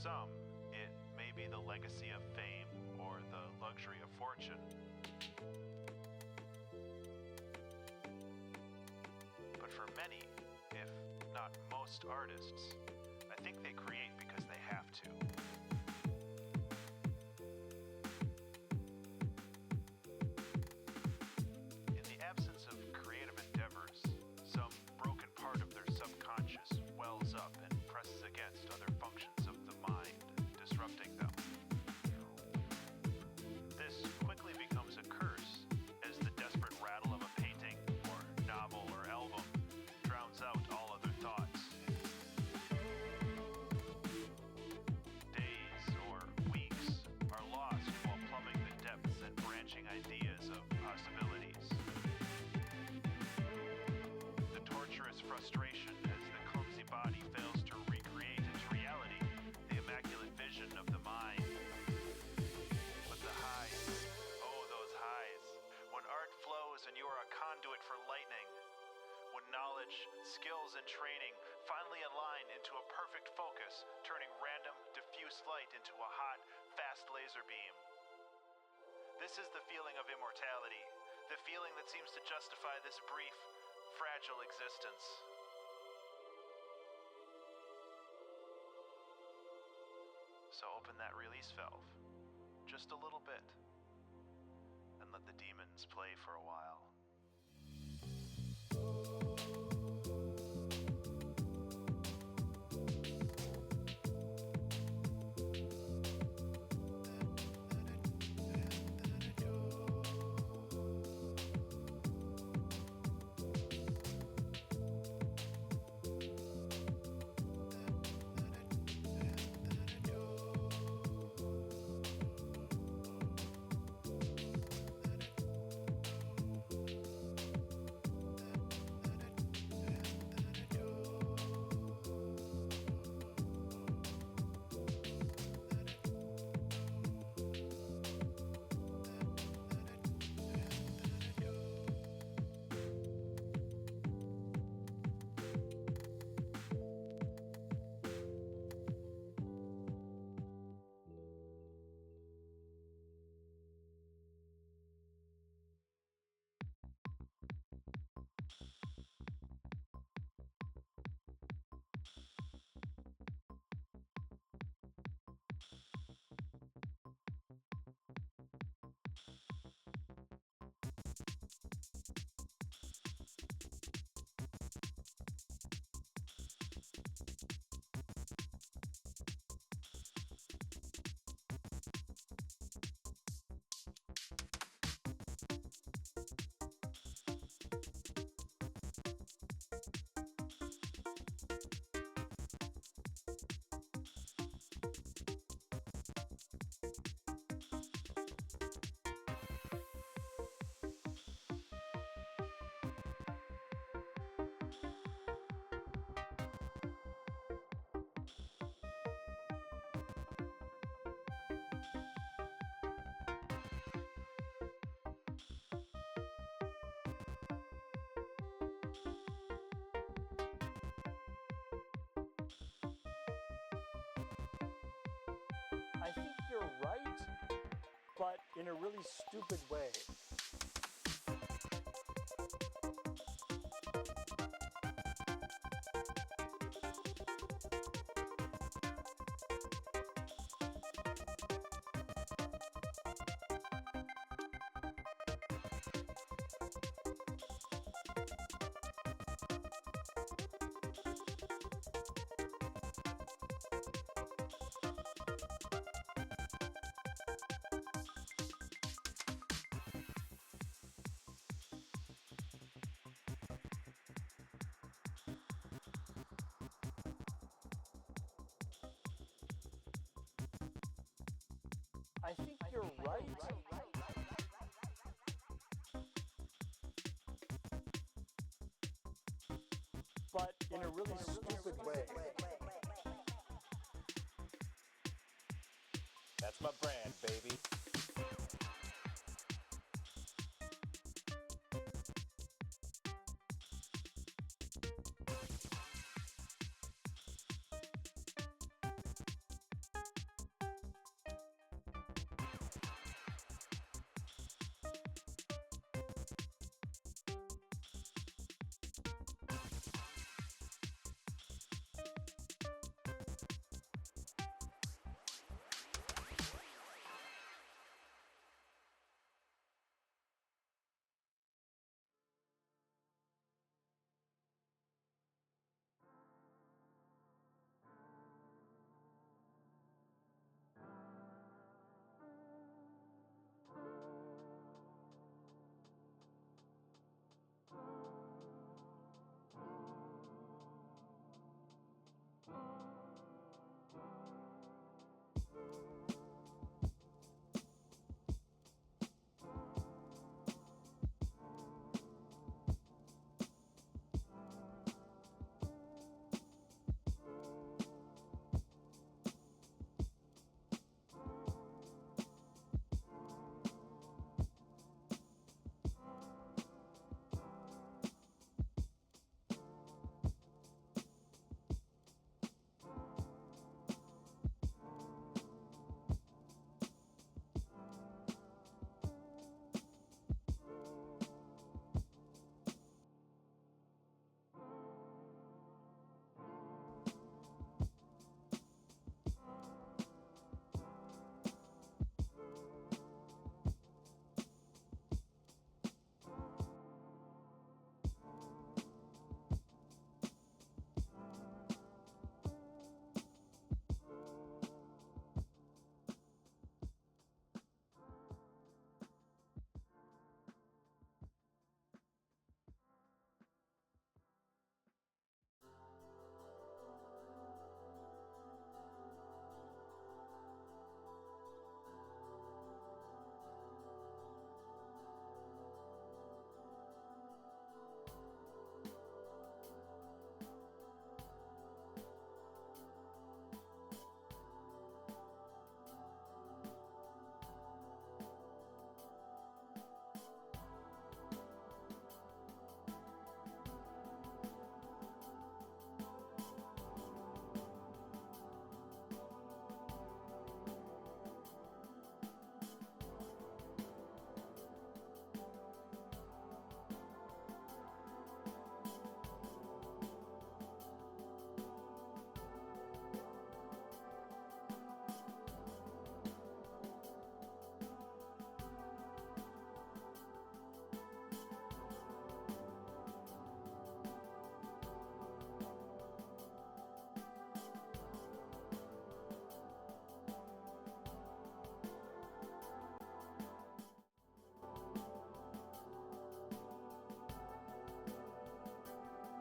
some, it may be the legacy of fame or the luxury of fortune. But for many, if not most artists, I think they create because they have to. In the absence of creative endeavors, some broken part of their subconscious wells up and presses against other functions of the mind, disrupting them. This quickly becomes a curse as the desperate rattle of a painting or novel or album drowns out all other thoughts. Days or weeks are lost while plumbing the depths and branching ideas of possibilities. The torturous frustration as the clumsy body fails to recreate into reality the immaculate vision of the mind. But the highs, oh those highs, when art flows and you are a conduit for lightning, when knowledge, skills, and training finally align into a perfect focus, turning random, diffuse light into a hot, fast laser beam. This is the feeling of immortality, the feeling that seems to justify this brief, fragile existence. So open that release valve, just a little bit, and let the demons play for a while. I think you're right, but in a really stupid way. I think you're right. But in a really stupid way. That's my brand, baby.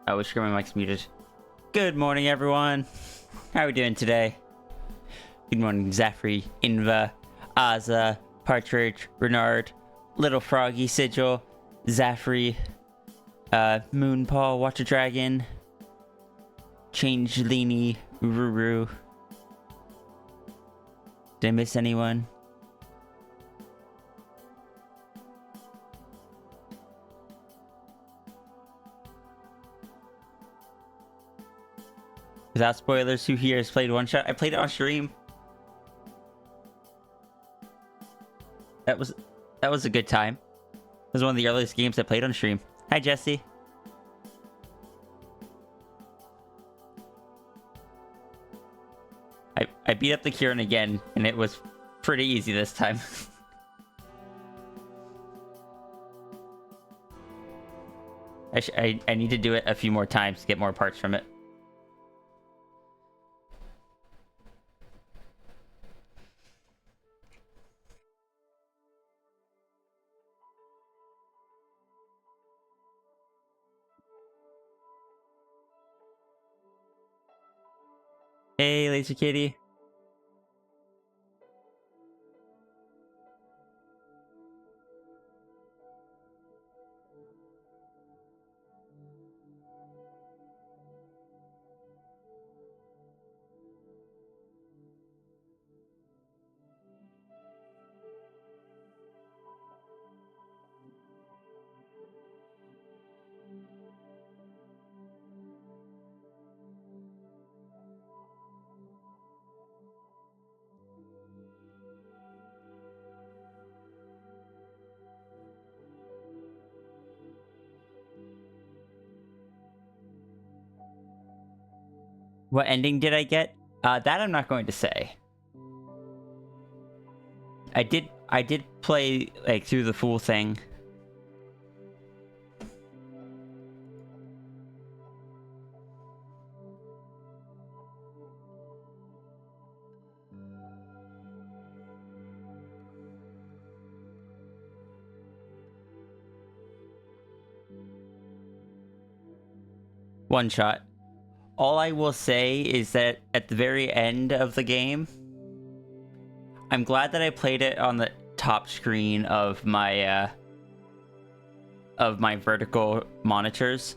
Oh, wish my mic's muted. Good morning, everyone. How are we doing today? Good morning, Zafri, Inva, Aza, Partridge, Renard, Little Froggy, Sigil, Zafri, Moonpaw, Watch a Dragon, Changelini, Ruru. Did I miss anyone? Without spoilers, who here has played One Shot? I played it on stream. That was a good time. It was one of the earliest games I played on stream. Hi, Jesse. I beat up the Kieran again, and it was pretty easy this time. I need to do it a few more times to get more parts from it. Hey, Laser Kitty. What ending did I get? That I'm not going to say. I did play like through the full thing. One Shot. All I will say is that at the very end of the game, I'm glad that I played it on the top screen of my vertical monitors.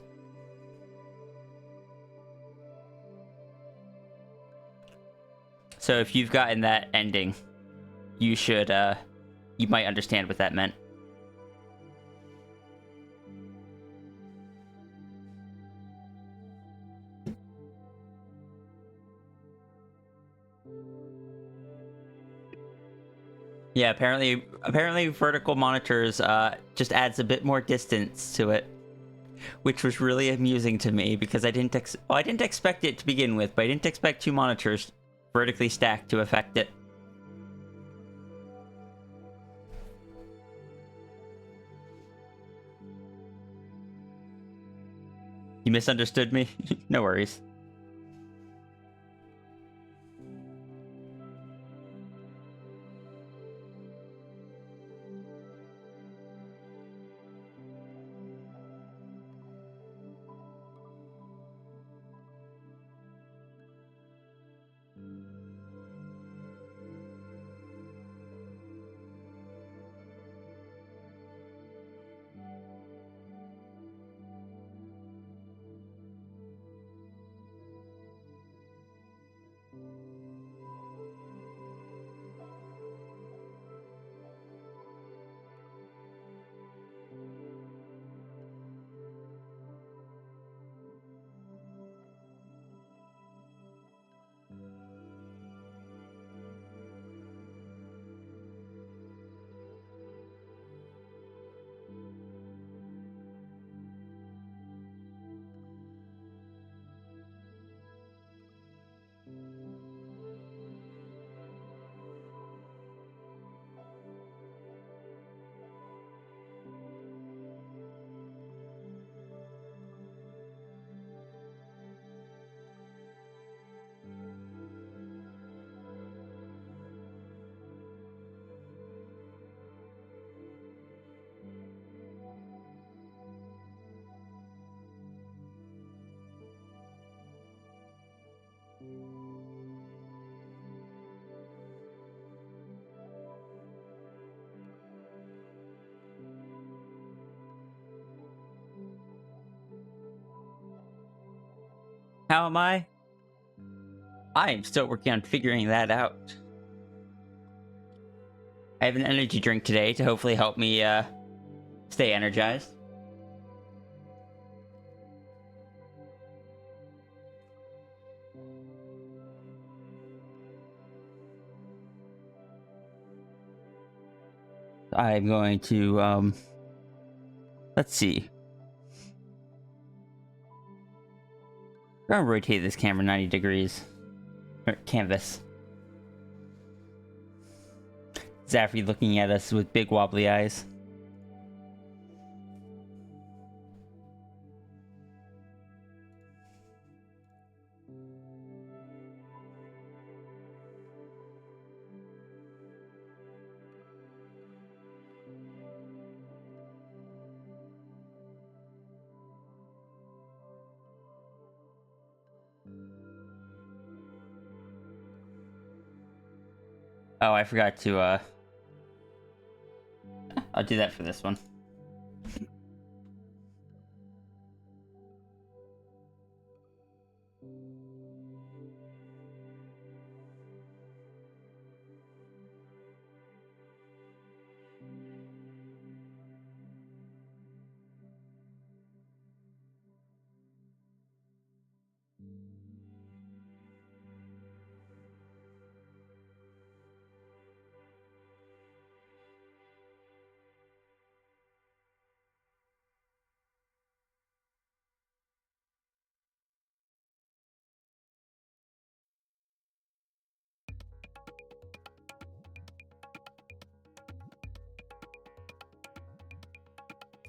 So if you've gotten that ending, you should you might understand what that meant. Yeah, apparently vertical monitors just adds a bit more distance to it, which was really amusing to me because I didn't expect it to begin with, but I didn't expect two monitors vertically stacked to affect it. You misunderstood me? No worries. How am I? I am still working on figuring that out. I have an energy drink today to hopefully help me stay energized. I'm going to let's see. I'm gonna rotate this camera 90 degrees. Or canvas. Zaffrey looking at us with big wobbly eyes. Oh, I forgot to I'll do that for this one.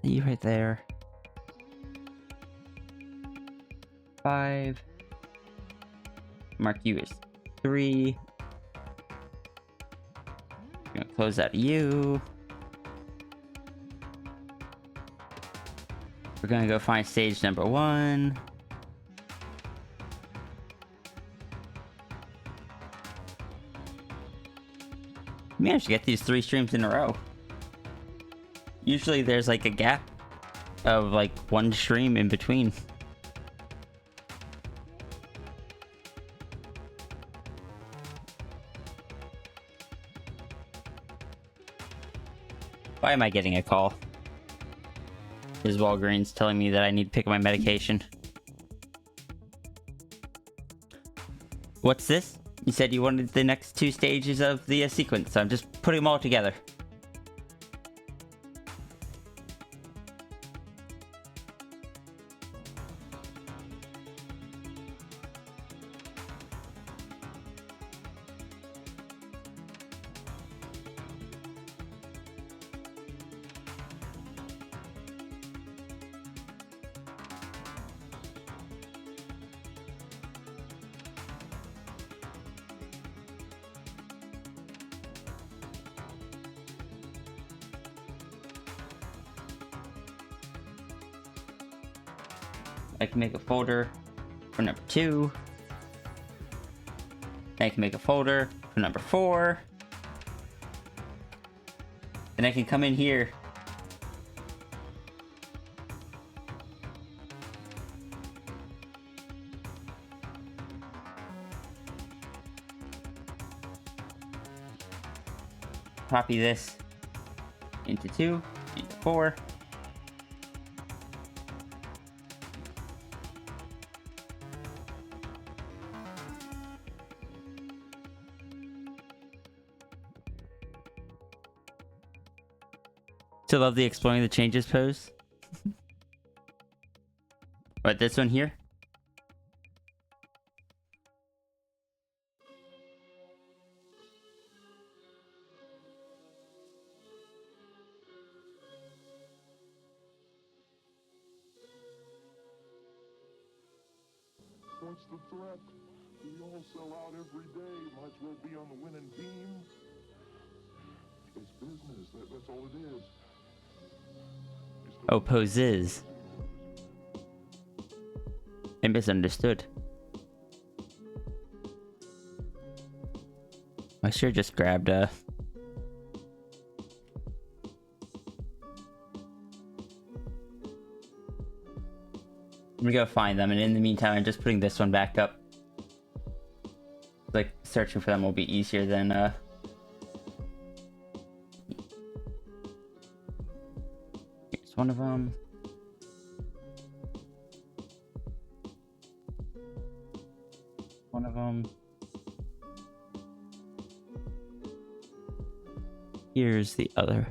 You right there. 5. Mark you as 3. Gonna close out you. We're gonna go find stage number 1. Managed to get these 3 streams in a row. Usually there's like a gap of like 1 stream in between. Why am I getting a call? Is Walgreens telling me that I need to pick up my medication? What's this? You said you wanted the next 2 stages of the sequence, so I'm just putting them all together. I can make a folder for number 2. I can make a folder for number 4. And I can come in here. Copy this into 2, into 4. Still love the exploring the changes pose. But this one here. What's the threat? We all sell out every day. Might as well be on the winning team. It's business. That's all it is. Oh, poses. I misunderstood. I sure just grabbed gonna go find them, and in the meantime, I'm just putting this one back up. Like, searching for them will be easier than, Here's one of them. One of them. Here's the other.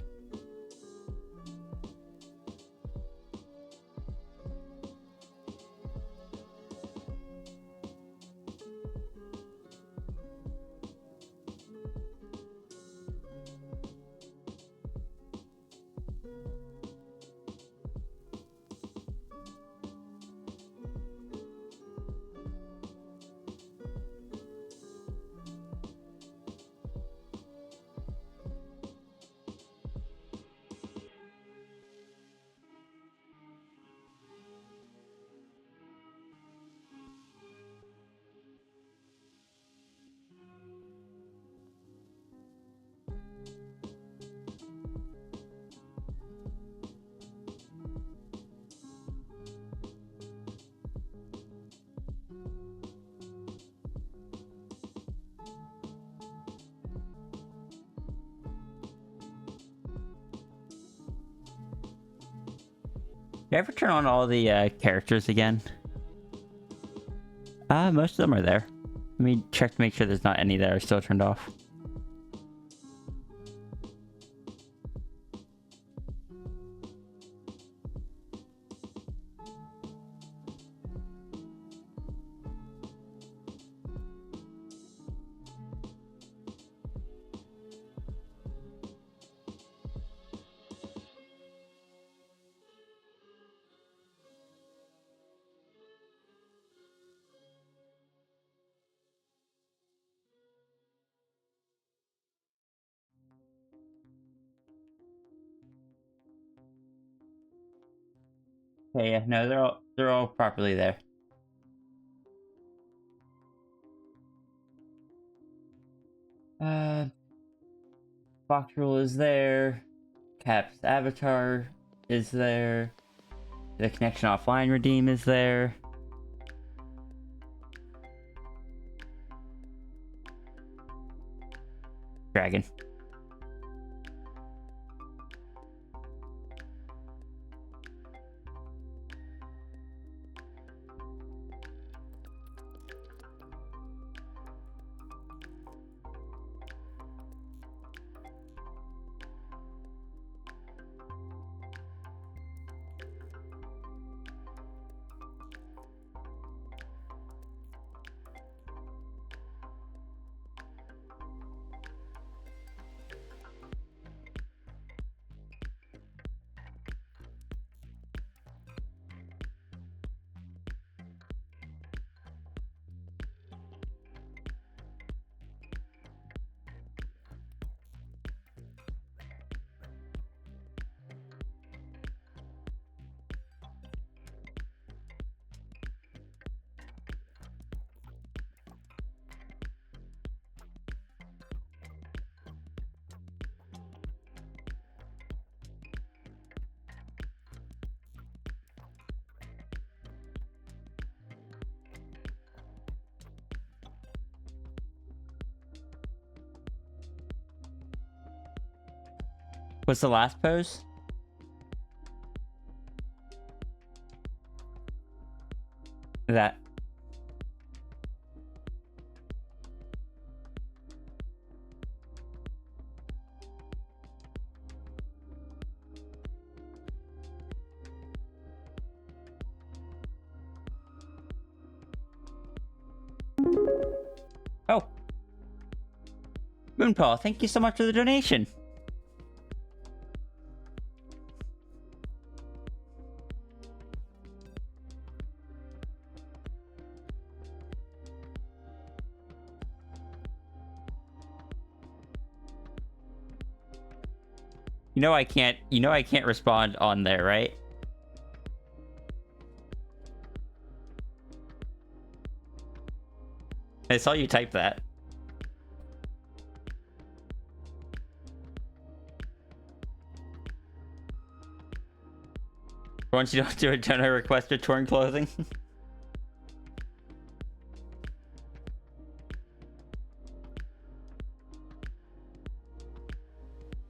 Did I ever turn on all the characters again? Most of them are there. Let me check to make sure there's not any that are still turned off. Okay, yeah, no, they're all properly there. Fox Rule is there. Cap's avatar is there. The connection offline redeem is there. Dragon. What's the last pose? That. Oh. Moonpaw, thank you so much for the donation. You know I can't respond on there, right? I saw you type that. Once you don't do it, don't I request a torn clothing?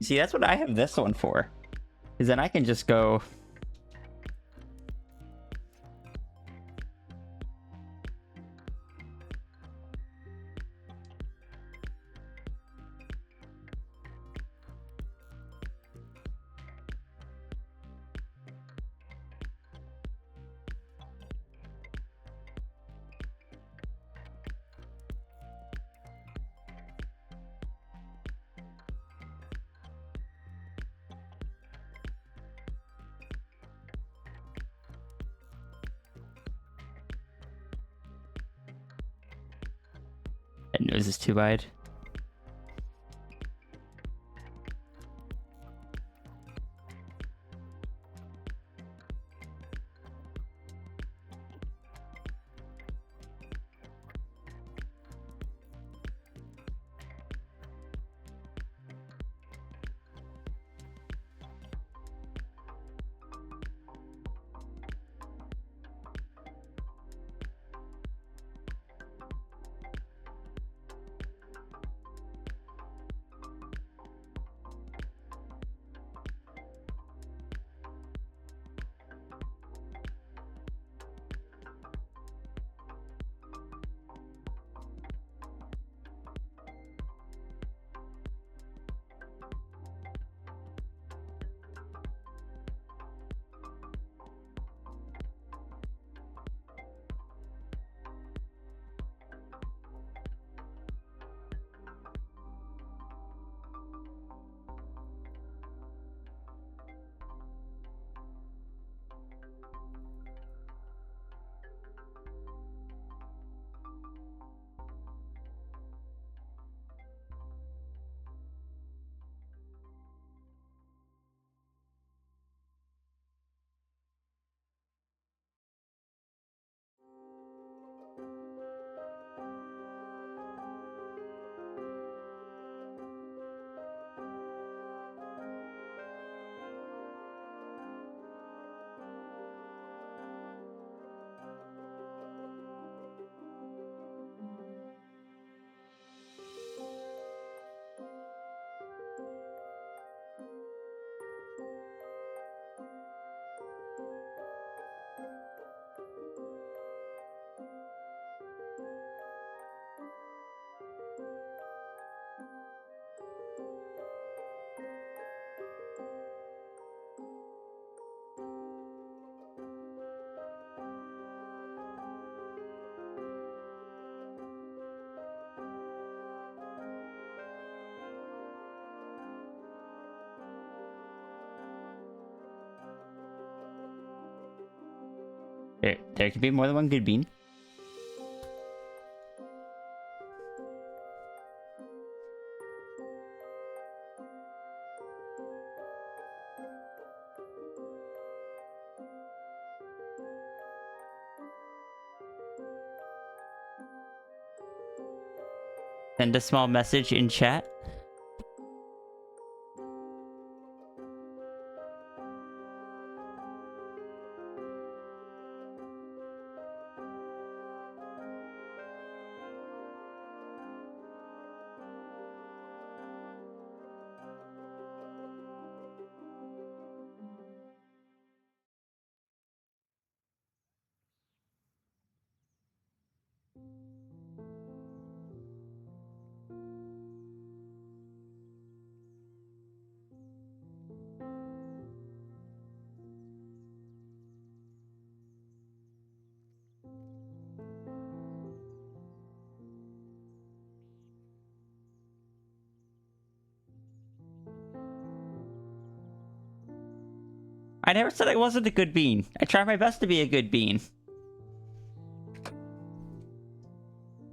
See, that's what I have this one for. Because then I can just go... That nose is too wide. There could be more than one good bean. Send a small message in chat. I never said I wasn't a good bean. I try my best to be a good bean.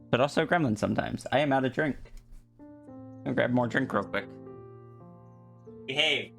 But also a gremlin sometimes. I am out of drink. I'll grab more drink real quick. Behave.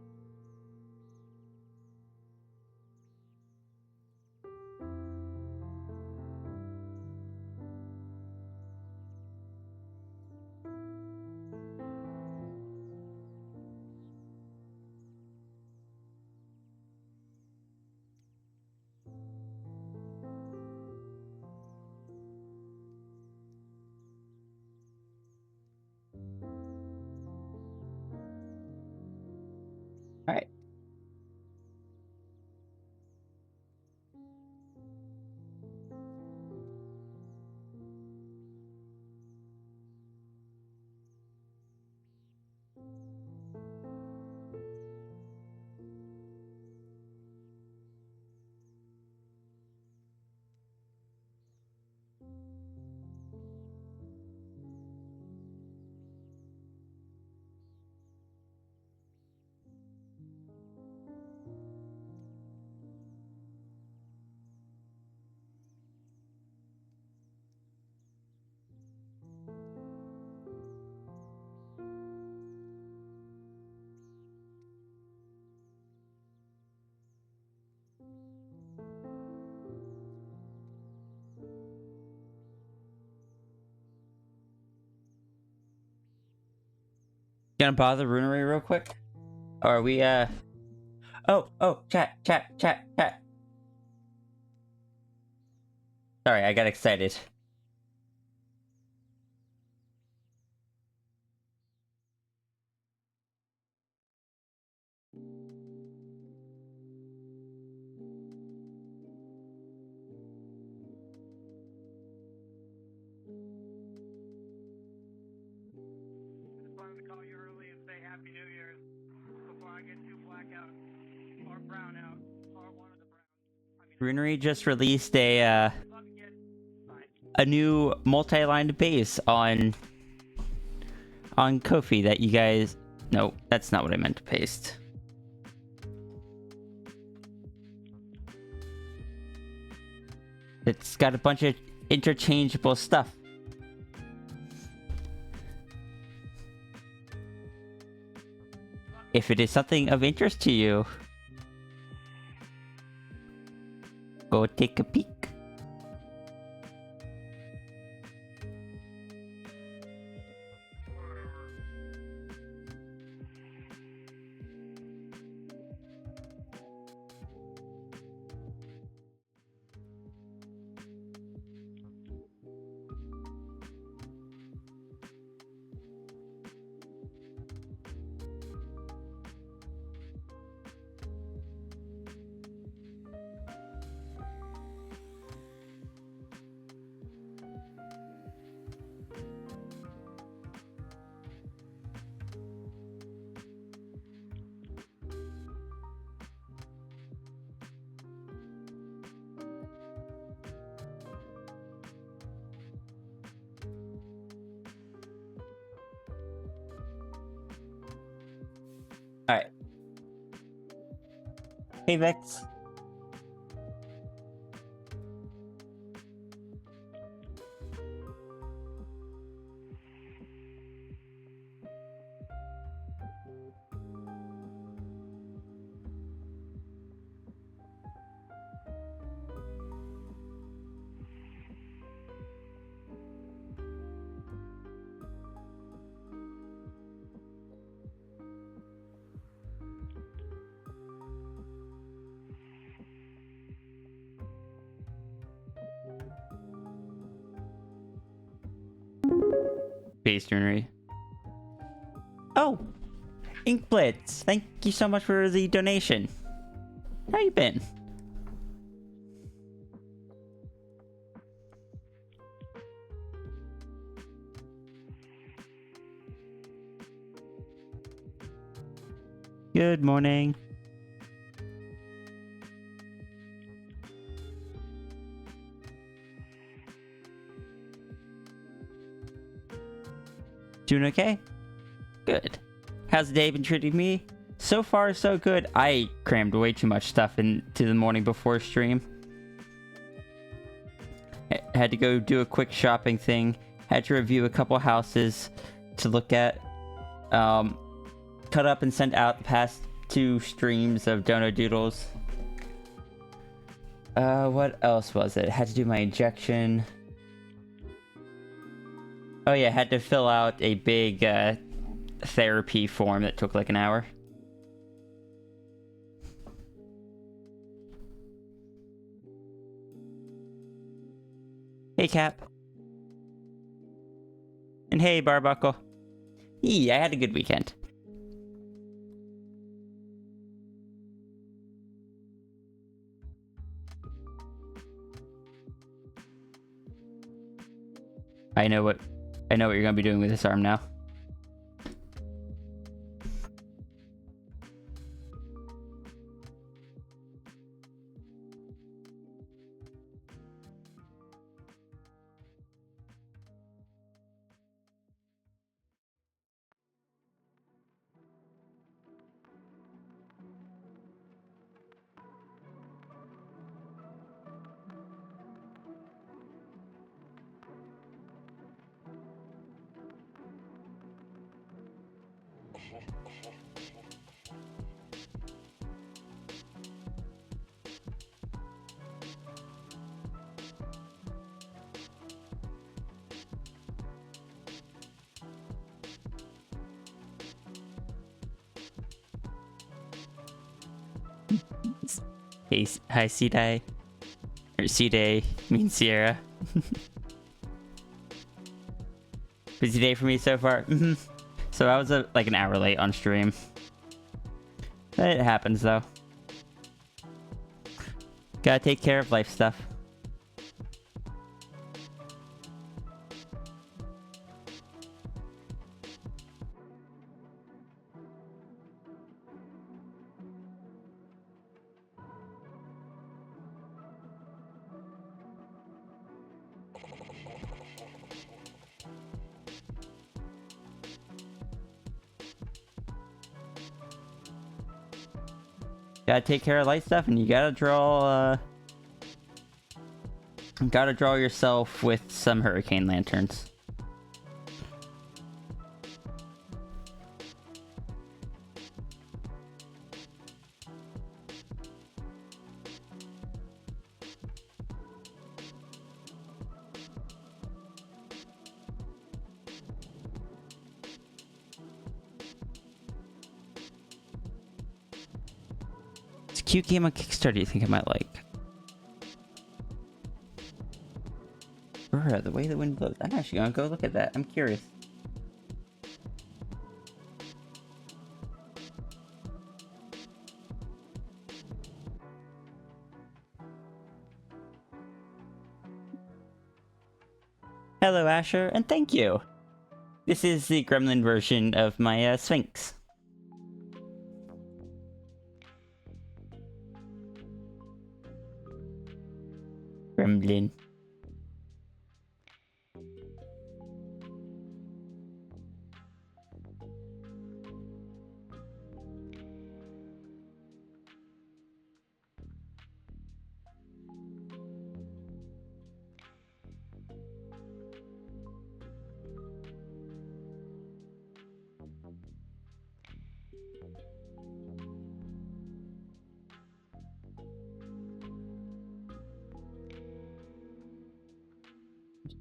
Gonna bother Runery real quick? Or are we, Oh, chat. Sorry, I got excited. Just wanted to call you early and say Happy New Year's before I get too blackout or brown out or one of the browns. Runery just released a Bye. new multi-lined base on Ko-fi that you guys... No, that's not what I meant to paste. It's got a bunch of interchangeable stuff. If it is something of interest to you, go take a peek. Alright. Hey, Vex. Base Runery. Oh! Inkblitz! Thank you so much for the donation. How you been? Good morning. Doing okay? Good. How's the day been treating me? So far, so good. I crammed way too much stuff into the morning before stream. I had to go do a quick shopping thing. Had to review a couple houses to look at. Cut up and sent out the past 2 streams of Doodles. What else was it? Had to do my injection. Oh yeah, had to fill out a big therapy form that took like an hour. Hey Cap. And hey Barbuckle. I had a good weekend. I know what you're gonna be doing with this arm now. Hey, hi, C-Day. Or C-Day means Sierra. Busy day for me so far. So I was like an hour late on stream. It happens though. Gotta take care of life stuff. Gotta take care of light stuff, and you gotta draw yourself with some hurricane lanterns. It's a cute game on Kickstarter you think I might like. Bruh, the way the wind blows. I'm actually gonna go look at that. I'm curious. Hello, Asher, and thank you. This is the gremlin version of my Sphinx. Gremlin.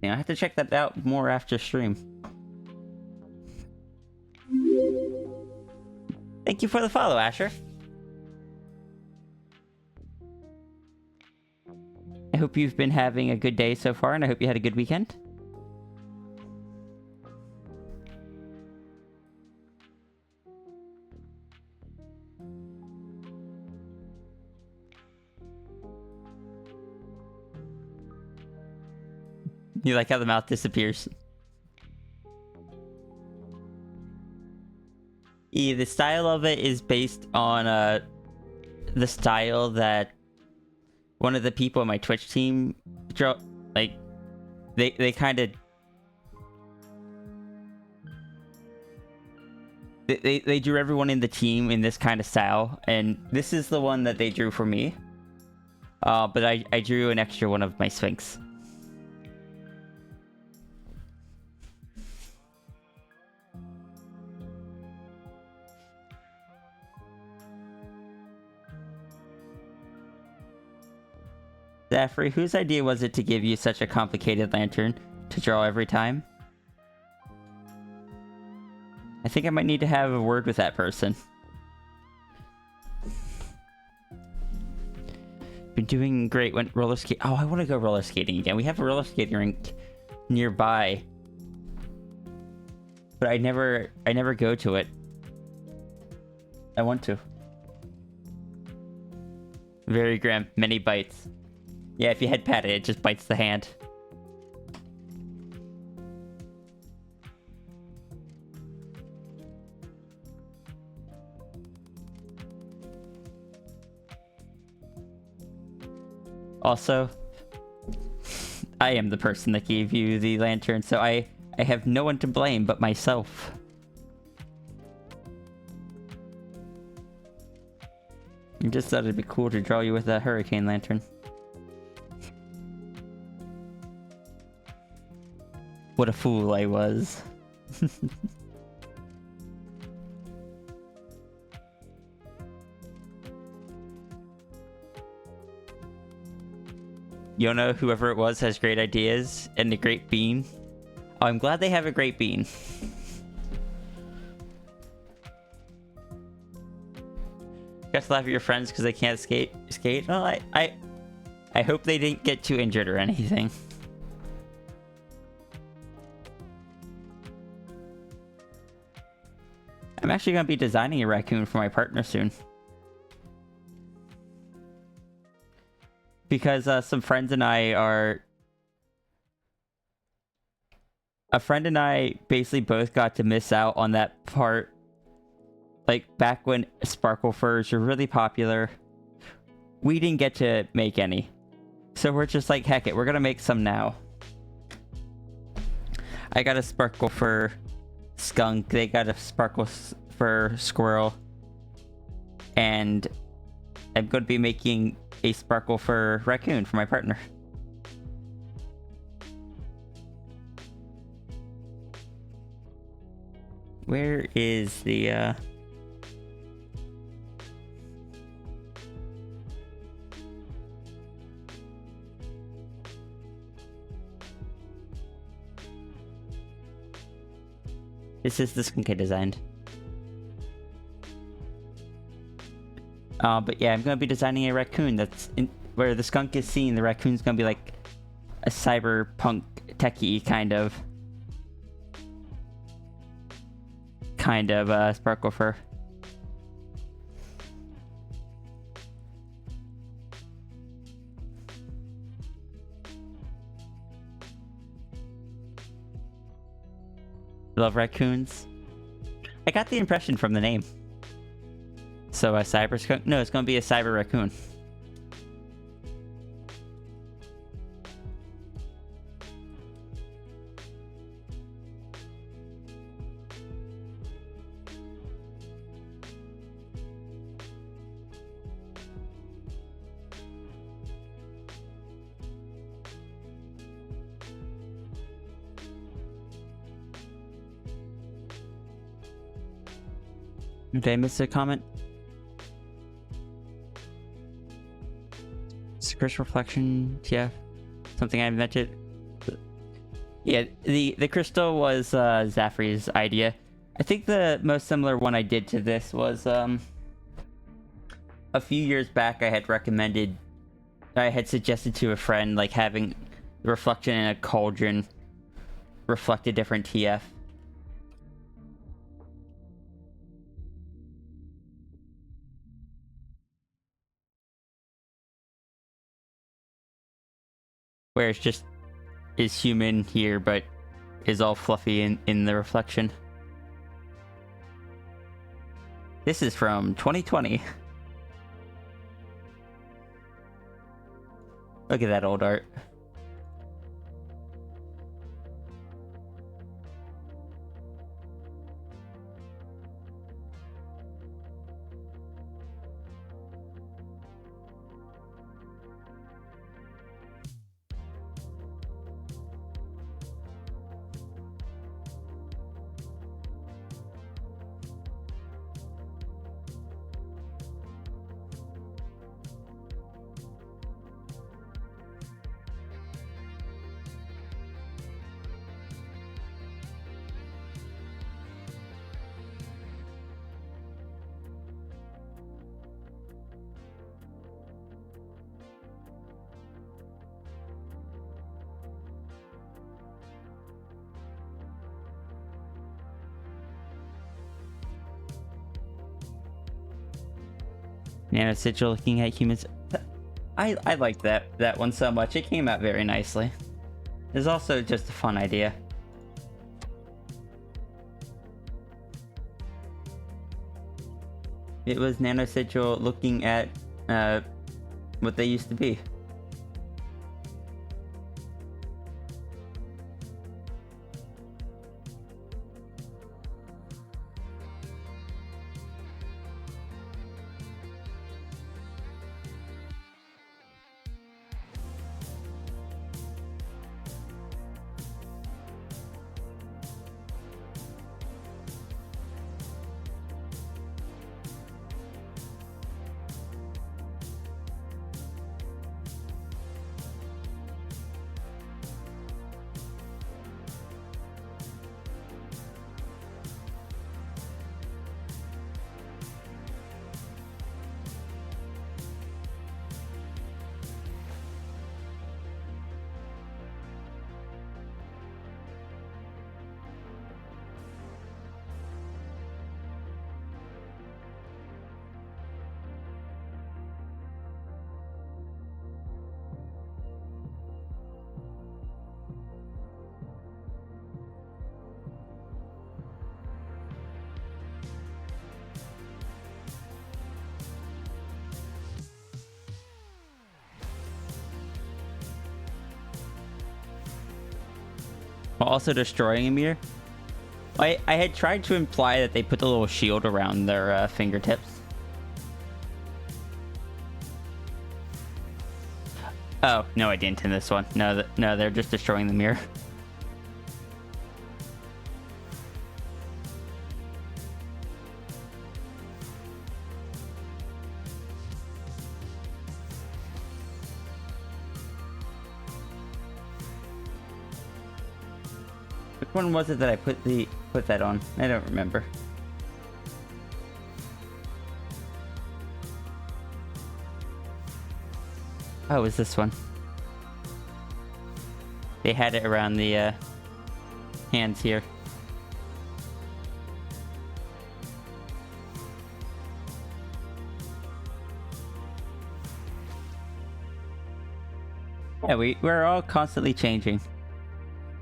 I have to check that out more after stream. Thank you for the follow, Asher. I hope you've been having a good day so far, and I hope you had a good weekend. You like how the mouth disappears? Yeah, the style of it is based on the style that one of the people on my Twitch team draw. Like, they kind of they drew everyone in the team in this kind of style, and this is the one that they drew for me. But I drew an extra one of my Sphinx. Zaffrey, whose idea was it to give you such a complicated lantern to draw every time? I think I might need to have a word with that person. Been doing great. Went roller skate. Oh, I want to go roller skating again. We have a roller skating rink nearby, but I never go to it. I want to. Very grim. Many bites. Yeah, if you head pat it, it just bites the hand. Also, I am the person that gave you the lantern, so I have no one to blame but myself. I just thought it'd be cool to draw you with a hurricane lantern. What a fool I was. Yona, whoever it was, has great ideas, and a great bean. Oh, I'm glad they have a great bean. Guess laugh at your friends because they can't skate. Well, I hope they didn't get too injured or anything. I'm actually going to be designing a raccoon for my partner soon. Because some friends and I are... A friend and I basically both got to miss out on that part. Like, back when sparkle furs were really popular. We didn't get to make any. So we're just like, heck it, we're going to make some now. I got a sparkle fur skunk. They got a sparkle fur squirrel. And I'm going to be making a sparkle fur raccoon for my partner. Where is the, This is the skunk I designed. But yeah, I'm gonna be designing a raccoon that's where the skunk is seen. The raccoon's gonna be like a cyberpunk techie kind of sparkle fur. Love raccoons. I got the impression from the name. So a cyber skunk? No, it's gonna be a cyber raccoon. Did I miss a comment? Chris reflection, yeah. Something I invented. Yeah, the crystal was Zafri's idea. I think the most similar one I did to this was a few years back I had suggested to a friend like having the reflection in a cauldron reflect a different TF. Where it's just is human here, but is all fluffy in the reflection. This is from 2020. Look at that old art. Nano Sigil looking at humans. I like that one so much. It came out very nicely. It's also just a fun idea. It was Nano Sigil looking at what they used to be. while also destroying a mirror. I had tried to imply that they put the little shield around their fingertips. Oh, no, I didn't in this one. No, no, they're just destroying the mirror. Which one was it that I put that on? I don't remember. Oh, it was this one. They had it around the hands here. Yeah, we're all constantly changing.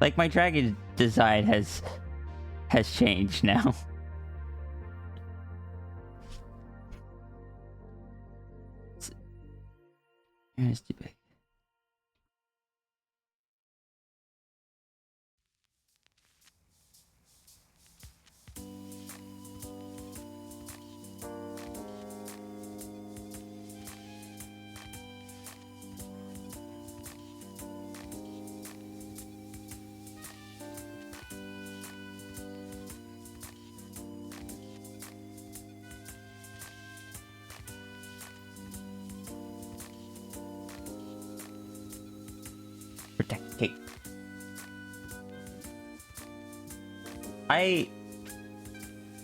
Like, my dragon design has changed now. It's too big. Protect Kate. I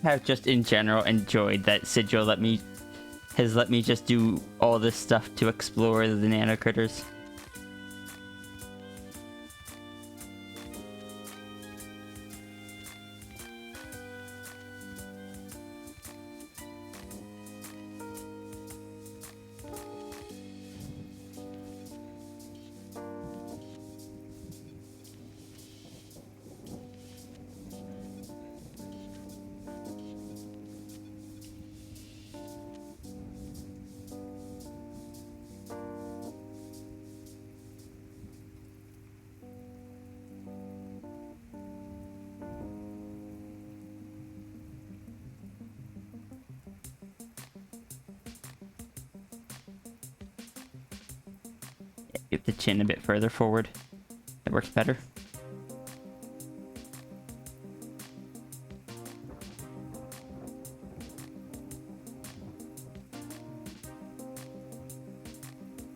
have just in general enjoyed that Sigil has let me just do all this stuff to explore the nano critters. Get the chin a bit further forward. That works better.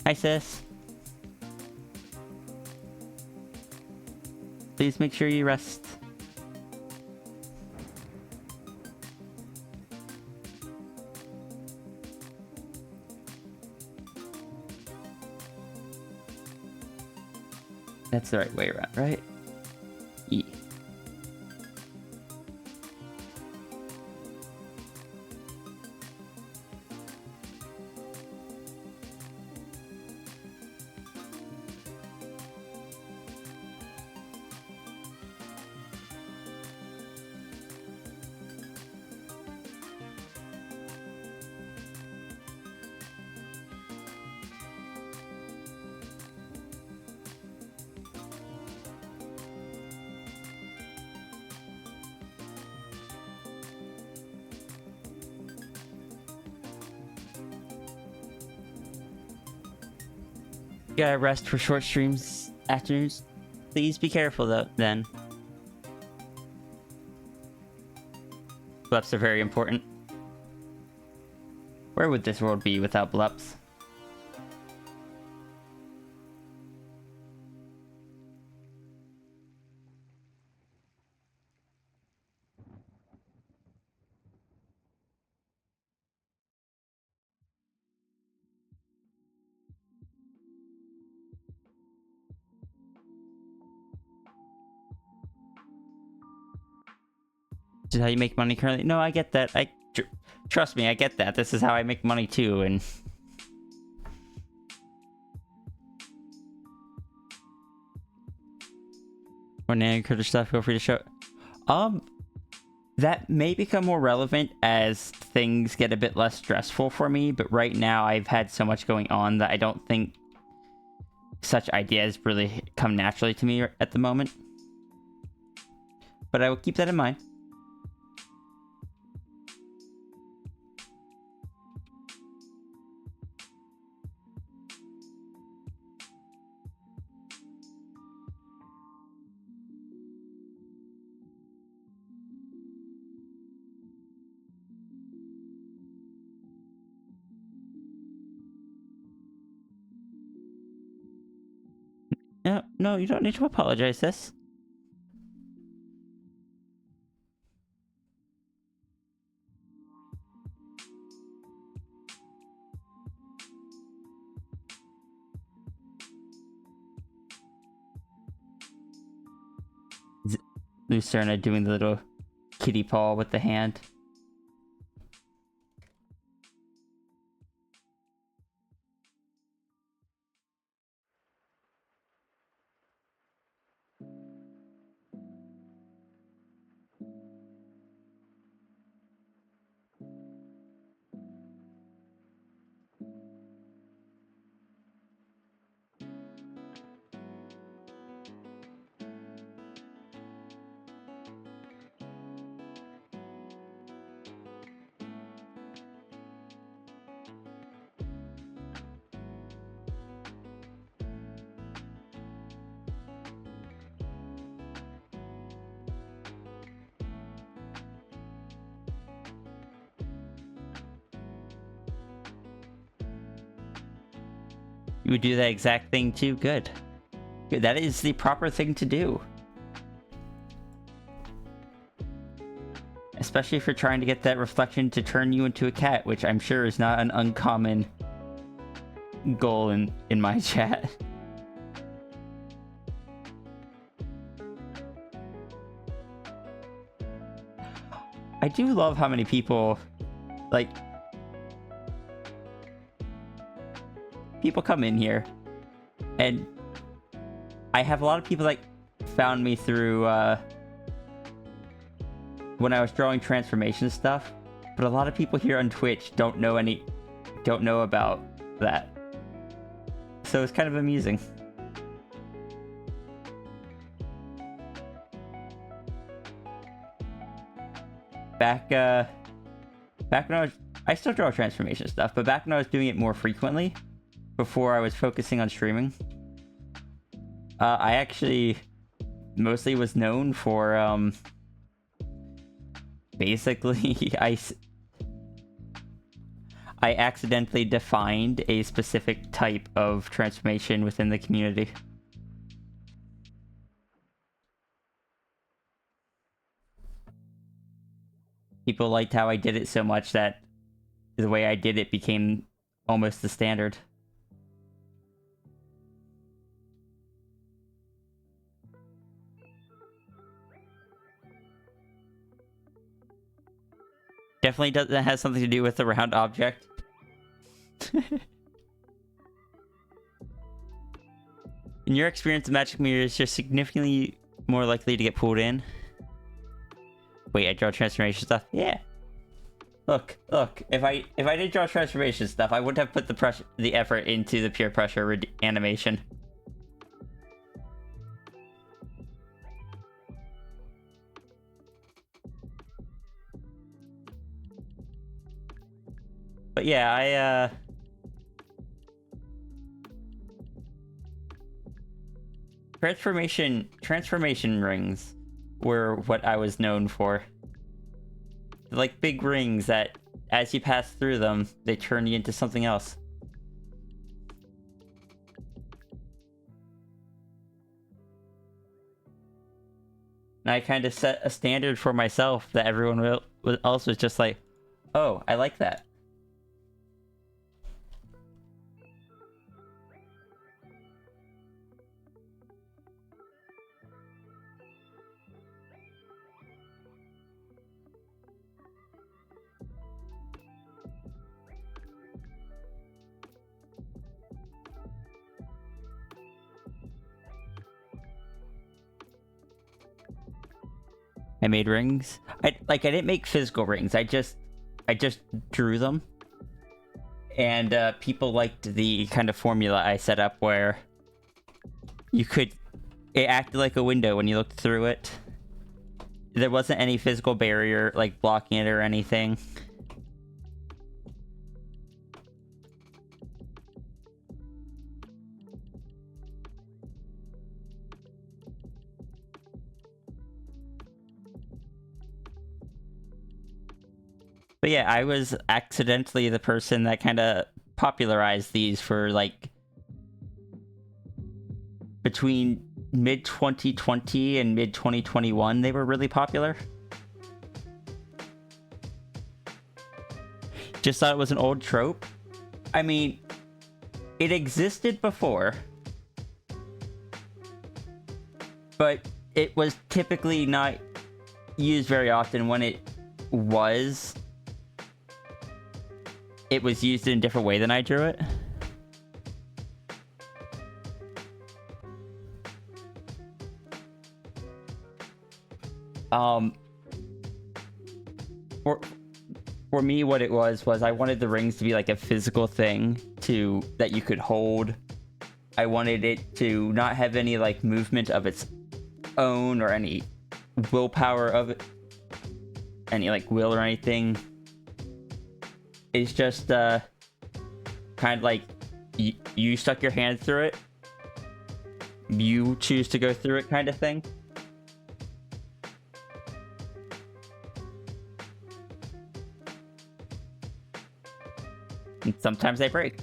Hi, sis. Please make sure you rest. That's the right way around, right? Yeah. You gotta rest for short streams, afternoons. Please be careful though, then. Bleps are very important. Where would this world be without bleps? This is how you make money currently? No, I get that. Trust me, I get that. This is how I make money too, and... Or nano critter stuff, feel free to show... That may become more relevant as things get a bit less stressful for me, but right now I've had so much going on that I don't think such ideas really come naturally to me at the moment. But I will keep that in mind. No, no, you don't need to apologize, sis. Lucerna doing the little kitty paw with the hand. You would do that exact thing too. Good. Good. That is the proper thing to do. Especially if you're trying to get that reflection to turn you into a cat, which I'm sure is not an uncommon goal in my chat. I do love how many people, like, people come in here, and I have a lot of people that found me through, when I was drawing transformation stuff, but a lot of people here on Twitch don't know about that. So it's kind of amusing. Back when I still draw transformation stuff, but back when I was doing it more frequently, before I was focusing on streaming, I actually mostly was known for, basically, I accidentally defined a specific type of transformation within the community. People liked how I did it so much that the way I did it became almost the standard. Definitely that has something to do with the round object. In your experience, the magic mirrors are significantly more likely to get pulled in. Wait, I draw transformation stuff? Yeah. Look. If I did draw transformation stuff, I wouldn't have put the effort into the pure pressure animation. But yeah, transformation rings were what I was known for. Like big rings that, as you pass through them, they turn you into something else. And I kind of set a standard for myself that everyone else was just like, oh, I like that. I made rings. I didn't make physical rings. I just drew them. And people liked the kind of formula I set up where it acted like a window when you looked through it. there wasn't any physical barrier like blocking it or anything. But yeah, I was accidentally the person that kind of popularized these for like between mid 2020 and mid 2021. They were really popular. Just thought it was an old trope. I mean, it existed before, but it was typically not used very often. When it was used in a different way than I drew it. For me, what it was I wanted the rings to be like a physical thing that you could hold. I wanted it to not have any like movement of its own or any willpower of it, any like will or anything. It's just kind of like you stuck your hand through it, you choose to go through it kind of thing. And sometimes they break.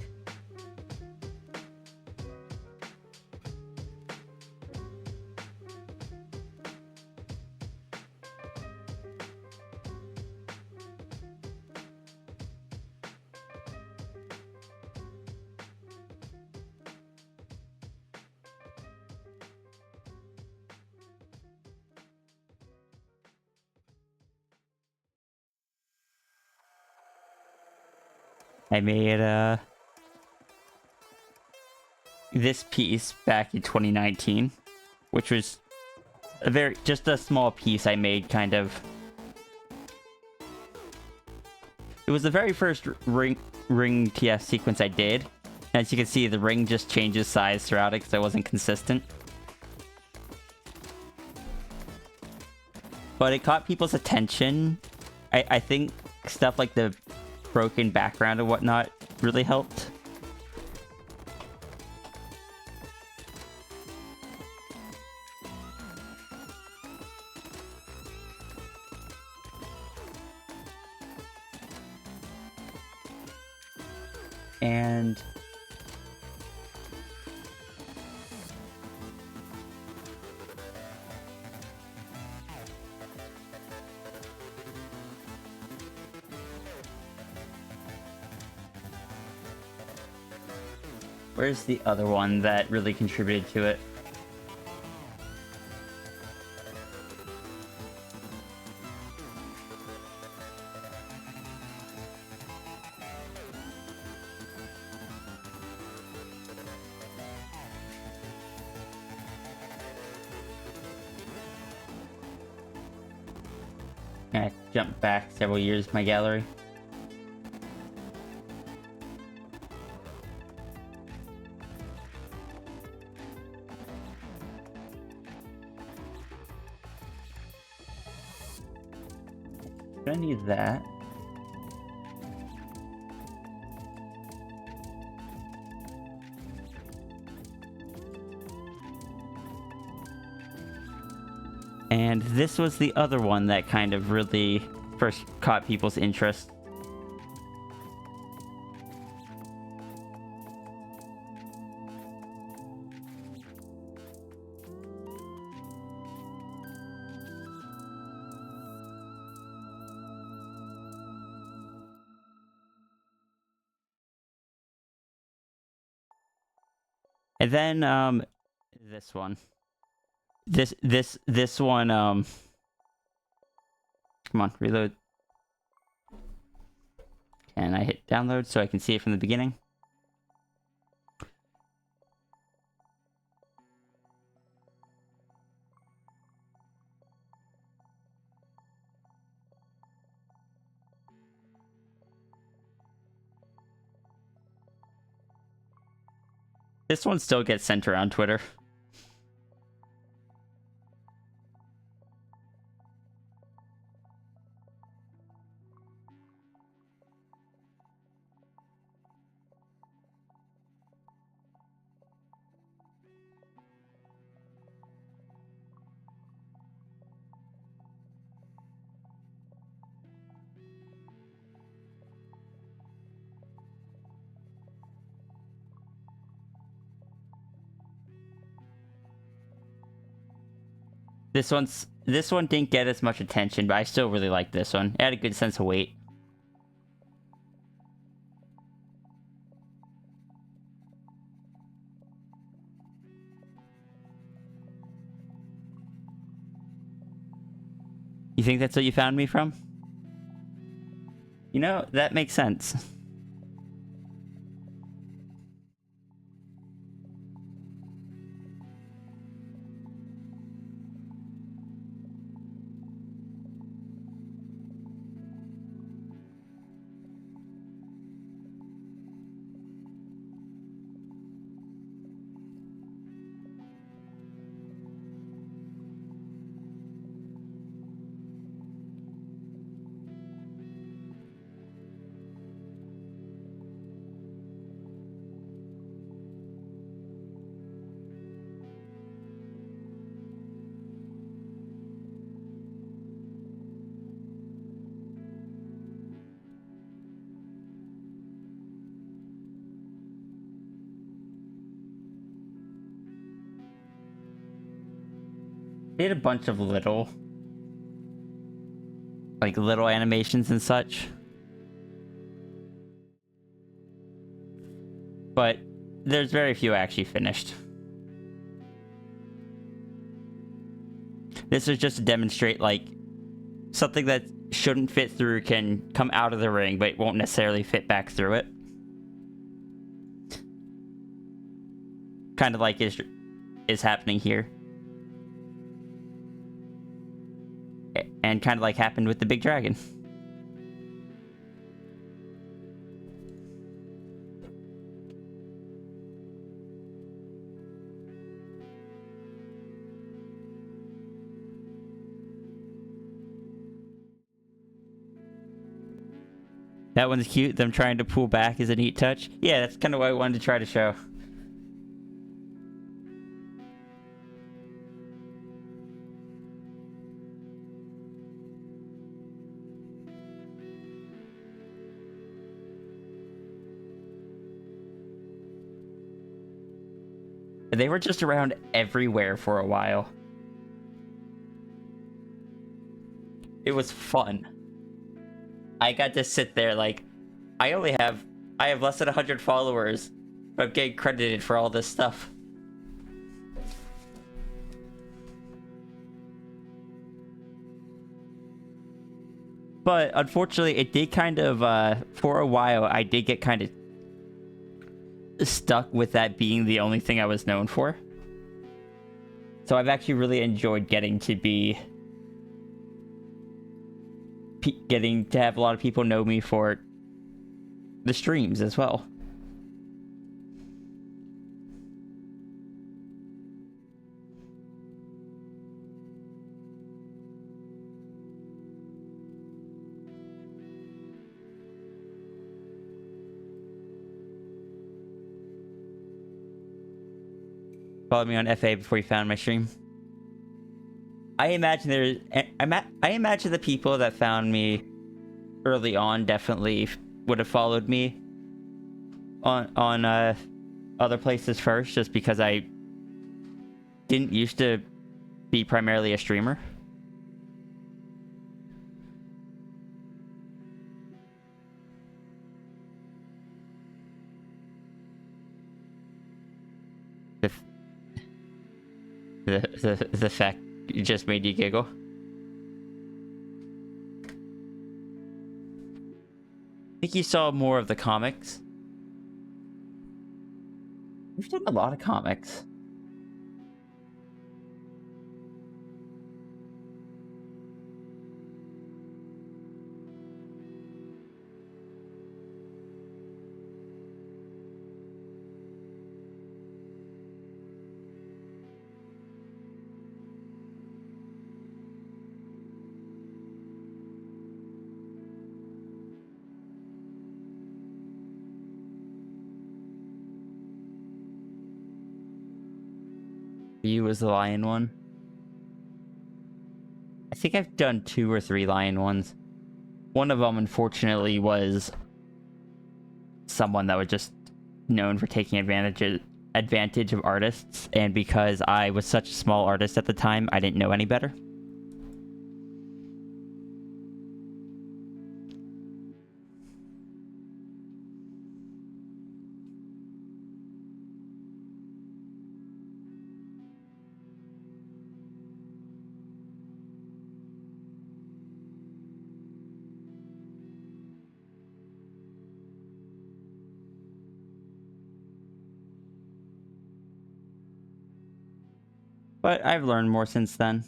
I made this piece back in 2019, which was just a small piece I made, kind of. It was the very first ring TF sequence I did. As you can see, the ring just changes size throughout it because I wasn't consistent. But it caught people's attention. I think stuff like the broken background and whatnot really helped. And where's the other one that really contributed to it? I jumped back several years in my gallery. I need that. And this was the other one that kind of really first caught people's interest. And then this one. This one, come on, reload. Can I hit download so I can see it from the beginning? This one still gets sent around Twitter. This one didn't get as much attention, but I still really like this one. It had a good sense of weight. You think that's what you found me from? You know, that makes sense. They had a bunch of little animations and such. But there's very few actually finished. This is just to demonstrate, like, something that shouldn't fit through can come out of the ring, but it won't necessarily fit back through it. Kind of like is happening here. And kind of like happened with the big dragon. That one's cute. Them trying to pull back is a neat touch. Yeah, that's kind of what I wanted to try to show. They were just around everywhere for a while. It was fun. I got to sit there like, I have less than 100 followers, but I'm getting credited for all this stuff. But unfortunately, it did kind of, for a while, I did get kind of stuck with that being the only thing I was known for. So I've actually really enjoyed getting to have a lot of people know me for the streams as well. Follow me on FA before you found my stream. I imagine the people that found me early on definitely would have followed me on other places first, just because I didn't used to be primarily a streamer. The fact it just made you giggle. I think you saw more of the comics. We've done a lot of comics. You was the lion one. I think I've done 2 or 3 lion ones. One of them, unfortunately, was someone that was just known for taking advantage advantage of artists, and because I was such a small artist at the time, I didn't know any better. But I've learned more since then.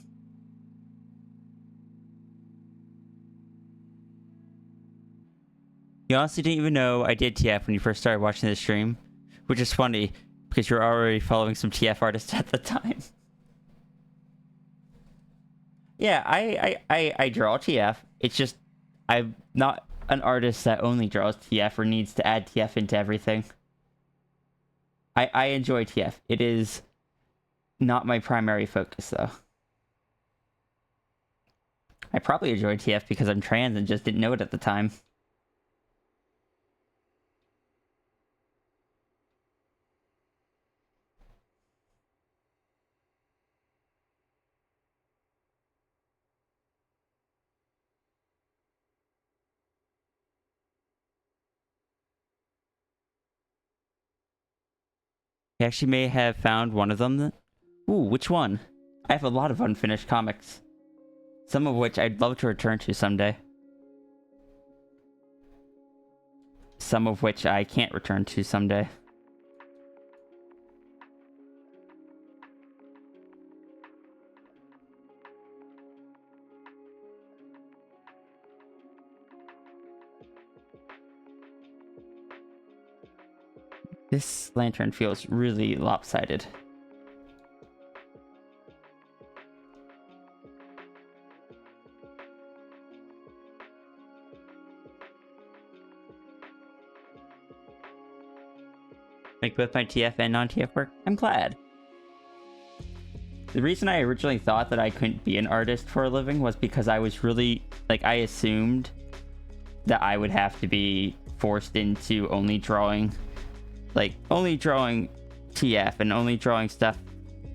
You honestly didn't even know I did TF when you first started watching the stream, which is funny because you're already following some TF artists at the time. Yeah, I draw TF. It's just I'm not an artist that only draws TF or needs to add TF into everything. I enjoy TF. It is not my primary focus, though. I probably enjoy TF because I'm trans and just didn't know it at the time. I actually may have found one of them. Ooh, which one? I have a lot of unfinished comics. Some of which I'd love to return to someday. Some of which I can't return to someday. This lantern feels really lopsided. Make both my TF and non-TF work? I'm glad. The reason I originally thought that I couldn't be an artist for a living was because I was really, like, I assumed that I would have to be forced into only drawing TF and only drawing stuff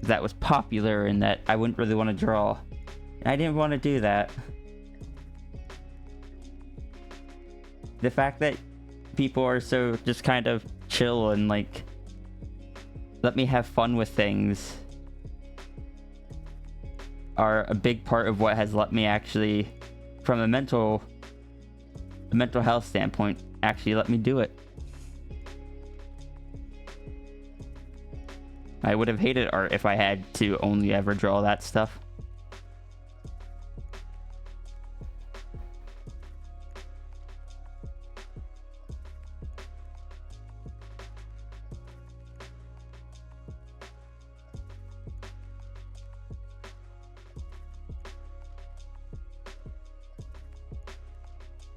that was popular and that I wouldn't really want to draw. And I didn't want to do that. The fact that people are so just kind of chill and like let me have fun with things are a big part of what has let me actually, from a mental health standpoint, actually let me do it. I would have hated art if I had to only ever draw that stuff.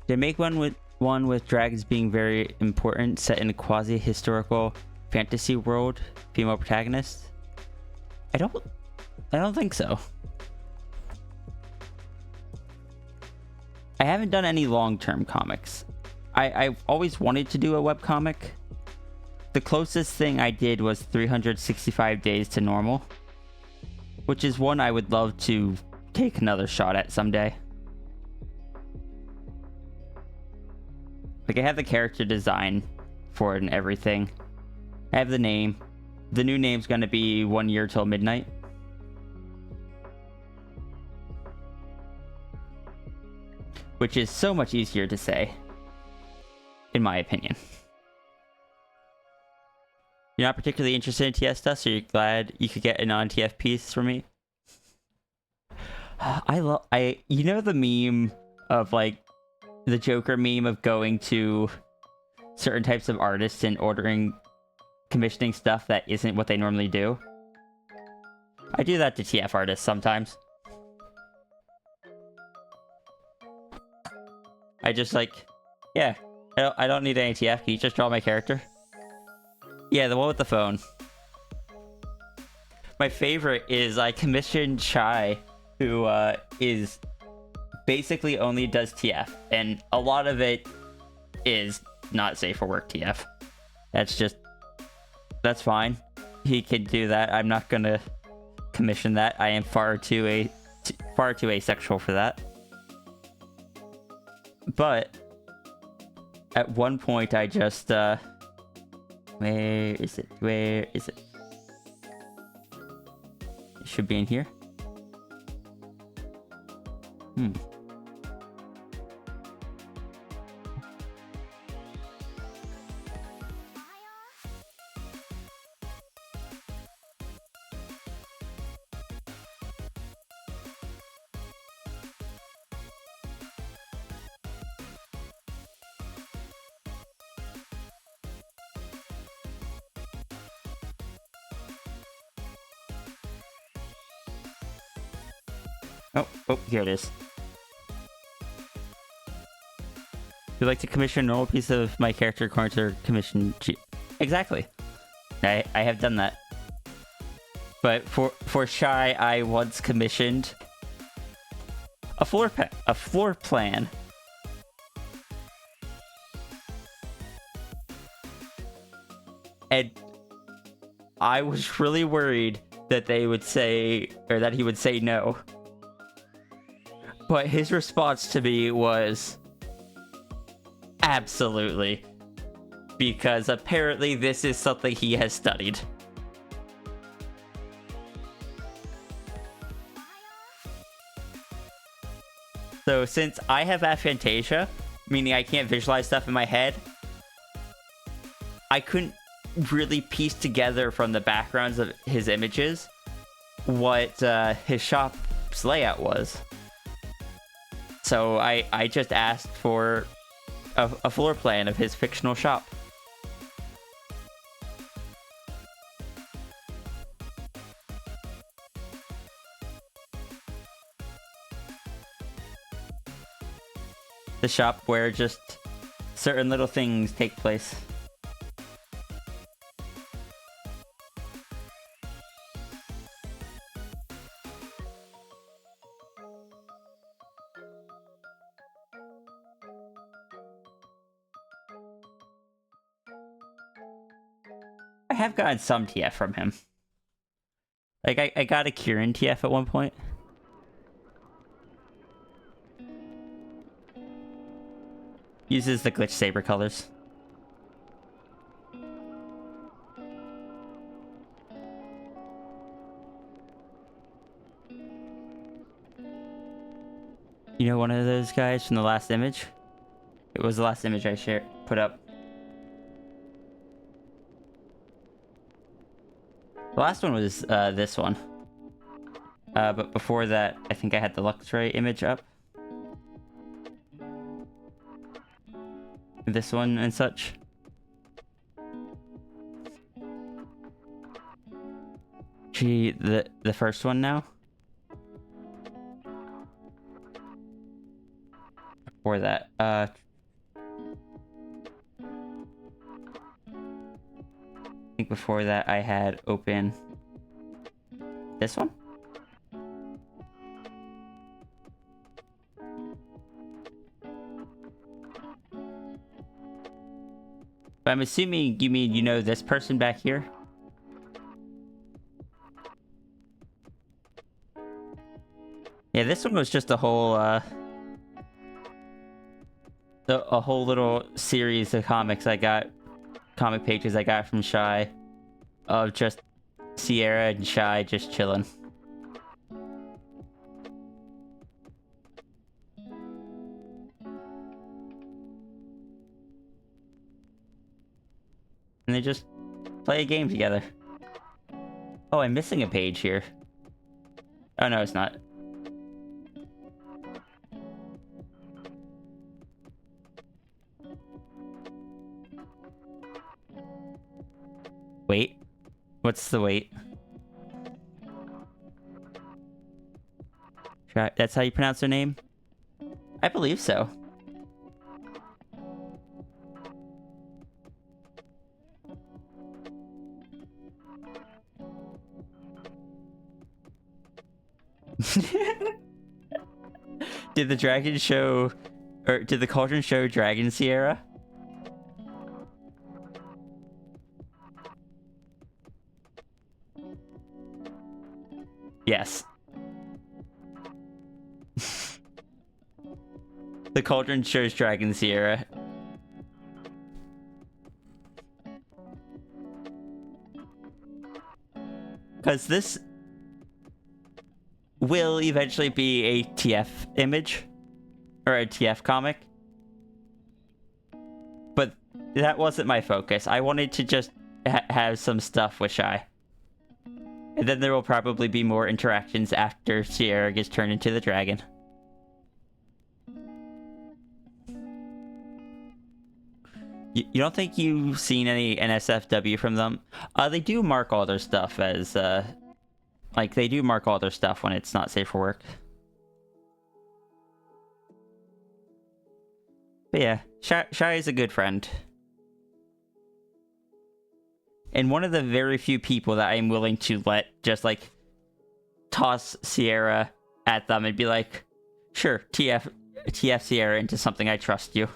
They make one with dragons being very important, set in a quasi-historical fantasy world, female protagonist? I don't think so. I haven't done any long-term comics. I've always wanted to do a webcomic. The closest thing I did was 365 Days to Normal, which is one I would love to take another shot at someday. Like, I have the character design for it and everything. I have the name. The new name's gonna be 1 Year Till Midnight. Which is so much easier to say, in my opinion. You're not particularly interested in TF stuff, so you're glad you could get a non-TF piece from me? You know the meme of, like, the Joker meme of going to certain types of artists and commissioning stuff that isn't what they normally do? I do that to TF artists sometimes. I just like, yeah, I don't need any TF, can you just draw my character? Yeah, the one with the phone. My favorite is I commissioned Chai, who is basically only does TF, and a lot of it is not safe for work TF. That's fine. he can do that. I'm not gonna commission that. I am far too asexual for that. But at one point I just where is it? Where is it? It should be in here. Oh, here it is. Would you like to commission a normal piece of my character according to commission G? Exactly. I have done that. But for Shy, I once commissioned a floor plan. And I was really worried that they would say, or that he would say no. But his response to me was, absolutely. Because apparently this is something he has studied. So since I have aphantasia, meaning I can't visualize stuff in my head, I couldn't really piece together from the backgrounds of his images what his shop's layout was. So I just asked for a floor plan of his fictional shop. The shop where just certain little things take place. I have gotten some TF from him. Like, I got a Kieran TF at one point. Uses the glitch saber colors. You know one of those guys from the last image? It was the last image I put up. The last one was this one. But before that, I think I had the Luxray image up. This one and such. Gee, the first one now? Before that, I think before that I had open this one. But I'm assuming you mean, you know, this person back here? Yeah, this one was just a whole little series of comics comic pages I got from Shy, of just Sierra and Shy just chilling. And they just play a game together. Oh, I'm missing a page here. Oh no, it's not. Wait. What's the wait? That's how you pronounce her name? I believe so. Did the dragon show, or did the cauldron show Dragon Sierra? Yes. The cauldron shows Dragon Sierra. Because this will eventually be a TF image. Or a TF comic. But that wasn't my focus. I wanted to just have some stuff with Shy. And then there will probably be more interactions after Sierra gets turned into the dragon. You don't think you've seen any NSFW from them? They do mark all their stuff as, like, they do mark all their stuff when it's not safe for work. But yeah, Shy is a good friend. And one of the very few people that I'm willing to let just, like, toss Sierra at them and be like, sure, TF Sierra into something, I trust you.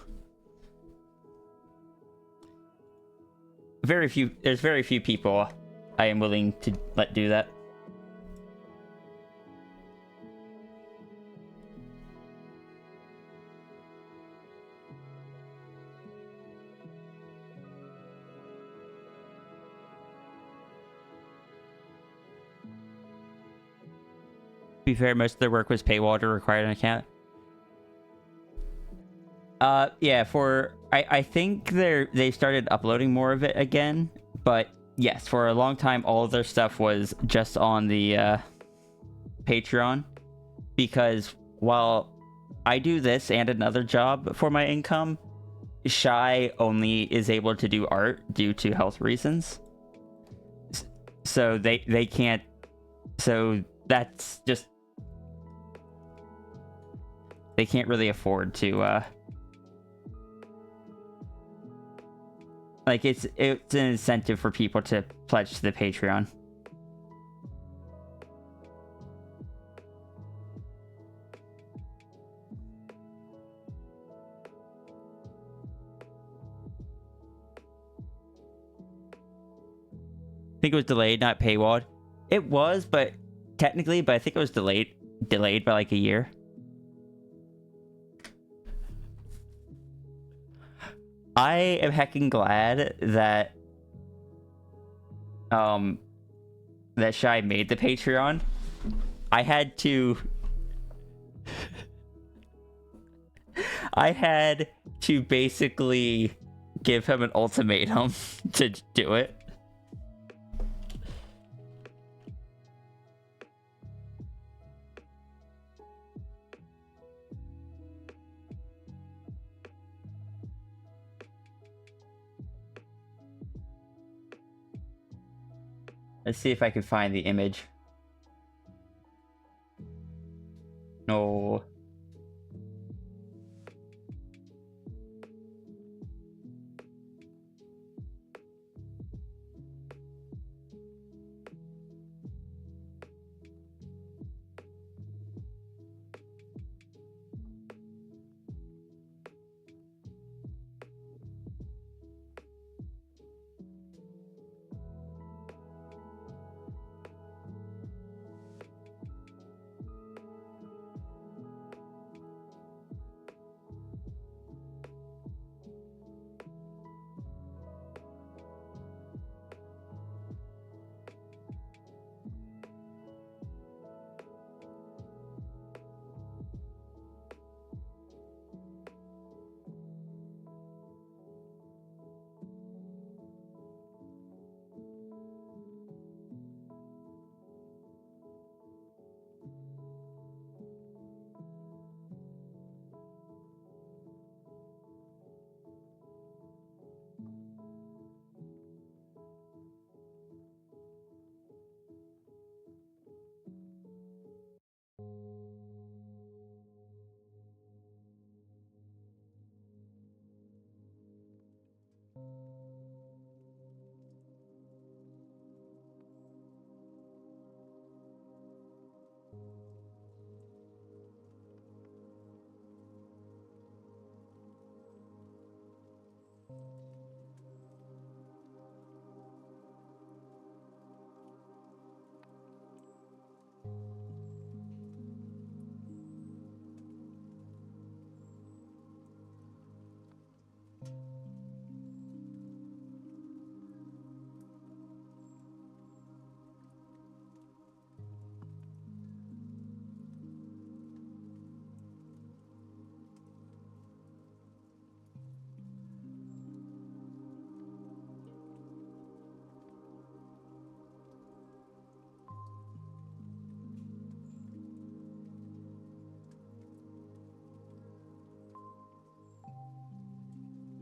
There's very few people I am willing to let do that. To be fair, most of their work was paywall to require an account. Yeah, I think they started uploading more of it again, but yes, for a long time all of their stuff was just on the Patreon, because while I do this and another job for my income, Shy only is able to do art due to health reasons. So they can't, so that's just, they can't really afford to like, it's an incentive for people to pledge to the Patreon. I think it was delayed, not paywalled. It was, but technically, but I think it was delayed by like a year. I am heckin' glad that that Shy made the Patreon. I had to basically give him an ultimatum to do it. Let's see if I can find the image. No.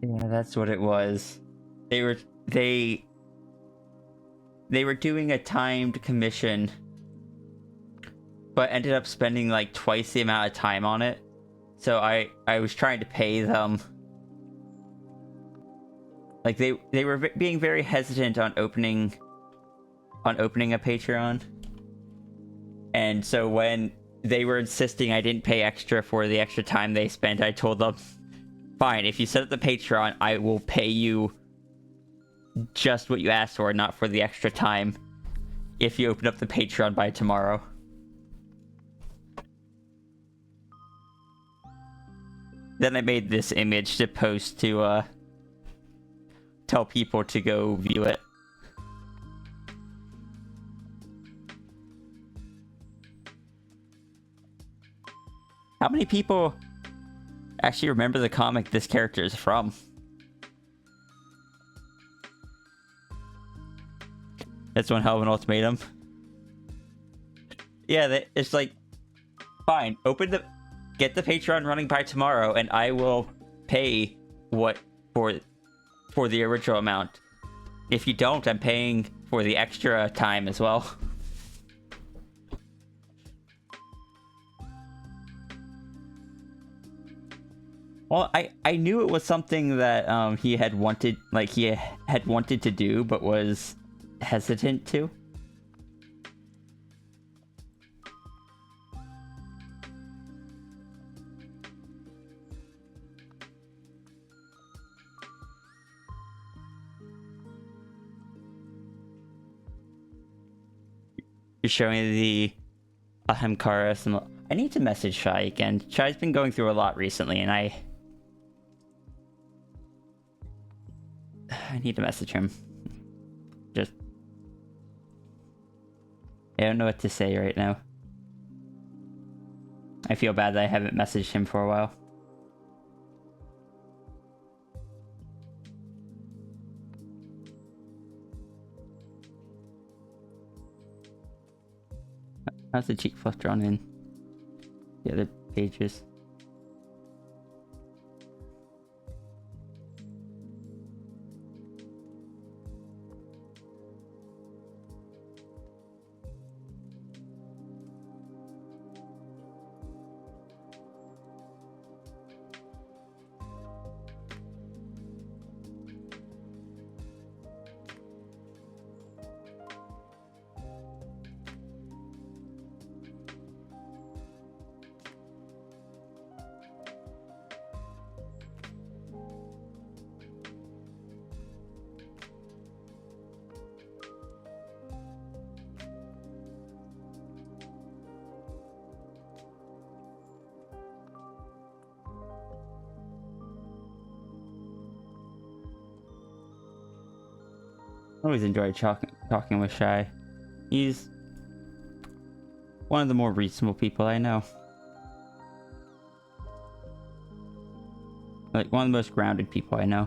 Yeah, that's what it was. They were they they were doing a timed commission, but ended up spending like twice the amount of time on it. So I was trying to pay them. Like they were being very hesitant on opening a Patreon. And so when they were insisting I didn't pay extra for the extra time they spent, I told them, fine, if you set up the Patreon, I will pay you just what you asked for, not for the extra time, if you open up the Patreon by tomorrow. Then I made this image to post to tell people to go view it. How many people actually remember the comic this character is from? That's one hell of an ultimatum. Yeah, it's like, fine, get the Patreon running by tomorrow, and I will pay for the original amount. If you don't, I'm paying for the extra time as well. Well, I knew it was something that he had wanted to do, but was hesitant to. You're showing the Ahemkara symbol. I need to message Shai again. Shai's been going through a lot recently, and I need to message him. Just... I don't know what to say right now. I feel bad that I haven't messaged him for a while. How's the cheek fluff drawn in the other pages? I always enjoy talking with Shai. He's one of the more reasonable people I know. Like, one of the most grounded people I know.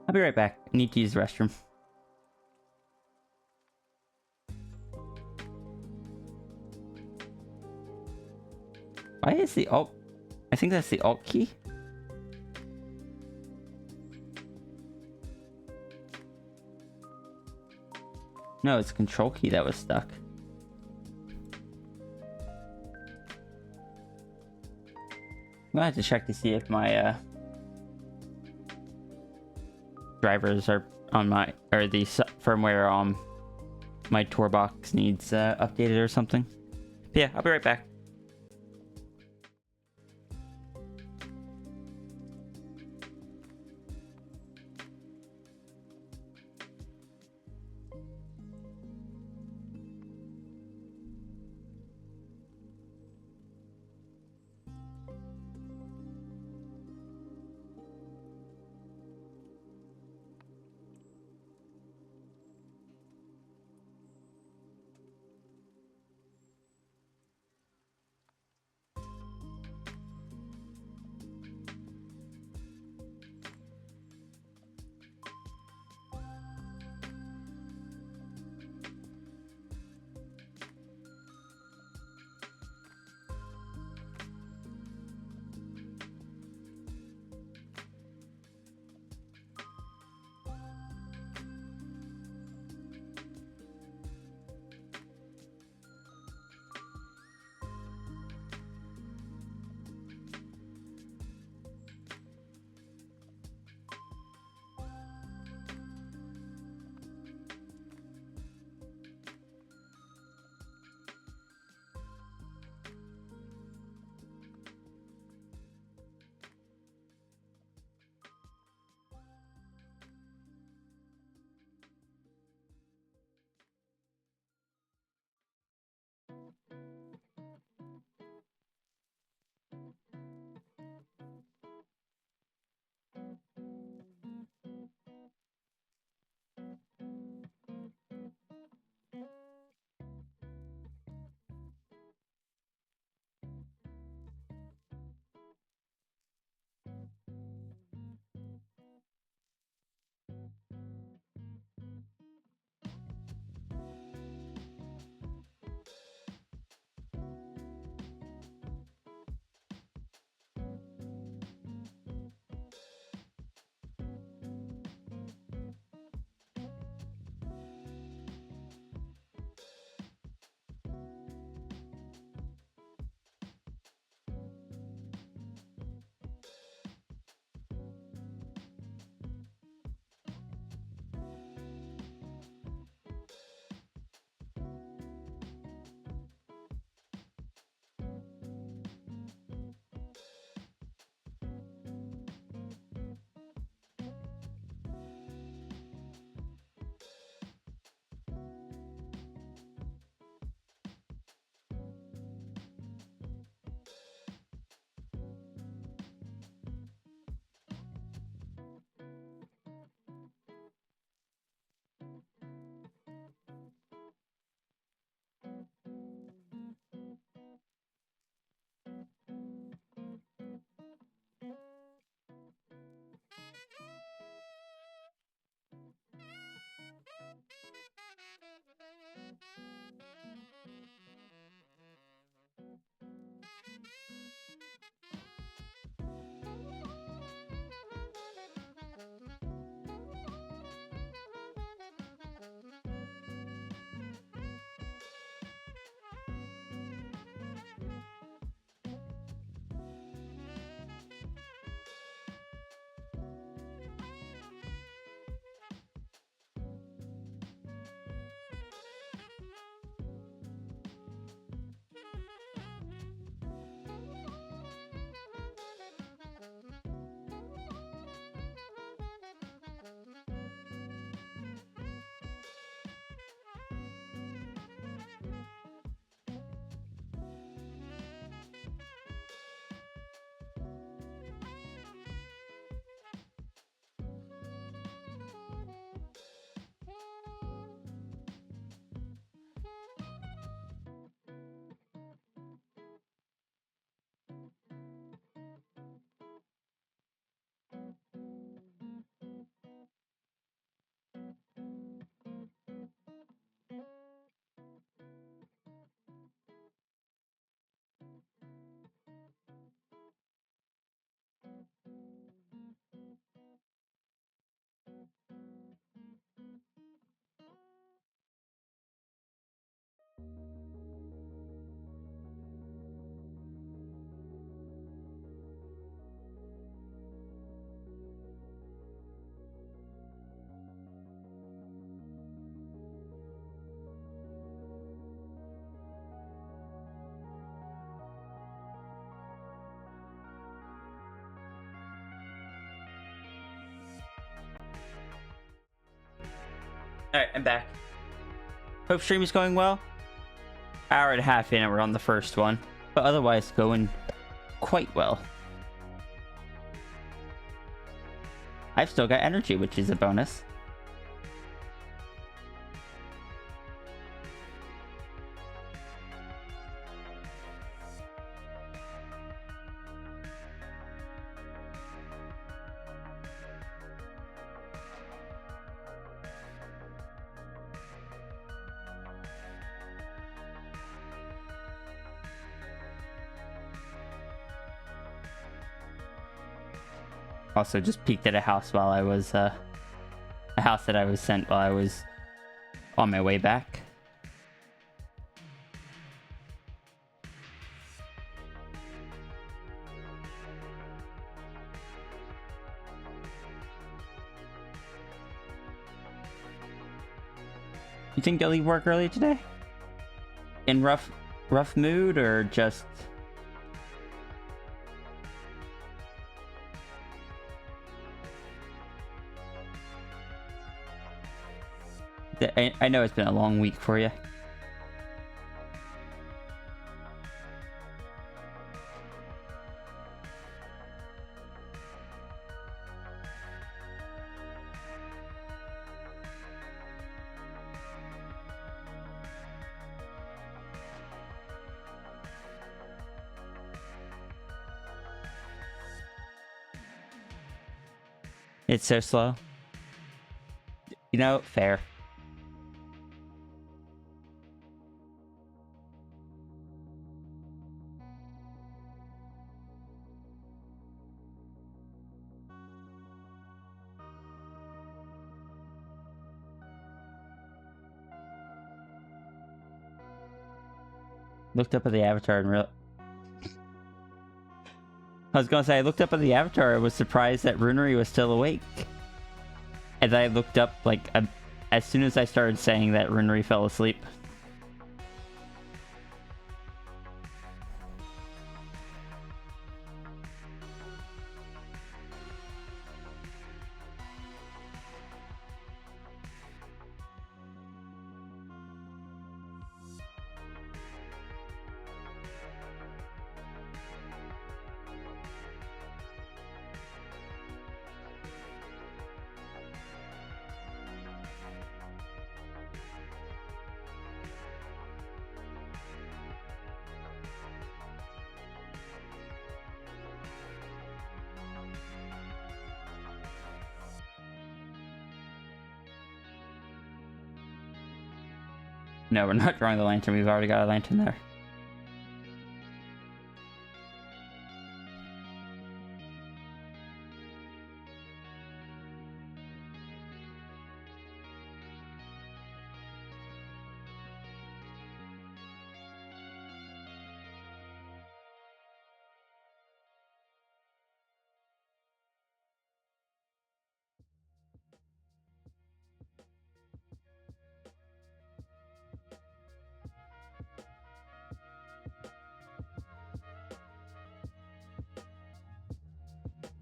I'll be right back. I need to use the restroom. Why is the alt... I think that's the alt key? No, it's control key that was stuck. I'm gonna have to check to see if my drivers are on my, or the firmware on my tour box needs updated or something. But yeah, I'll be right back. Alright, I'm back. Hope stream is going well. Hour and a half in and we're on the first one. But otherwise going quite well. I've still got energy, which is a bonus. Also just peeked at a house while I was, a house that I was sent while I was on my way back. You think you'll leave work early today? In rough mood, or just... I know it's been a long week for you. It's so slow. You know, fair. Looked up at the avatar and I was gonna say, I looked up at the avatar, I was surprised that Runery was still awake. And I looked up, like, as soon as I started saying that, Runery fell asleep. No, we're not drawing the lantern. We've already got a lantern there.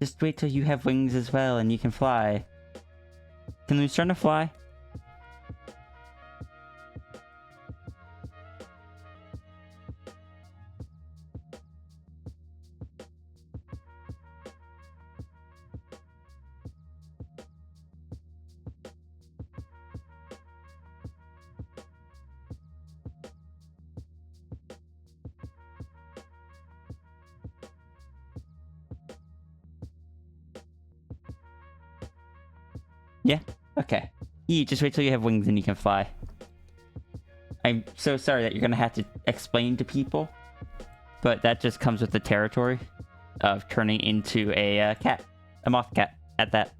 Just wait till you have wings as well and you can fly. Can we start to fly? Yeah? Okay. You just wait till you have wings and you can fly. I'm so sorry that you're gonna have to explain to people, but that just comes with the territory of turning into a cat. A moth cat, at that.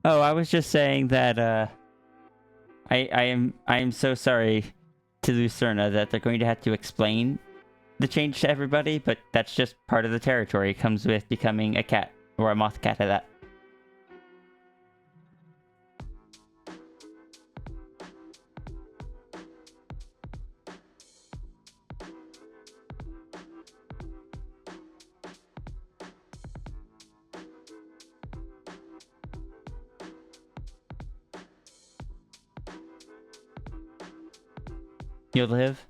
Oh, I was just saying that I am so sorry to Lucerna that they're going to have to explain the change to everybody, but that's just part of the territory. It comes with becoming a cat, or a moth cat at that. You'll live?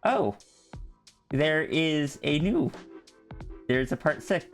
Oh, there's a part 6.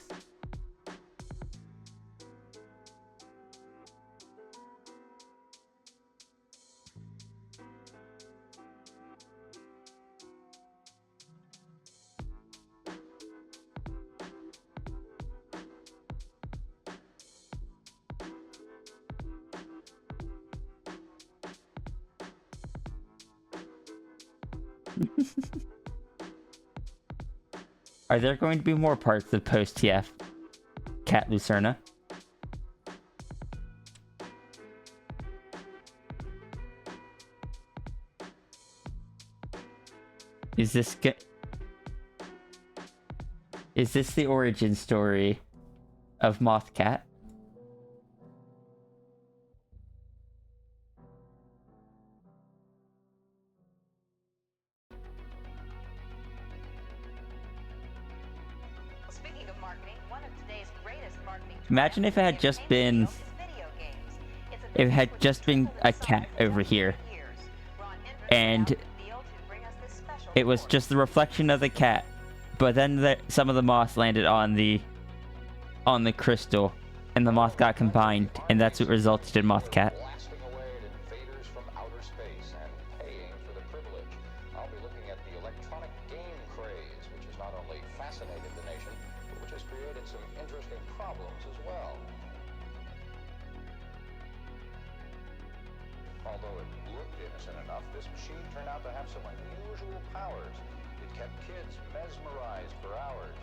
Are there going to be more parts of post-TF Cat Lucerna? Is this the origin story of Moth Cat? Speaking of marketing, one of today's greatest marketing Imagine if it had just been a cat over here, and it was just the reflection of the cat, but then some of the moths landed on the crystal, and the moth got combined, and that's what resulted in Moth Cat. Blasting away at invaders from outer space and paying for the privilege. I'll be looking at the electronic game craze, which has not only fascinated the nation, but which has created some interesting problems as well. Although it looked innocent enough, this machine turned out to have some unusual powers. It kept kids mesmerized for hours.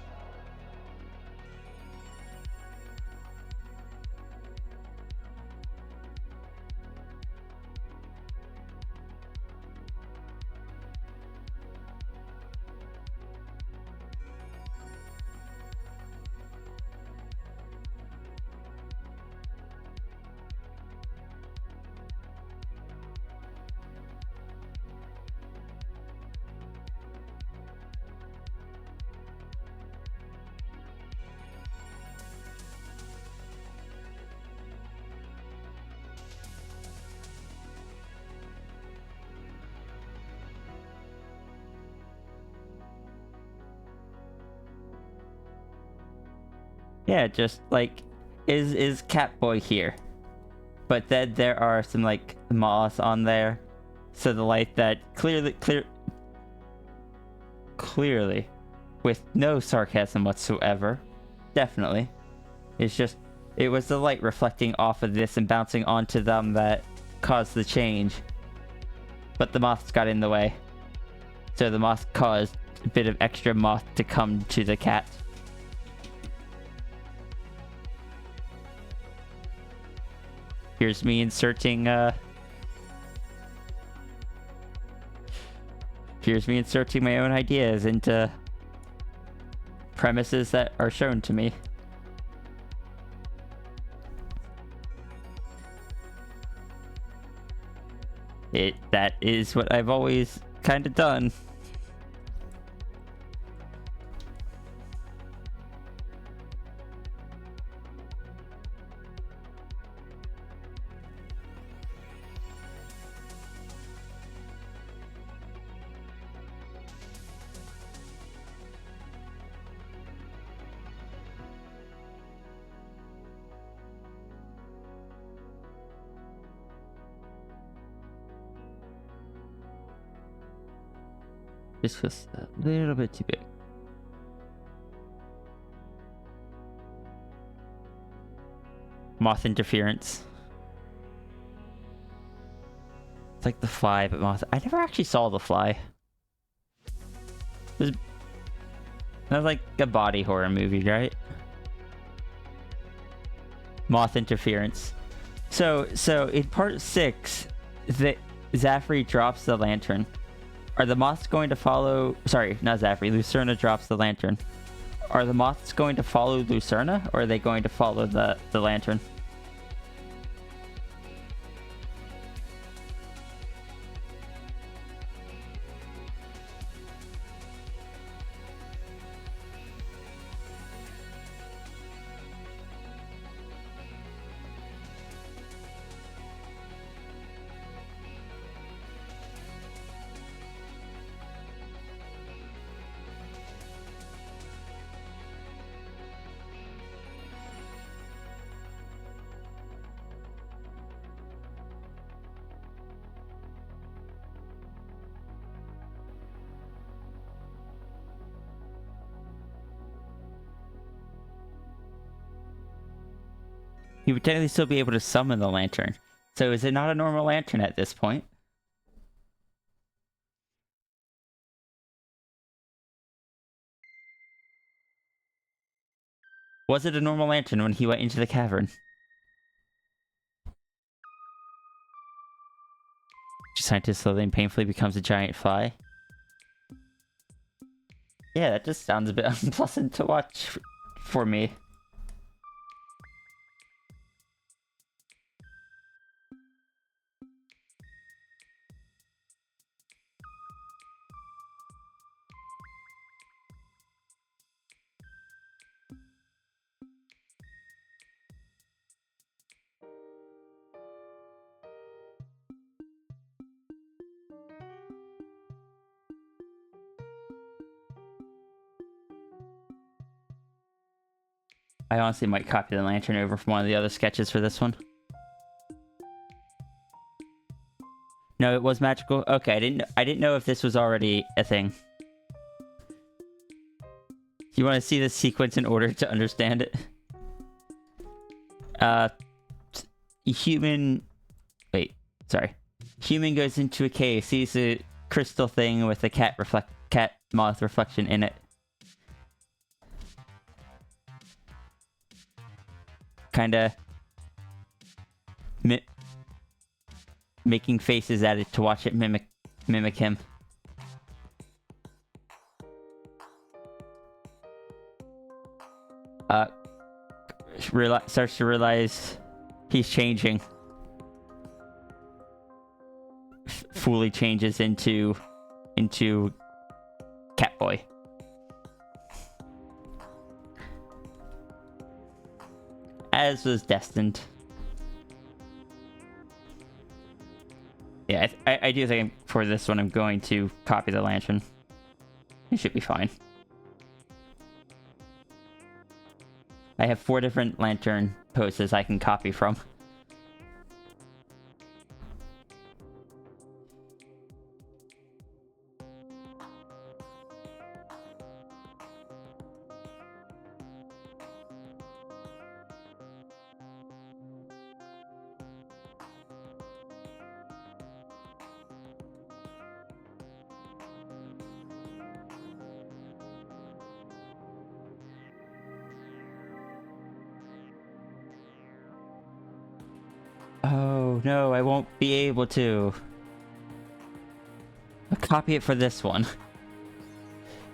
Yeah, just like is Catboy here, but then there are some like moths on there, so the light that clearly, with no sarcasm whatsoever, definitely, it was the light reflecting off of this and bouncing onto them that caused the change, but the moths got in the way, so the moth caused a bit of extra moth to come to the cat. Here's me inserting my own ideas into premises that are shown to me. That is what I've always kind of done. This was a little bit too big. Moth interference. It's like the fly, but moth. I never actually saw the fly. That's like a body horror movie, right? Moth interference. So in part 6, Zaffrey drops the lantern. Are the moths going to follow? Sorry, not Zaffrey. Lucerna drops the lantern. Are the moths going to follow Lucerna, or are they going to follow the lantern? He would technically still be able to summon the lantern. So is it not a normal lantern at this point? Was it a normal lantern when he went into the cavern? Scientist slowly and painfully becomes a giant fly. Yeah, that just sounds a bit unpleasant to watch for me. I honestly might copy the lantern over from one of the other sketches for this one. No, it was magical. Okay, I didn't know if this was already a thing. You want to see the sequence in order to understand it? Human goes into a cave, sees a crystal thing with a cat moth reflection in it. Kinda making faces at it to watch it mimic him. Starts to realize he's changing. Fully changes into Catboy. As was destined. Yeah, I do think for this one I'm going to copy the lantern. It should be fine. I have 4 different lantern poses I can copy from. Oh no, I won't be able to. I'll copy it for this one.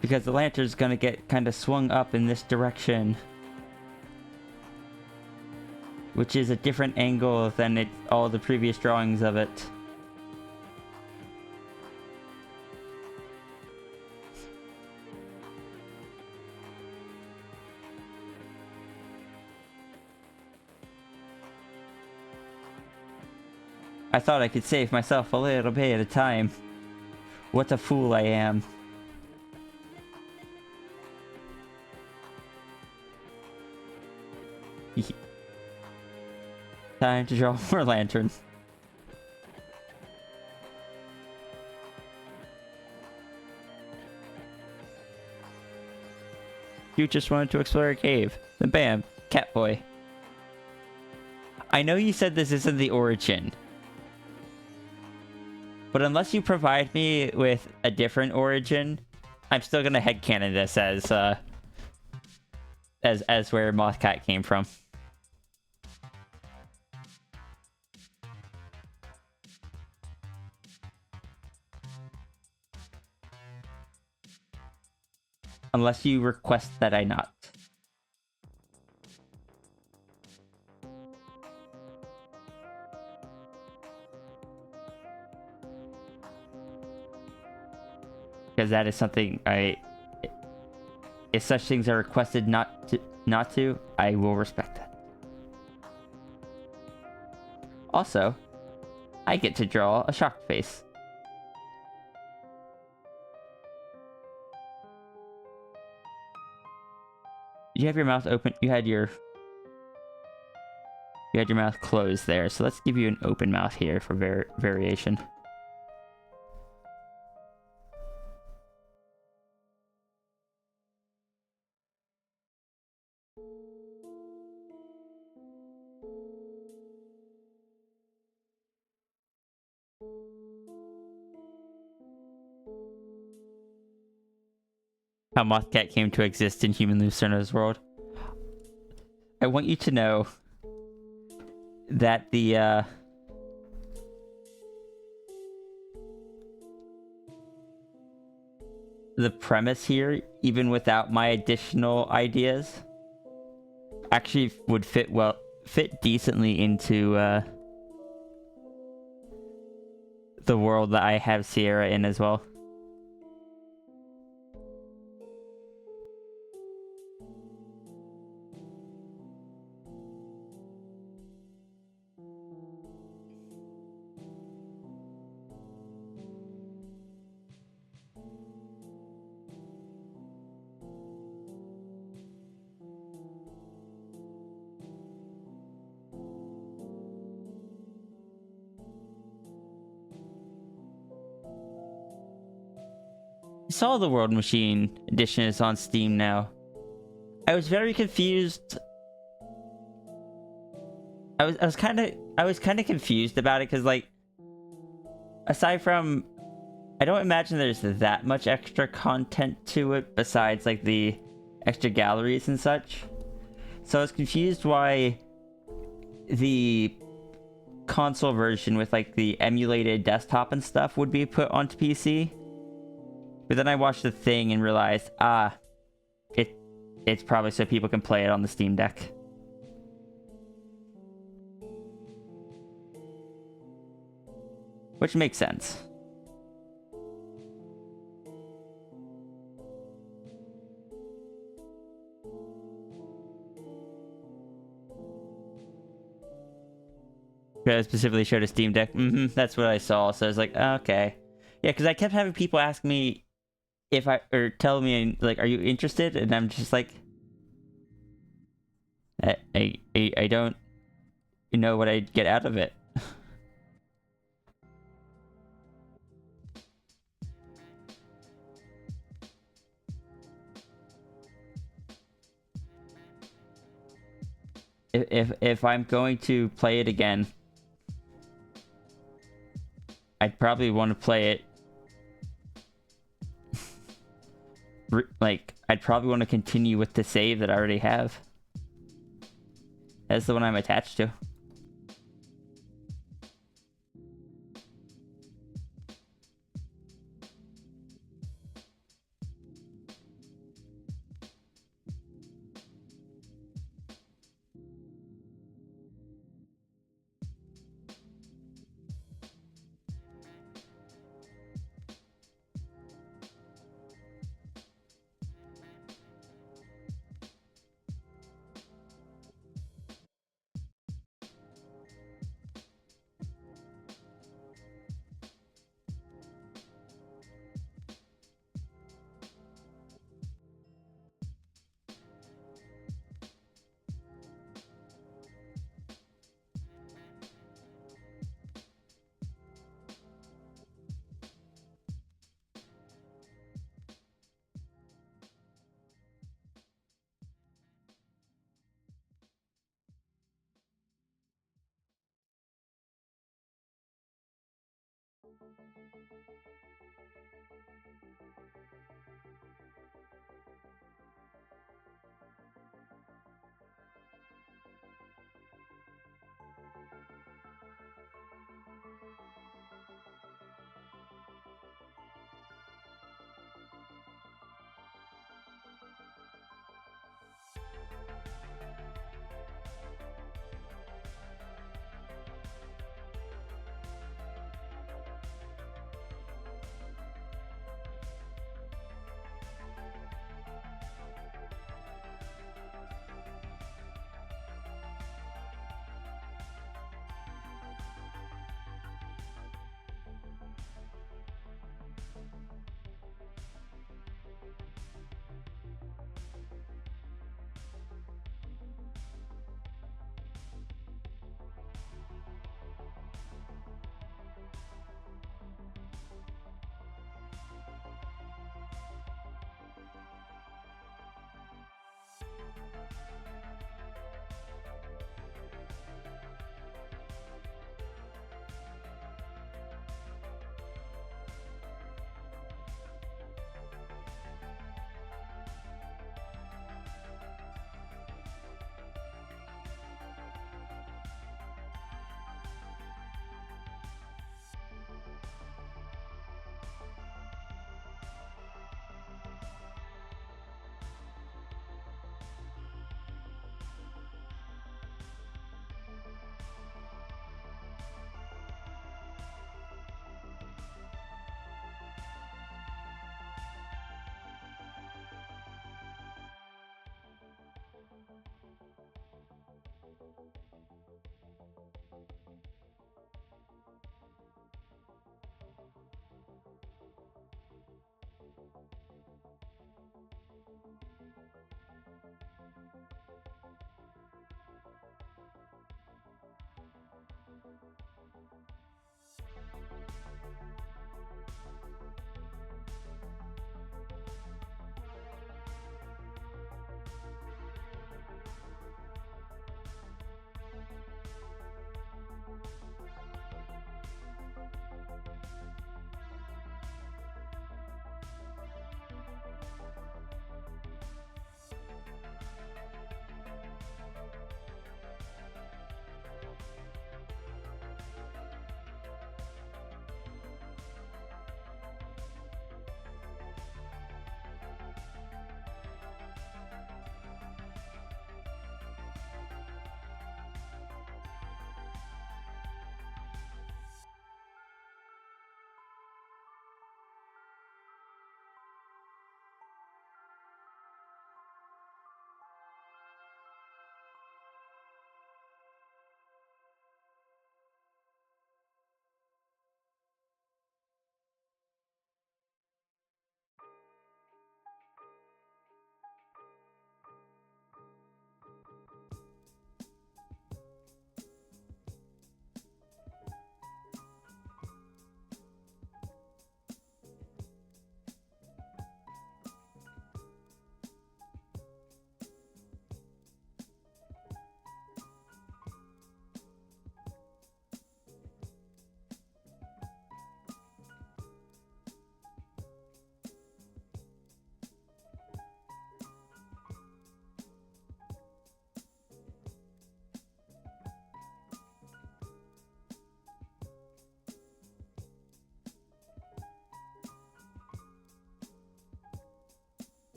Because the lantern's gonna get kind of swung up in this direction. Which is a different angle than all the previous drawings of it. I thought I could save myself a little bit at a time. What a fool I am. Time to draw more lanterns. You just wanted to explore a cave. Then bam, Catboy. I know you said this isn't the origin. But unless you provide me with a different origin, I'm still gonna headcanon this as where Mothcat came from. Unless you request that I not. Because that is something if such things are requested not to, I will respect that. Also, I get to draw a shocked face. You have your mouth open. You had your mouth closed there, so let's give you an open mouth here for variation. How Mothcat came to exist in Human Lucerna's world. I want you to know that the premise here, even without my additional ideas, actually would fit decently into the world that I have Sierra in as well. I saw the World Machine edition is on Steam now. I was very confused. I was kind of confused about it because, like, aside from, I don't imagine there's that much extra content to it besides like the extra galleries and such. So I was confused why the console version with like the emulated desktop and stuff would be put onto PC. But then I watched the thing and realized, it's probably so people can play it on the Steam Deck. Which makes sense. I specifically showed a Steam Deck. That's what I saw. So I was like, okay. Yeah, because I kept having people ask me or tell me, like, are you interested? And I'm just like, I don't know what I'd get out of it. If I'm going to play it again, I'd probably want to play it like, I'd probably want to continue with the save that I already have. That's the one I'm attached to.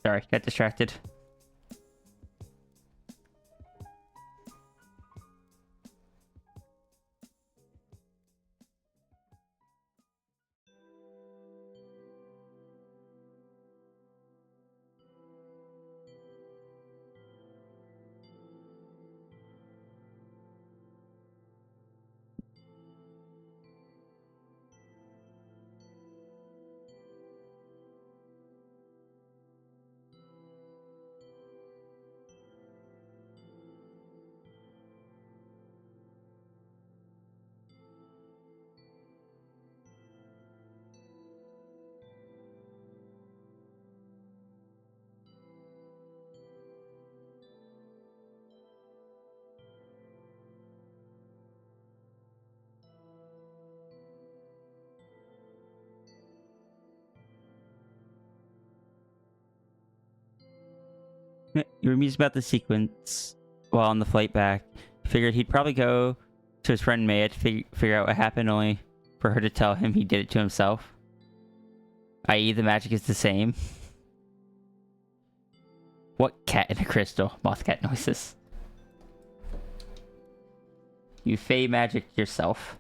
Sorry, got distracted. You were musing about the sequence while on the flight back. You figured he'd probably go to his friend Maya to figure out what happened, only for her to tell him he did it to himself. I.e., the magic is the same. What cat in a crystal? Moth cat noises. You fey magic yourself.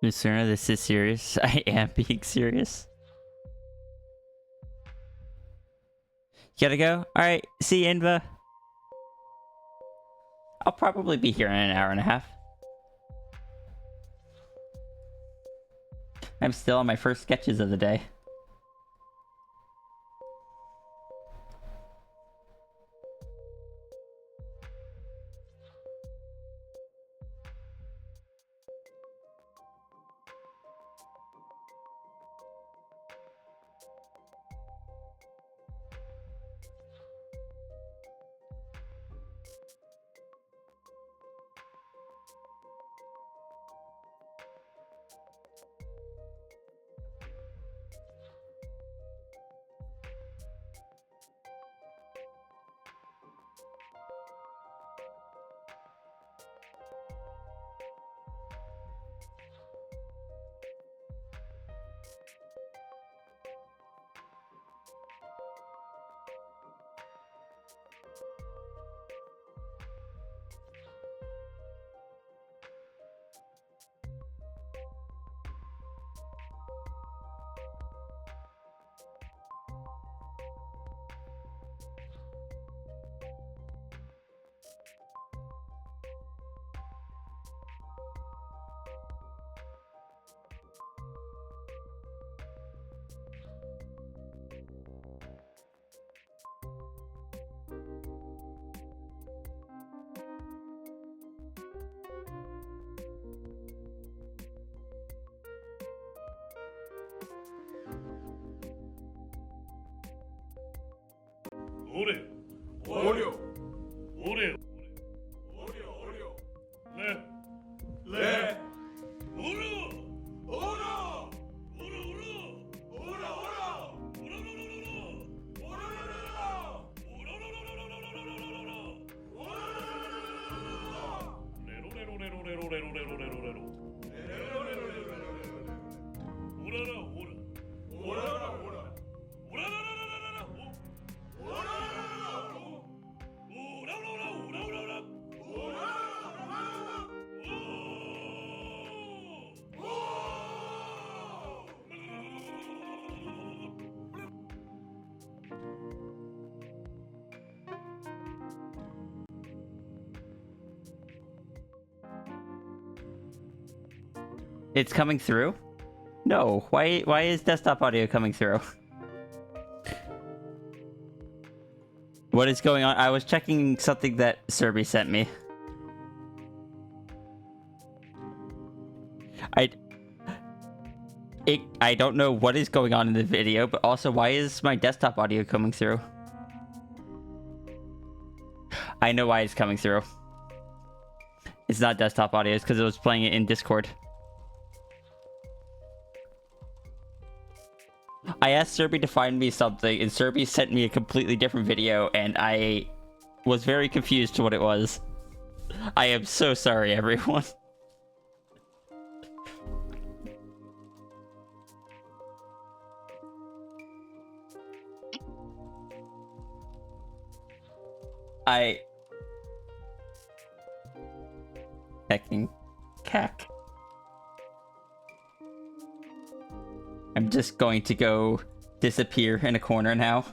Lucina, this is serious. I am being serious. You gotta go? Alright, see you, Inva. I'll probably be here in an hour and a half. I'm still on my first sketches of the day. 오래 어려 오래 어려 어려 레 오라 오라 오라 오라 오라 오라 오라 오라 오라 It's coming through? No. Why is desktop audio coming through? What is going on? I was checking something that Serby sent me. I don't know what is going on in the video, but also why is my desktop audio coming through? I know why it's coming through. It's not desktop audio, it's because it was playing it in Discord. I asked Serby to find me something, and Serby sent me a completely different video, and I was very confused to what it was. I am so sorry, everyone. Hecking cack. I'm just going to go disappear in a corner now.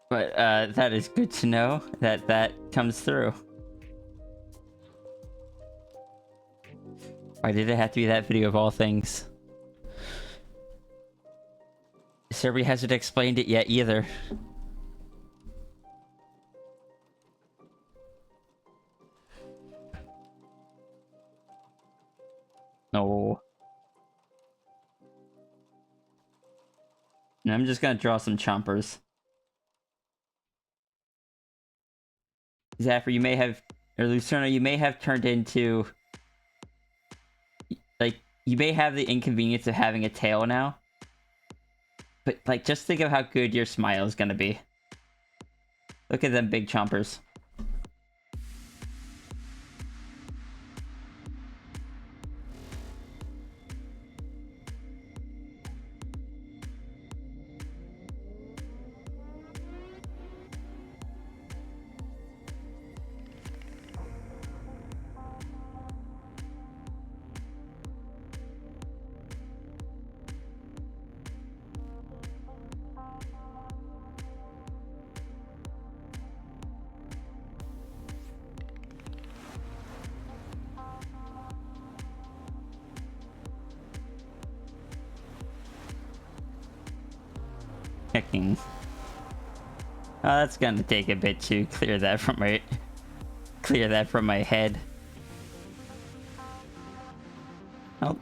But that is good to know that that comes through. Why did it have to be that video of all things? Serby hasn't explained it yet either. No. And I'm just gonna draw some chompers. Zaffer, you may have, or Lucerna, you may have turned into, like, you may have the inconvenience of having a tail now. But, like, just think of how good your smile is gonna be. Look at them big chompers. Checking. Oh, that's gonna take a bit to clear that from my head. Oh.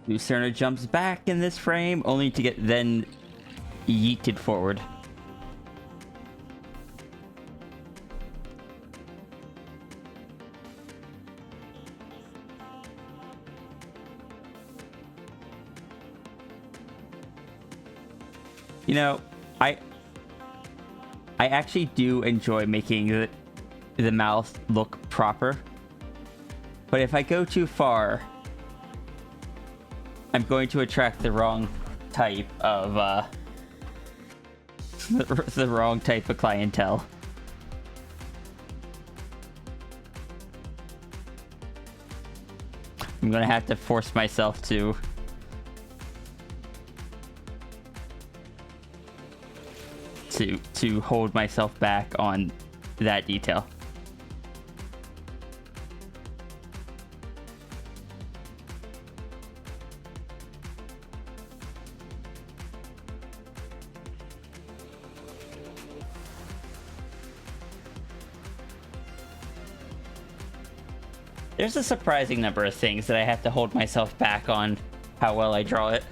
Lucerna jumps back in this frame, only to get then yeeted forward. You know, I actually do enjoy making the mouth look proper. But if I go too far, I'm going to attract the wrong type of, the wrong type of clientele. I'm gonna have to force myself to hold myself back on that detail. There's a surprising number of things that I have to hold myself back on how well I draw it.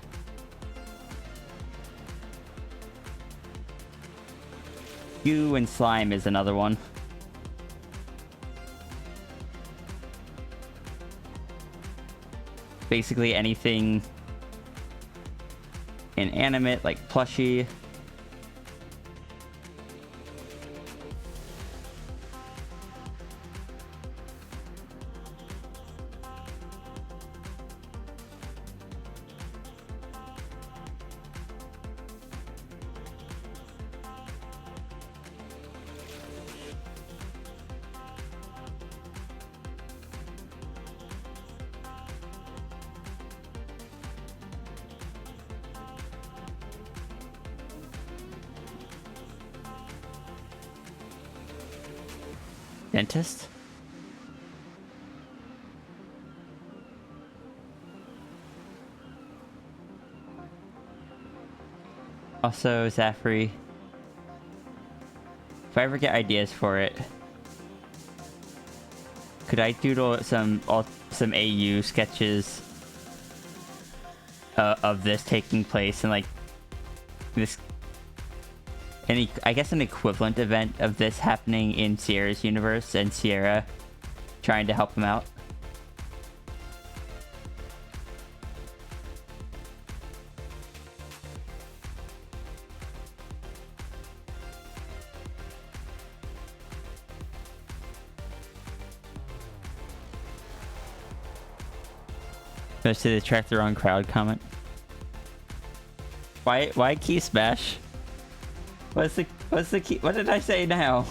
Goo and slime is another one. Basically anything inanimate, like plushie. Dentist? Also, Zafri, if I ever get ideas for it, could I doodle some AU sketches of this taking place and like this, I guess an equivalent event of this happening in Sierra's universe and Sierra trying to help him out? Goes to attract the wrong crowd comment. Why key smash? What's the key? What did I say now?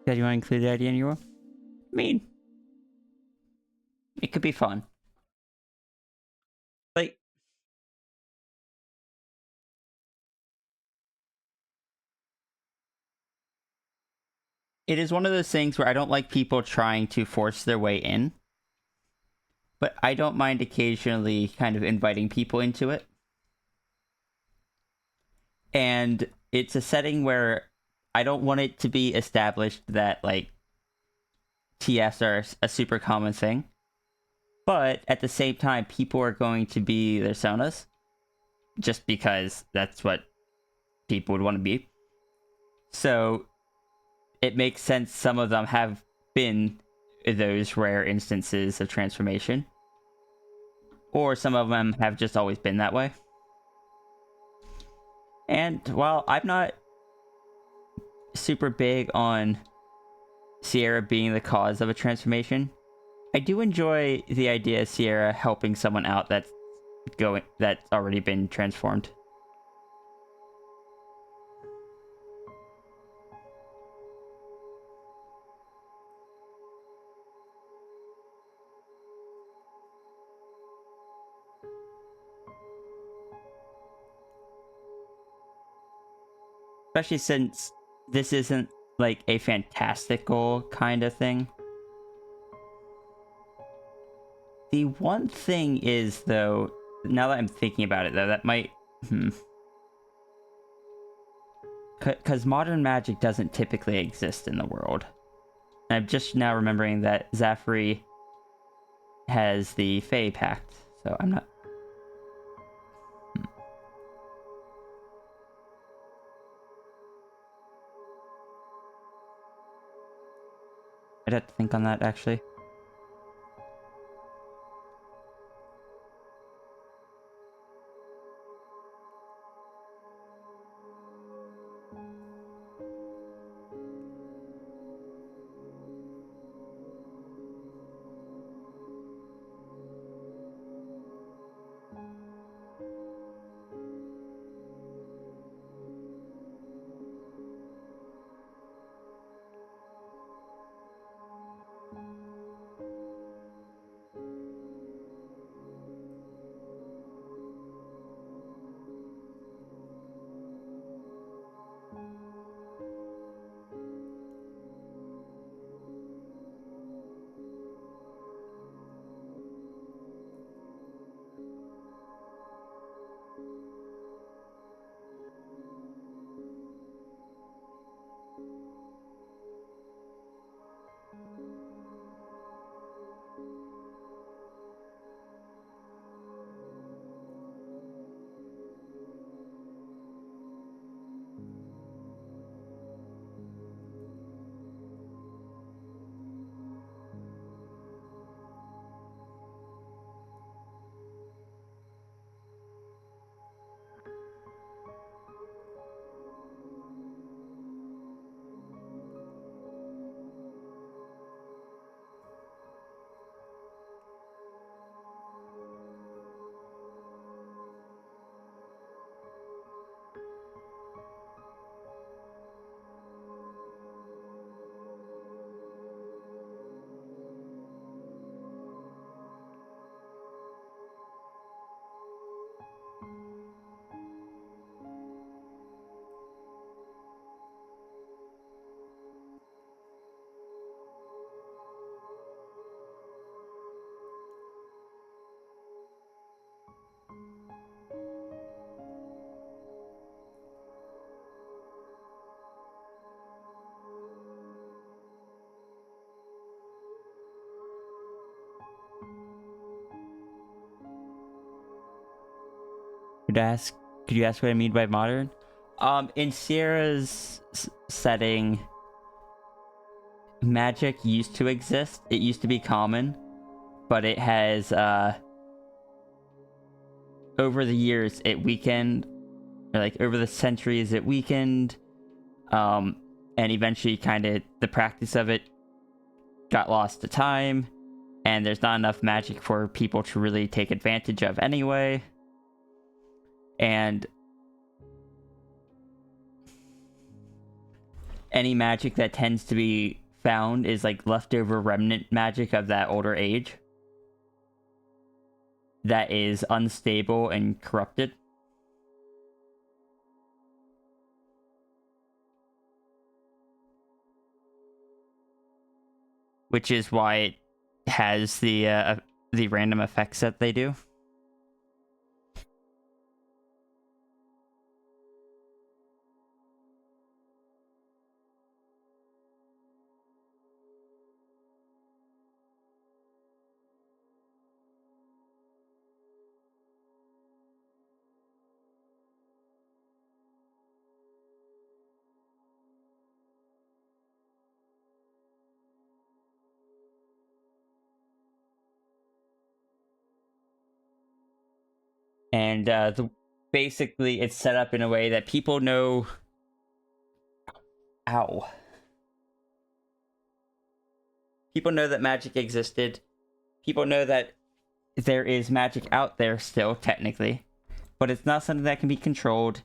Yeah, do you want to include the idea in your world? I mean, it could be fun. Like, it is one of those things where I don't like people trying to force their way in, but I don't mind occasionally kind of inviting people into it. And it's a setting where I don't want it to be established that, like, TFs are a super common thing. But at the same time, people are going to be their sonas. Just because that's what people would want to be. So it makes sense some of them have been those rare instances of transformation. Or some of them have just always been that way. And while I'm not super big on Sierra being the cause of a transformation, I do enjoy the idea of Sierra helping someone out that's already been transformed. Especially since this isn't like a fantastical kind of thing. The one thing is, though, now that I'm thinking about it, though, that might... Because modern magic doesn't typically exist in the world. And I'm just now remembering that Zafri has the Fae Pact, so I'm not... I'd have to think on that, actually. Could you ask what I mean by modern? In Sierra's setting, magic used to exist. It used to be common, but it has over the years it weakened, or like over the centuries it weakened, and eventually kind of the practice of it got lost to time, and there's not enough magic for people to really take advantage of anyway. And any magic that tends to be found is like leftover remnant magic of that older age that is unstable and corrupted. Which is why it has the random effects that they do. And basically it's set up in a way that people know. Ow. People know that magic existed. People know that there is magic out there still, technically. But it's not something that can be controlled.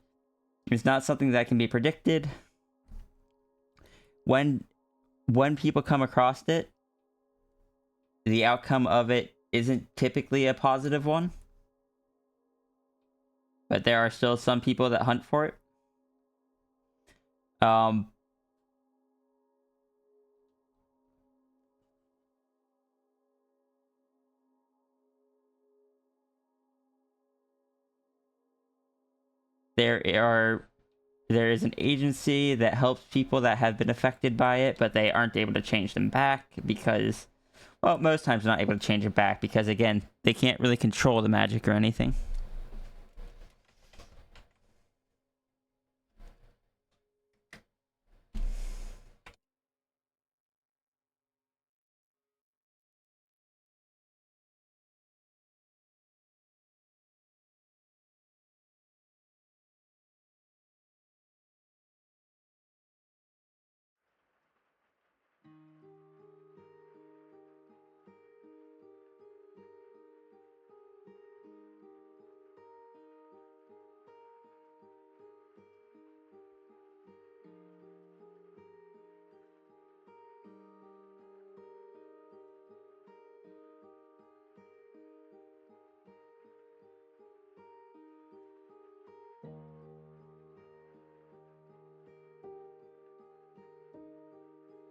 It's not something that can be predicted. When people come across it, the outcome of it isn't typically a positive one. But there are still some people that hunt for it. There is an agency that helps people that have been affected by it, but they aren't able to change them back because, well, most times they're not able to change it back because, again, they can't really control the magic or anything.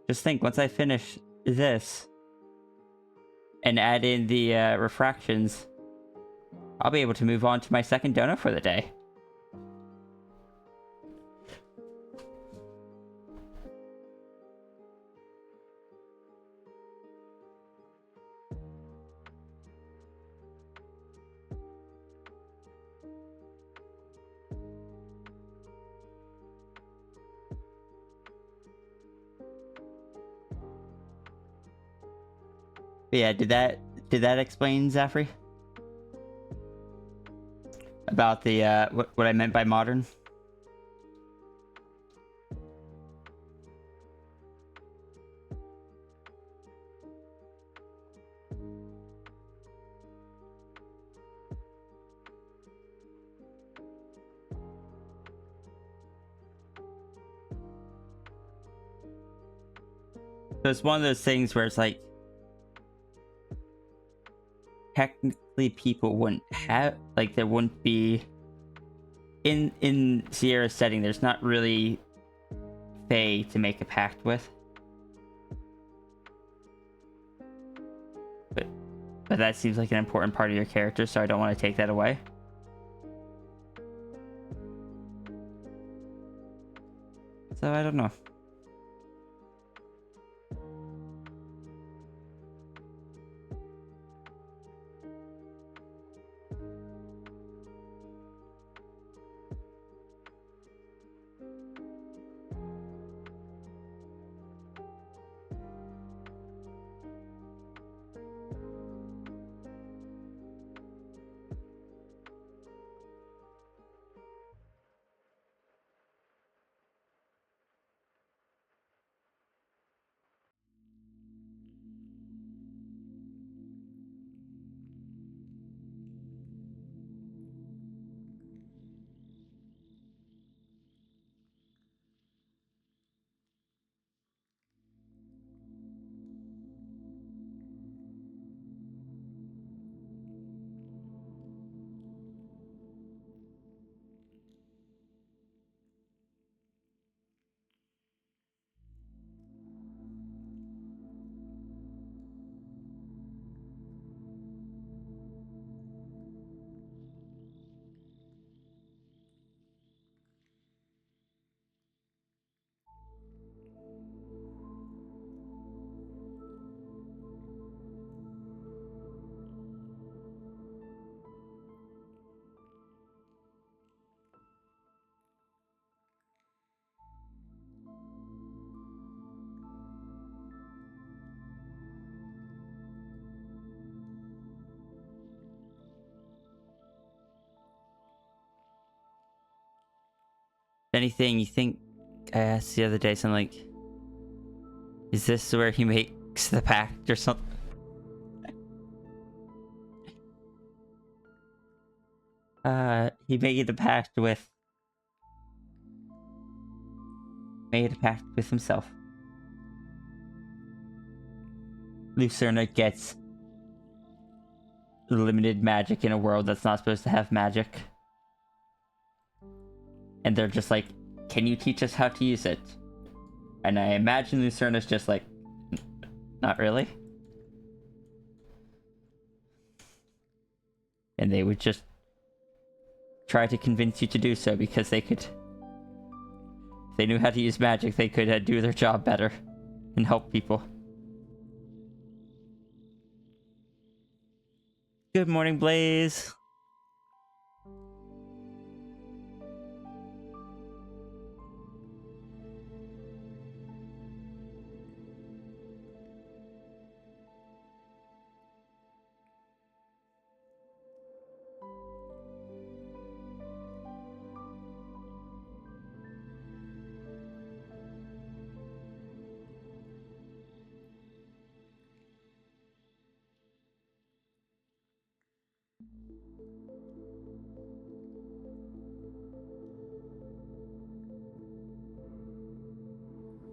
Just think, once I finish this and add in the refractions, I'll be able to move on to my second donut for the day. But yeah, did that explain, Zafri? About the what I meant by modern? So it's one of those things where it's like, technically people wouldn't have, like, there wouldn't be in Sierra's setting, there's not really Fae to make a pact with. But that seems like an important part of your character, so I don't want to take that away. So I don't know. anything you think? I asked the other day something like, is this where he makes the pact or something? He made a pact with himself. Lucerna gets limited magic in a world that's not supposed to have magic. And they're just like, can you teach us how to use it? And I imagine Lucerna's just like, not really. And they would just try to convince you to do so because they could... If they knew how to use magic, they could do their job better and help people. Good morning, Blaze.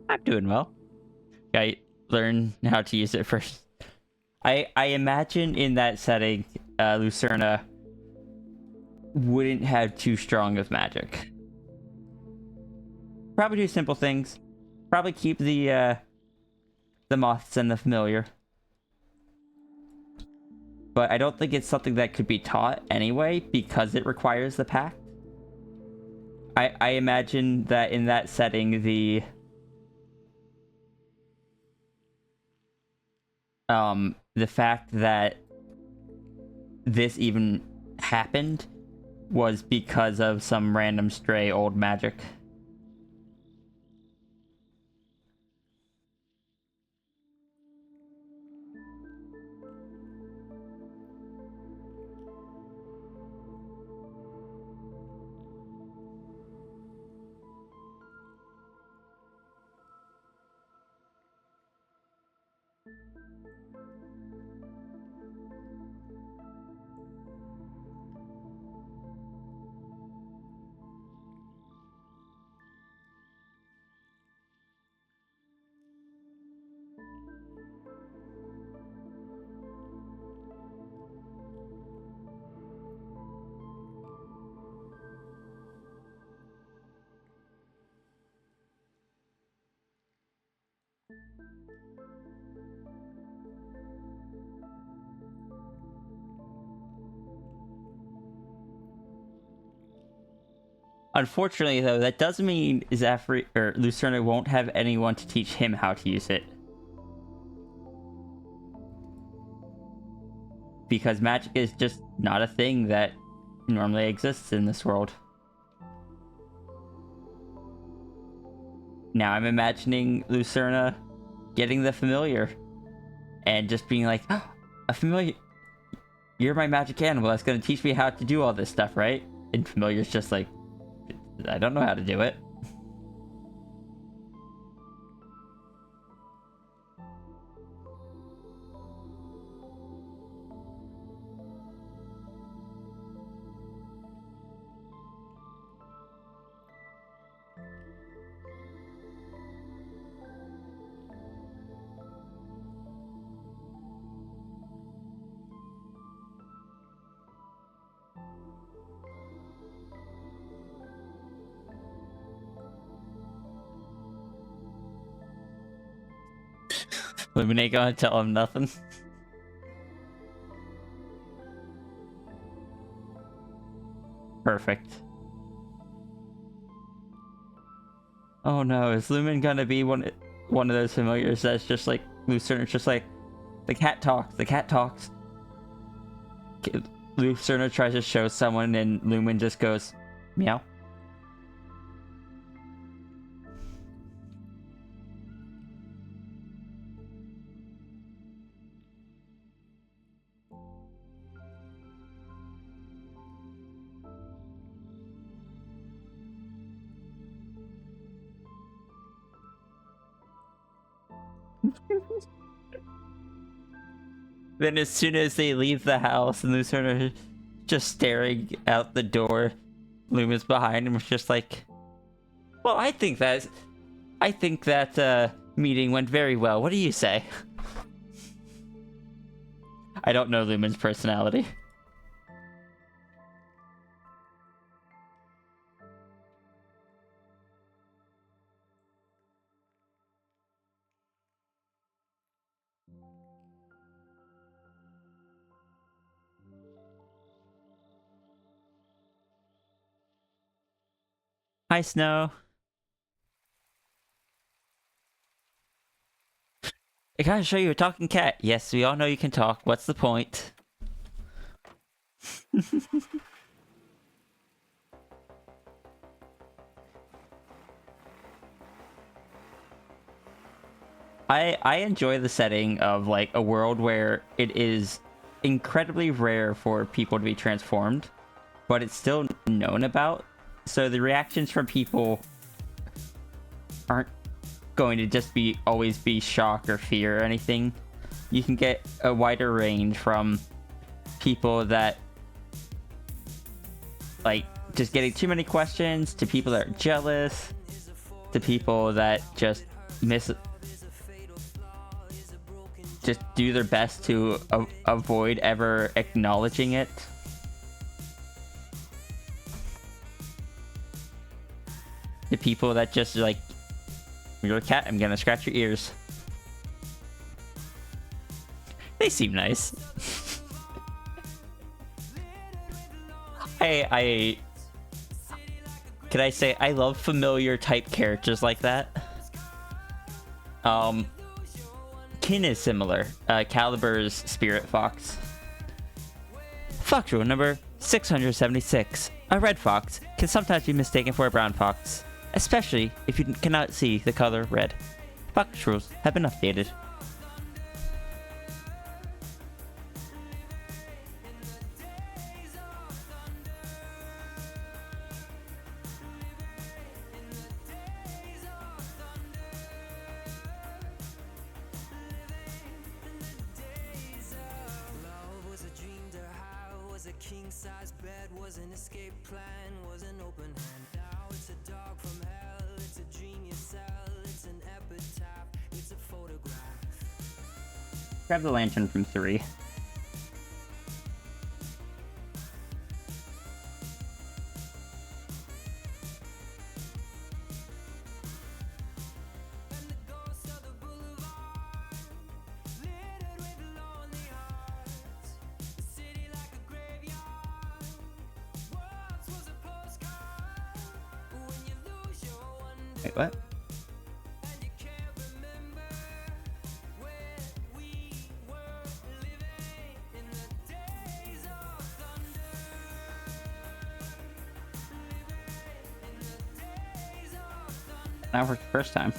I'm doing well. I learn how to use it first. I imagine in that setting, Lucerna wouldn't have too strong of magic. Probably do simple things. Probably keep the moths and the familiar. But I don't think it's something that could be taught anyway because it requires the pact. I imagine that in that setting, the fact that this even happened was because of some random stray old magic. Unfortunately, though, that doesn't mean Lucerna won't have anyone to teach him how to use it. Because magic is just not a thing that normally exists in this world. Now I'm imagining Lucerna getting the familiar and just being like, oh, a familiar, you're my magic animal that's gonna teach me how to do all this stuff, right? And familiar's just like, I don't know how to do it. Lumen ain't gonna tell him nothing. Perfect. Oh no, is Lumen gonna be one of those familiars that's just like Lucerna's just like, the cat talks, the cat talks. Lucerna tries to show someone and Lumen just goes, meow. Then as soon as they leave the house and Lucerne just staring out the door, Loomis behind him was just like, well, I think that meeting went very well. What do you say? I don't know Lumen's personality. Hi, Snow. I gotta show you a talking cat. Yes, we all know you can talk. What's the point? I enjoy the setting of like a world where it is incredibly rare for people to be transformed, but it's still known about. So the reactions from people aren't going to just always be shock or fear or anything. You can get a wider range from people that like just getting too many questions, to people that are jealous, to people that just do their best to avoid ever acknowledging it. The people that just like, you're a cat, I'm gonna scratch your ears. They seem nice. Can I say I love familiar type characters like that? Kin is similar. Calibur's Spirit Fox. Fox rule number 676. A red fox can sometimes be mistaken for a brown fox, especially if you cannot see the color red. Fox rules have been updated. King-size bed was an escape plan, was an open hand. Now it's a dog from hell, it's a dream you sell, it's an epitaph, it's a photograph. Grab the lantern from 3. Wait, what? That worked the first time.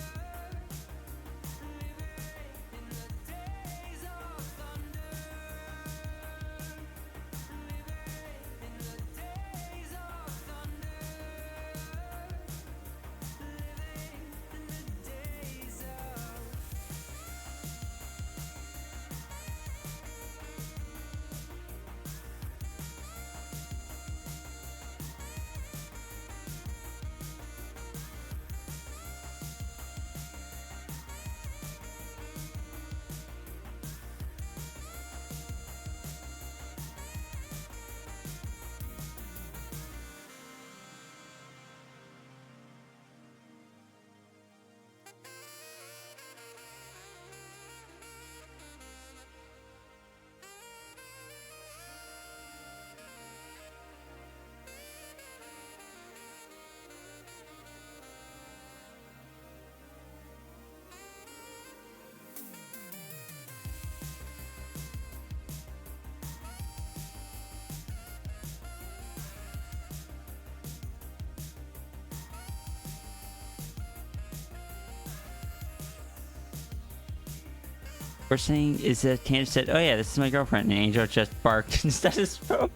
First thing is that Tangent said, "Oh yeah, this is my girlfriend," and Angel just barked instead of spoke.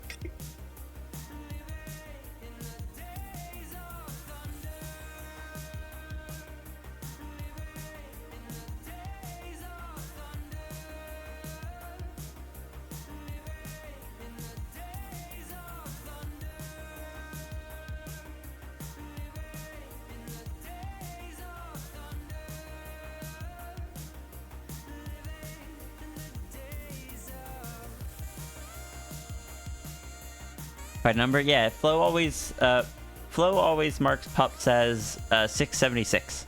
By number, yeah. Flo always marks pups as 676.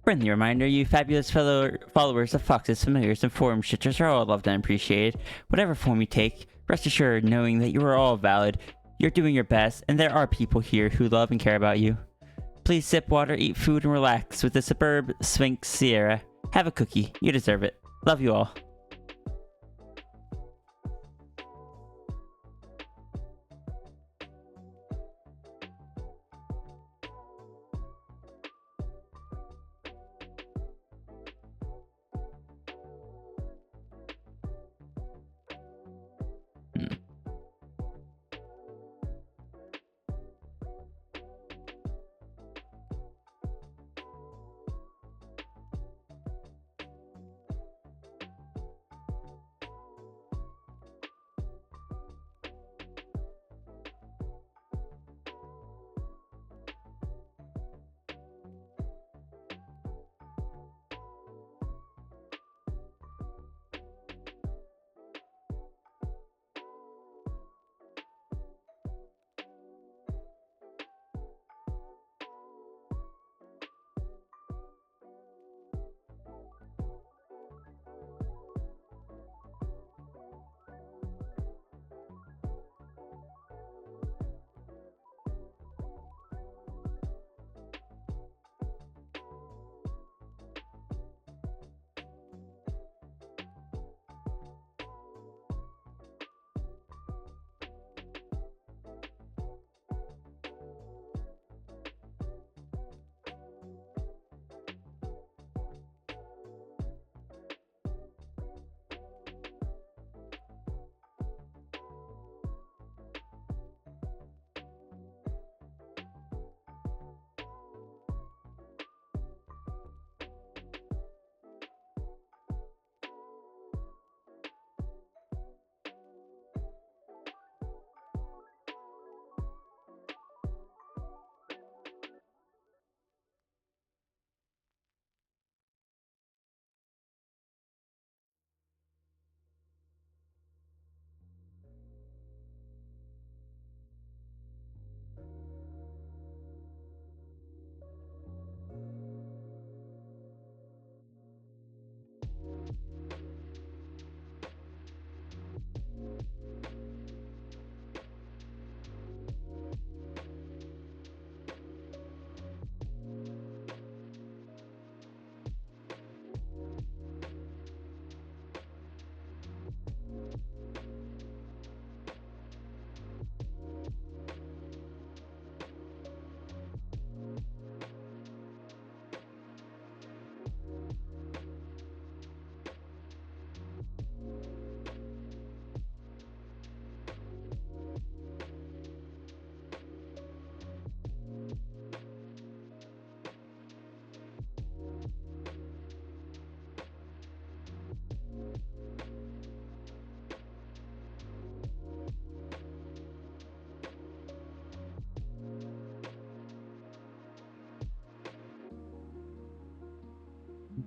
Friendly reminder, you fabulous fellow followers of Fox's familiars and forum shitters are all loved and appreciated. Whatever form you take, rest assured knowing that you are all valid, you're doing your best, and there are people here who love and care about you. Please sip water, eat food, and relax with the superb Sphinx Sierra. Have a cookie. You deserve it. Love you all.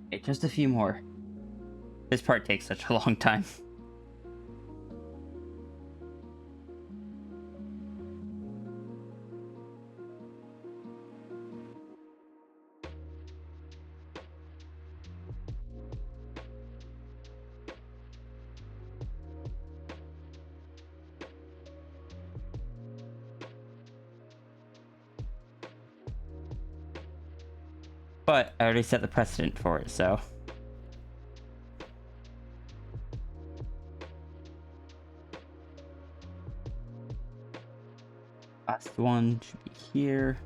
Okay, just a few more. This part takes such a long time. But I already set the precedent for it, so... Last one should be here.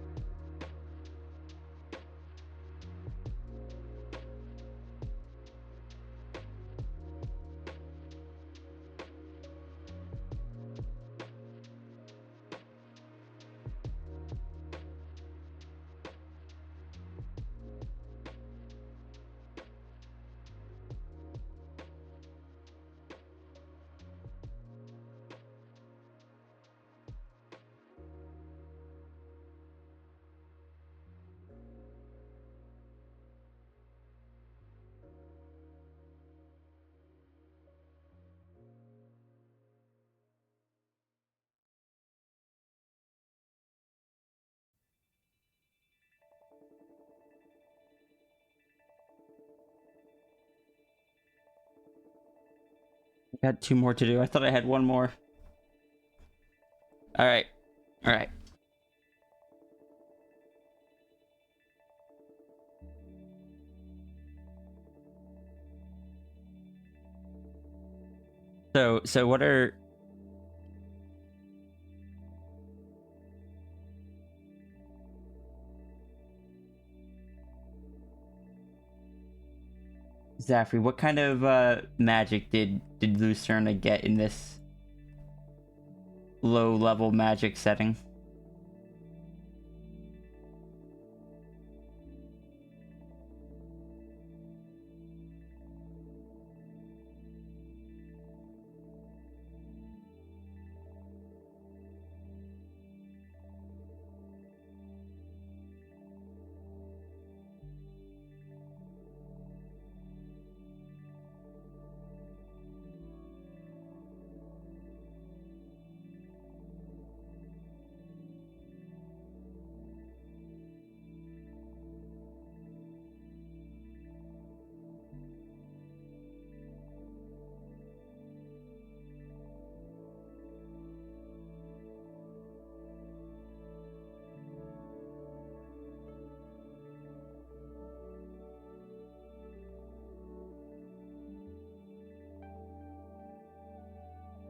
Got 2 more to do. I thought I had 1 more. Alright. Alright. So what are... Zaffrey, what kind of magic did Lucerna get in this low-level magic setting?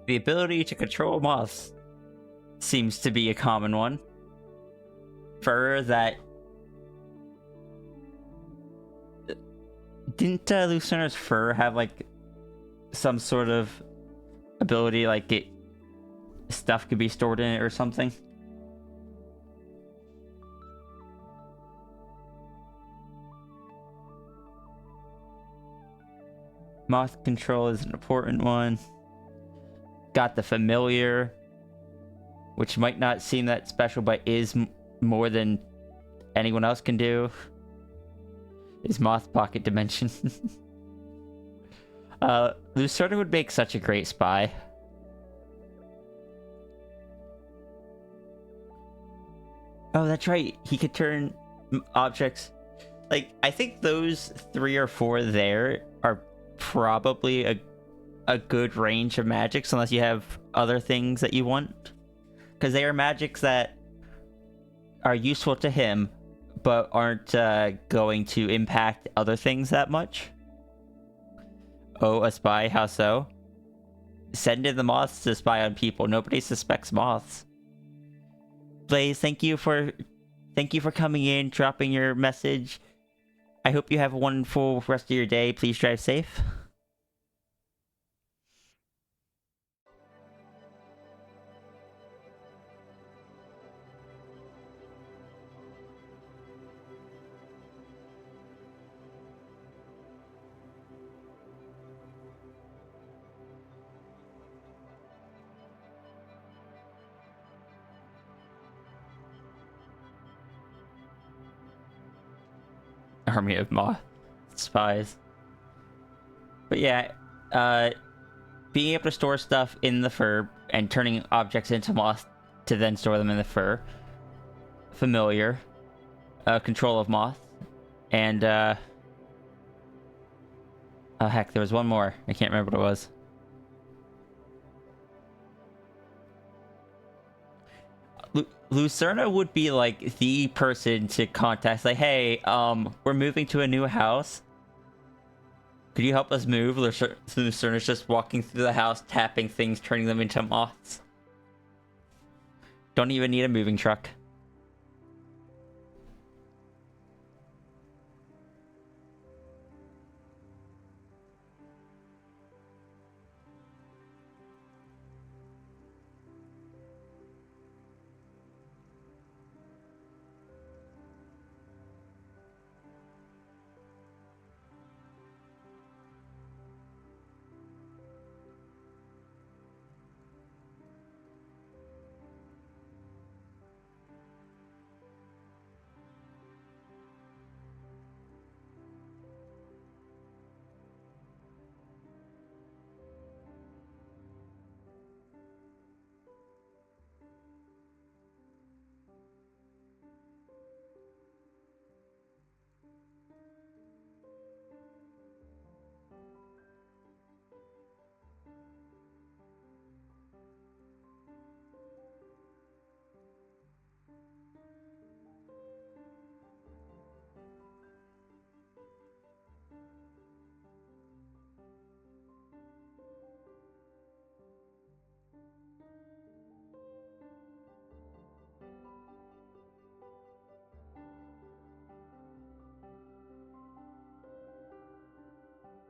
The ability to control moths seems to be a common one. Fur that... Didn't Lucerna's fur have, like, some sort of ability, like, stuff could be stored in it or something? Moth control is an important one. Got the familiar, which might not seem that special, but is more than anyone else can do. Is Moth Pocket Dimension. Lucerna would make such a great spy. Oh, that's right. He could turn objects. Like, I think those 3 or 4 there are probably a good range of magics, unless you have other things that you want. Because they are magics that are useful to him, but aren't going to impact other things that much. Oh, a spy? How so? Send in the moths to spy on people. Nobody suspects moths. Blaze, thank you for coming in, dropping your message. I hope you have a wonderful rest of your day. Please drive safe. Army of moth spies. But yeah, being able to store stuff in the fur and turning objects into moths to then store them in the fur. Familiar. Control of moth. And, oh heck, there was one more. I can't remember what it was. Lucerna would be like the person to contact. Like, hey, we're moving to a new house. Could you help us move? Lucerna's just walking through the house, tapping things, turning them into moths. Don't even need a moving truck.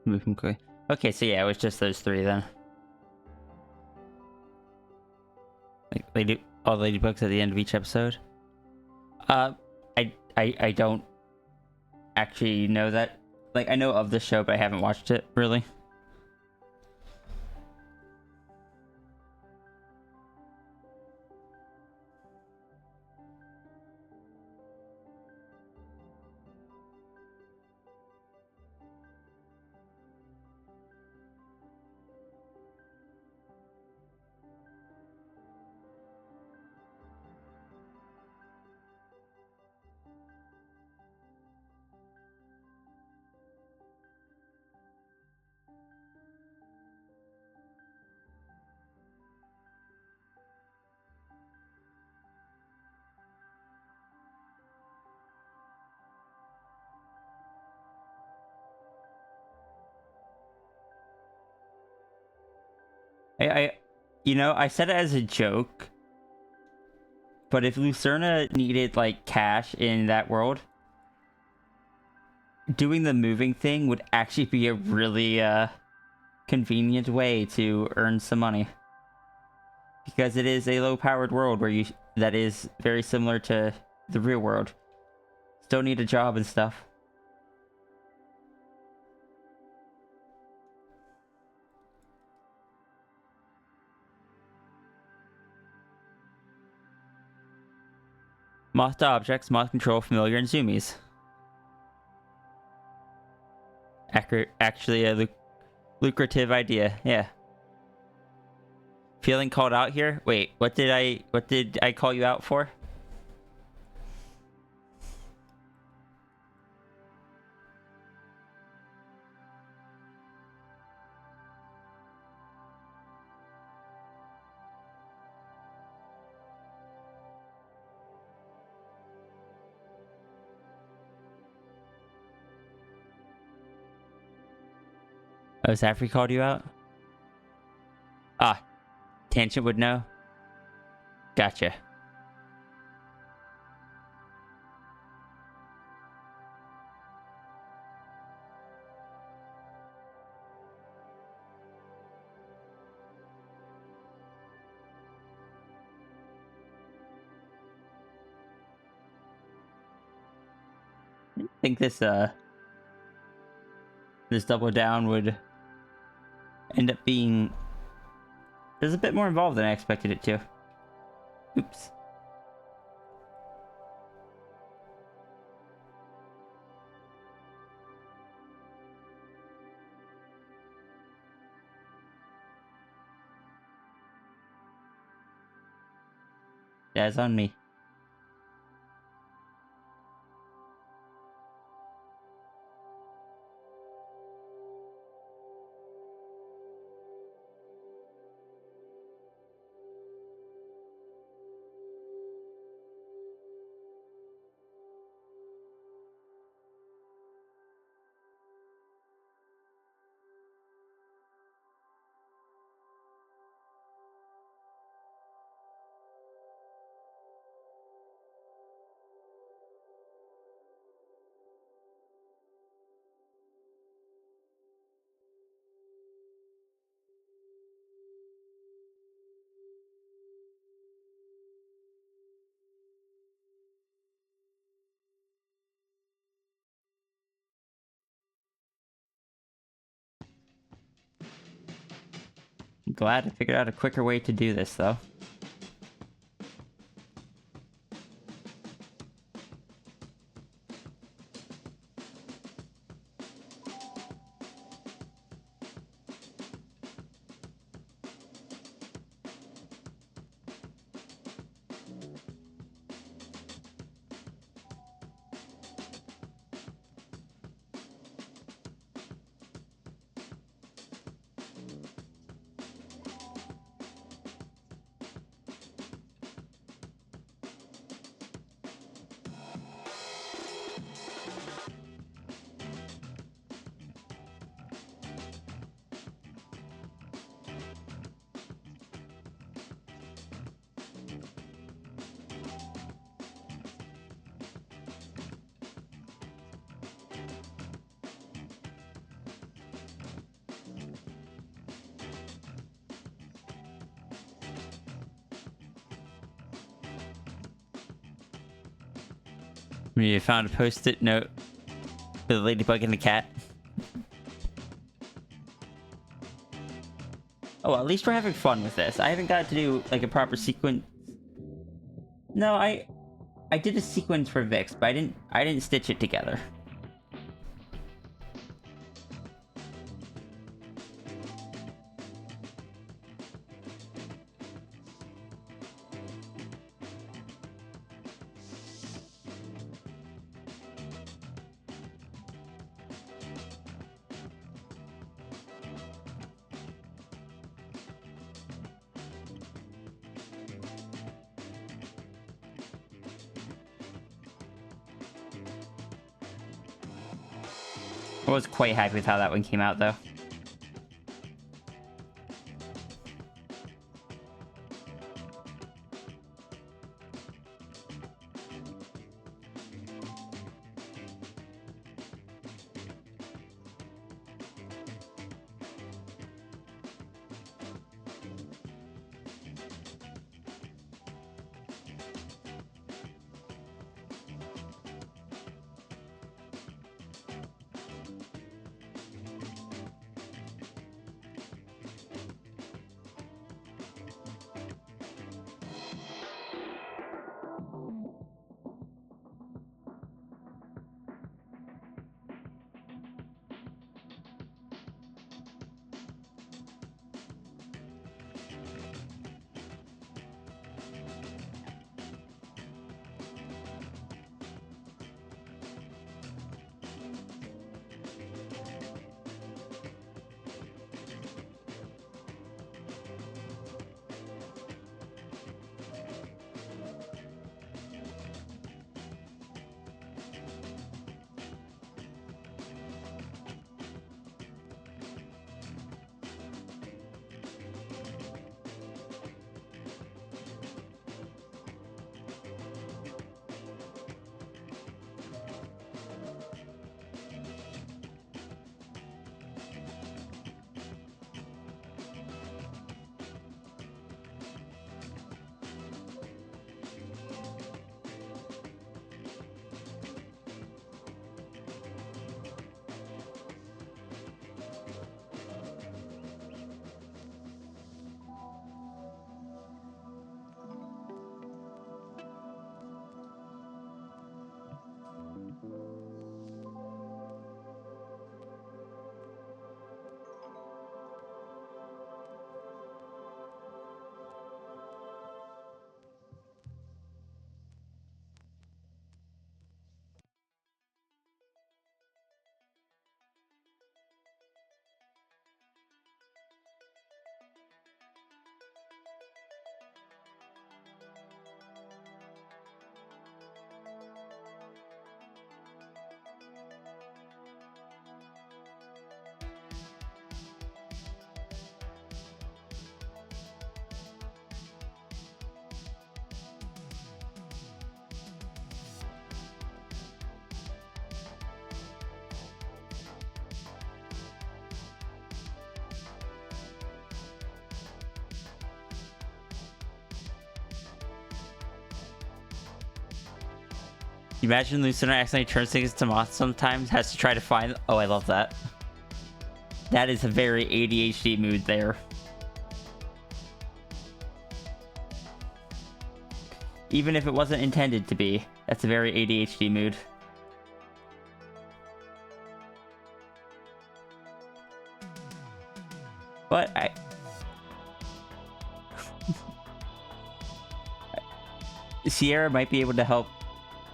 Moving quickly. Okay, so yeah, it was just those three then. Like all ladybugs at the end of each episode. I don't actually know that. Like, I know of the show, but I haven't watched it really. I said it as a joke, but if Lucerna needed like cash in that world, doing the moving thing would actually be a really convenient way to earn some money, because it is a low-powered world that is very similar to the real world. Still need a job and stuff. Moth to objects, moth control, familiar, and zoomies. Actually a lucrative idea, yeah. Feeling called out here? Wait, what did I call you out for? Oh, Zafri called you out? Ah, Tangent would know. Gotcha. I think this double down would end up being... There's a bit more involved than I expected it to. Oops. That's on me. glad I figured out a quicker way to do this, though. You found a post-it note for the ladybug and the cat. Oh, well, at least we're having fun with this. I haven't got to do like a proper sequence. No, I did a sequence for Vix, but I didn't stitch it together. I was quite happy with how that one came out, though. Imagine Lucina accidentally turns things to moths sometimes, has to try to find... Oh, I love that. That is a very ADHD mood there. even if it wasn't intended to be. That's a very ADHD mood. But Sierra might be able to help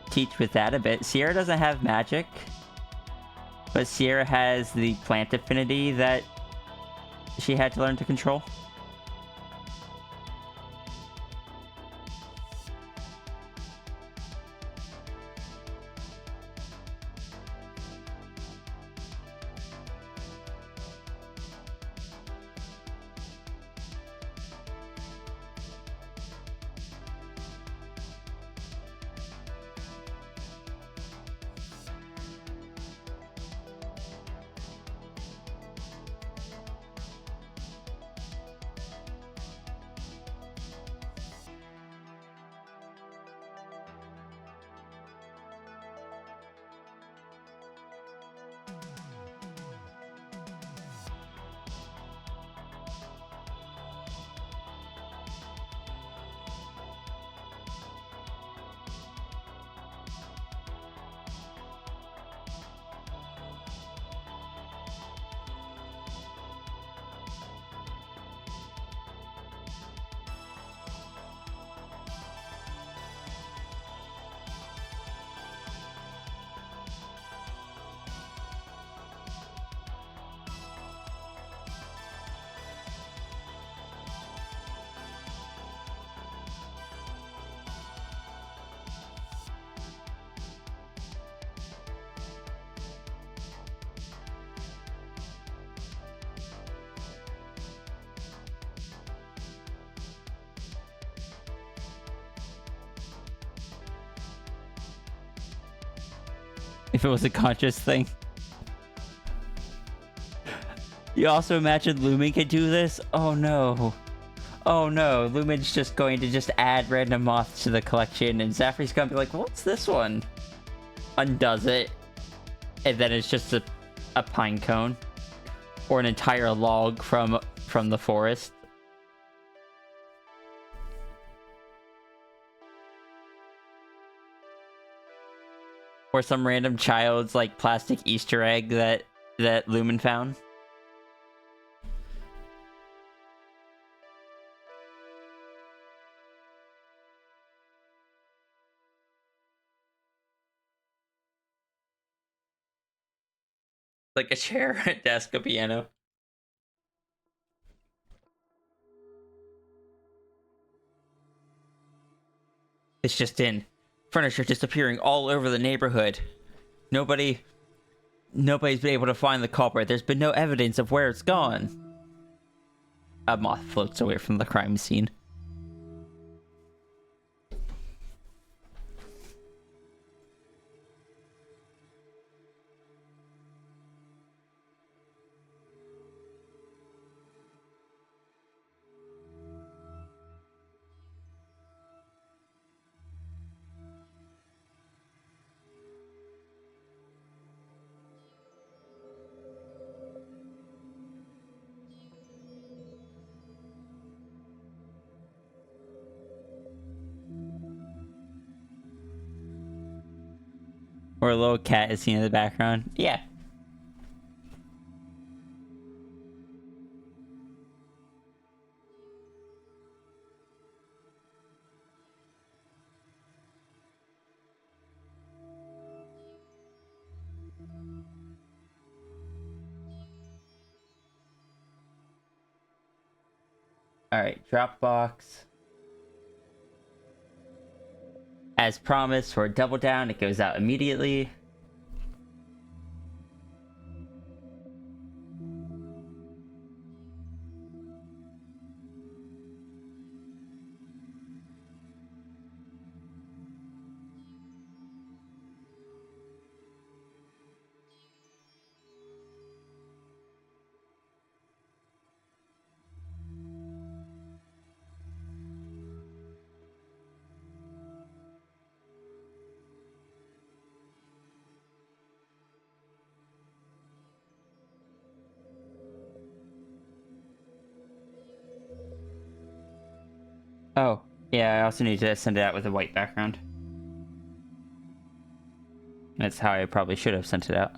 teach with that a bit. Sierra doesn't have magic, but Sierra has the plant affinity that she had to learn to control. If it was a conscious thing. You also imagine Lumen could do this? Oh no. Oh no, Lumen's just going to just add random moths to the collection and Zafri's gonna be like, what's this one? Undoes it. And then it's just a pine cone. Or an entire log from the forest. Or some random child's like plastic Easter egg that Lumen found. Like a chair, a desk, a piano. It's just in. Furniture disappearing all over the neighborhood. Nobody's been able to find the culprit. There's been no evidence of where it's gone. A moth floats away from the crime scene. Or a little cat is seen in the background. Yeah. Alright, Dropbox. As promised, for a double down, it goes out immediately. Oh, Yeah, I also need to send it out with a white background. That's how I probably should have sent it out.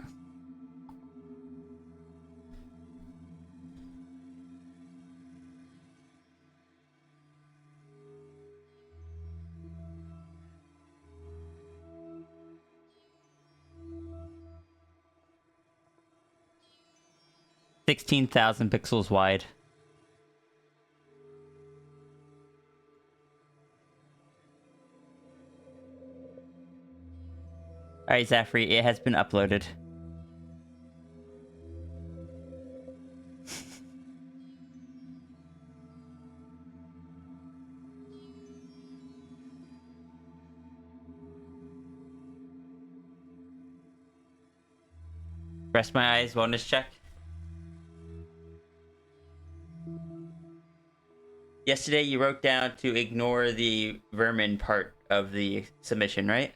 $16,000 pixels wide. Alright, Zafri, it has been uploaded. Rest my eyes, wellness check. Yesterday you wrote down to ignore the vermin part of the submission, right?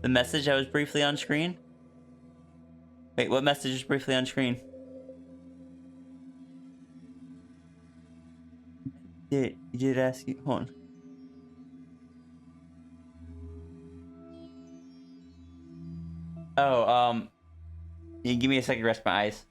The message that was briefly on screen? Wait, what message is briefly on screen? You did ask you. Hold on. Oh, you give me a second to rest my eyes.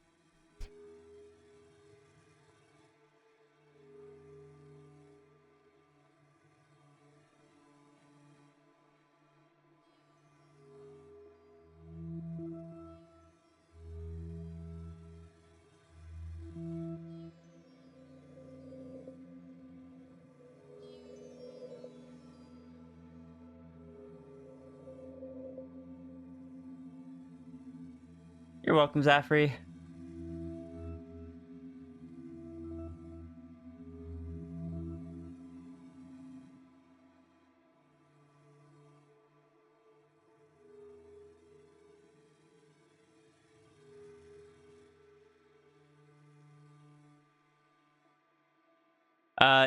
You're welcome, Zafri.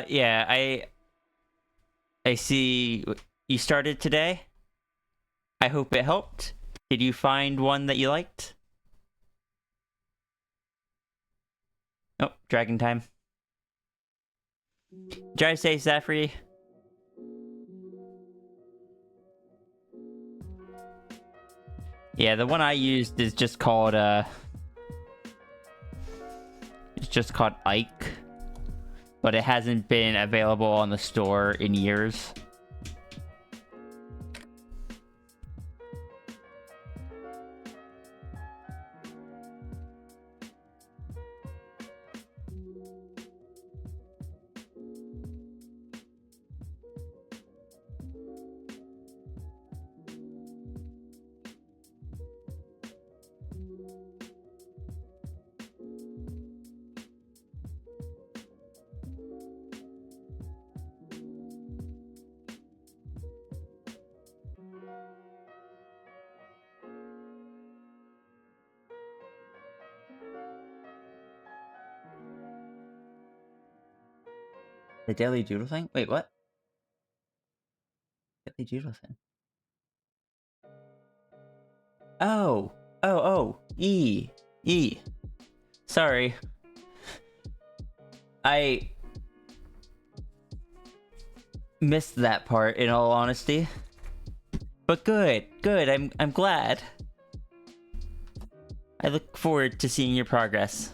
Yeah, I see you started today. I hope it helped. Did you find one that you liked? Oh, dragon time. Drive safe, Zafri. Yeah, the one I used is just called it's just called Ike, but it hasn't been available on the store in years. The Daily Doodle thing? Wait, what? Daily Doodle thing. Oh. Oh. E. Sorry. I missed that part, in all honesty. But good. I'm glad. I look forward to seeing your progress.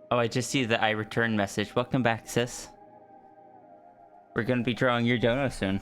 Oh, I just see the I return message. Welcome back, sis. We're gonna be drawing your dono soon.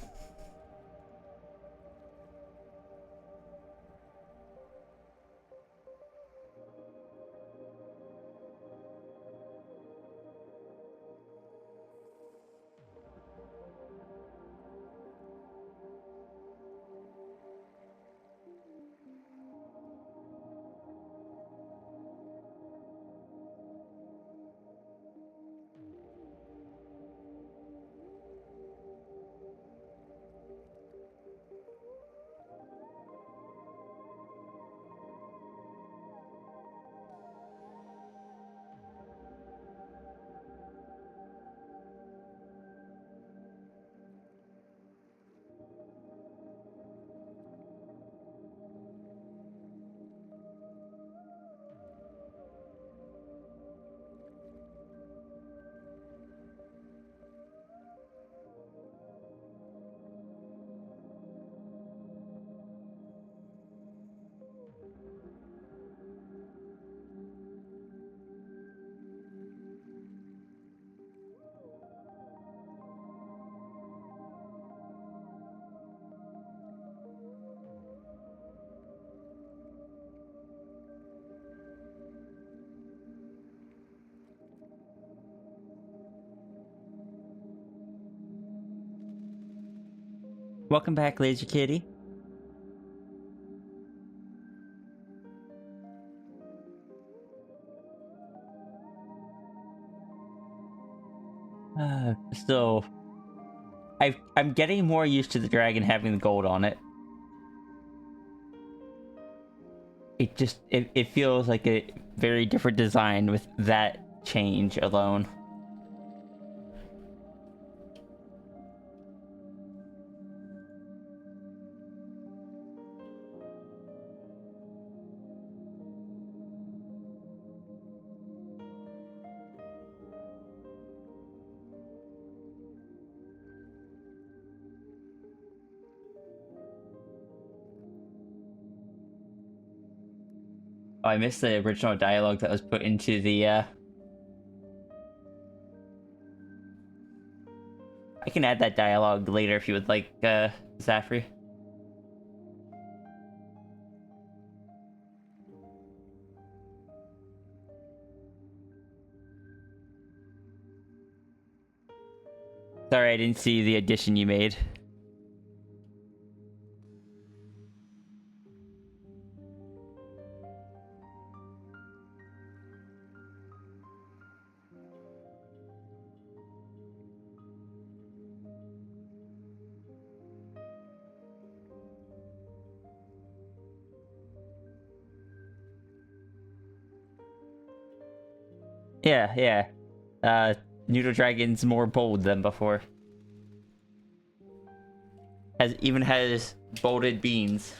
Welcome back, Laser Kitty. So I'm getting more used to the dragon having the gold on it. It feels like a very different design with that change alone. Oh, I missed the original dialogue that was put into the, I can add that dialogue later if you would like, Zafri. Sorry, I didn't see the addition you made. Yeah, yeah. Noodle Dragon's more bold than before. Even has bolded beans.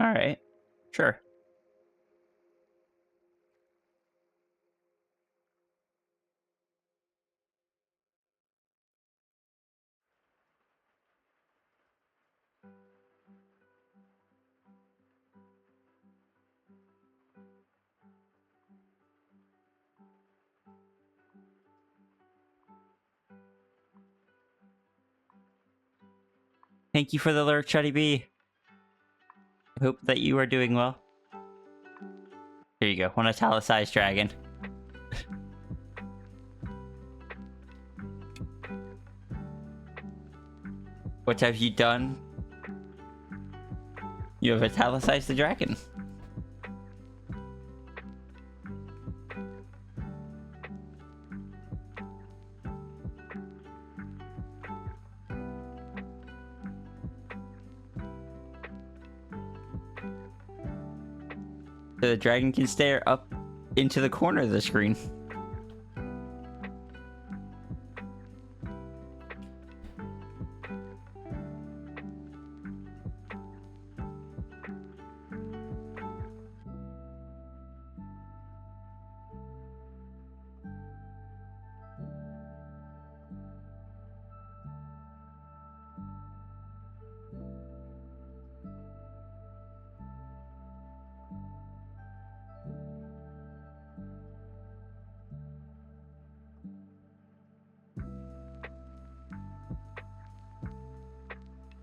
Alright. Sure. Thank you for the alert, Shuddy B. I hope that you are doing well. Here you go, one italicized dragon. What have you done? You have italicized the dragon. so the dragon can stare up into the corner of the screen.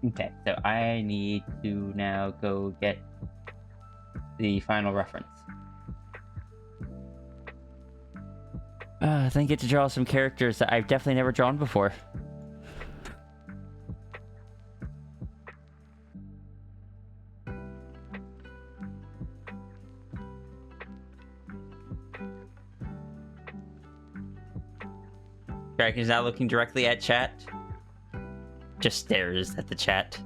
Okay, so I need to now go get the final reference. Then get to draw some characters that I've definitely never drawn before. Dragon's not looking directly at chat. Just stares at the chat.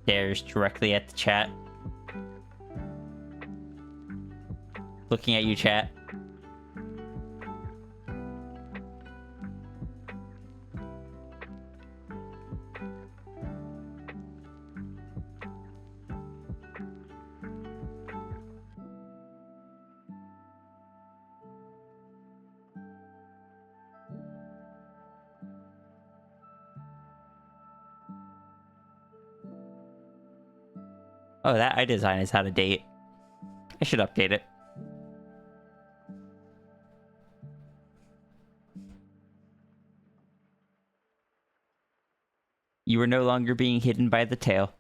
Stares directly at the chat. Looking at you, chat. Oh, that eye design is out of date. I should update it. You are no longer being hidden by the tail.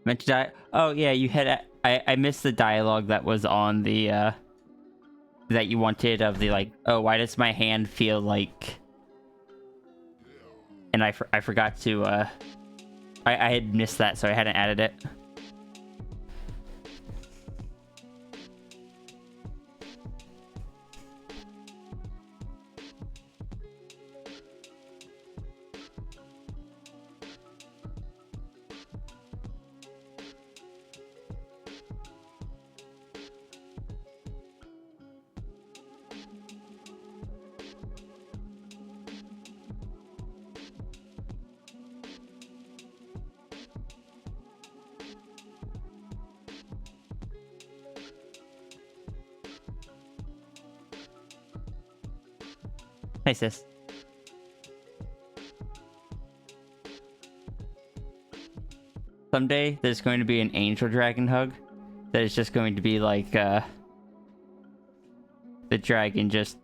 Meant to die. Oh yeah, you had. I missed the dialogue that was on the that you wanted of the like. Oh, why does my hand feel like? And I forgot to. I had missed that, so I hadn't added it. Hey, sis. Someday, there's going to be an angel dragon hug that is just going to be like, the dragon just...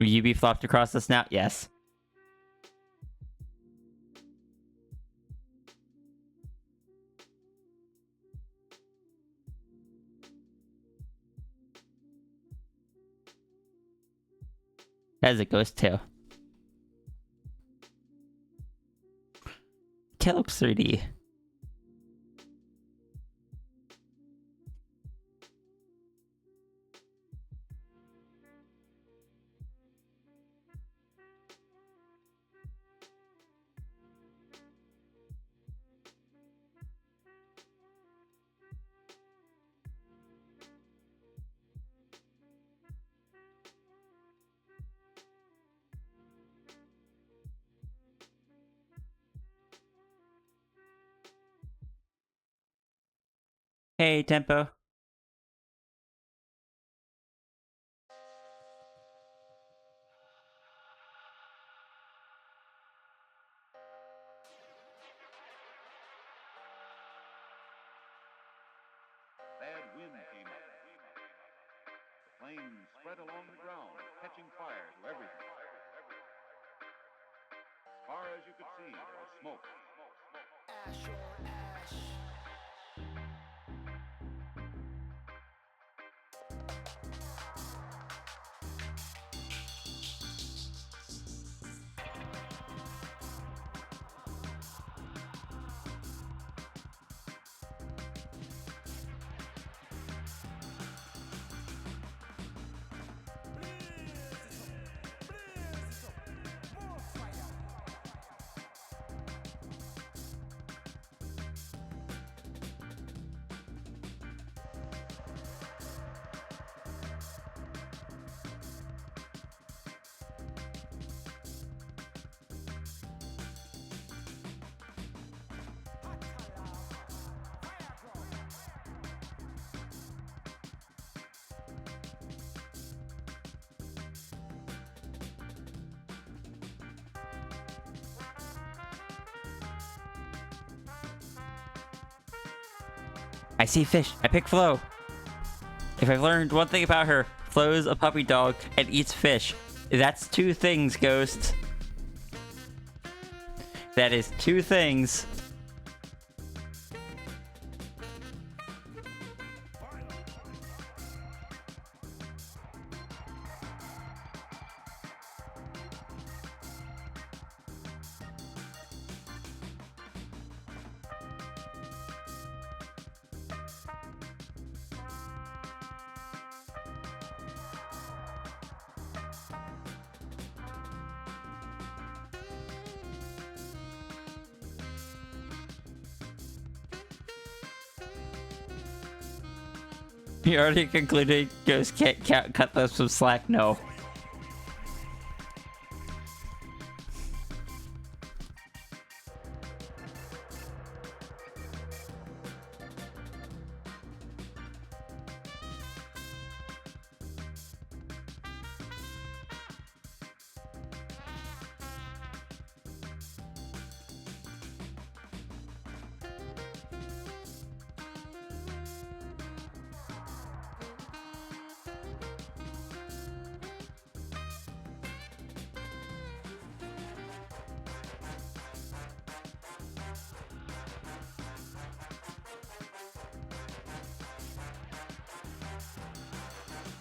Will you be flopped across the snout? Yes. That is a ghost tail. Tail looks 3D. Hey, Tempo. Bad wind came up. The flames spread along the ground, catching fire to everything. As far as you could see, there was smoke. Ash or ash. I see fish. I pick Flo. If I've learned one thing about her, Flo's a puppy dog and eats fish. That's 2 things, Ghost. That is 2 things. You already concluded Ghost can't cut those some slack? No.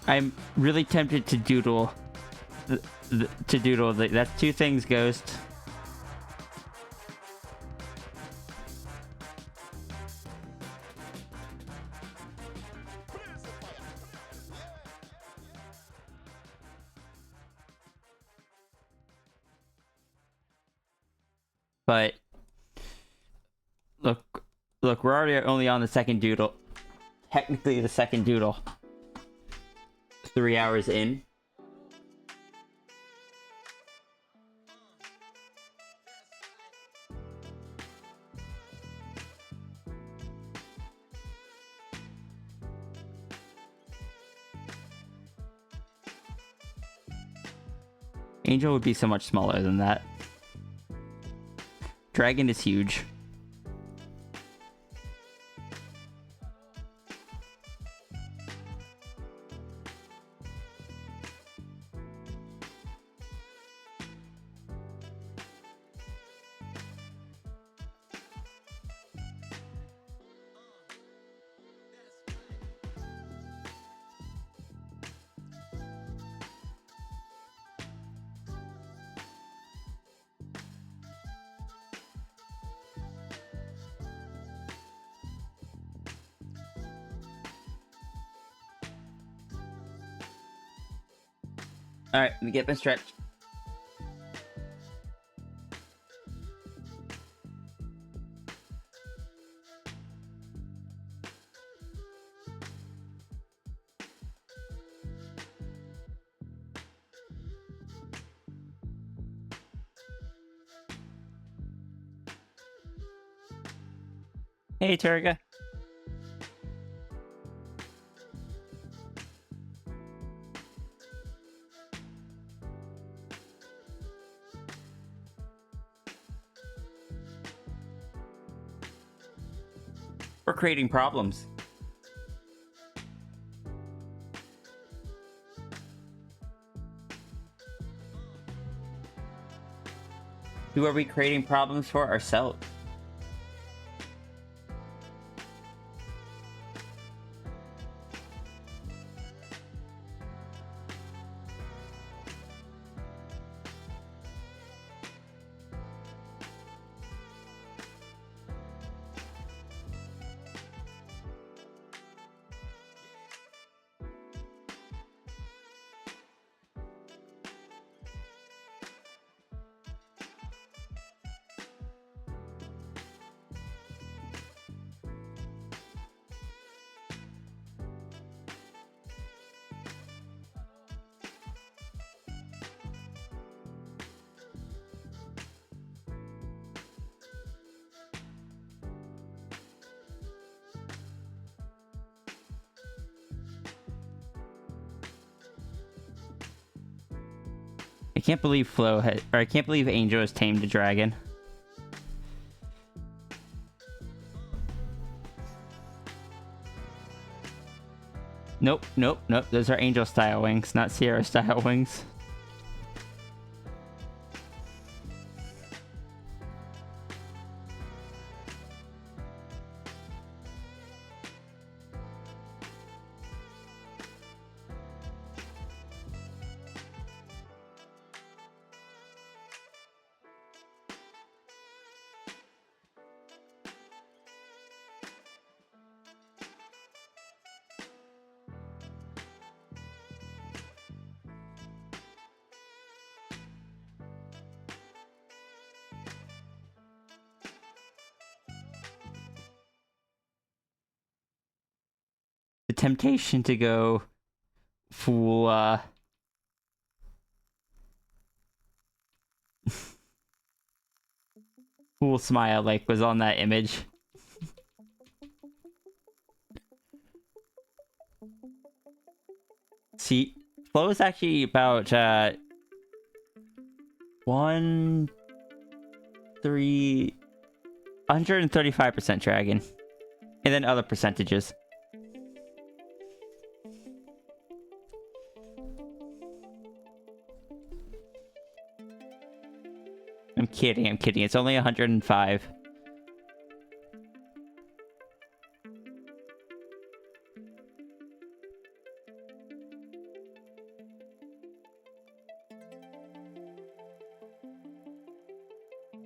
I'm really tempted to doodle. That's 2 things, Ghost. But look, we're already only on the second doodle. Technically the second doodle. 3 hours in. Angel would be so much smaller than that. Dragon is huge. Alright, let me get my stretch. Hey, Turga. We're creating problems. Who are we creating problems for? Ourselves. I can't believe I can't believe Angel has tamed a dragon. Nope, nope, nope. Those are Angel style wings, not Sierra style wings. The temptation to go full, full smile, like, was on that image. See, Flo is actually about, 135% dragon. And then other percentages. I'm kidding, I'm kidding. It's only 105.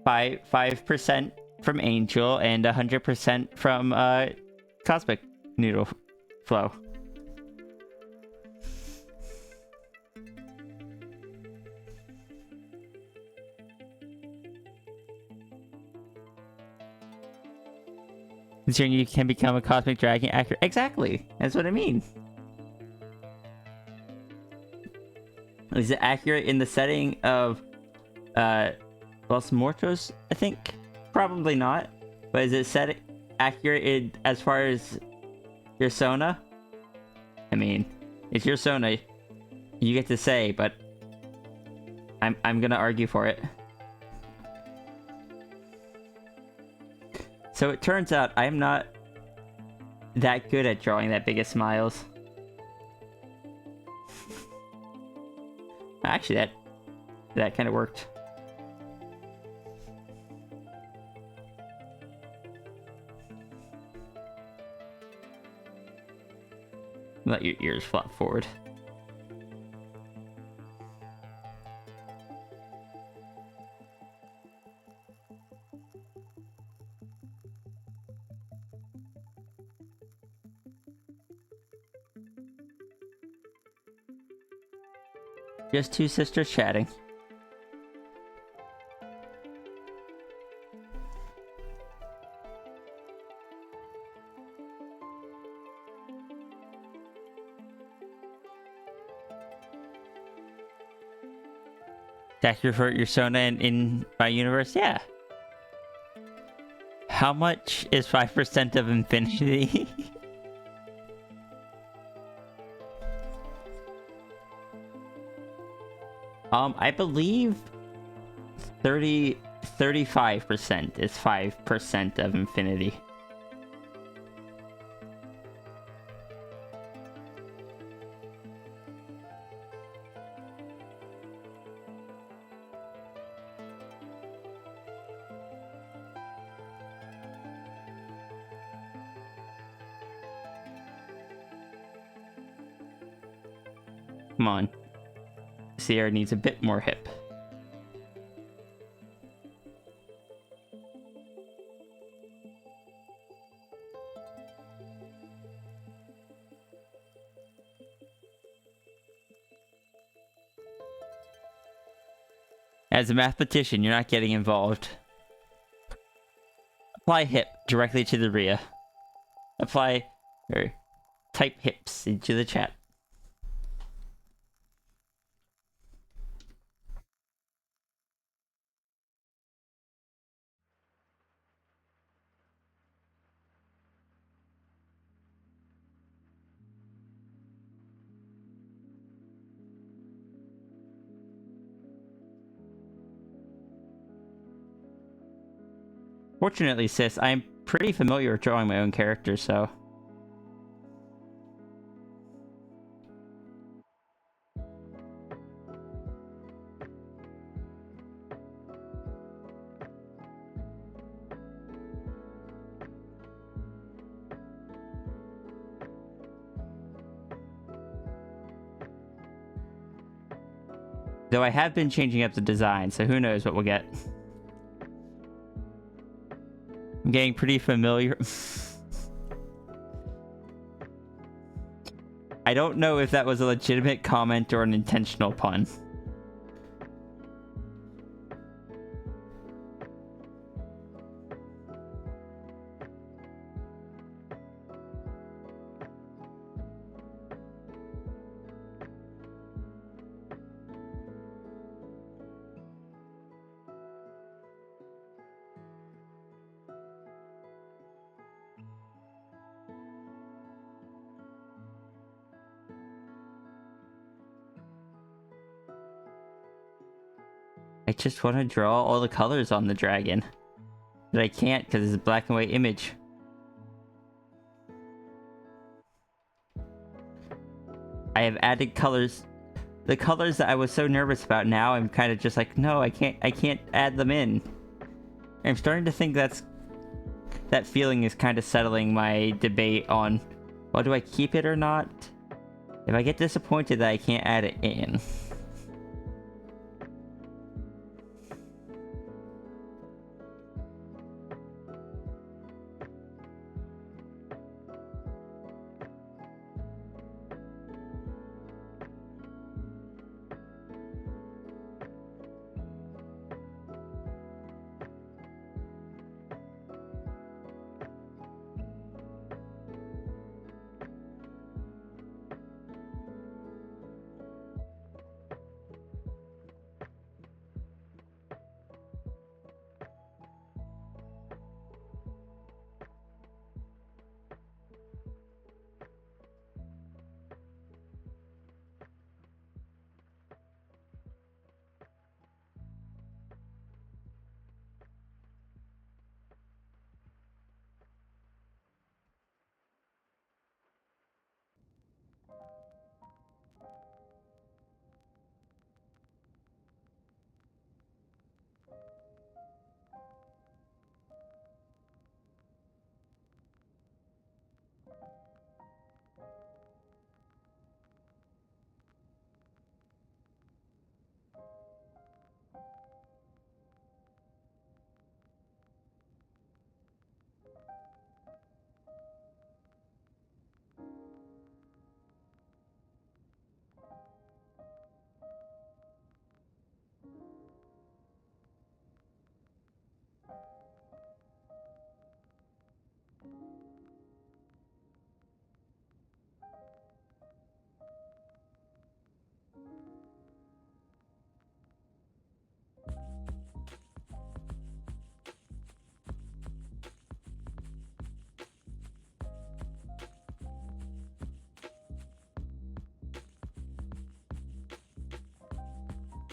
By 5% from Angel and 100% from Cosmic Noodle Flow. Considering you can become a Cosmic Dragon accurate. Exactly. That's what I mean. Is it accurate in the setting of Los Muertos, I think? Probably not. But is it set accurate as far as your Sona? I mean, it's your Sona. You get to say, but I'm gonna argue for it. So it turns out I'm not that good at drawing that big of smiles. Actually, that kind of worked. Let your ears flop forward. Just two sisters chatting. Sacrifice your Sona in my universe? Yeah. How much is 5% of infinity? I believe 35% is 5% of infinity. Come on. Sierra needs a bit more hip. As a mathematician, you're not getting involved. Apply hip directly to the RIA. Apply or type hips into the chat. Fortunately, sis, I'm pretty familiar with drawing my own characters, so... Though I have been changing up the design, so who knows what we'll get. I'm getting pretty familiar. I don't know if that was a legitimate comment or an intentional pun. I just want to draw all the colors on the dragon. But I can't because it's a black and white image. I have added colors. The colors that I was so nervous about, now I'm kind of just like, no, I can't add them in. I'm starting to think that feeling is kind of settling my debate on, well, do I keep it or not? If I get disappointed that I can't add it in.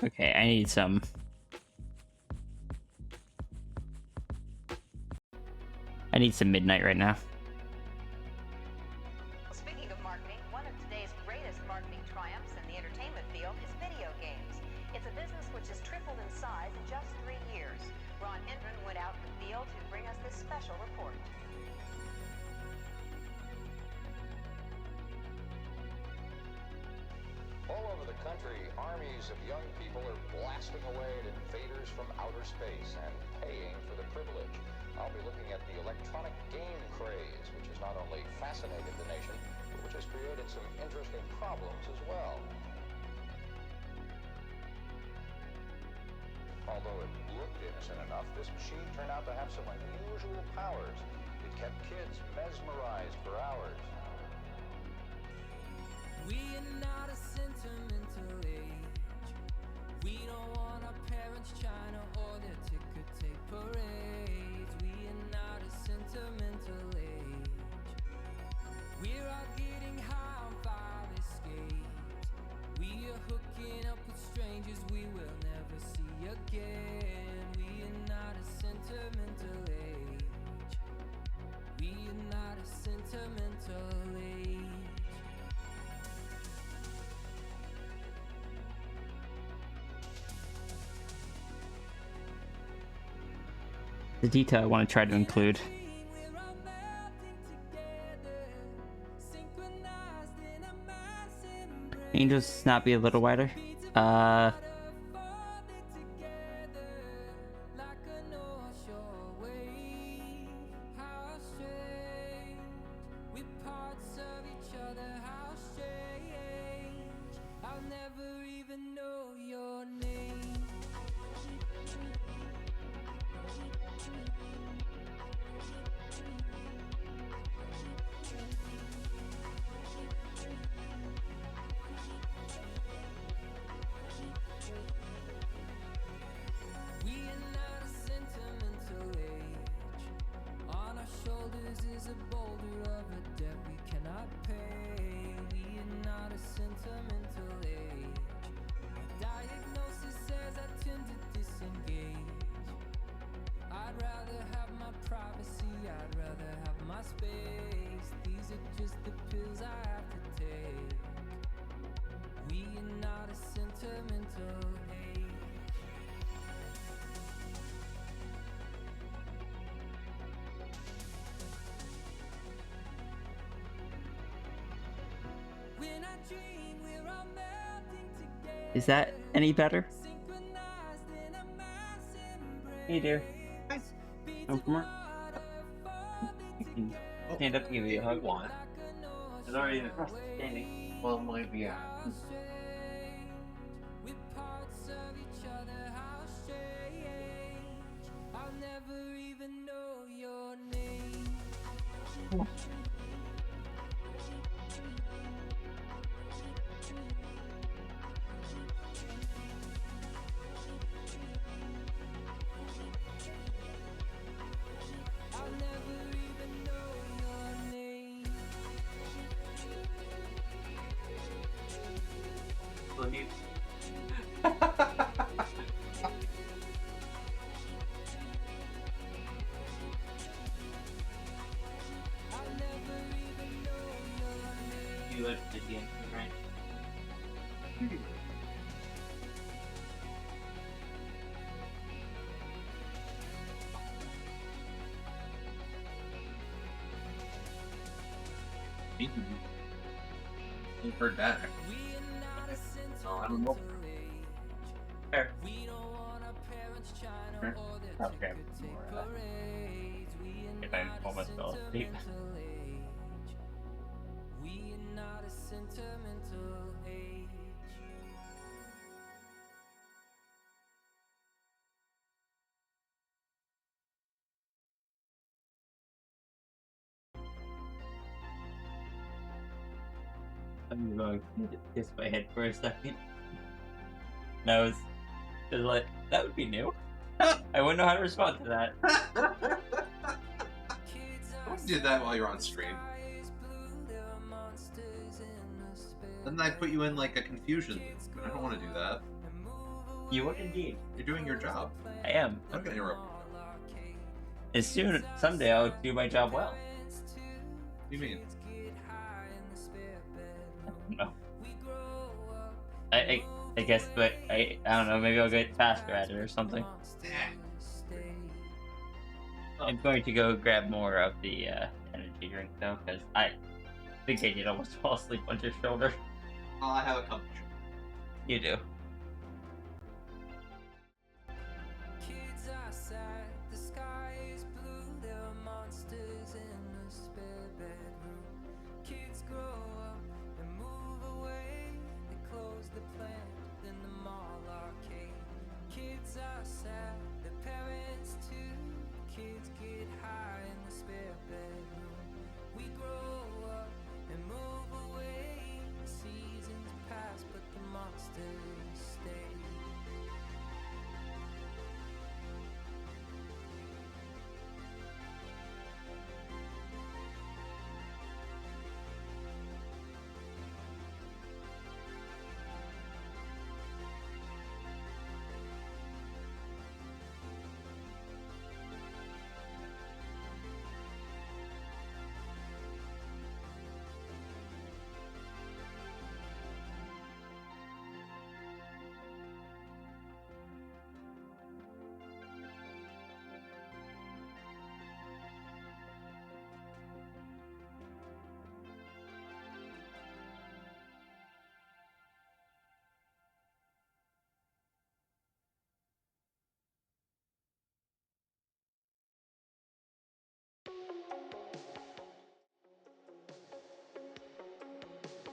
Okay, I need some. I need some midnight right now. Speaking of marketing, one of today's greatest marketing triumphs in the entertainment field is video games. It's a business which has tripled in size in just 3 years. Ron Hendren went out in the field to bring us this special report. All over the country, armies of young people are blasting away at invaders from outer space and paying for the privilege. I'll be looking at the electronic game craze, which has not only fascinated the nation, but which has created some interesting problems as well. Although it looked innocent enough, this machine turned out to have some unusual powers. It kept kids mesmerized for hours. We are not a sentimental age. We don't want our parents China or their ticker tape parades. We are not a sentimental age. We're all getting high on fire escapes. We are hooking up with strangers we will never see again. We are not a sentimental age. We are not a sentimental age. The detail I want to try to include. Can you just not be a little wider? Is a boulder of a debt we cannot pay. We are not a sentimental age. My diagnosis says I tend to disengage. I'd rather have my privacy, I'd rather have my space. These are just the pills I have to take. We are not a sentimental age. Is that any better? Hey there. Hi. I'm from work. Stand up to give you a hug. Want? It's already in the process of standing. Well, might be out. You would at the end, right? You've heard that. Oh, I don't know. Fair. Sure. Okay. If I almost fell asleep. We are not a sentimental age. I'm going to kiss my head for a second. Nose. Just like, that would be new. I wouldn't know how to respond to that. Don't do that while you're on stream. Then I'd put you in like a confusion loop, and I don't want to do that. You would indeed. You're doing your job. I am. Okay, you're. As soon someday I'll do my job well. What do you mean? No. I guess, but I don't know. Maybe I'll get faster at it or something. I'm going to go grab more of the energy drink though, because I think I did almost fall asleep on your shoulder. Well, I have a couple. You do. Kids are sad, the sky is blue, there are monsters in the spare bedroom. Kids grow up and move away, they close the plant in the mall arcade. Kids are sad, their parents too, kids get high in the spare bedroom. We grow up and move away, the seasons pass but the monsters stay.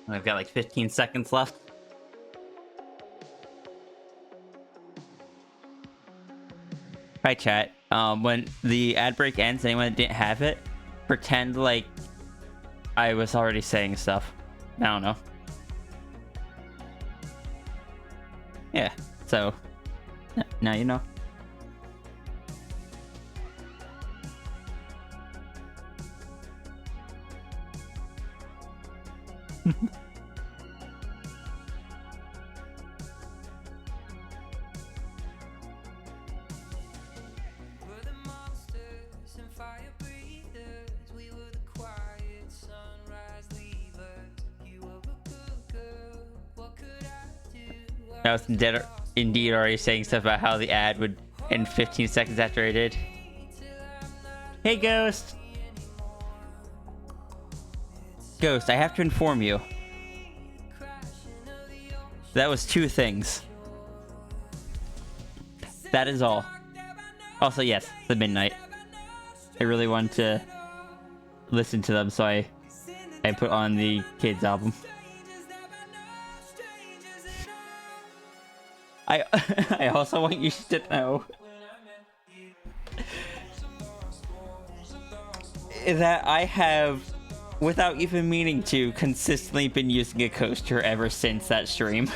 I've got like 15 seconds left. Hi chat. When the ad break ends, anyone that didn't have it, pretend like I was already saying stuff. I don't know. Yeah, so now you know. We're the monsters and fire breathers. We were the quiet sunrise leavers. You were a good girl. What could I do? I was indeed already saying stuff about how the ad would end 15 seconds after I did. Hey, Ghost! Ghost, I have to inform you. That was 2 things. That is all. Also, yes, the Midnight. I really wanted to listen to them, so I put on the kids album. I also want you to know that I have, without even meaning to, consistently been using a coaster ever since that stream.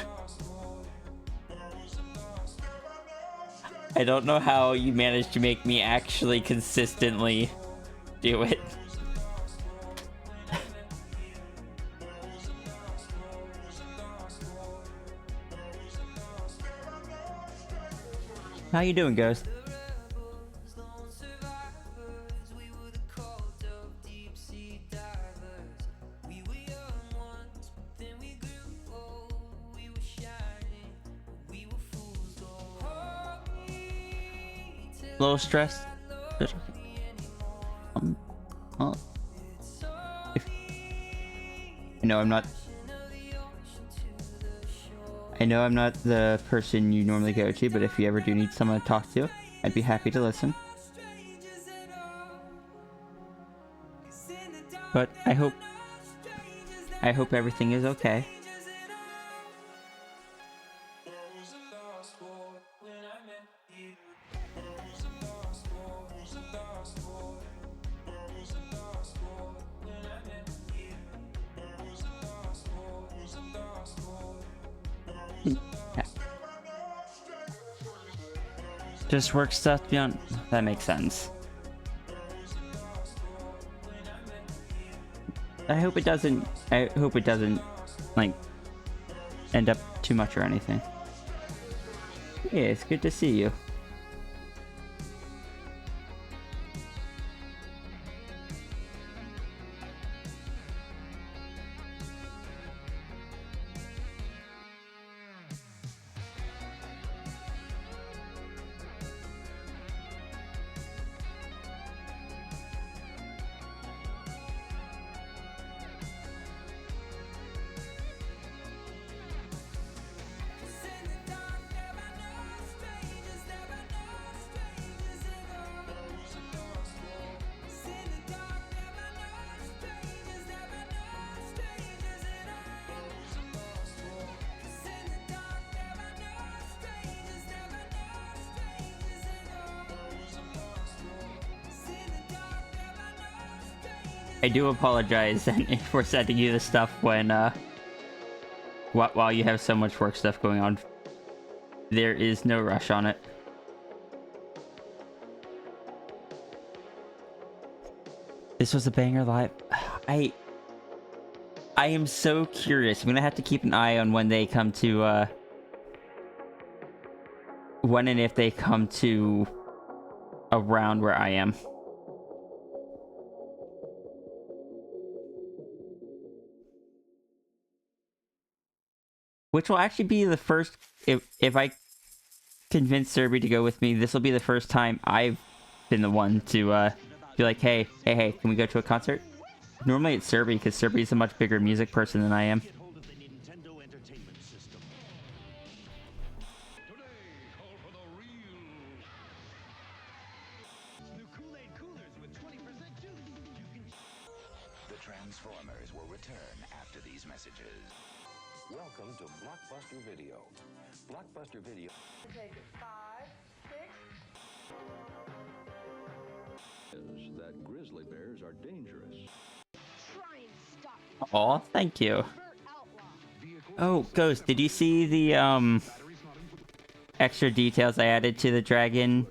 I don't know how you managed to make me actually consistently do it. How you doing, Ghost? A little stressed. Well, I know I'm not the person you normally go to, but if you ever do need someone to talk to, I'd be happy to listen. But I hope everything is okay. Just work stuff beyond. That makes sense. I hope it doesn't like end up too much or anything. Yeah, it's good to see you. I do apologize for sending you this stuff when, while you have so much work stuff going on. There is no rush on it. This was a banger live. I am so curious. I'm gonna have to keep an eye on when they come to, when and if they come to around where I am. Which will actually be the first, if I convince Serby to go with me, this will be the first time I've been the one to be like, hey, can we go to a concert? Normally it's Serby, because Serby's a much bigger music person than I am. The Transformers will return after these messages. Welcome to Blockbuster Video. Blockbuster Video. Take it 5, 6. Is that grizzly bears are dangerous. Try and stop. Aw, thank you. Oh, Ghost, did you see the extra details I added to the dragon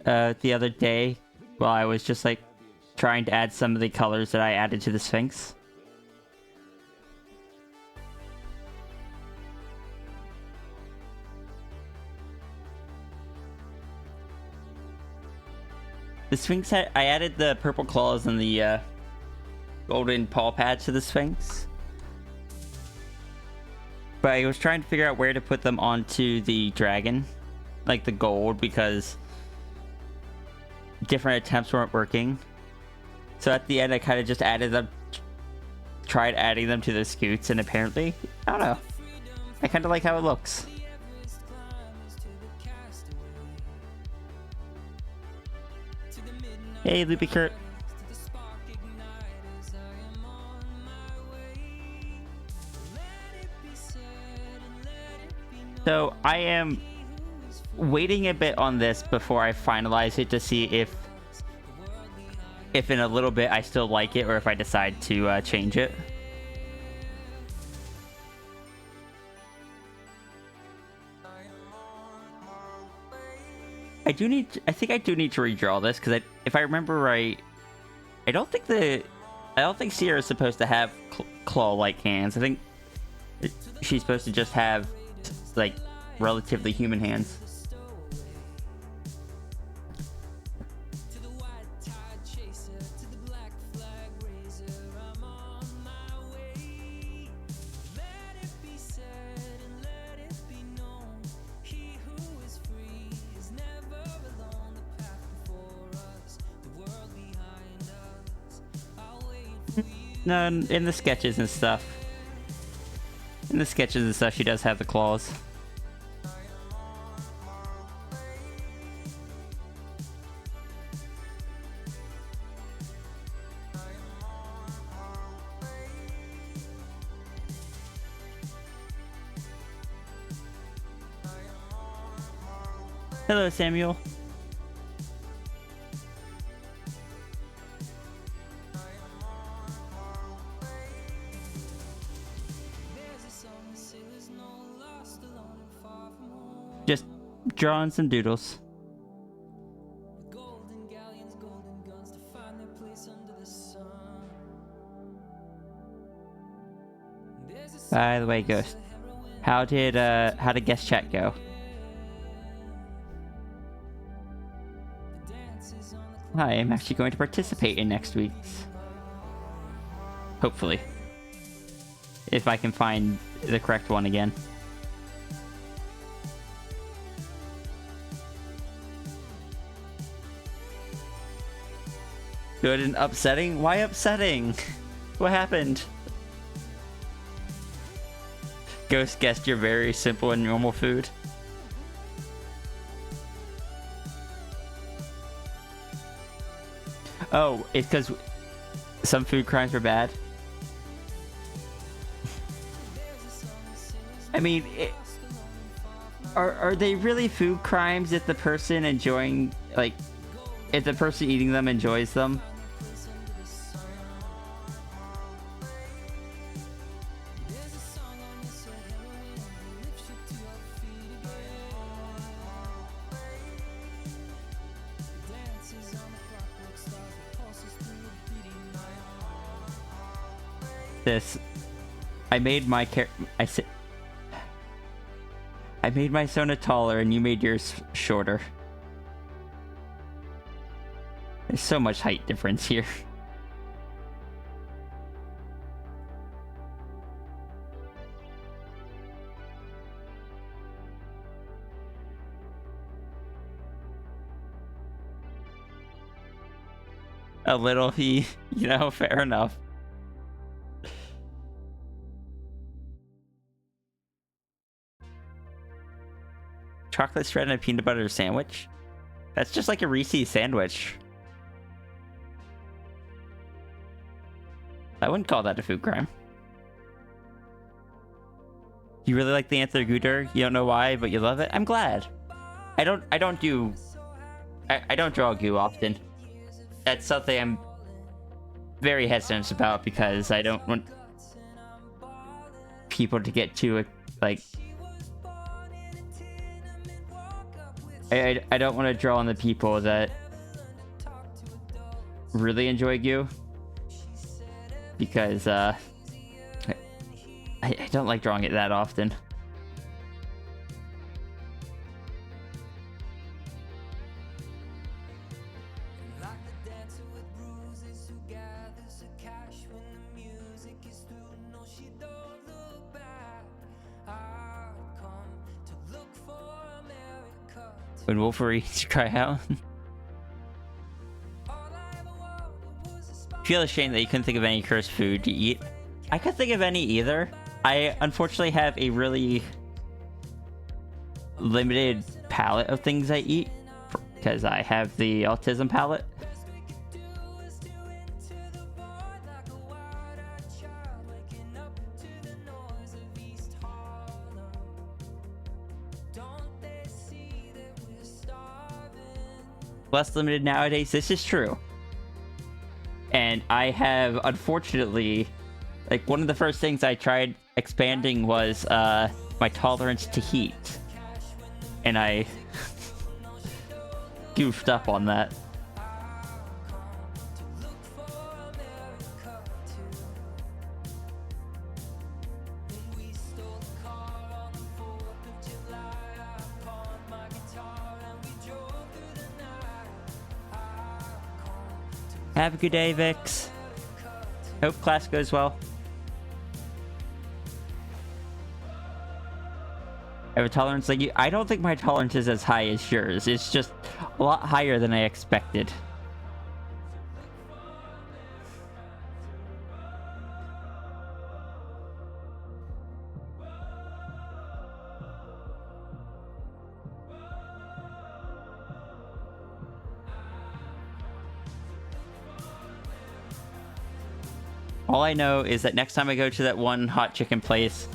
the other day? While I was just like trying to add some of the colors that I added to the Sphinx. The Sphinx I added the purple claws and the golden paw pads to the Sphinx. But I was trying to figure out where to put them onto the dragon. Like the gold, because different attempts weren't working. So at the end I kind of just added them, tried adding them to the scoots, and apparently, I don't know, I kind of like how it looks. Hey, Loopy Kurt. So I am waiting a bit on this before I finalize it to see if in a little bit I still like it or if I decide to change it. I think I do need to redraw this, because if I remember right, I don't think Sierra is supposed to have claw-like hands. I think she's supposed to just have like relatively human hands. No, in the sketches and stuff. In the sketches and stuff, she does have the claws. Hello, Samuel. Just drawing some doodles. By the way, Ghost, how did guest chat go? I am actually going to participate in next week's. Hopefully. If I can find the correct one again. Good and upsetting? Why upsetting? What happened? Ghost guessed your very simple and normal food. Oh, it's because some food crimes were bad. I mean, are they really food crimes if the person enjoying, like, if the person eating them enjoys them? This, I made my I made my Sona taller and you made yours shorter. There's so much height difference here. A little, you know, fair enough. Chocolate shred and a peanut butter sandwich? That's just like a Reese's sandwich. I wouldn't call that a food crime. You really like the Antler Gooder? You don't know why, but you love it? I'm glad. I don't draw goo often. That's something I'm very hesitant about because I don't want people to get too, like, I don't want to draw on the people that really enjoy goo because I don't like drawing it that often. When Wolverines cry out. Feel ashamed that you couldn't think of any cursed food to eat. I couldn't think of any either. I unfortunately have a really limited palette of things I eat because I have the autism palette. Less limited nowadays. This is true. And I have, unfortunately, like, one of the first things I tried expanding was my tolerance to heat. And I goofed up on that. Have a good day, Vix. Hope class goes well. I have a tolerance like you. I don't think my tolerance is as high as yours. It's just a lot higher than I expected. All I know is that next time I go to that one hot chicken place,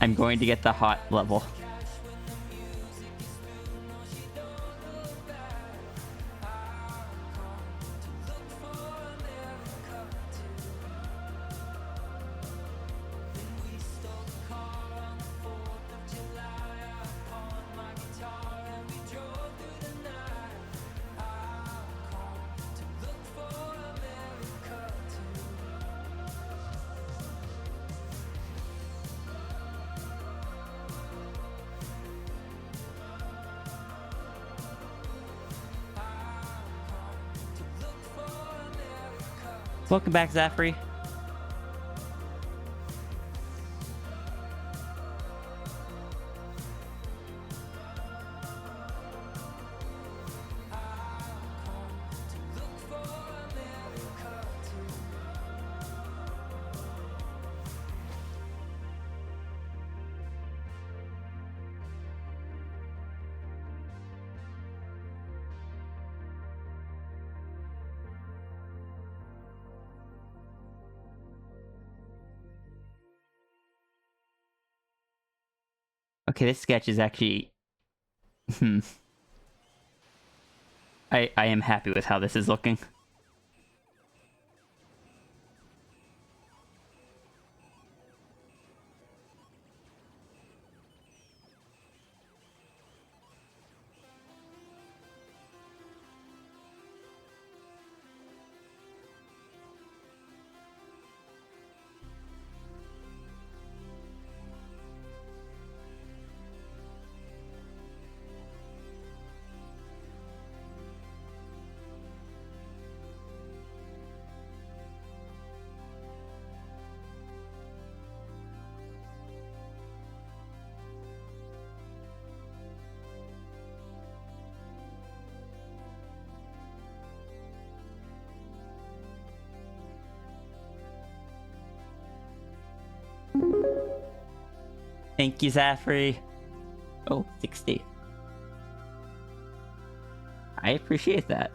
I'm going to get the hot level. Welcome back, Zafri. Okay, this sketch is actually... I am happy with how this is looking. Thank you, Zafri. Oh, 60. I appreciate that.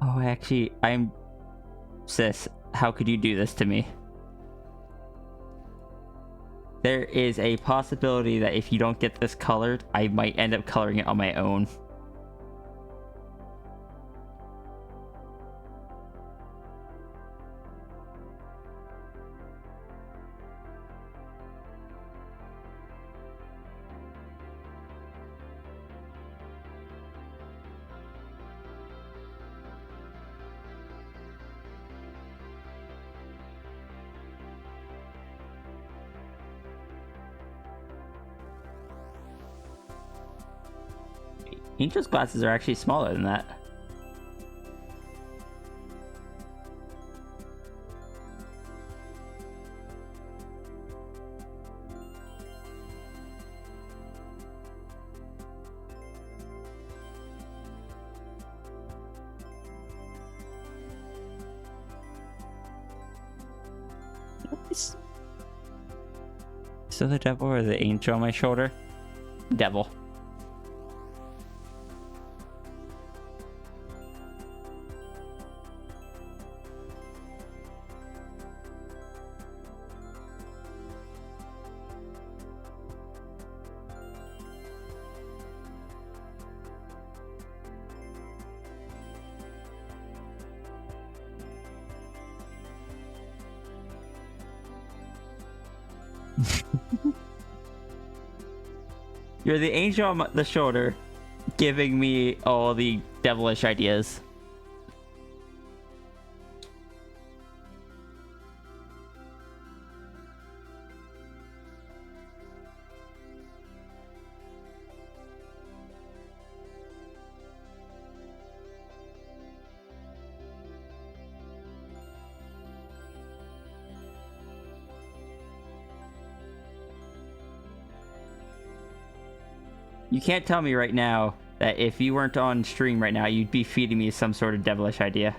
Oh, actually, I'm... Sis, how could you do this to me? There is a possibility that if you don't get this colored, I might end up coloring it on my own. Angel's glasses are actually smaller than that. So the devil or the angel on my shoulder? Devil. You're the angel on the shoulder, giving me all the devilish ideas. You can't tell me right now that if you weren't on stream right now, you'd be feeding me some sort of devilish idea.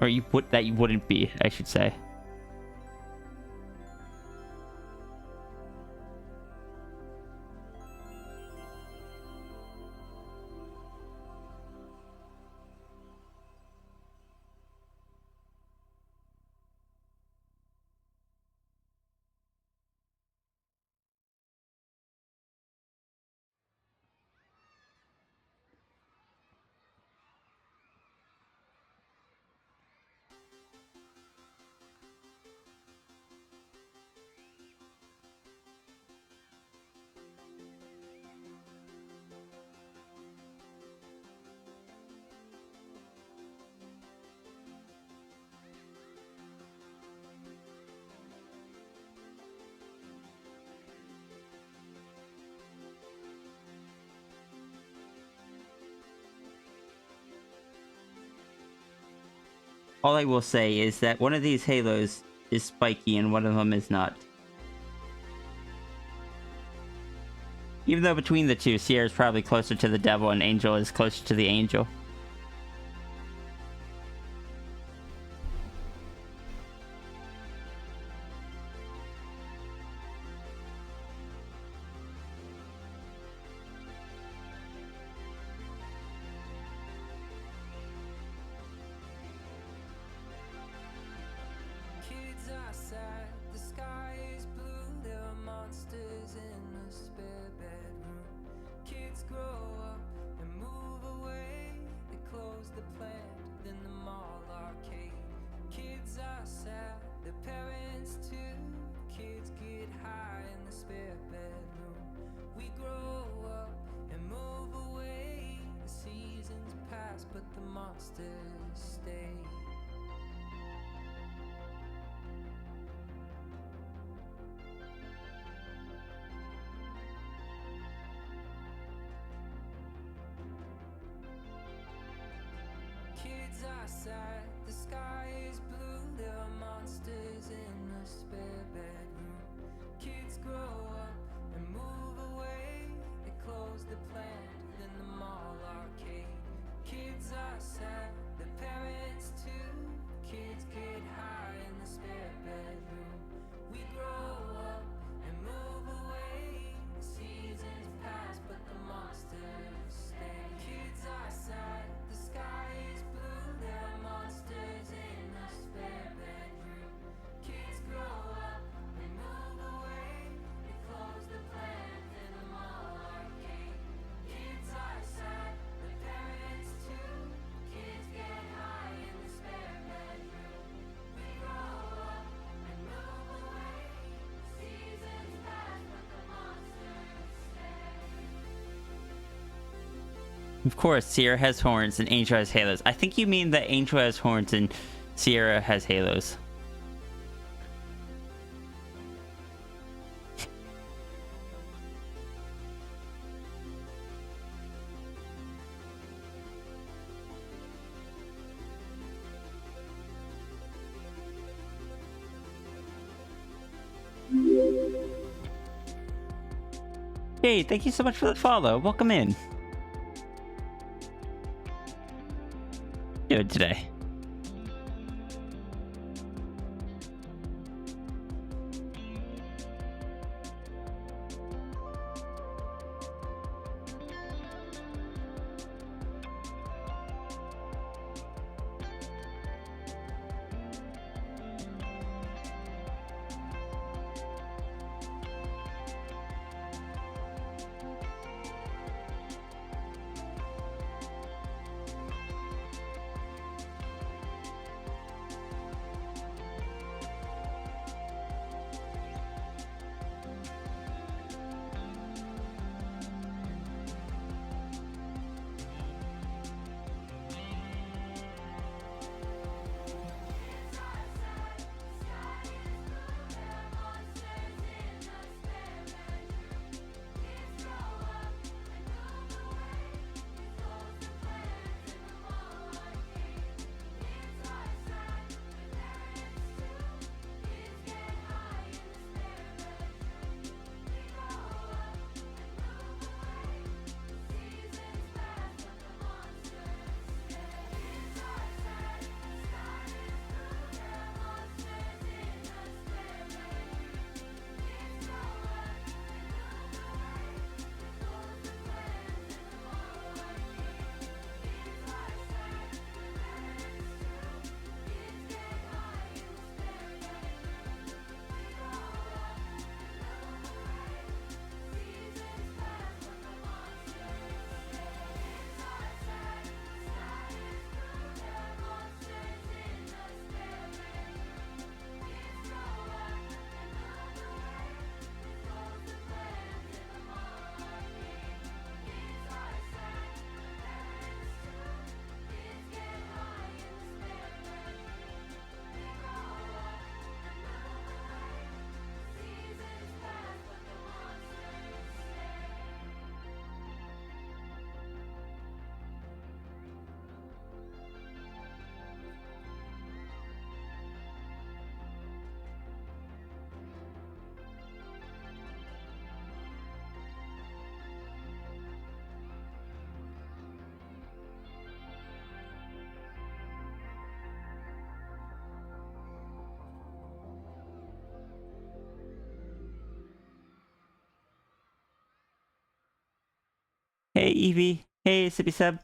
Or you wouldn't be, I should say. All I will say is that one of these halos is spiky and one of them is not. Even though between the two, Sierra is probably closer to the devil and Angel is closer to the angel. Kids outside, the sky is blue. There are monsters in a spare bedroom. Kids grow up and move away. They close the plant, then the mall arcade. Kids are sad, their parents too. Kids get high in the spare bedroom. We grow up and move away. The seasons pass, but the monsters stay. Kids outside, the sky is blue. There are monsters in a spare bedroom. Kids grow up and move away. They close the plant, then the mall arcade. Kids are sad, their parents too. Kids get high in the spare bedroom. We grow up and move away. The seasons pass, but the monsters stay. Kids are sad, the sky is blue. There are monsters in a spare bedroom. Kids grow up and move away. They close the plant in the mall arcade. Kids are sad, the parents too. Kids get high in the spare bedroom. We grow up and move away. Seasons pass, but the monsters stay. Of course, Sierra has horns and Angel has halos. I think you mean that Angel has horns and Sierra has halos. Hey, thank you so much for the follow. Welcome in. Doing today. Hey, Evie. Hey, Sippy Sub.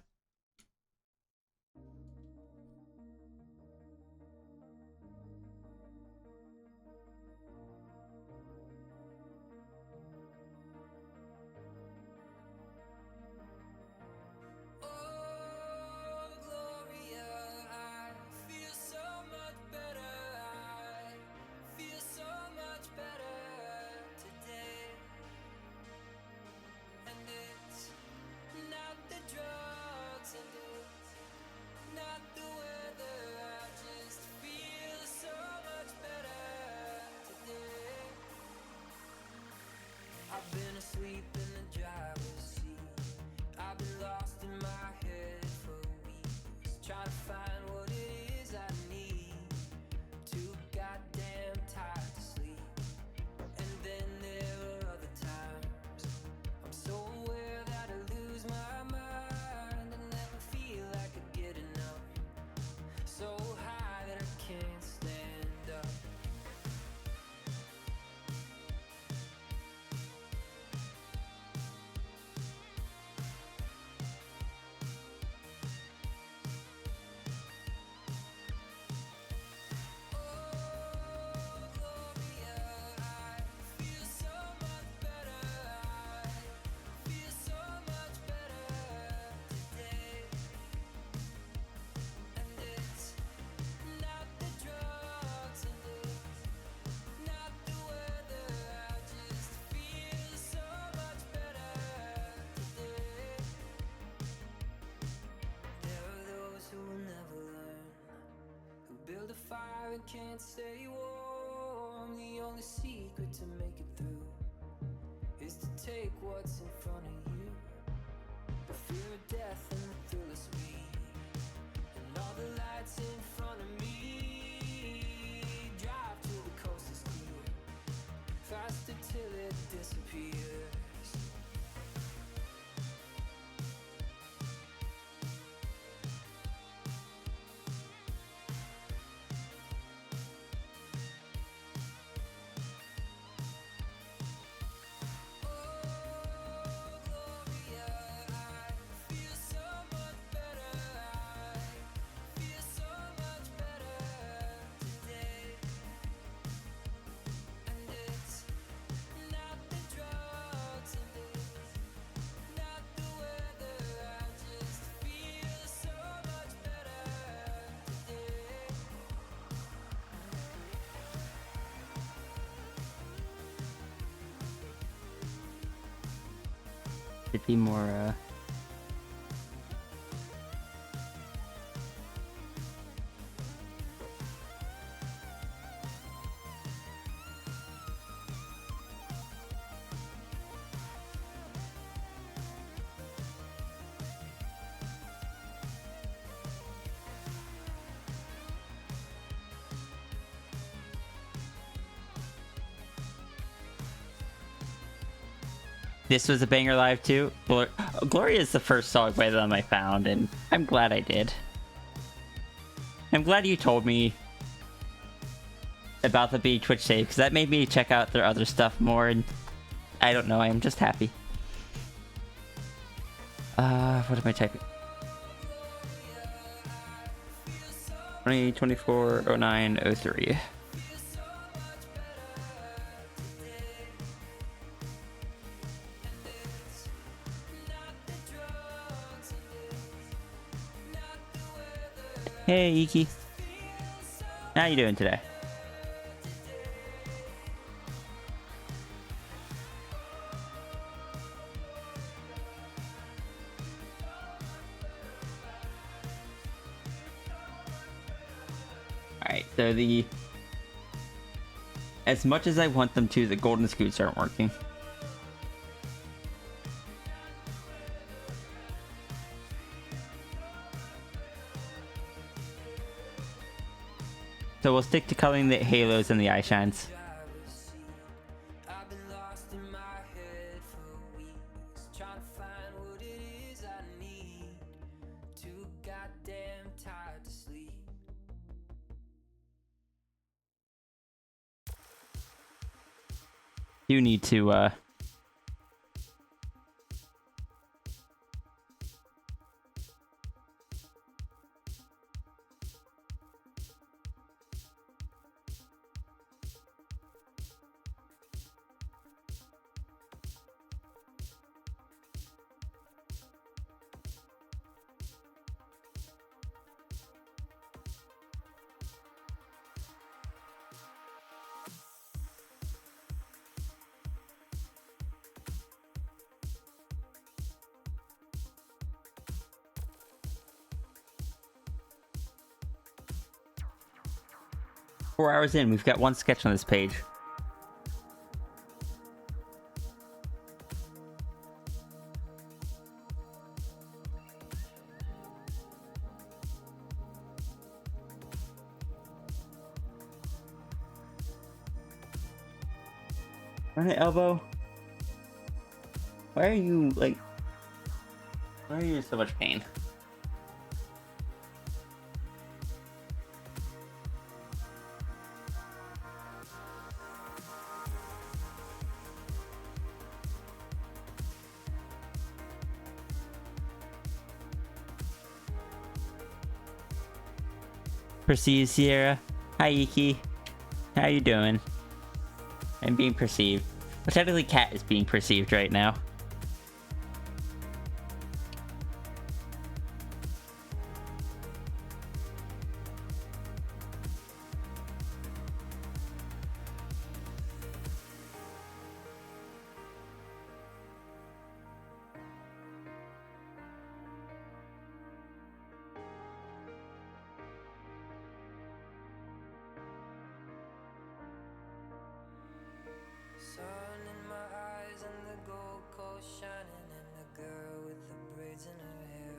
I've been asleep in the driver's seat. I've been lost in my head for weeks, trying to find what it is I need. Too goddamn tired to sleep. And then there are other times I'm so aware that I lose my mind and never feel I could get enough. So high that I can't stand up. Build a fire and can't stay warm. The only secret to make it through is to take what's in front of you. The fear of death and the thrill of speed, and all the lights in front of me. Drive till the coast is clear, faster till it disappears. Should be more, This was a banger live too. Gloria is the first song by them I found, and I'm glad I did. I'm glad you told me about the being Twitch save, because that made me check out their other stuff more, and I don't know, I'm just happy. What am I typing? 2024-09-03. Hey, Iki. How you doing today? Alright, so as much as I want them to, the golden scoots aren't working. So we'll stick to coloring the halos and the eye shines. You need to 4 hours in, we've got one sketch on this page. Alright, Elbow. Why are you, like... Why are you in so much pain? Perceive Sierra. Hi, Iki. How you doing? I'm being perceived. Well, technically, Cat is being perceived right now. Sun in my eyes and the gold coast shining and the girl with the braids in her hair.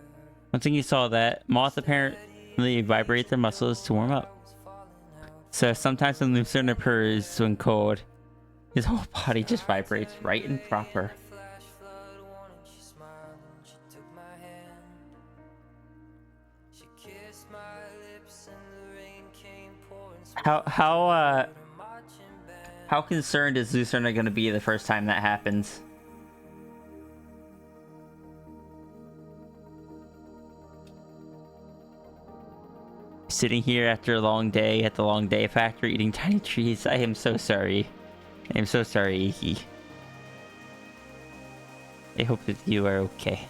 One thing you saw that moths apparently vibrate their muscles to warm up. So sometimes when Lucerna purrs when cold, his whole body just vibrates right and proper. Flash flood warning, she smiled and she took my hand. She kissed my lips and the rain came pouring. How concerned is Lucerna gonna be the first time that happens? Sitting here after a long day at the Long Day Factory eating tiny trees. I am so sorry. I am so sorry, Iki. I hope that you are okay.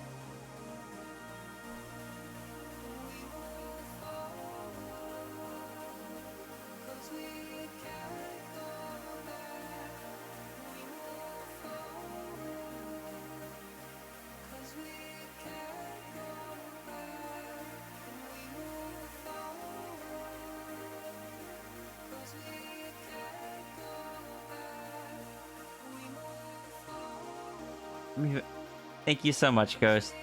Thank you so much, Ghost.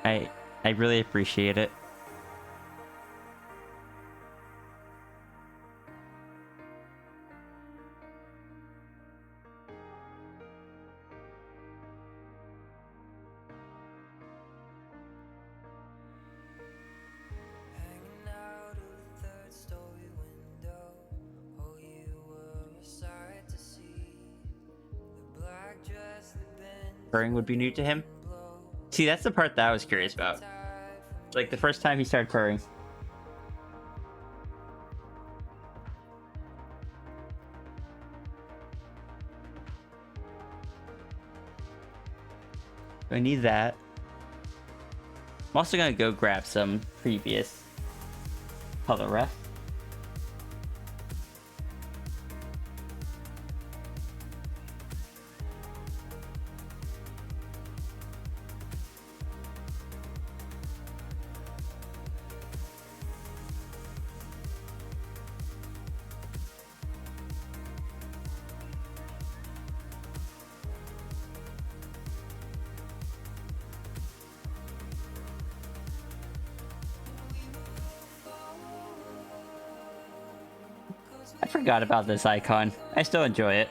I really appreciate it. Hanging out of a third-story window. Oh, you were a sight to see. The black dress, the bend. Purring would be new to him. See, that's the part that I was curious about. Like the first time he started purring. I need that. I'm also gonna go grab some previous color ref. I forgot about this icon. I still enjoy it.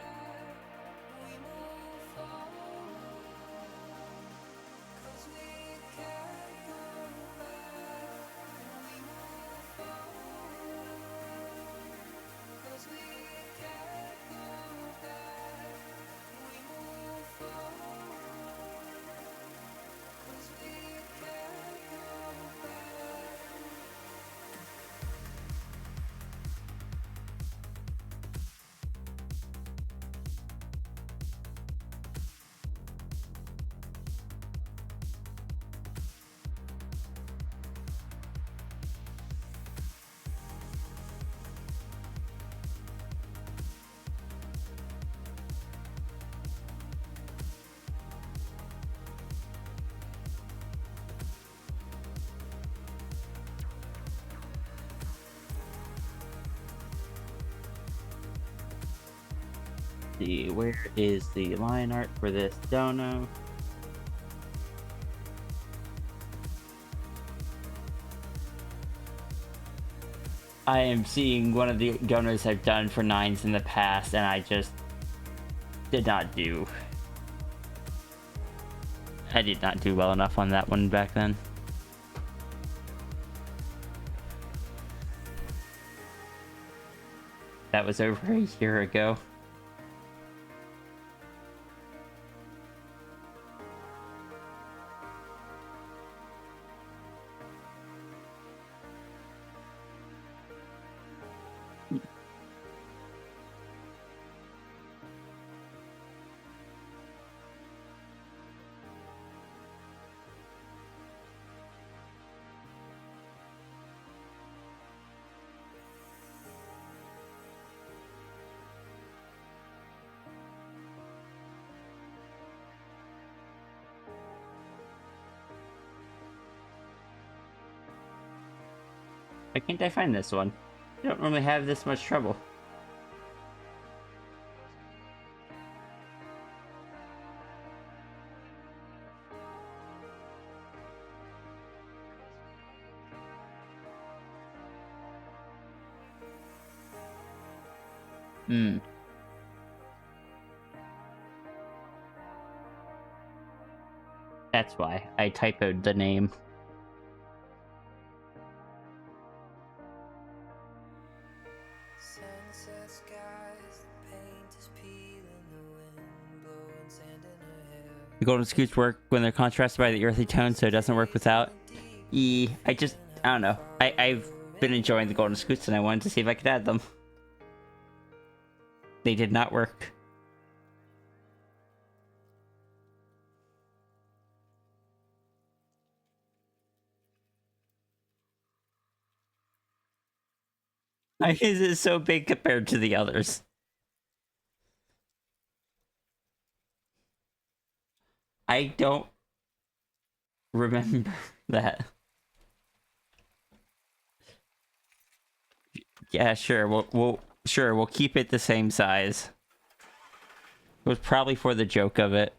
see, where is the line art for this dono? I am seeing one of the donos I've done for 9s in the past, and I just did not do. I did not do well enough on that one back then. That was over a year ago. Why can't I find this one? I don't normally have this much trouble. That's why I typoed the name. The golden scoots work when they're contrasted by the earthy tone, so it doesn't work without. I don't know. I've been enjoying the golden scoots and I wanted to see if I could add them. They did not work. Why is it so big compared to the others? I don't remember that. Yeah, sure. We'll keep it the same size. It was probably for the joke of it.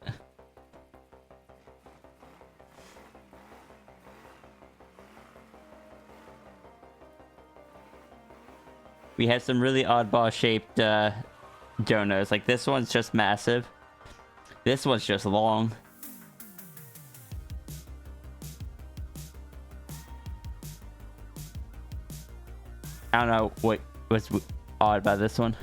We had some really oddball shaped donos. Like this one's just massive. This one's just long. I don't know what was odd about this one.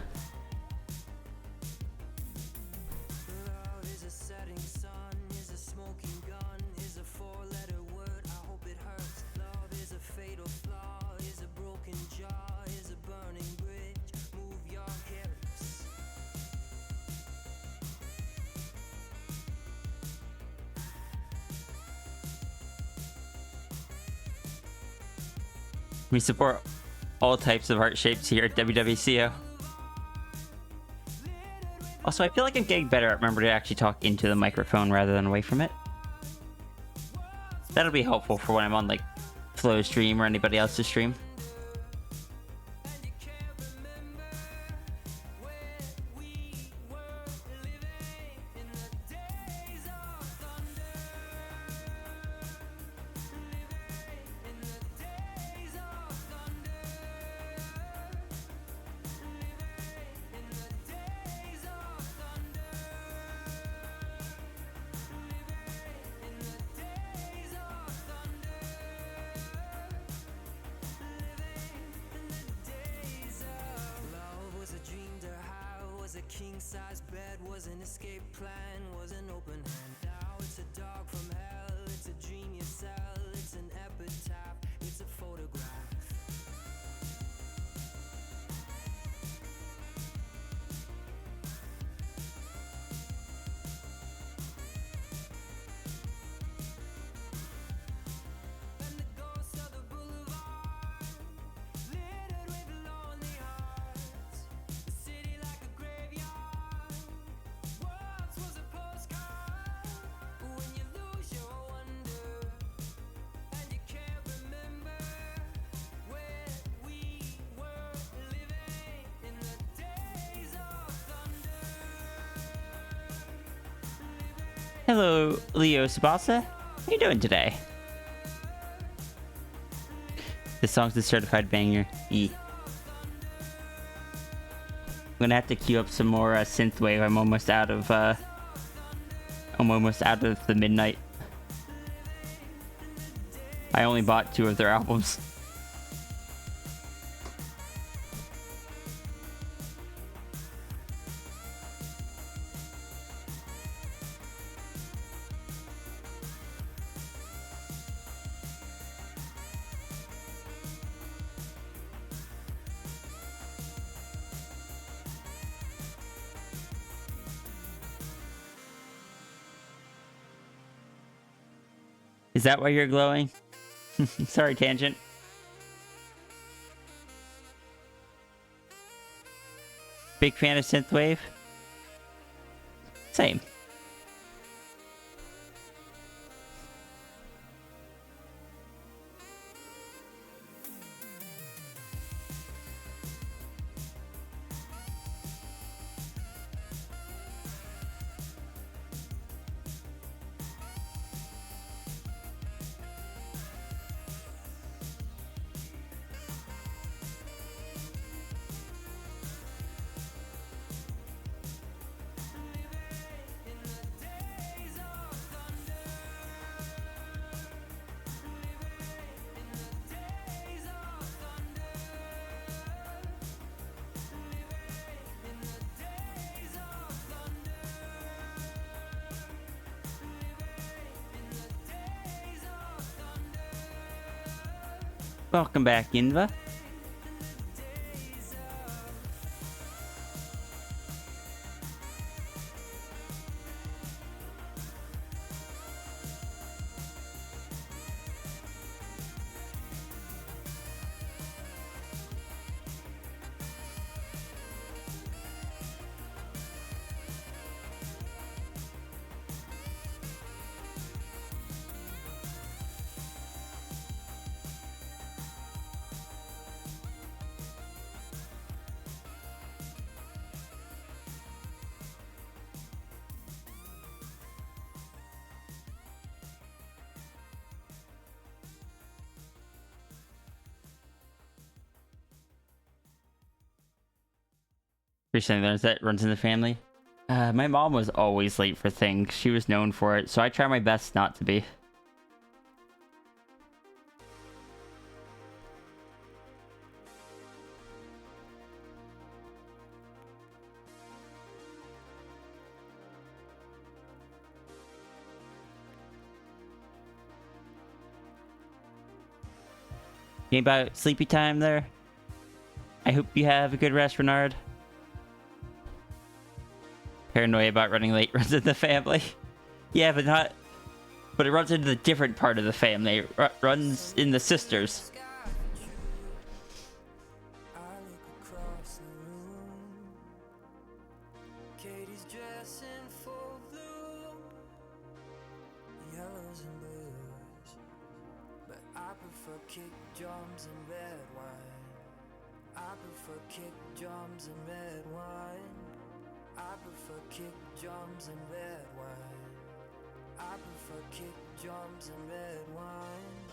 We support all types of heart shapes here at WWCO. Also, I feel like I'm getting better at remembering to actually talk into the microphone rather than away from it. That'll be helpful for when I'm on like Flow stream or anybody else's stream. King-size bed was an escape plan, was an open hand. Now it's a dog from hell, it's a dream you sell, it's an epitaph, it's a photograph. And the ghost of the boulevard, littered with lonely hearts. The city like a graveyard. Once was a postcard. Hello, Leo Sabasa. How you doing today? This song's a certified banger. I'm gonna have to queue up some more synthwave. I'm almost out of the midnight. I only bought 2 of their albums. Is that why you're glowing? Sorry, tangent. Big fan of synthwave? Same. Welcome back, Inva. Recently learns that runs in the family. My mom was always late for things. She was known for it, so I try my best not to be. Any about sleepy time there? I hope you have a good rest, Renard. Paranoia about running late runs in the family. Yeah, but not... But it runs into the different part of the family. It runs in the sisters. Katie's dressing full blue, yellows and blues, but I prefer kick drums and red wine. I prefer kick drums and red wine. I prefer kick drums and red wine. I prefer kick drums and red wine.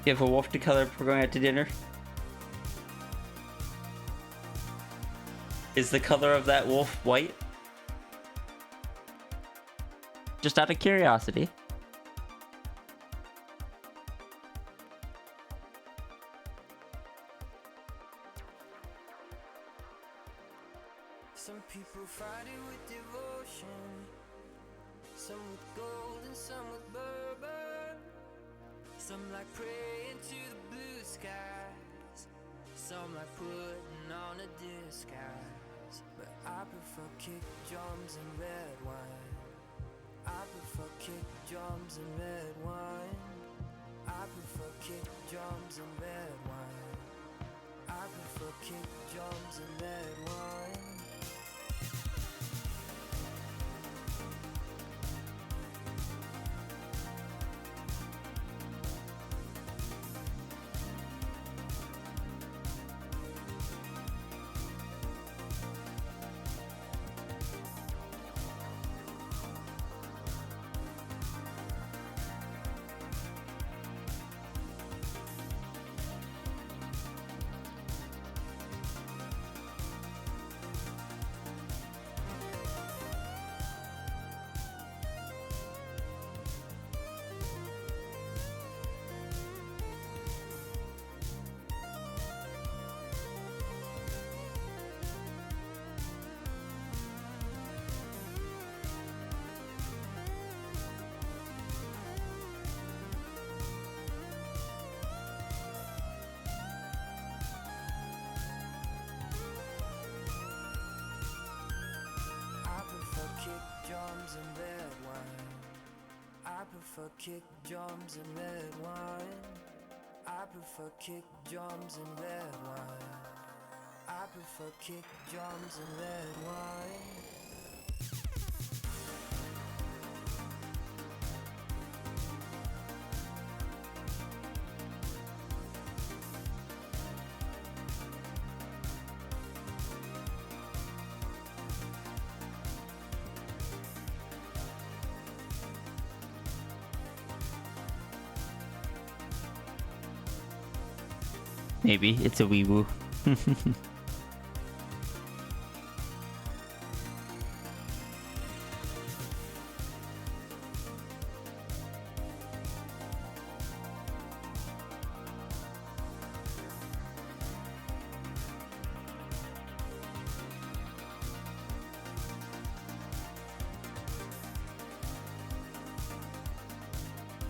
You have a wolf to color before going out to dinner? Is the color of that wolf white? Just out of curiosity. Some people fight it with devotion, some with gold and some with bourbon. Some like praying to the blue skies, some like putting on a disguise. But I prefer kick drums and red wine. I prefer kick drums and red wine. I prefer kick drums and red wine. I prefer kick drums and red wine. Drums and red wine. I prefer kick drums and red wine. I prefer kick drums and red wine. I prefer kick drums and red wine. Maybe it's a wee woo.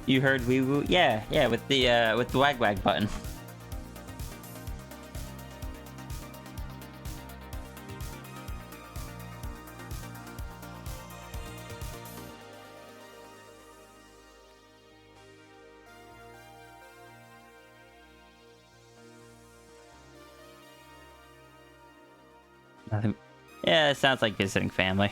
You heard wee woo? Yeah, with the wag wag button. Nothing. Yeah, it sounds like visiting family.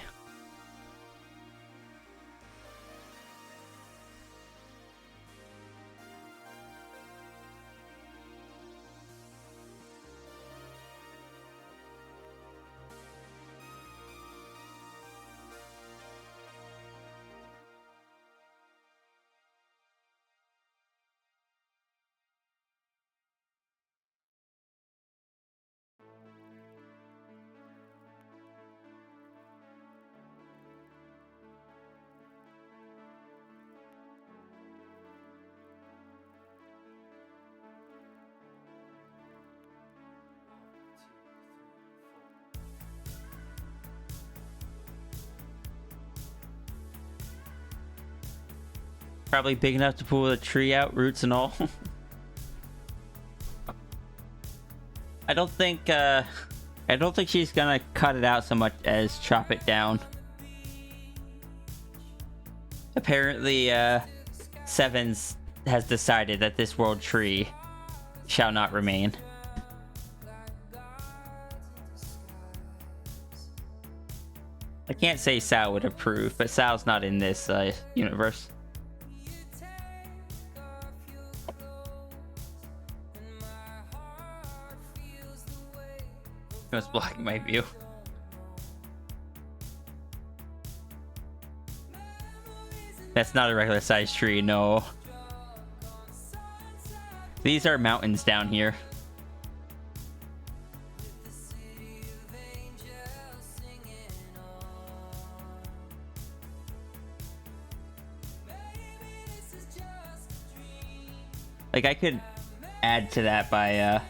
Probably big enough to pull the tree out, roots and all. I don't think she's gonna cut it out so much as chop it down. Apparently, Sevens has decided that this world tree shall not remain. I can't say Sal would approve, but Sal's not in this universe. It was blocking my view. That's not a regular sized tree, no. These are mountains down here. Like, I could add to that by,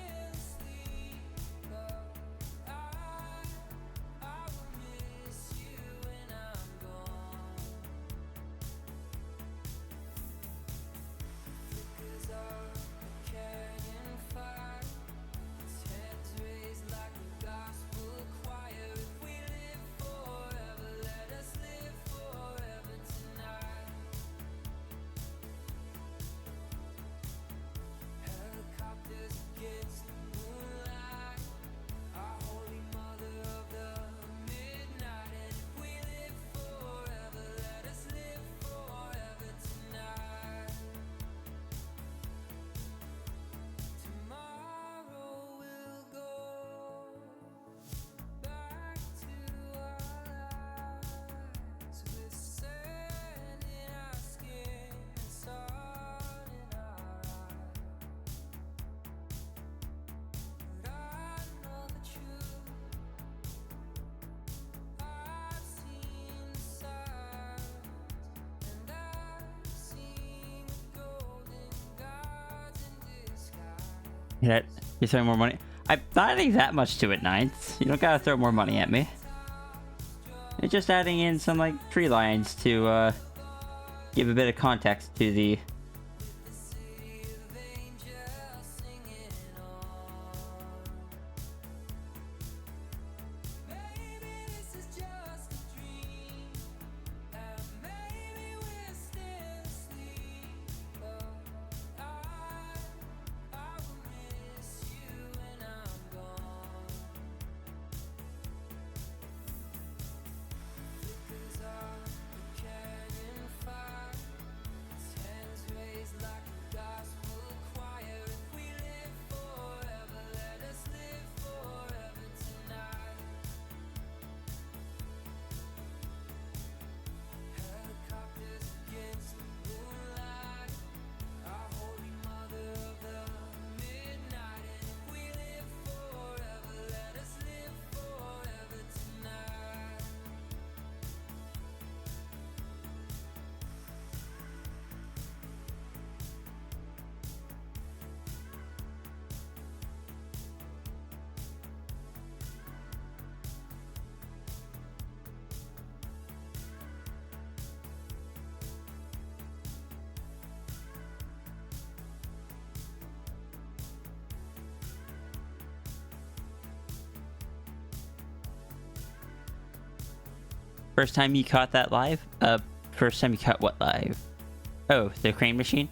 that you're throwing more money. I'm not adding that much to it, Ninth. You don't gotta throw more money at me. You're just adding in some, like, tree lines to, give a bit of context to the... First time you caught that live? First time you caught what live? Oh, the crane machine?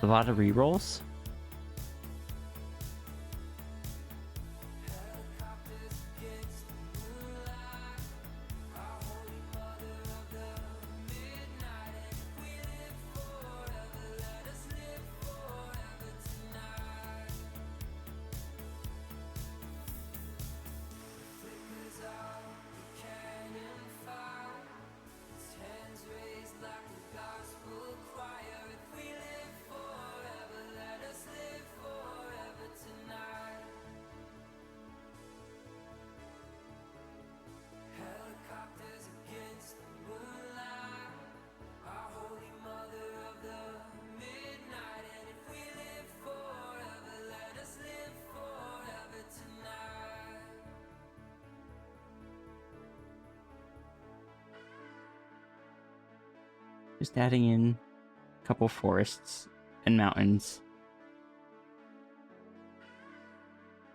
A lot of rerolls? Just adding in a couple forests and mountains.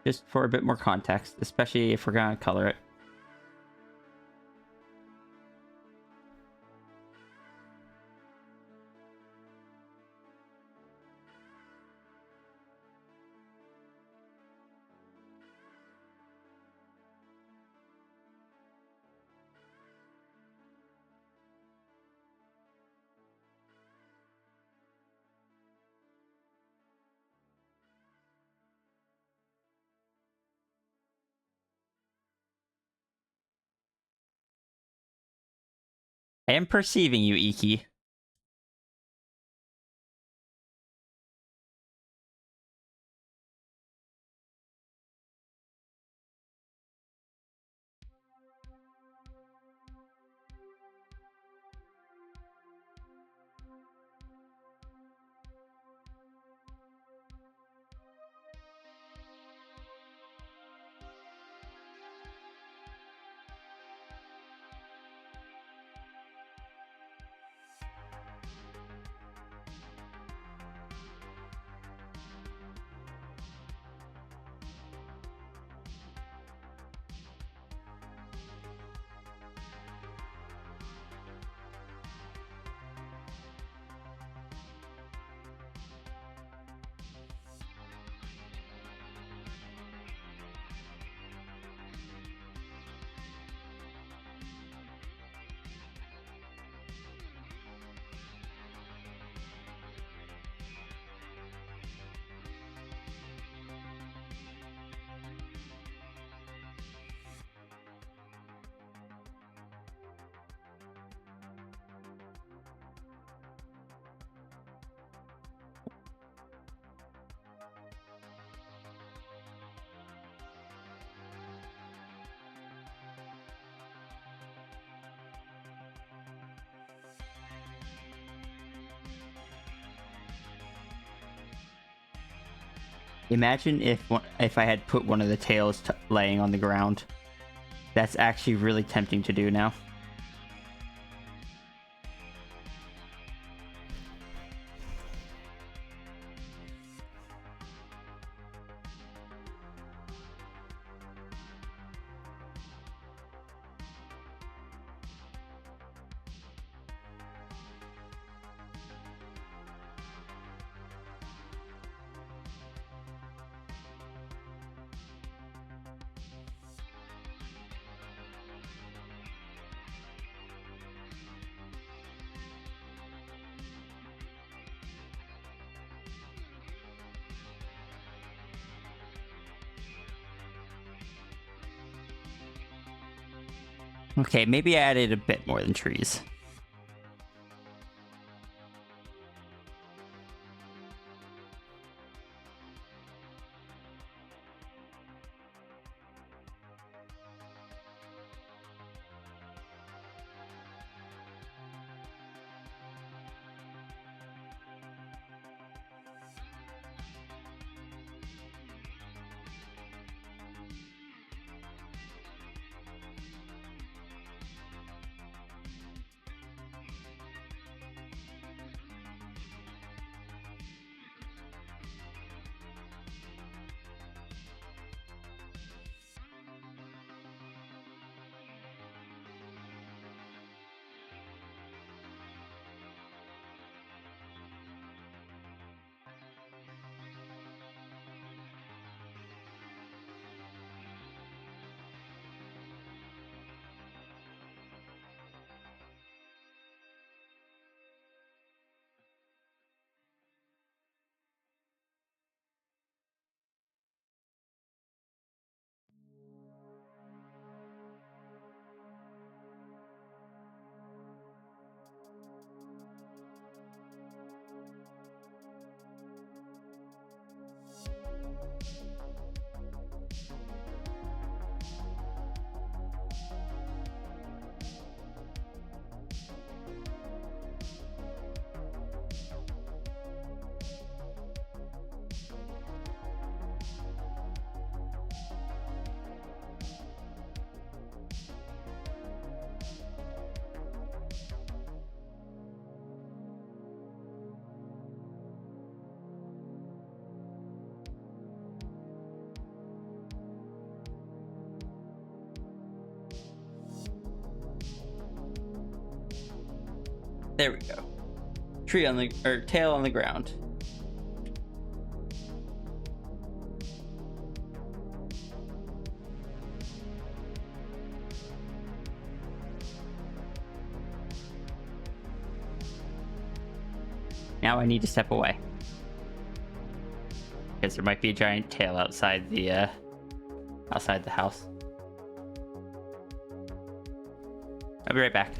Just for a bit more context, especially if we're gonna color it. I am perceiving you, Iki. Imagine if I had put one of the tails laying on the ground. That's actually really tempting to do now. Okay, maybe I added a bit more than trees. There we go. Tree on the, or tail on the ground. Now I need to step away. Because there might be a giant tail outside the house. I'll be right back.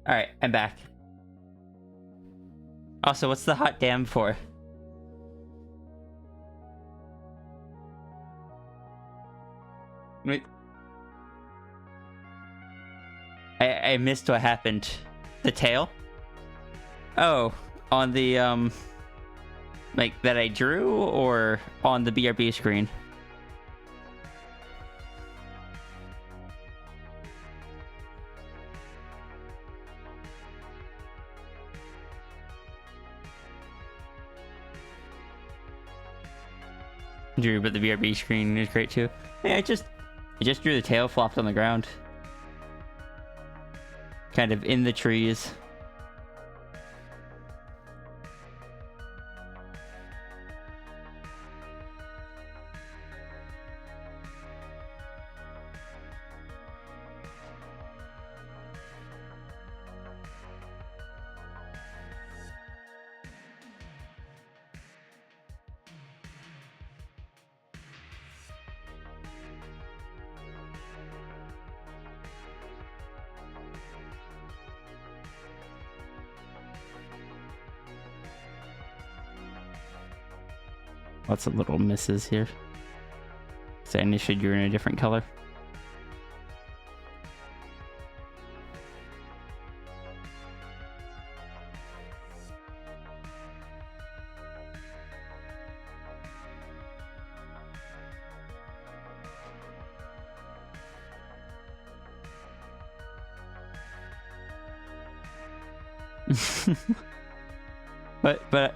Alright, I'm back. Also, what's the hot damn for? Wait. I missed what happened. The tail? Oh, on the, like, that I drew, or on the BRB screen? Drew, but the BRB screen is great too. Yeah, I just drew the tail flopped on the ground. Kind of in the trees. Lots of little misses here. So I initially drew in a different color. But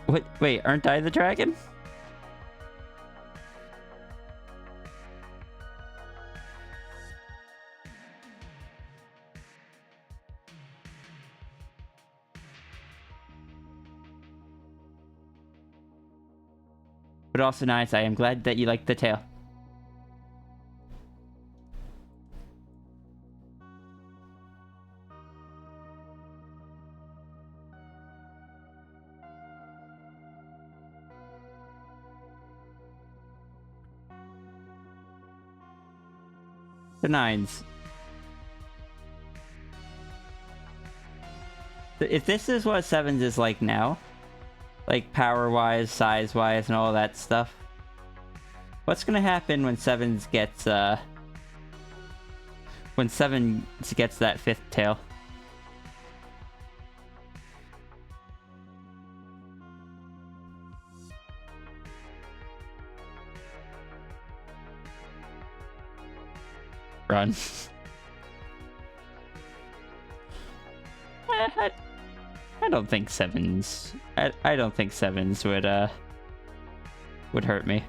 what? Wait, aren't I the dragon? But also nice. I am glad that you like the tail. The 9s. If this is what 7s is like now, like power-wise, size-wise, and all that stuff, what's gonna happen when 7s gets, when 7 gets that 5th tail? Run. I don't think 7s. I don't think 7s would hurt me.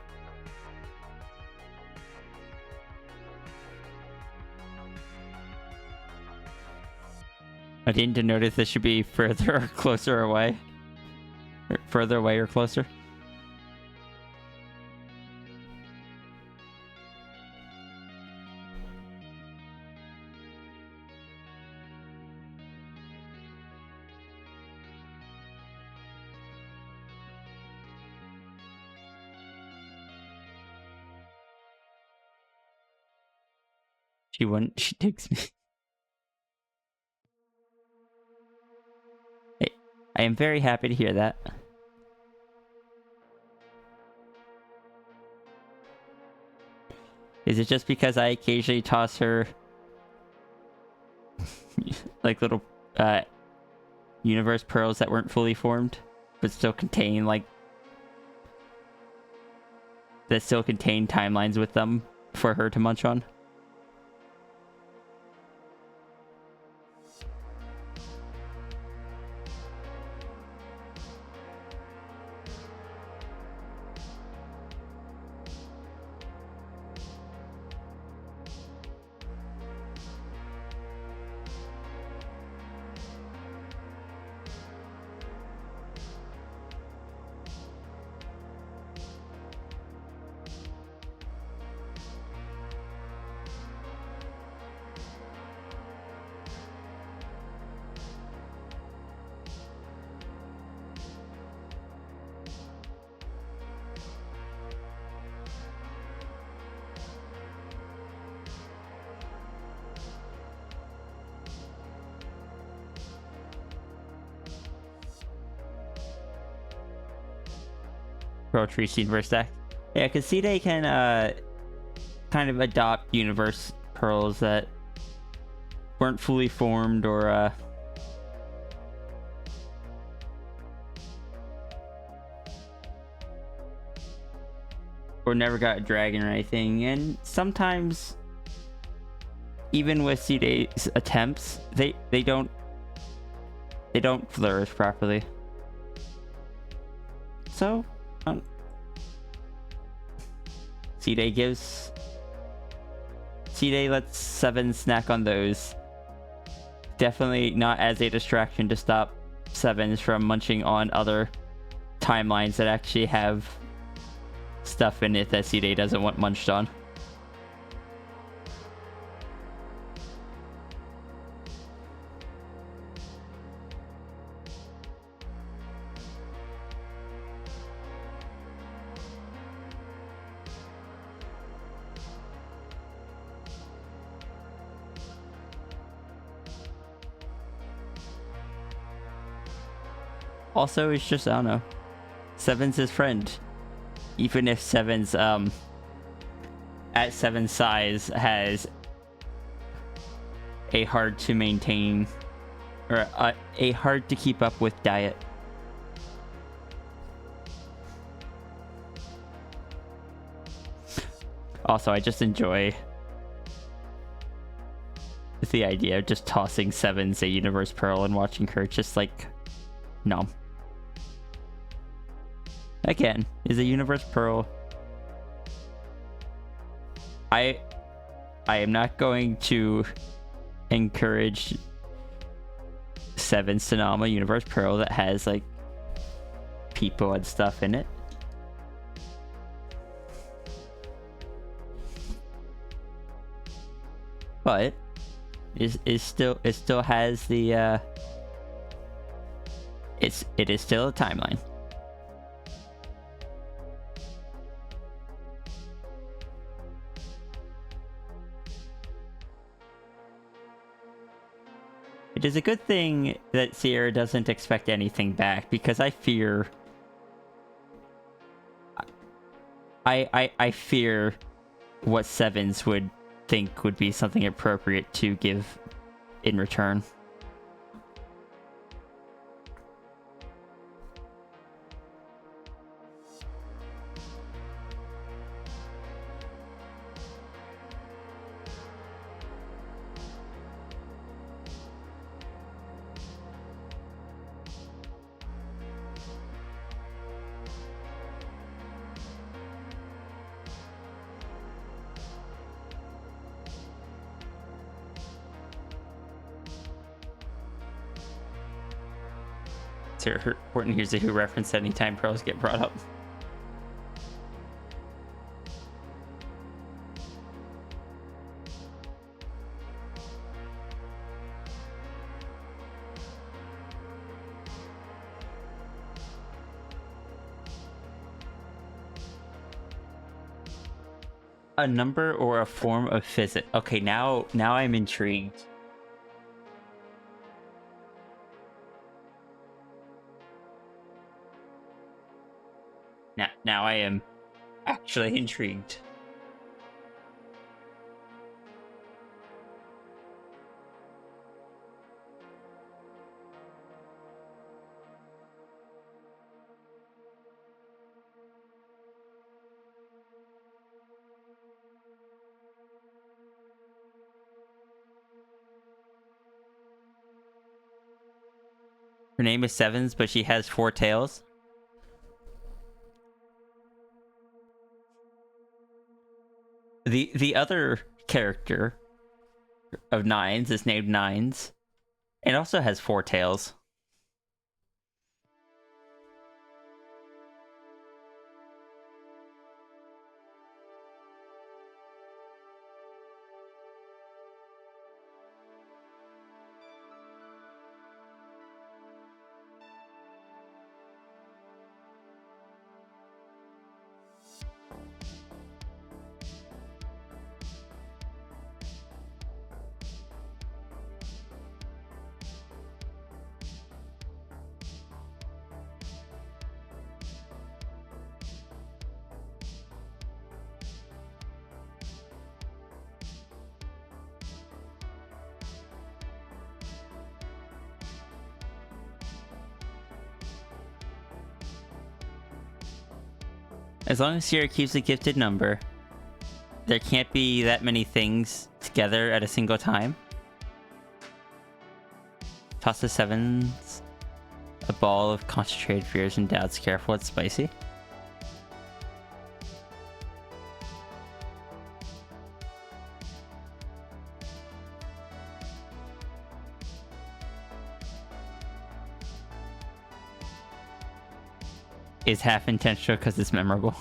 I need to notice this should be further or closer away. Or further away or closer. She wouldn't. She takes me. I am very happy to hear that. Is it just because I occasionally toss her like little universe pearls that weren't fully formed, but still contain like that still contain timelines with them for her to munch on? Pearl Trees Universe deck. Yeah, because C-Day can kind of adopt universe pearls that weren't fully formed or never got a dragon or anything. And sometimes, even with C-Day's attempts, they don't flourish properly. So, C-Day lets 7 snack on those. Definitely not as a distraction to stop 7s from munching on other timelines that actually have stuff in it that C-Day doesn't want munched on. Also, it's just, I don't know, 7's his friend. Even if 7's, at 7 size has a hard to maintain, or a hard to keep up with diet. Also, I just enjoy the idea of just tossing 7's a Universe Pearl and watching her just like, no. Again, is a Universe Pearl. I am not going to encourage 7's to nom a Universe Pearl that has like people and stuff in it. But it still has the it is still a timeline. It is a good thing that Sierra doesn't expect anything back, because I fear I fear what 7's would think would be something appropriate to give in return. It's important here's a Who reference anytime pearls get brought up. A number or a form of physics. Okay, now I'm intrigued. Now I am actually intrigued. Her name is 7's, but she has 4 tails. The other character of 9's is named 9's and also has 4 tails. As long as Sierra keeps a gifted number, there can't be that many things together at a single time. Toss the sevens. A ball of concentrated fears and doubts. Careful, it's spicy. Is half intentional because it's memorable.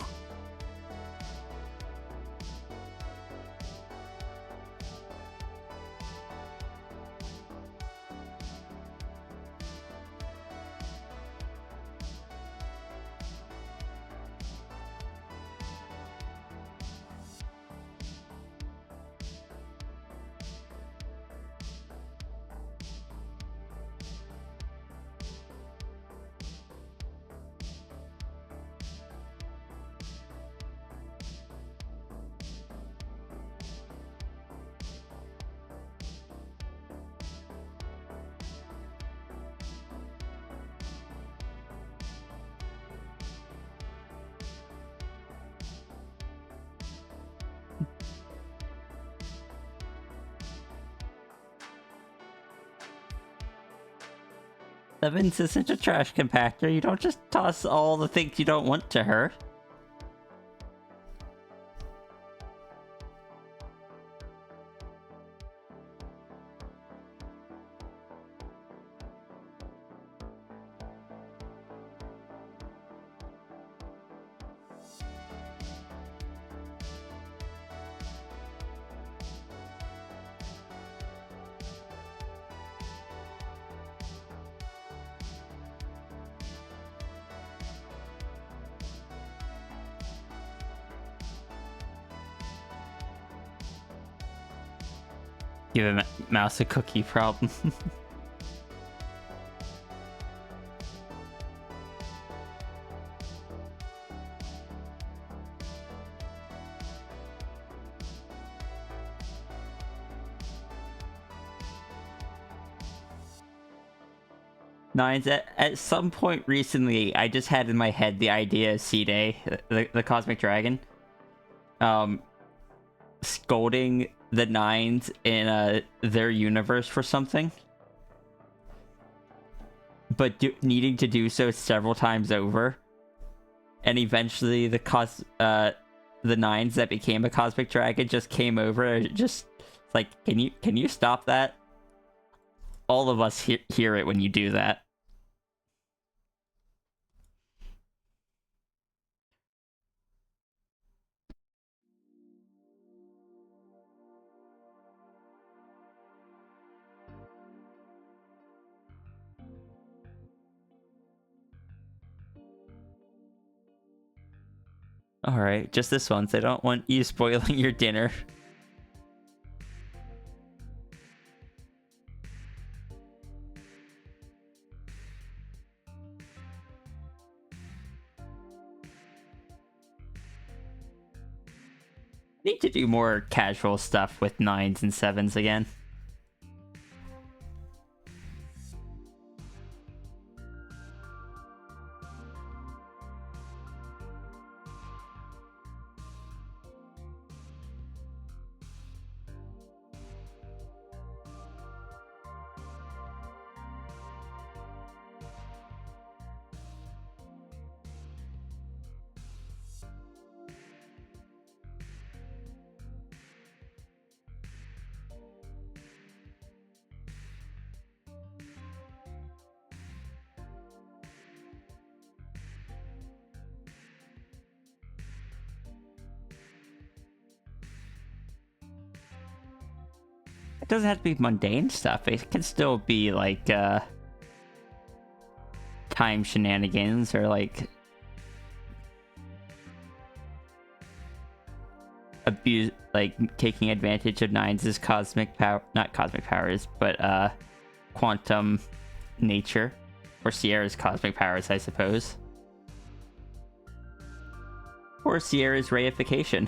Sevens isn't a trash compactor. You don't just toss all the things you don't want to her. Give a mouse a cookie problem. Nines, at some point recently, I just had in my head the idea of C-Day, the Cosmic Dragon, scolding the Nines in their universe for something, but needing to do so several times over, and eventually the Nines that became a Cosmic Dragon just came over and just like, can you stop that? All of us hear it when you do that. Alright, just this once. I don't want you spoiling your dinner. Need to do more casual stuff with 9s and 7s again. It doesn't have to be mundane stuff. It can still be like time shenanigans or like abuse, like taking advantage of 9's cosmic power, not cosmic powers, but quantum nature, or Sierra's cosmic powers, I suppose, or Sierra's reification.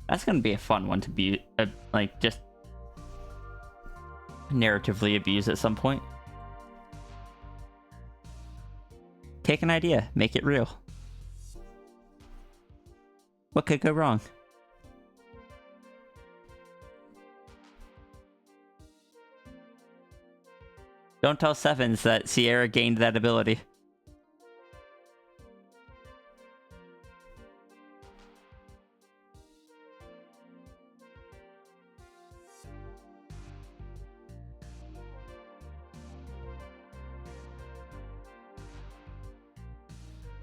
That's gonna be a fun one to be, like, just narratively abuse at some point. Take an idea, make it real. What could go wrong? Don't tell Sevens that Sierra gained that ability.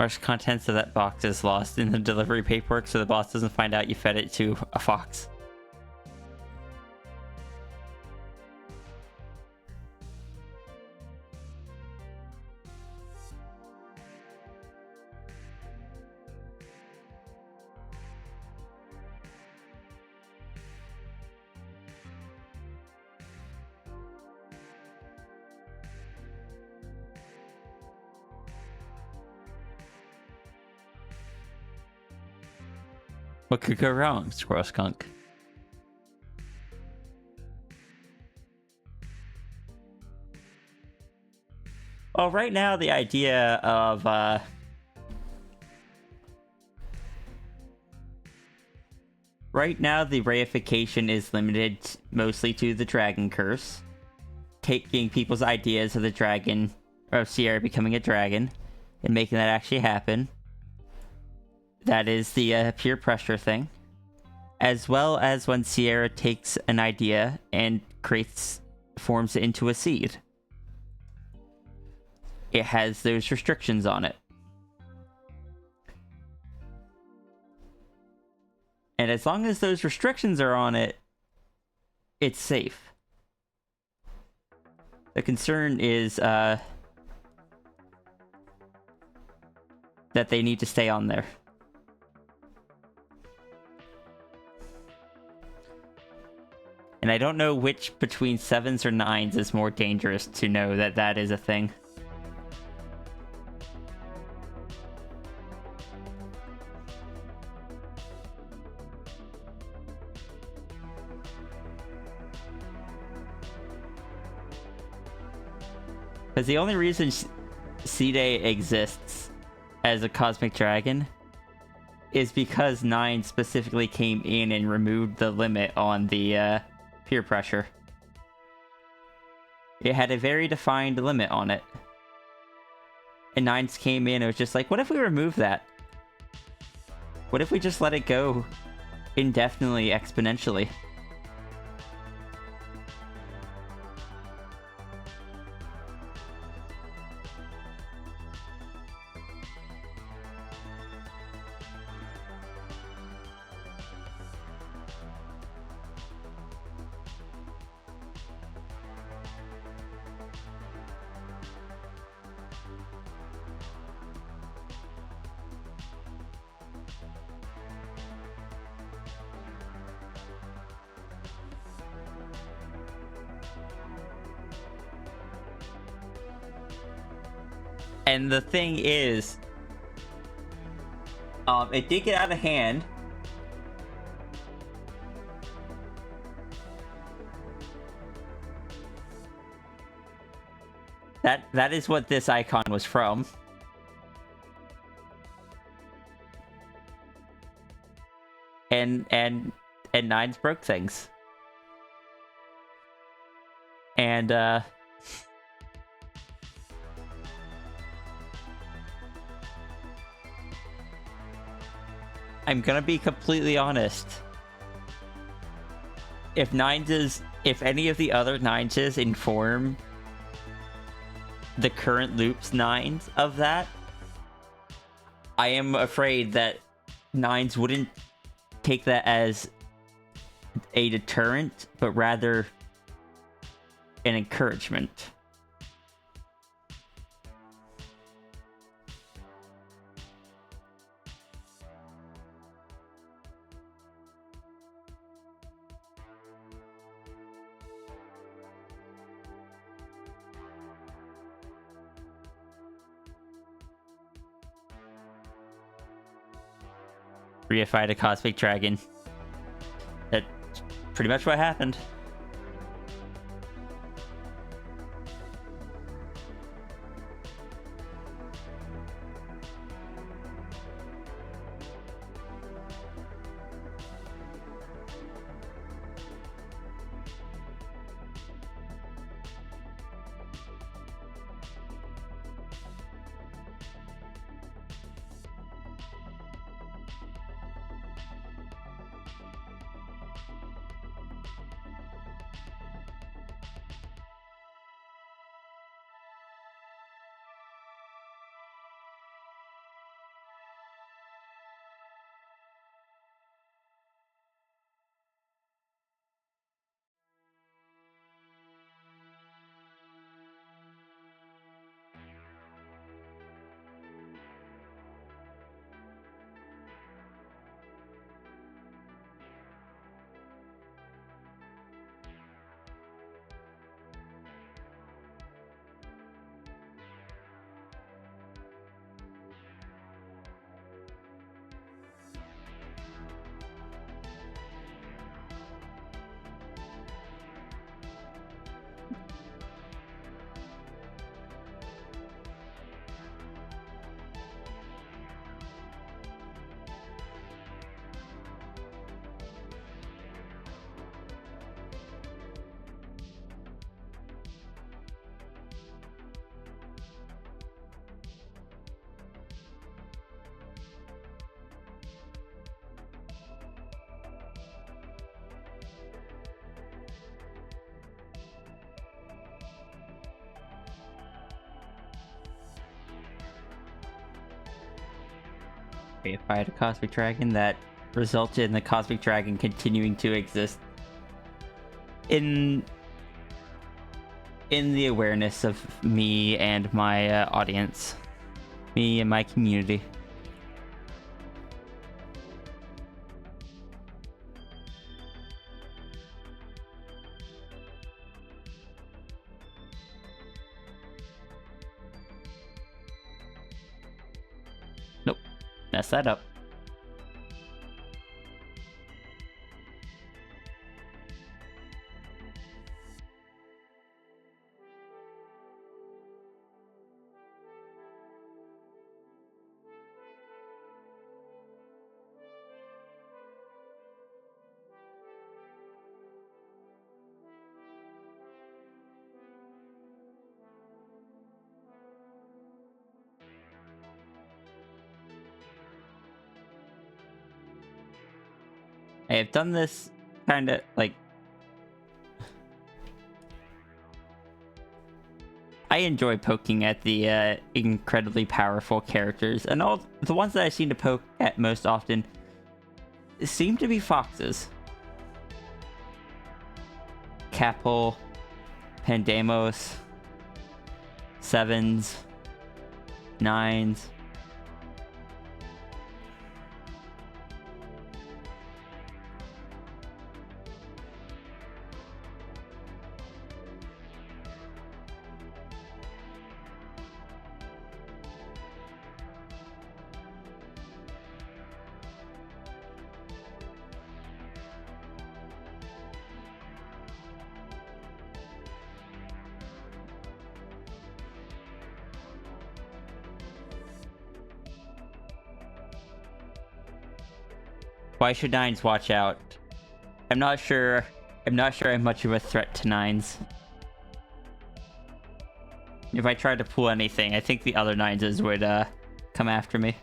Most contents of that box is lost in the delivery paperwork, so the boss doesn't find out you fed it to a fox. What could go wrong, Squirrel Skunk? Well, right now the idea of right now the reification is limited mostly to the dragon curse, taking people's ideas of the dragon, of Sierra becoming a dragon, and making that actually happen. That is the peer pressure thing. As well as when Sierra takes an idea and forms it into a seed. It has those restrictions on it. And as long as those restrictions are on it, it's safe. The concern is that they need to stay on there. And I don't know which between 7s or 9s is more dangerous to know that that is a thing. Because the only reason C-Day exists as a cosmic dragon is because 9 specifically came in and removed the limit on the peer pressure. It had a very defined limit on it. And 9s came in and was just like, what if we remove that? What if we just let it go indefinitely, exponentially? And the thing is, it did get out of hand. That is what this icon was from. And 9s broke things. And I'm gonna be completely honest. If any of the other 9s inform the current loops 9s of that, I am afraid that 9s wouldn't take that as a deterrent, but rather an encouragement. Reified a cosmic dragon. That's pretty much what happened. If I had a cosmic dragon that resulted in the cosmic dragon continuing to exist in the awareness of me and my audience, me and my community. Nope, mess that up. I have done this kind of like... I enjoy poking at the incredibly powerful characters, and all the ones that I seem to poke at most often seem to be foxes. Capel, Pandemos, Sevens, Nines. Why should Nines watch out? I'm not sure I'm much of a threat to Nines. If I tried to pull anything, I think the other Nineses would come after me.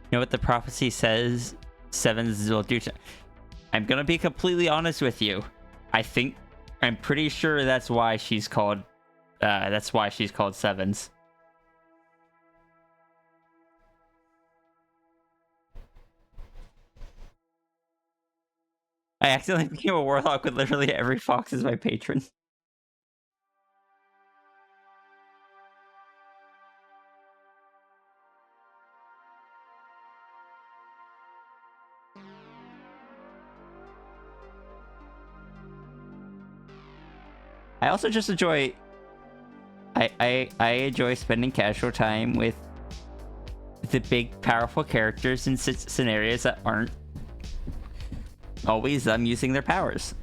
You know what the prophecy says Sevens will do to... I'm gonna be completely honest with you. I'm pretty sure that's why she's called Sevens. I accidentally became a warlock with literally every fox as my patron. I also just enjoy... I enjoy spending casual time with the big, powerful characters in scenarios that aren't always them using their powers.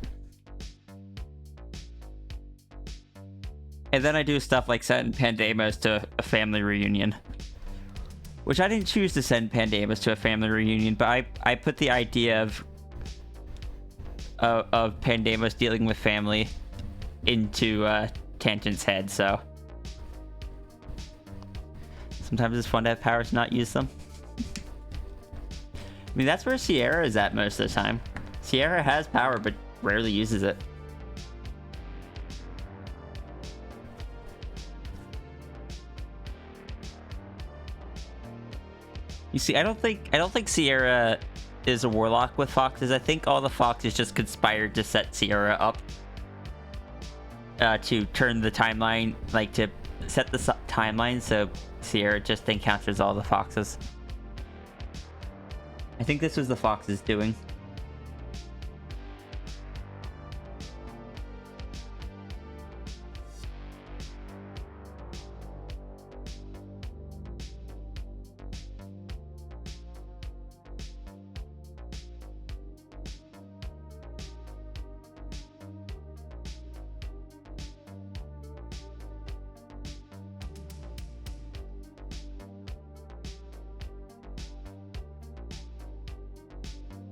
And then I do stuff like send Pandemos to a family reunion. Which I didn't choose to send Pandemos to a family reunion, but I put the idea of Pandemos dealing with family into Tangent's head, so sometimes it's fun to have powers and not use them. I mean, that's where Sierra is at most of the time. Sierra has power, but rarely uses it. You see, I don't think Sierra is a warlock with foxes. I think all the foxes just conspired to set Sierra up to turn the timeline, like to set the timeline so Sierra just encounters all the foxes. I think this was the foxes doing.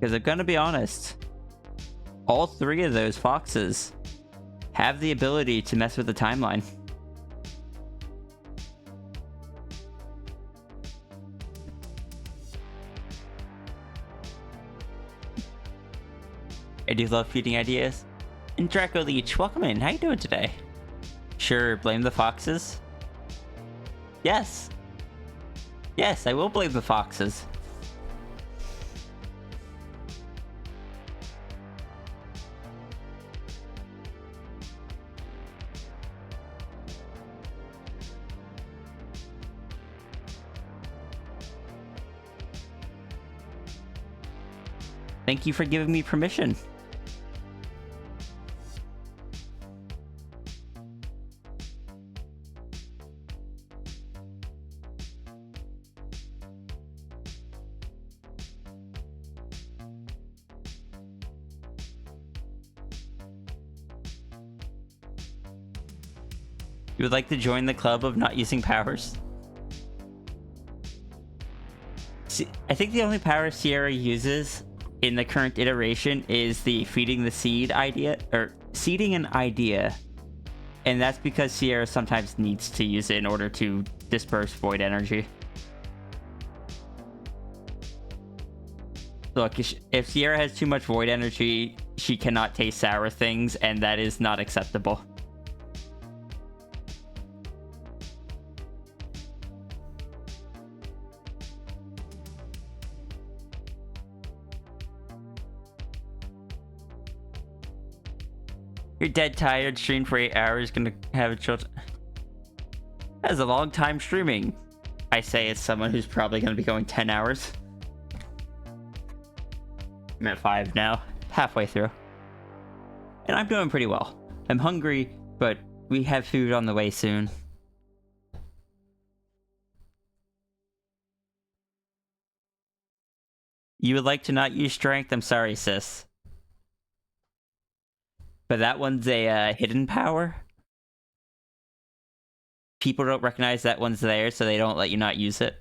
Because I'm gonna be honest, all three of those foxes have the ability to mess with the timeline. I do love feeding ideas. And Draco Leech, welcome in. How you doing today? Sure, blame the foxes? Yes. Yes, I will blame the foxes. Thank you for giving me permission. You would like to join the club of not using powers? See, I think the only power Sierra uses in the current iteration is the feeding the seed idea, or seeding an idea. And that's because Sierra sometimes needs to use it in order to disperse void energy. Look, if Sierra has too much void energy, she cannot taste sour things, and that is not acceptable. You're dead tired, streamed for 8 hours, gonna have a child. That is a long time streaming. I say as someone who's probably gonna be going 10 hours. I'm at 5 now, halfway through. And I'm doing pretty well. I'm hungry, but we have food on the way soon. You would like to not use strength? I'm sorry, sis. But that one's a hidden power. People don't recognize that one's there, so they don't let you not use it.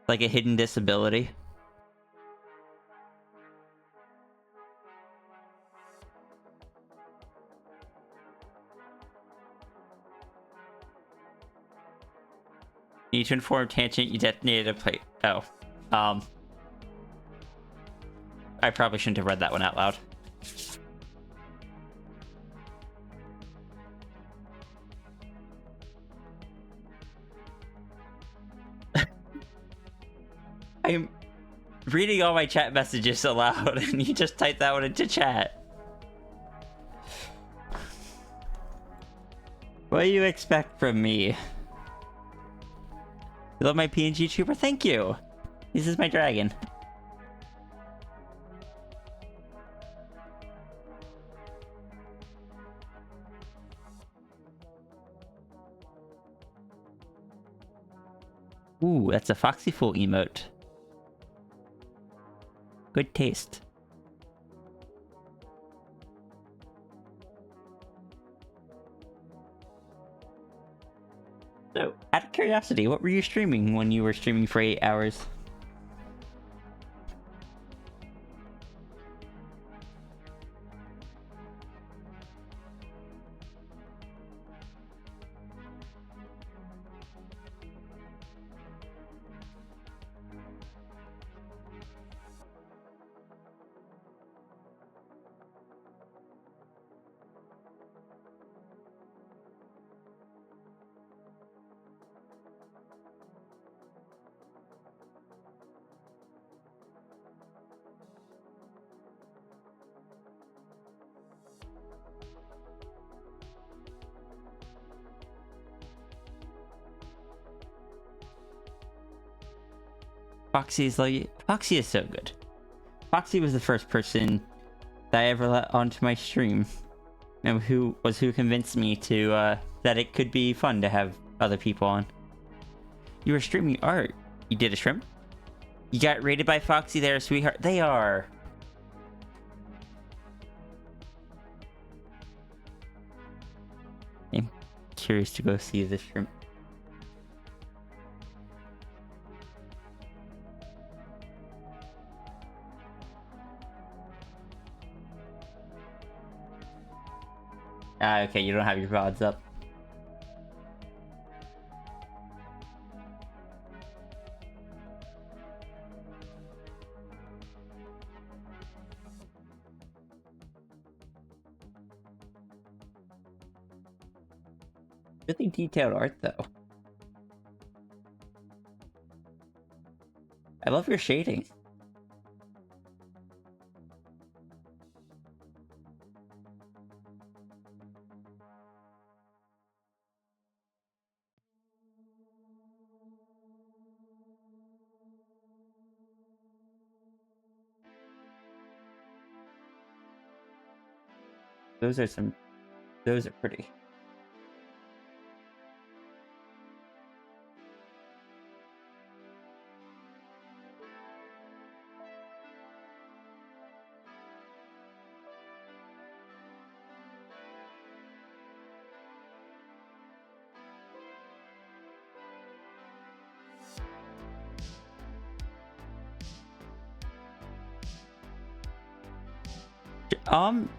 Like a hidden disability. Need to inform Tangent you detonated a plate. Oh. I probably shouldn't have read that one out loud. I'm reading all my chat messages aloud, and you just typed that one into chat. What do you expect from me? You love my PNG trooper? Thank you! This is my dragon. Ooh, that's a Foxy Fool emote. Good taste. So, out of curiosity, what were you streaming when you were streaming for 8 hours? Foxy is so good. Foxy was the first person that I ever let onto my stream, and who convinced me to that it could be fun to have other people on. You were streaming art. You did a shrimp? You got rated by Foxy there, sweetheart. They are. I'm curious to go see the shrimp. Ah, okay, you don't have your VODs up. Really detailed art, though. I love your shading. Those are pretty.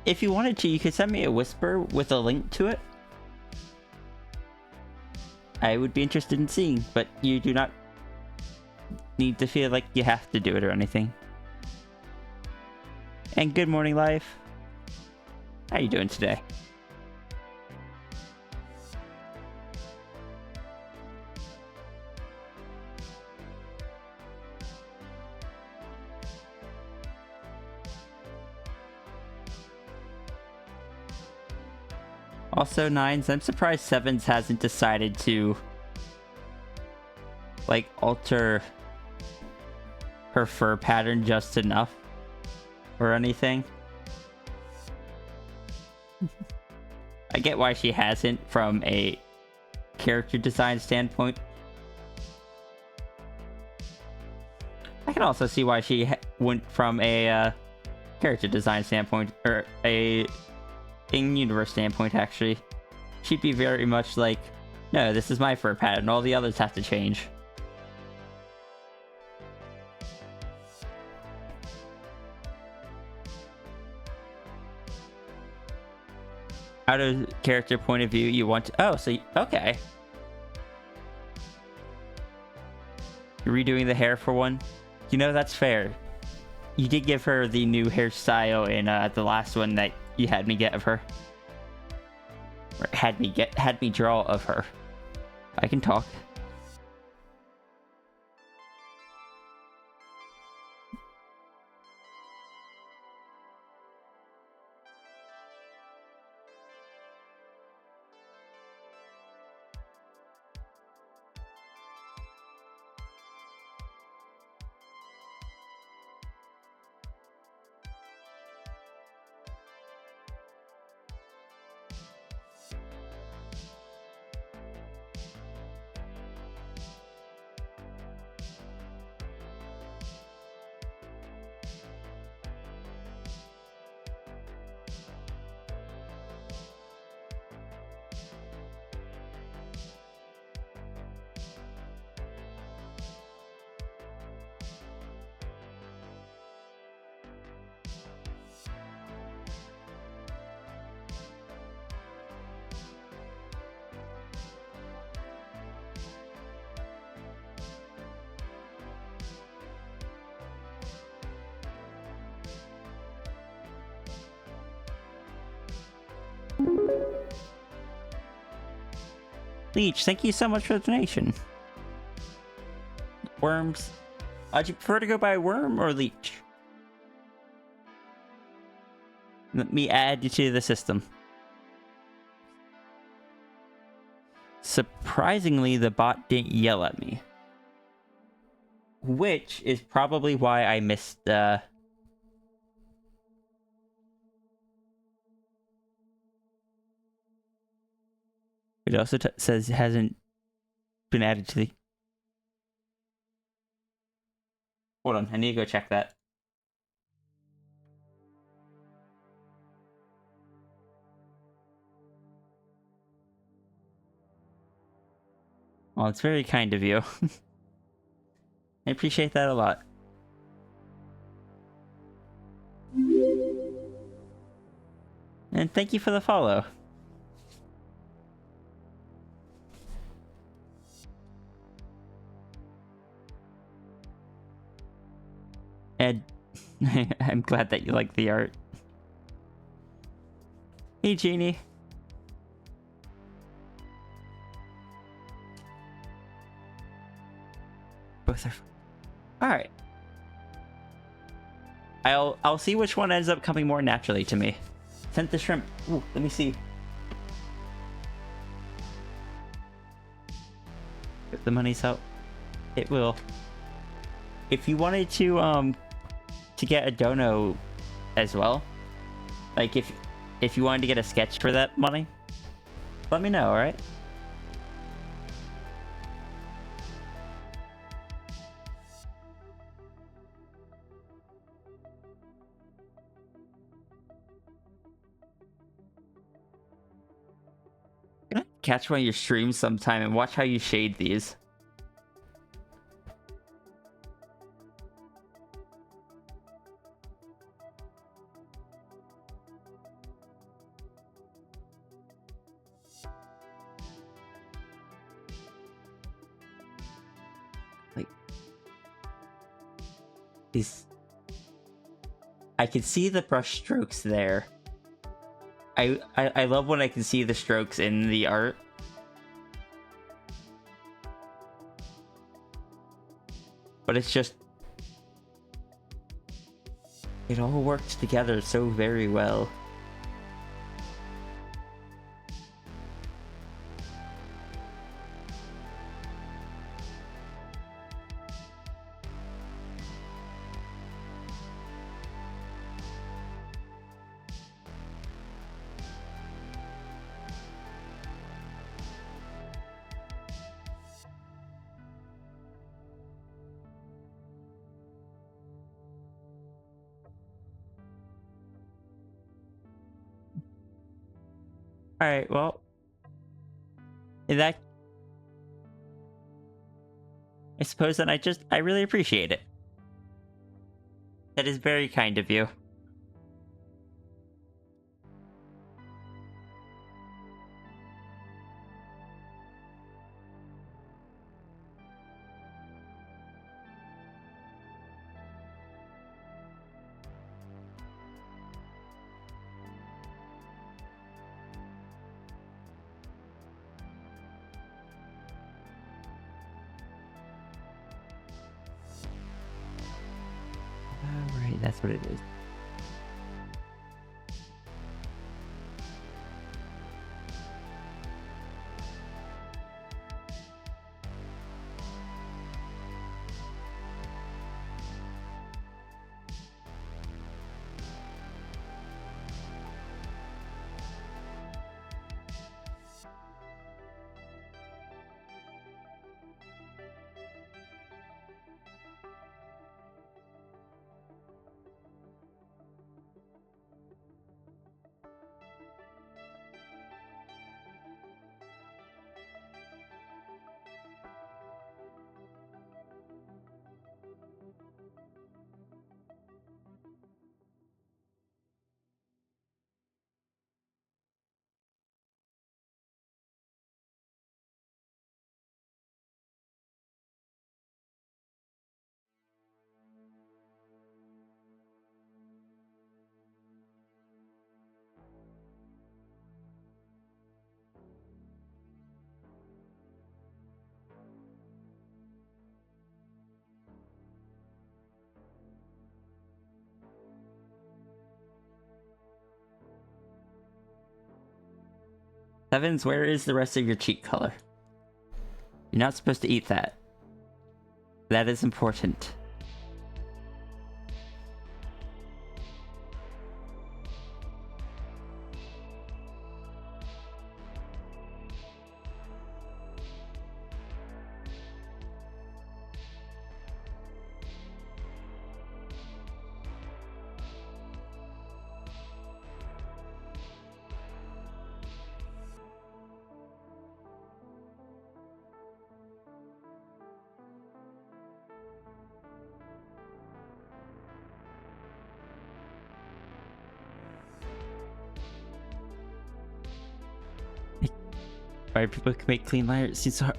If you wanted to, you could send me a whisper with a link to it. I would be interested in seeing, but you do not need to feel like you have to do it or anything. And good morning, life. How you doing today? Also, Nines, I'm surprised Sevens hasn't decided to, like, alter her fur pattern just enough or anything. I get why she hasn't from a character design standpoint. I can also see why she went from a character design standpoint, or a in-universe standpoint, actually. She'd be very much like, no, this is my fur pattern, all the others have to change. Out of character point of view, you want to... Oh, so... Okay. You're redoing the hair for one? You know, that's fair. You did give her the new hairstyle in the last one that you had me get of her. Or had me draw of her. I can talk. Leech, thank you so much for the donation. Worms. Would you prefer to go by Worm or Leech? Let me add you to the system. Surprisingly, the bot didn't yell at me. Which is probably why I missed, It also says it hasn't been added to the... Hold on, I need to go check that. Well, it's very kind of you. I appreciate that a lot. And thank you for the follow. Ed, I'm glad that you like the art. Hey, Jeannie. Both are. All right. I'll see which one ends up coming more naturally to me. Sent the shrimp. Ooh, let me see. If the money's out, it will. If you wanted to get a dono as well, like if you wanted to get a sketch for that money, let me know. All right. Catch one of your streams sometime and watch how you shade these. Like these, I can see the brush strokes there. I love when I can see the strokes in the art. But it's just... it all works together so very well. Alright, well... in that... I suppose then I really appreciate it. That is very kind of you. Alright, that's what it is. Sevens, where is the rest of your cheek color? You're not supposed to eat that. That is important. Why people can make clean line art, it seems so hard.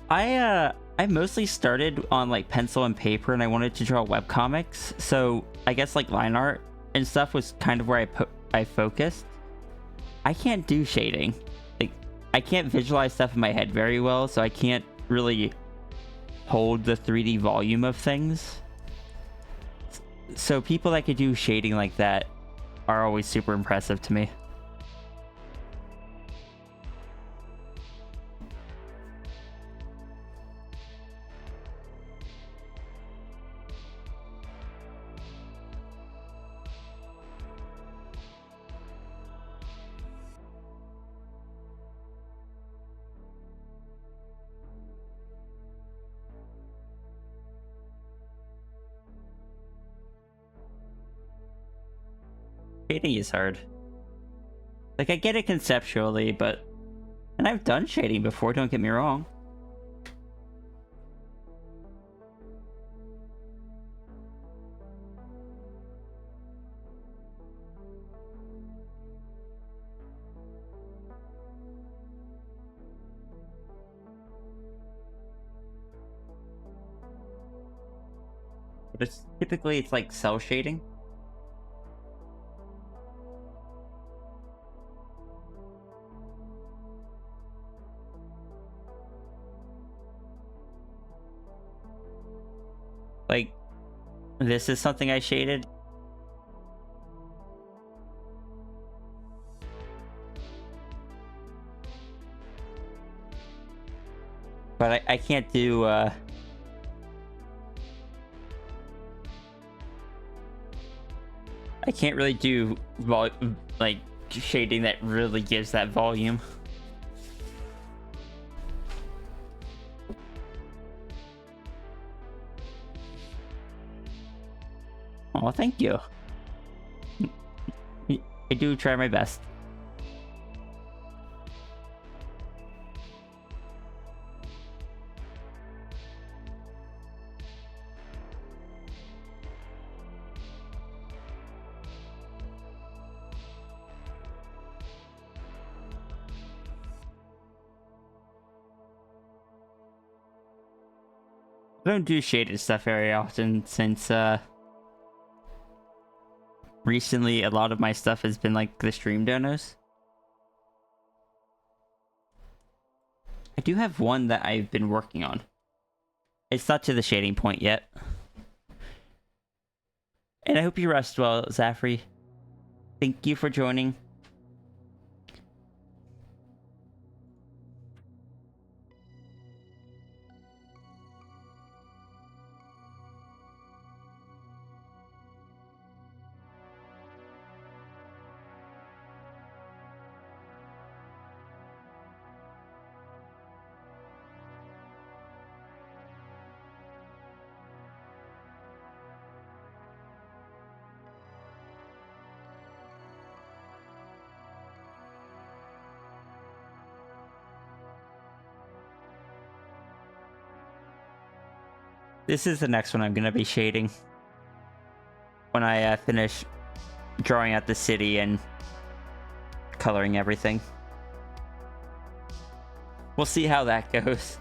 I mostly started on like pencil and paper, and I wanted to draw webcomics, so I guess like line art and stuff was kind of where I focused. I can't do shading. Like, I can't visualize stuff in my head very well, so I can't really hold the 3D volume of things. So people that could do shading like that are always super impressive to me. Shading is hard. Like, I get it conceptually, but... And I've done shading before, don't get me wrong. But it's typically like cell shading. Like, this is something I shaded. But I can't do, I can't really do, like, shading that really gives that volume. Oh, thank you. I do try my best. I don't do shaded stuff very often since, recently a lot of my stuff has been like the stream donos. I do have one that I've been working on. It's not to the shading point yet. And I hope you rest well, Zafri. Thank you for joining. This is the next one I'm going to be shading. When I finish drawing out the city and coloring everything. We'll see how that goes.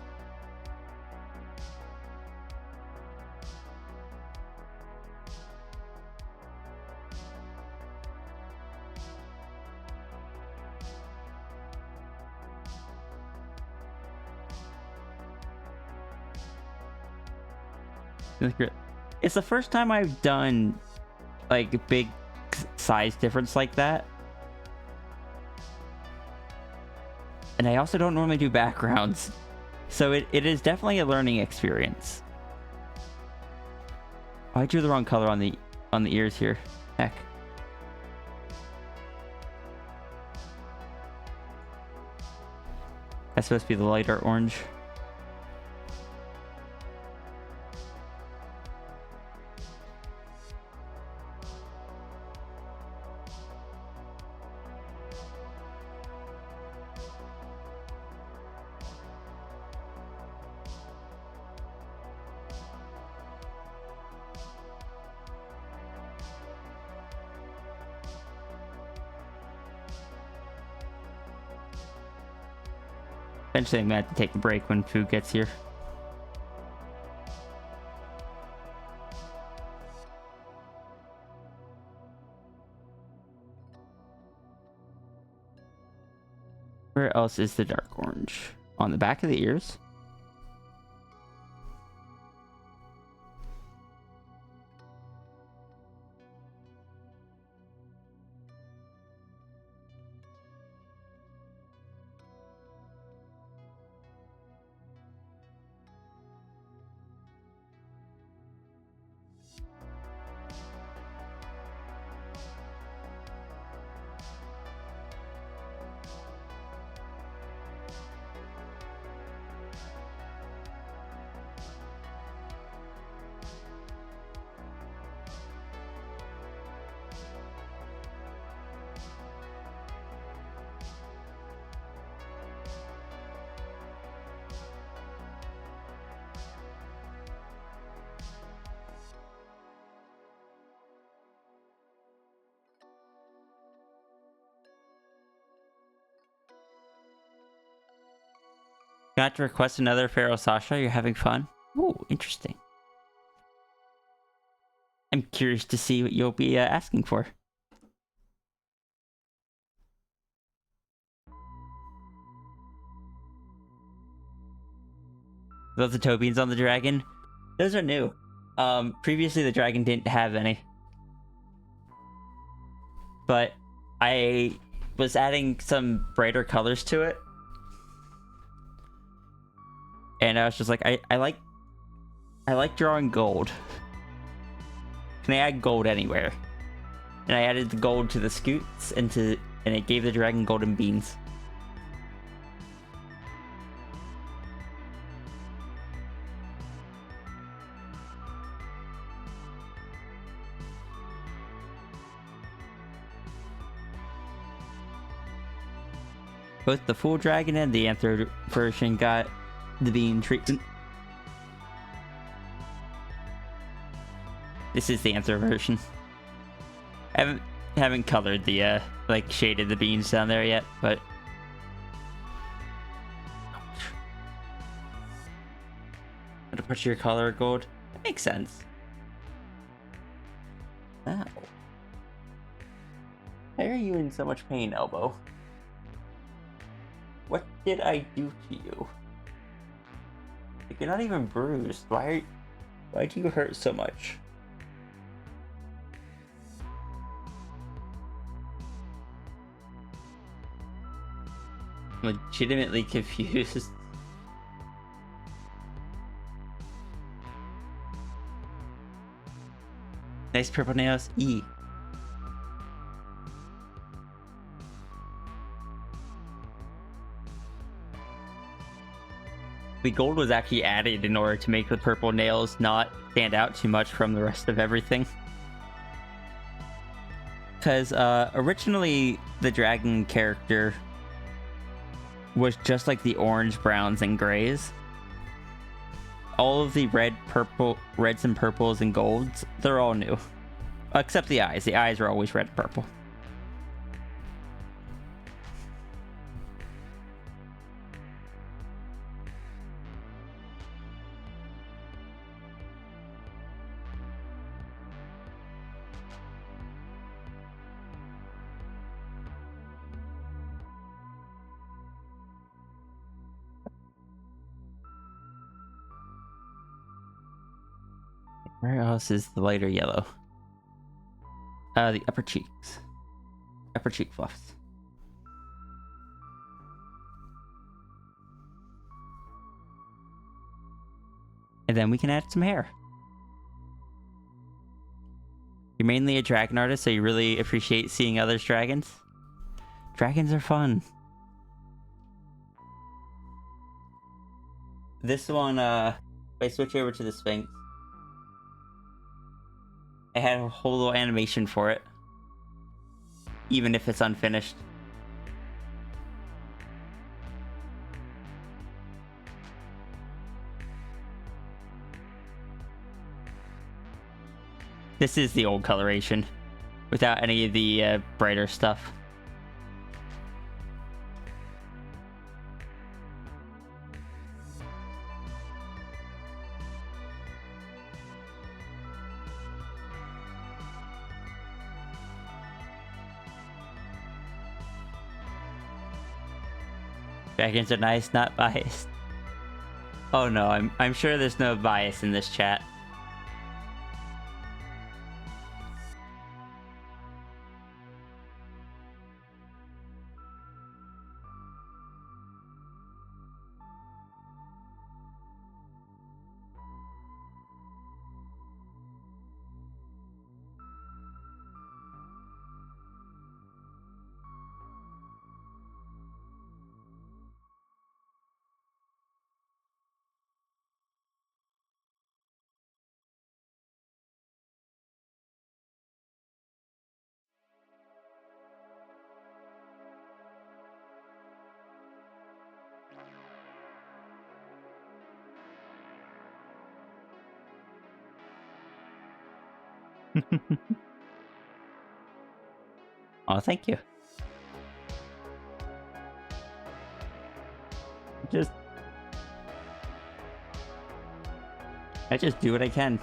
It's the first time I've done like a big size difference like that. And I also don't normally do backgrounds. So it is definitely a learning experience. Oh, I drew the wrong color on the ears here. Heck. That's supposed to be the lighter orange. Eventually I'm gonna have to take a break when food gets here. Where else is the dark orange? On the back of the ears? Got to request another Pharaoh Sasha. You're having fun? Ooh, interesting. I'm curious to see what you'll be asking for. Those the toe beans on the dragon? Those are new. Previously the dragon didn't have any. But I was adding some brighter colors to it. And I was just like, I like drawing gold. Can I add gold anywhere? And I added the gold to the scoots and it gave the dragon golden beans. Both the full dragon and the anther version got the bean treatment. This is the anther version. I haven't colored the like shaded the beans down there yet, but to put your color gold, that makes sense. Ow. Why are you in so much pain, Elbow? What did I do to you? Like, you're not even bruised. Why do you hurt so much? I'm legitimately confused. Nice purple nails. E. The gold was actually added in order to make the purple nails not stand out too much from the rest of everything. Because originally the dragon character was just like the orange, browns, and grays. All of the reds and purples and golds, they're all new. Except the eyes. The eyes are always red and purple. Where else is the lighter yellow? The upper cheeks. Upper cheek fluffs. And then we can add some hair. You're mainly a dragon artist, so you really appreciate seeing others' dragons? Dragons are fun. This one, if I switch over to the Sphinx, I had a whole little animation for it, even if it's unfinished. This is the old coloration, without any of the brighter stuff. Dragons are nice, not biased. Oh no, I'm sure there's no bias in this chat. Oh, thank you. I just do what I can.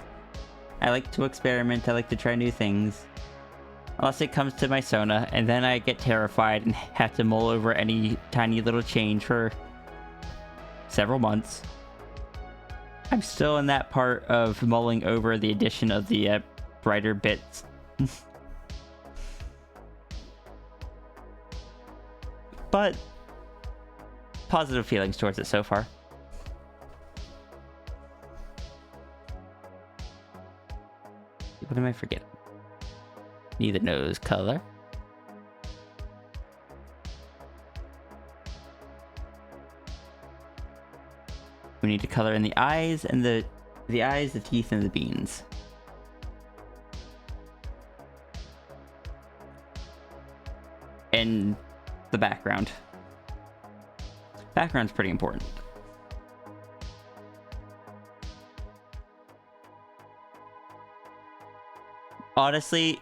I like to experiment, I like to try new things. Unless it comes to my Sona, and then I get terrified and have to mull over any tiny little change for several months. I'm still in that part of mulling over the addition of the brighter bits. But positive feelings towards it so far. What am I forgetting? Need the nose color. We need to color in the eyes and the eyes, the teeth, and the beans. And the background. Background's pretty important. Honestly,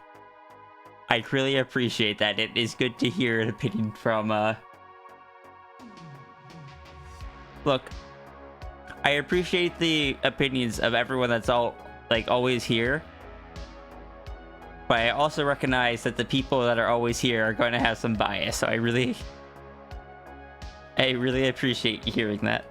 I'd really appreciate that. It is good to hear an opinion from, Look, I appreciate the opinions of everyone that's always here. But I also recognize that the people that are always here are going to have some bias, so I really appreciate hearing that.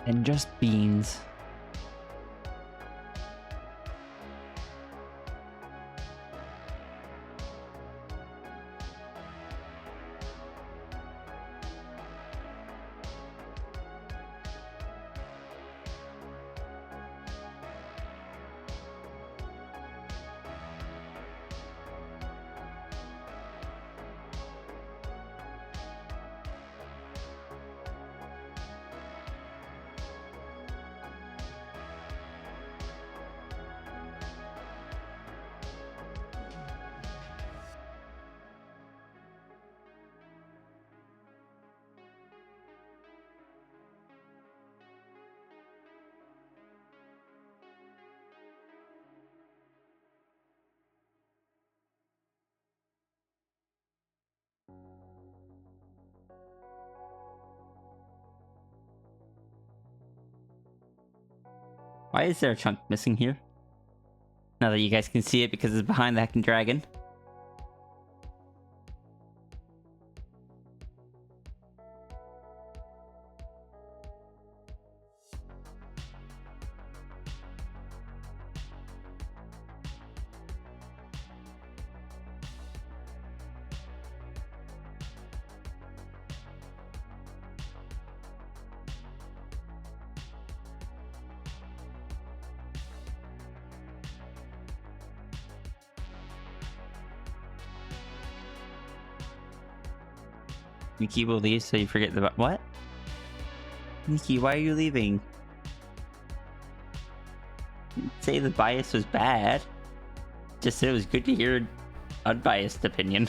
And just beans. Why is there a chunk missing here? Now that you guys can see it because it's behind the heckin' dragon. Nikki will leave so you forget the... What? Nikki, why are you leaving? Didn't say the bias was bad. Just said it was good to hear an unbiased opinion.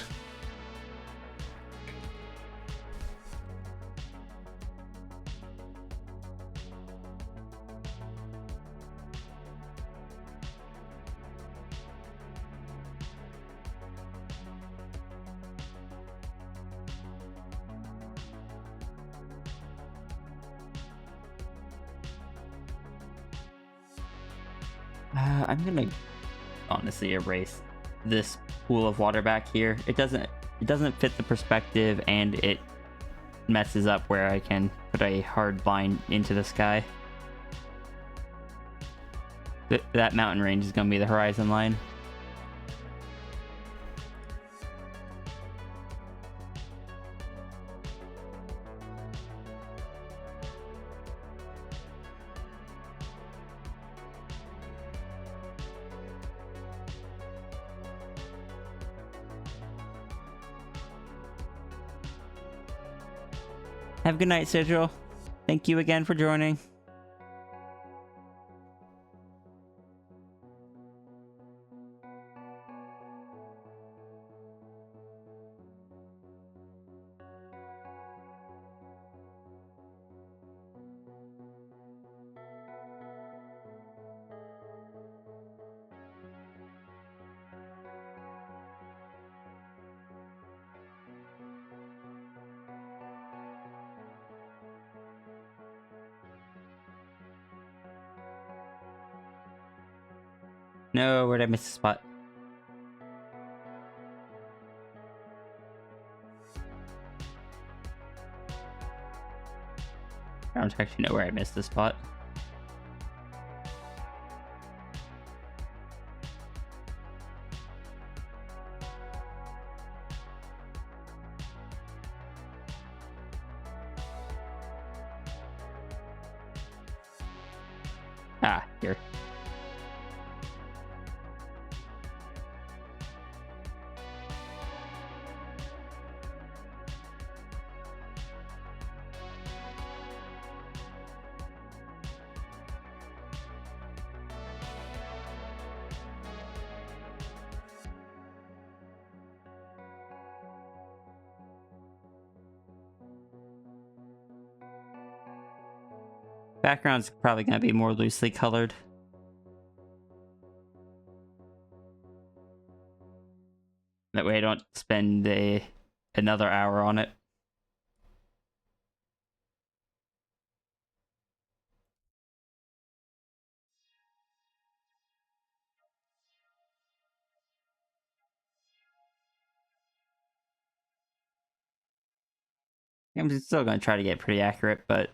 I'm gonna honestly erase this pool of water back here. It doesn't fit the perspective, and it messes up where I can put a hard line into the sky. That mountain range is gonna be the horizon line. Have a good night, Sigil. Thank you again for joining. No, where'd I miss the spot? I don't actually know where I missed the spot. Ah, here. Background's probably going to be more loosely colored. That way I don't spend another hour on it. I'm still going to try to get pretty accurate, but...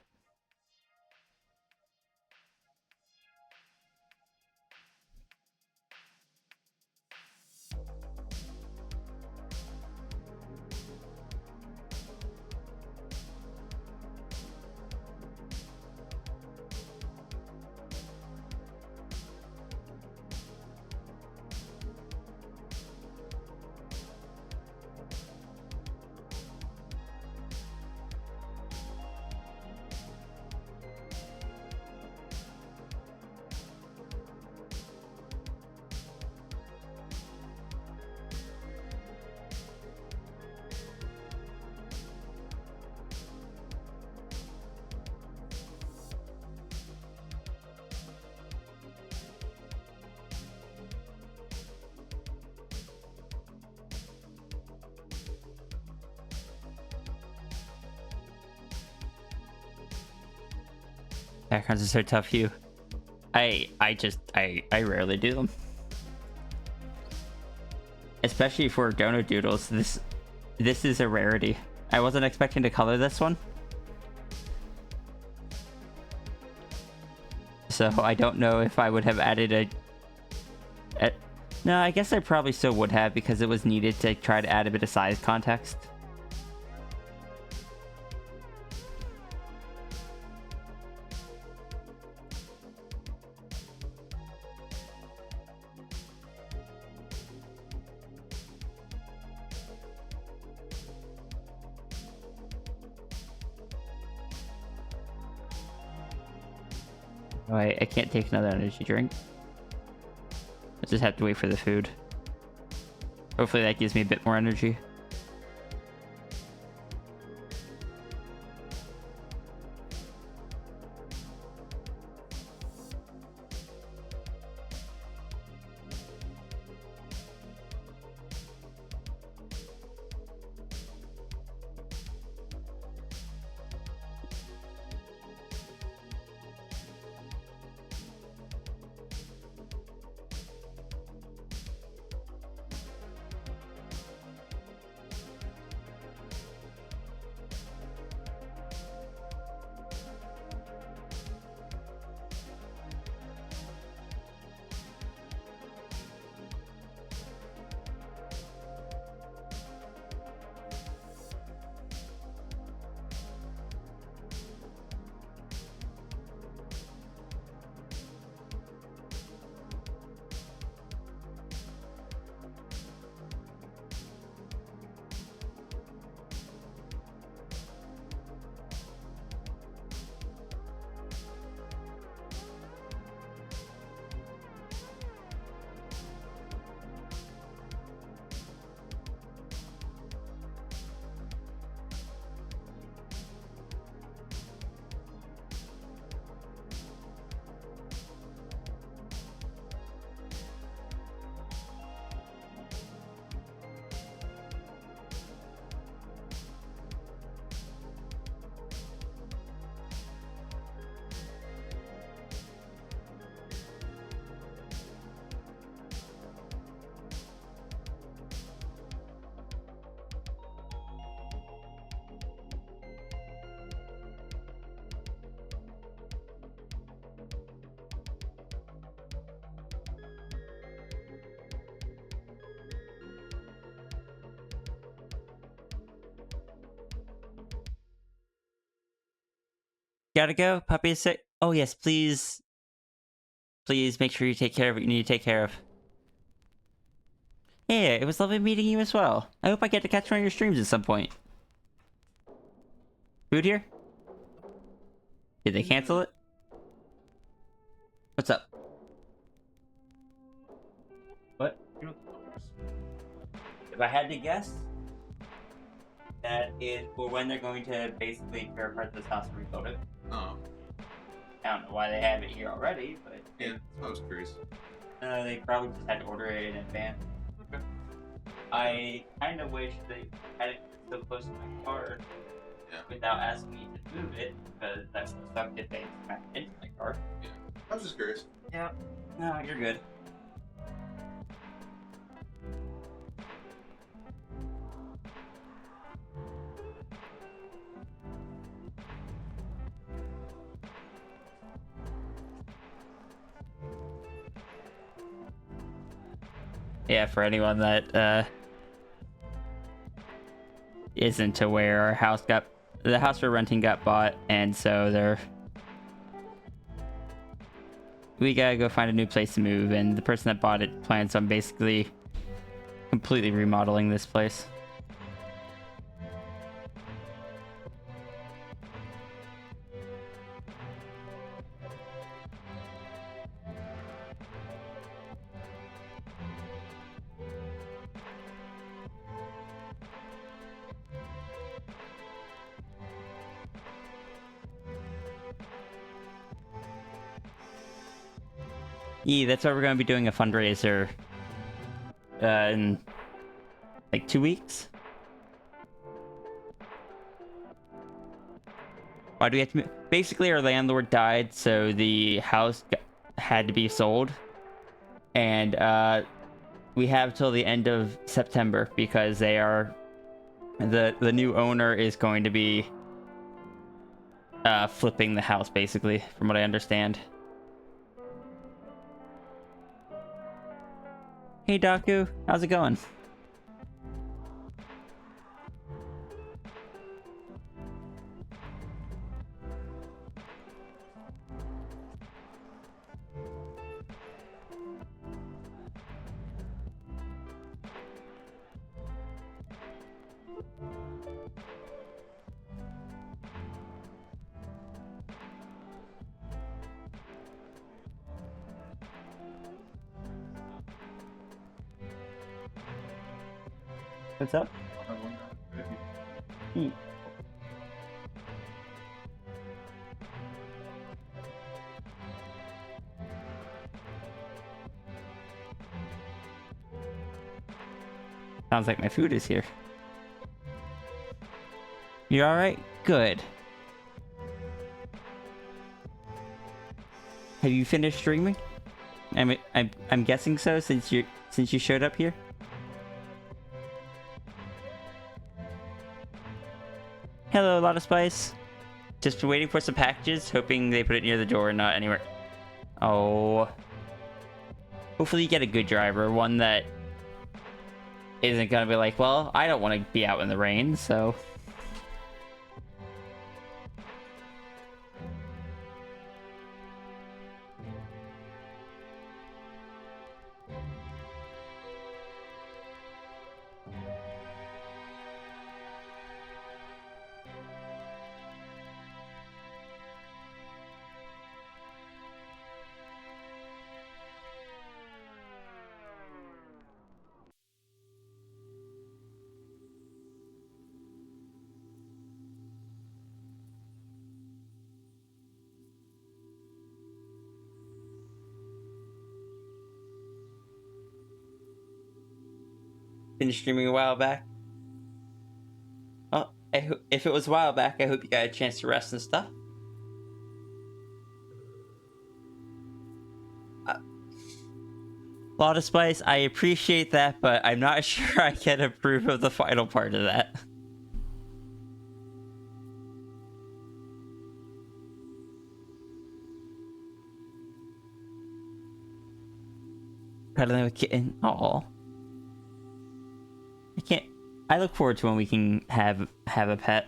Backgrounds are so tough, Hugh. I rarely do them. Especially for Doodles, this is a rarity. I wasn't expecting to color this one. So I don't know if I would have added no, I guess I probably still would have because it was needed to try to add a bit of size context. Oh, I can't take another energy drink. I just have to wait for the food. Hopefully that gives me a bit more energy. Gotta go? Puppy is sick? Oh, yes, please. Please make sure you take care of what you need to take care of. Yeah, it was lovely meeting you as well. I hope I get to catch one of your streams at some point. Food here? Did they cancel it? What's up? What? If I had to guess, that is for when they're going to basically tear apart this house and rebuild it. Oh. I don't know why they have it here already, but... Yeah, I was curious. They probably just had to order it in advance. I kind of wish they had it so close to my car without asking me to move it, because that's the stuff that they smacked into my car. Yeah. I was just curious. Yeah. No, you're good. Yeah, for anyone that isn't aware, our house the house we're renting got bought, and so we gotta go find a new place to move, and the person that bought it plans on basically completely remodeling this place. Yeah, that's why we're going to be doing a fundraiser in like 2 weeks. Why do we have to move? Basically, our landlord died, so the house had to be sold. And we have till the end of September because they are... The new owner is going to be flipping the house, basically, from what I understand. Hey Daku, how's it going? What's up? Sounds like my food is here. You alright? Good. Have you finished streaming? I'm guessing so since you showed up here. Hello, a lot of spice. Just waiting for some packages, hoping they put it near the door and not anywhere. Oh. Hopefully you get a good driver, one that isn't gonna be like, well, I don't want to be out in the rain, so... Finished streaming a while back. Oh, if it was a while back, I hope you got a chance to rest and stuff. Lot of spice, I appreciate that, but I'm not sure I can approve of the final part of that. Cuddling with kitten. Aw. I can't. I look forward to when we can have a pet.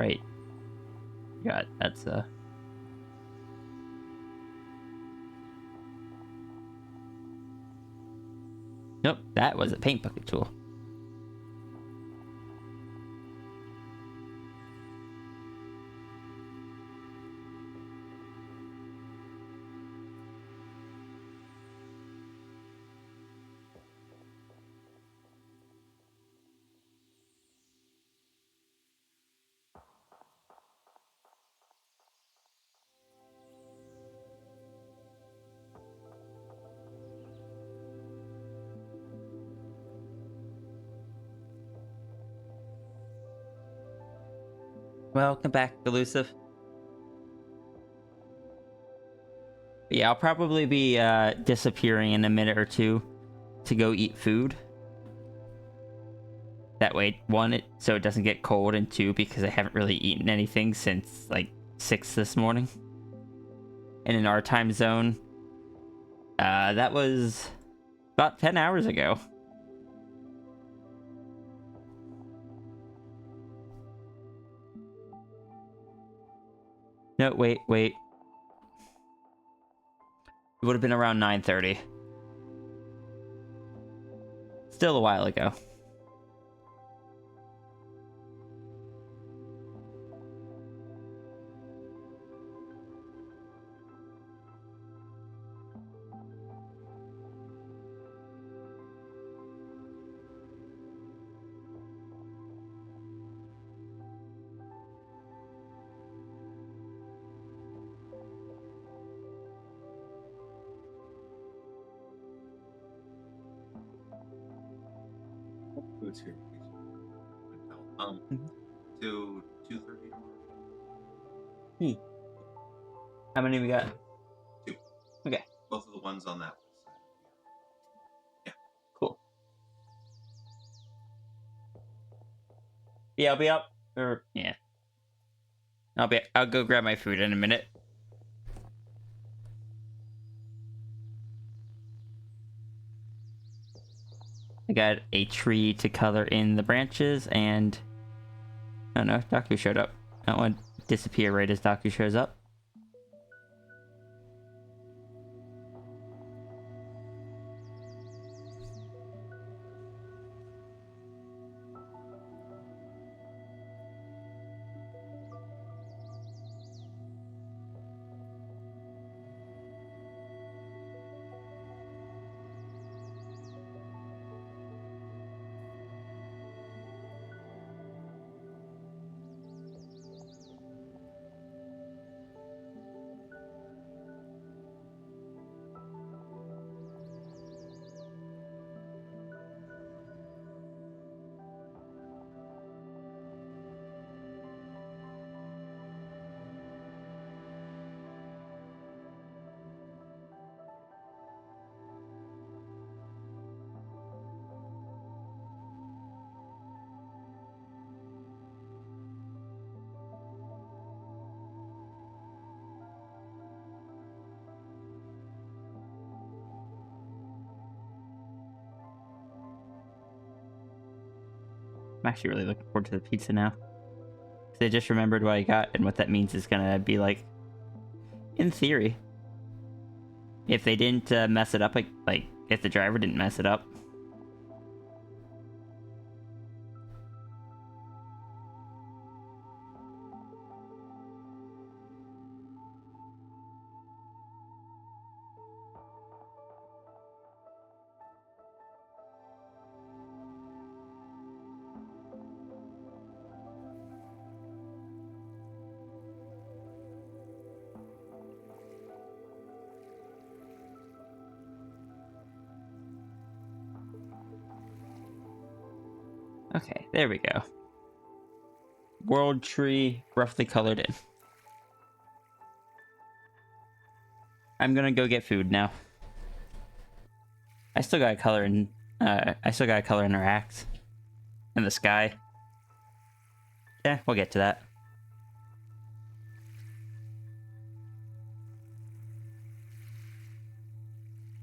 Right. Got that's Nope, that was a paint bucket tool. Welcome back, Elusive. Yeah, I'll probably be disappearing in a minute or two to go eat food. That way, one, so it doesn't get cold, and two, because I haven't really eaten anything since like 6 this morning. And in our time zone, that was about 10 hours ago. No, wait. It would have been around 9:30. Still a while ago. Food's here. To 2:30 tomorrow. How many we got? 2. Okay. Both of the ones on that side. Yeah. Cool. Yeah, I'll be up. Yeah. I'll go grab my food in a minute. I got a tree to color in the branches, and oh no, Daku showed up. That one disappear right as Daku shows up. I'm actually really looking forward to the pizza now. Because I just remembered what I got and what that means is gonna be like. In theory. If they didn't mess it up, like if the driver didn't mess it up. Okay, there we go. World tree roughly colored in. I'm gonna go get food now. I still gotta color in our axe. In the sky. Yeah, we'll get to that.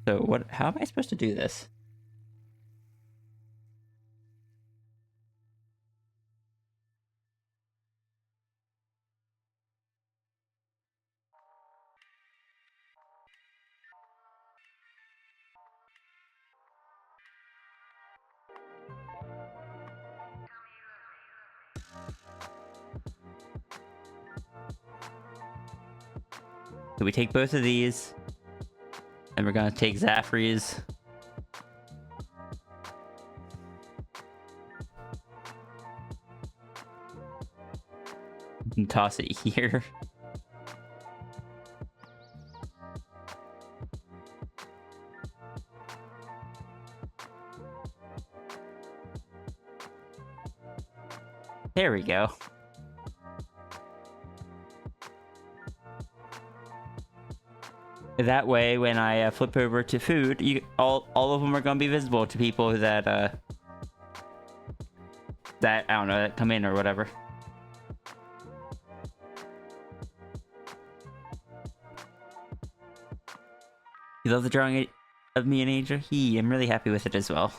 So how am I supposed to do this? So we take both of these. And we're gonna take Zaffrey's. And toss it here. There we go. That way, when I flip over to food, all of them are gonna be visible to people that I don't know, that come in or whatever. You love the drawing of me and Angel? I'm really happy with it as well.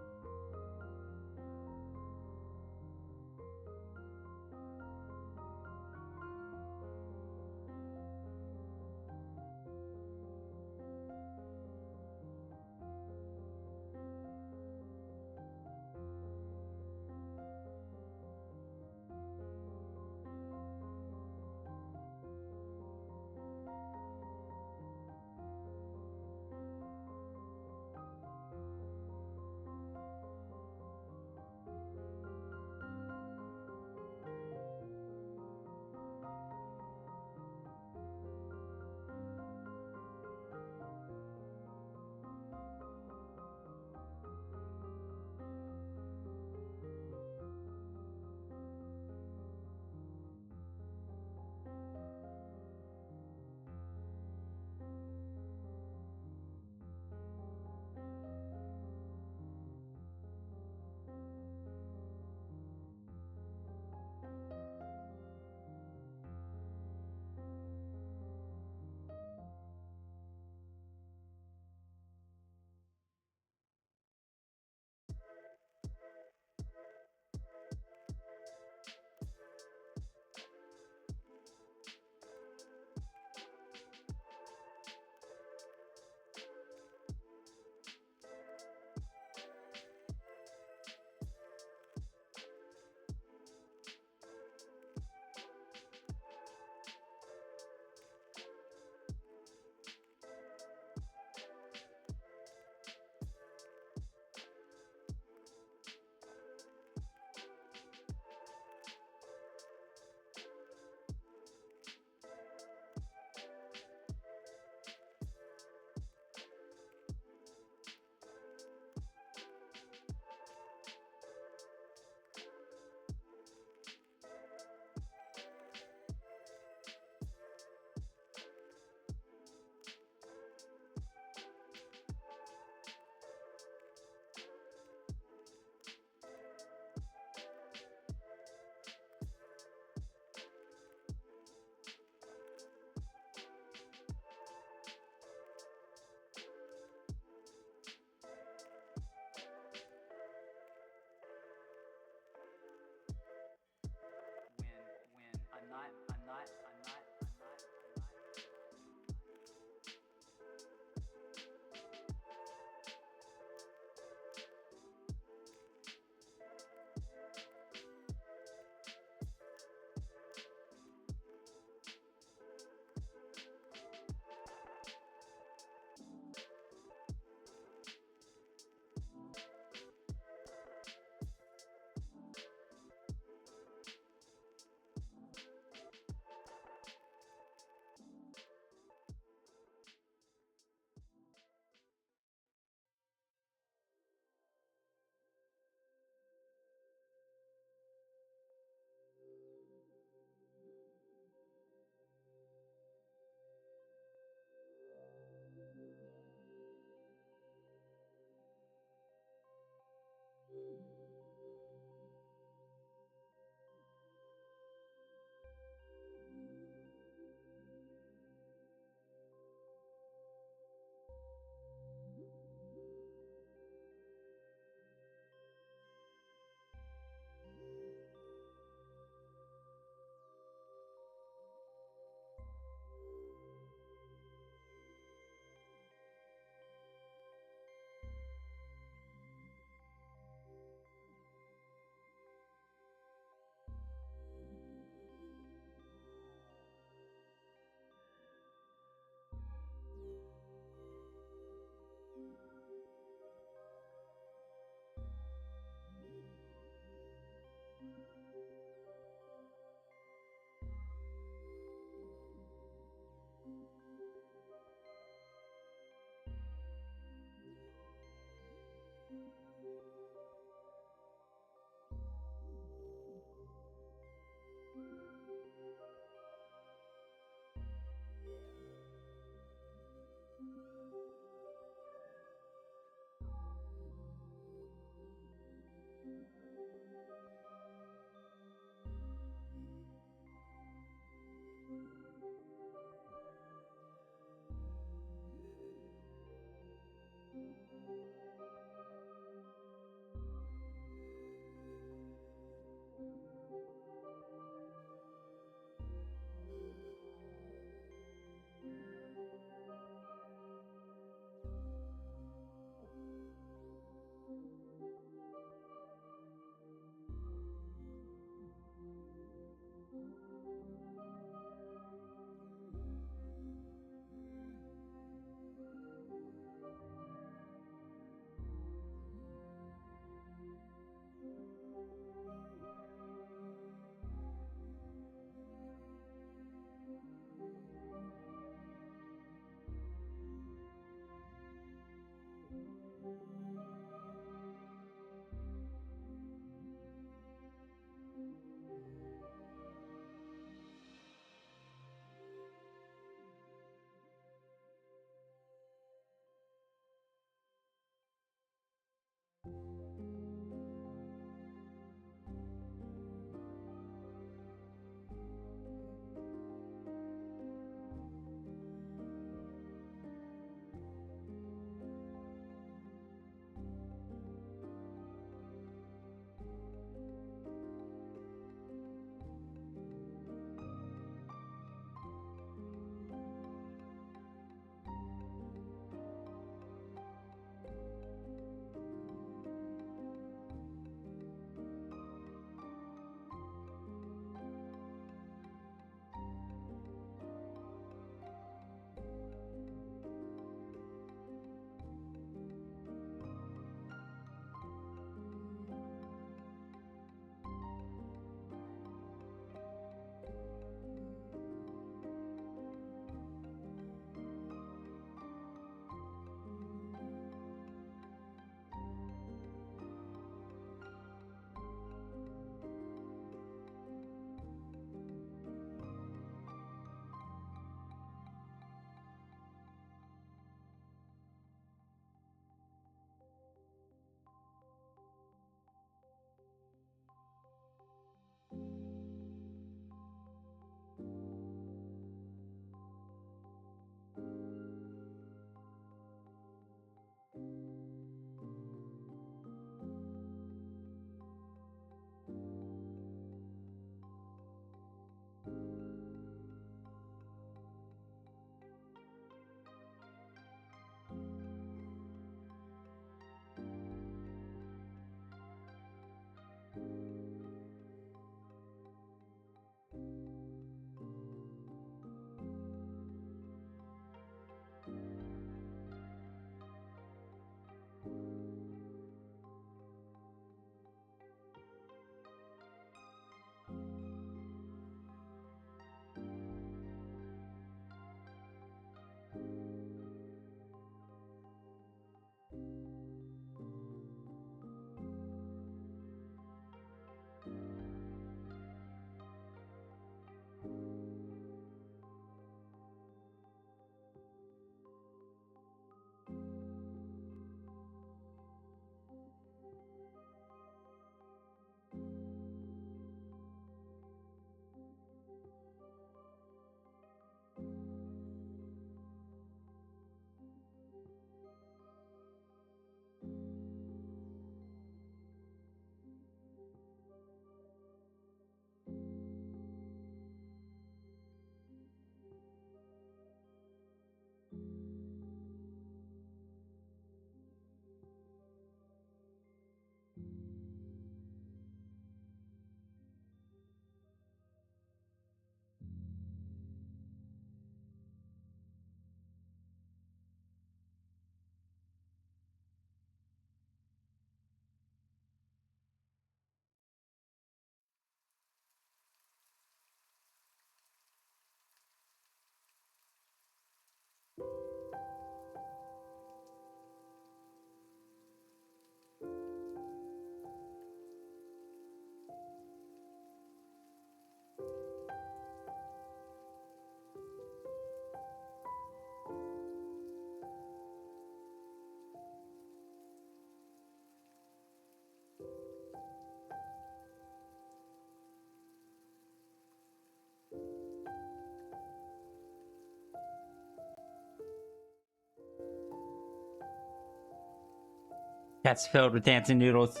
That's filled with dancing noodles.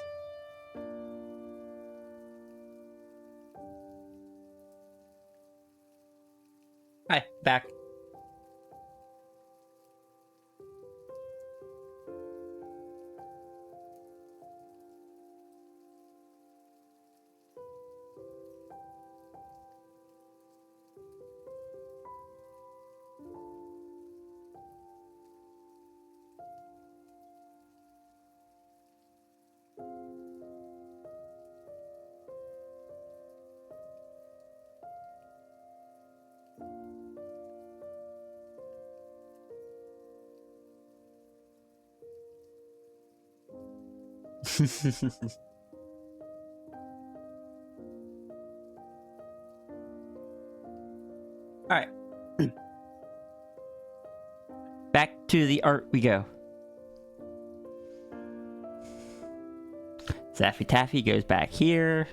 Hi, back. Alright. Back to the art we go. Zaffy Taffy goes back here.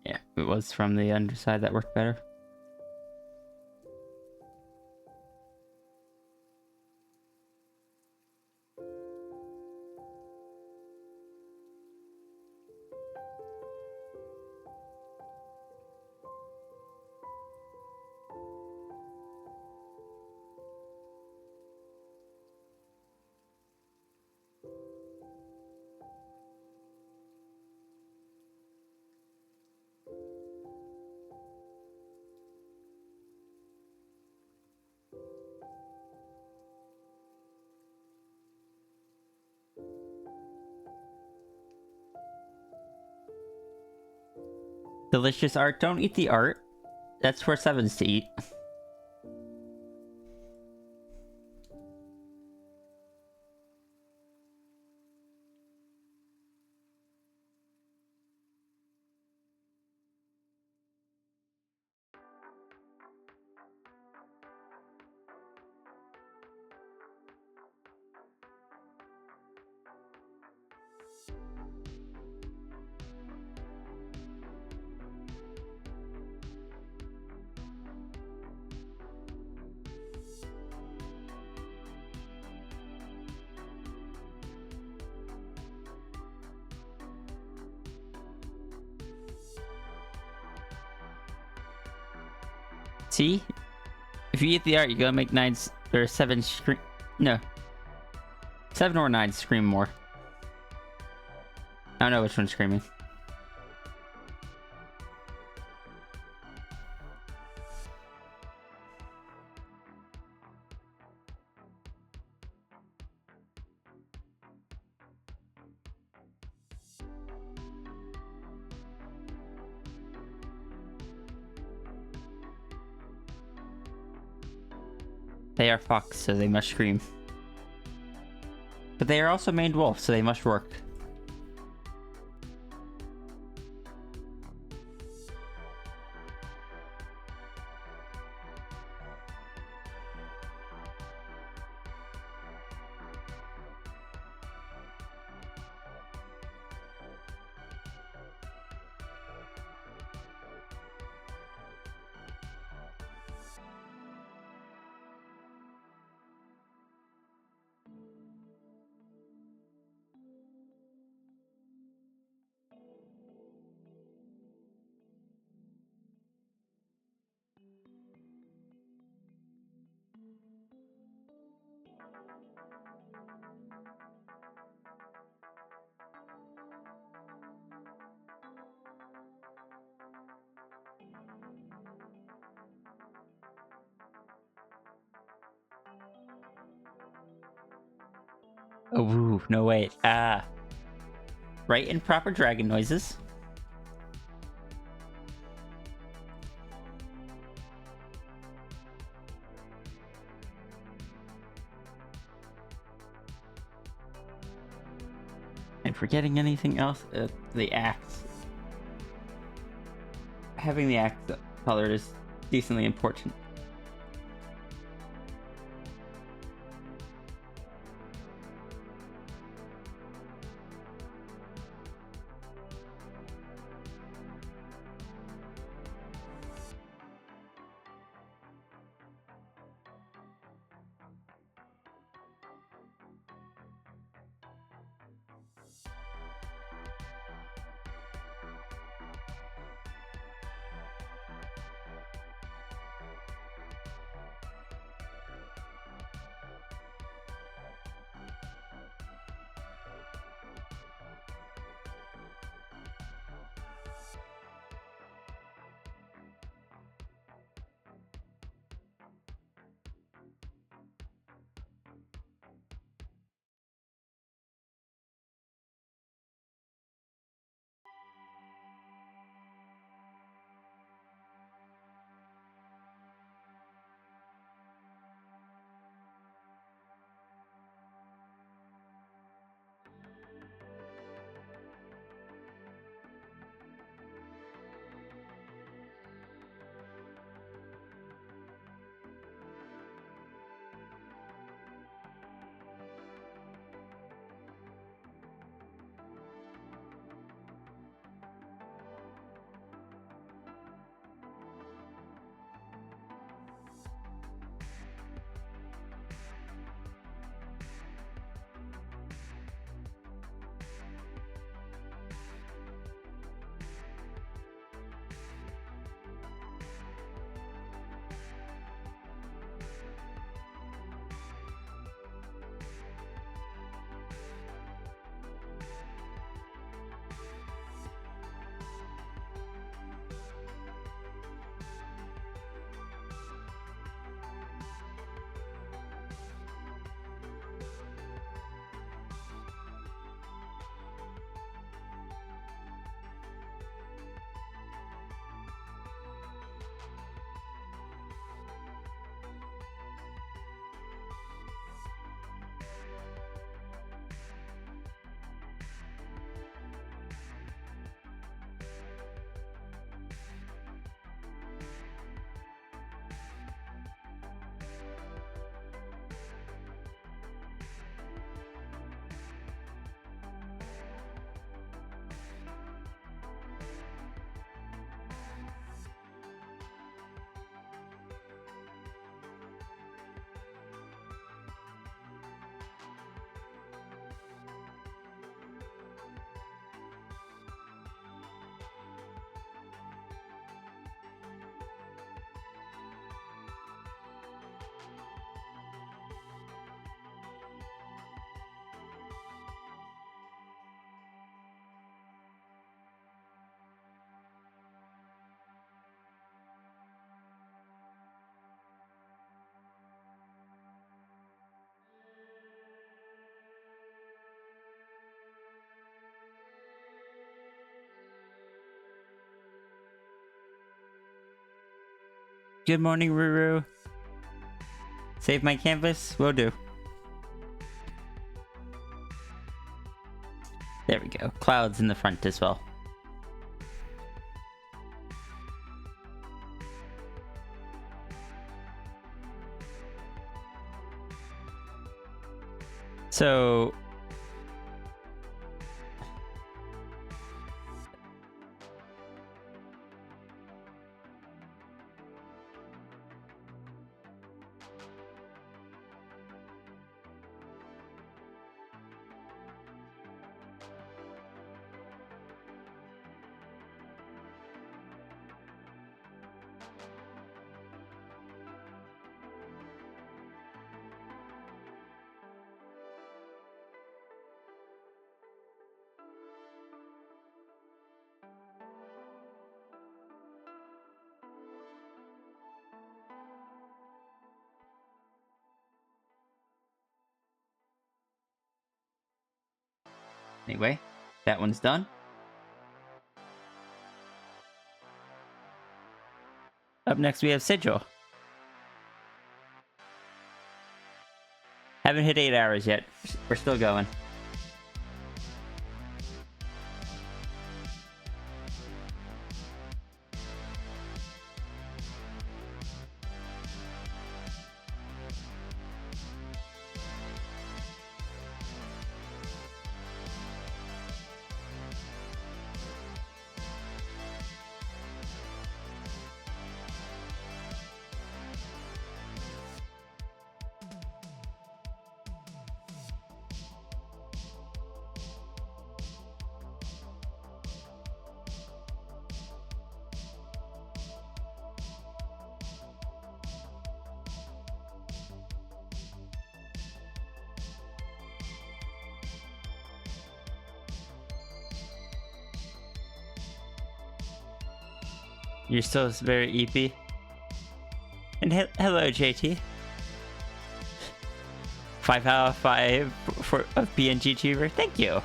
Yeah, it was from the underside that worked better. Delicious art. Don't eat the art. That's for sevens to eat. See? If you eat the art, you're gonna make nines or seven scream. No. 7 or 9 scream more. I don't know which one's screaming. They are fox, so they must scream. But they are also maned wolf, so they must work. Oh, woo, no wait. Right in proper dragon noises. forgetting anything else? The axe. Having the axe color is decently important. Good morning, Ruru. Save my canvas? Will do. There we go. Clouds in the front as well. So... Anyway, that one's done. Up next we have Sigil. Haven't hit 8 hours yet. We're still going. You're still very EP. And hello, JT. 5 out of 5 of PNG Tuber. Thank you.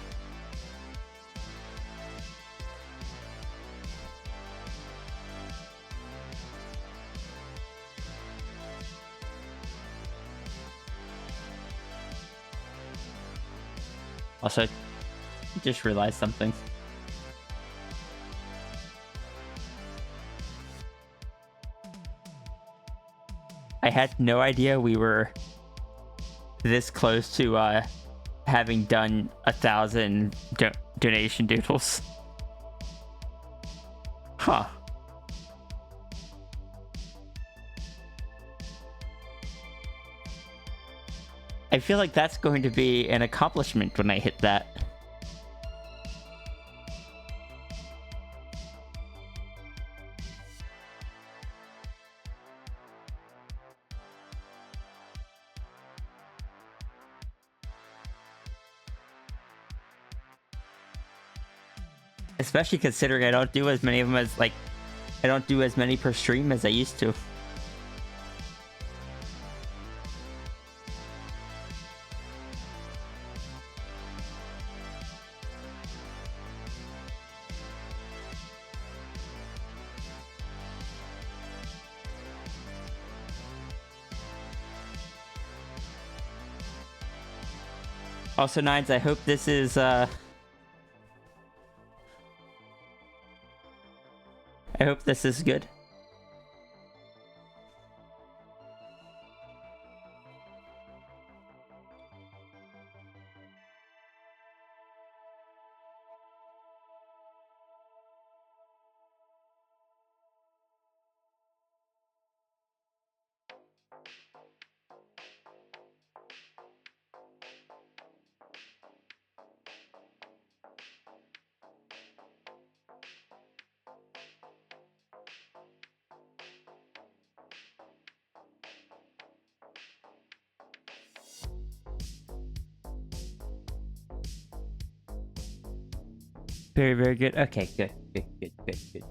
Also, just realized something. I had no idea we were this close to having done 1,000 donation doodles. Huh. I feel like that's going to be an accomplishment when I hit that. Especially considering I don't do as many of them as, like, I don't do as many per stream as I used to. Also, Nines, I hope this is, I hope this is good. Very, very good. Okay, good, good, good, good, good.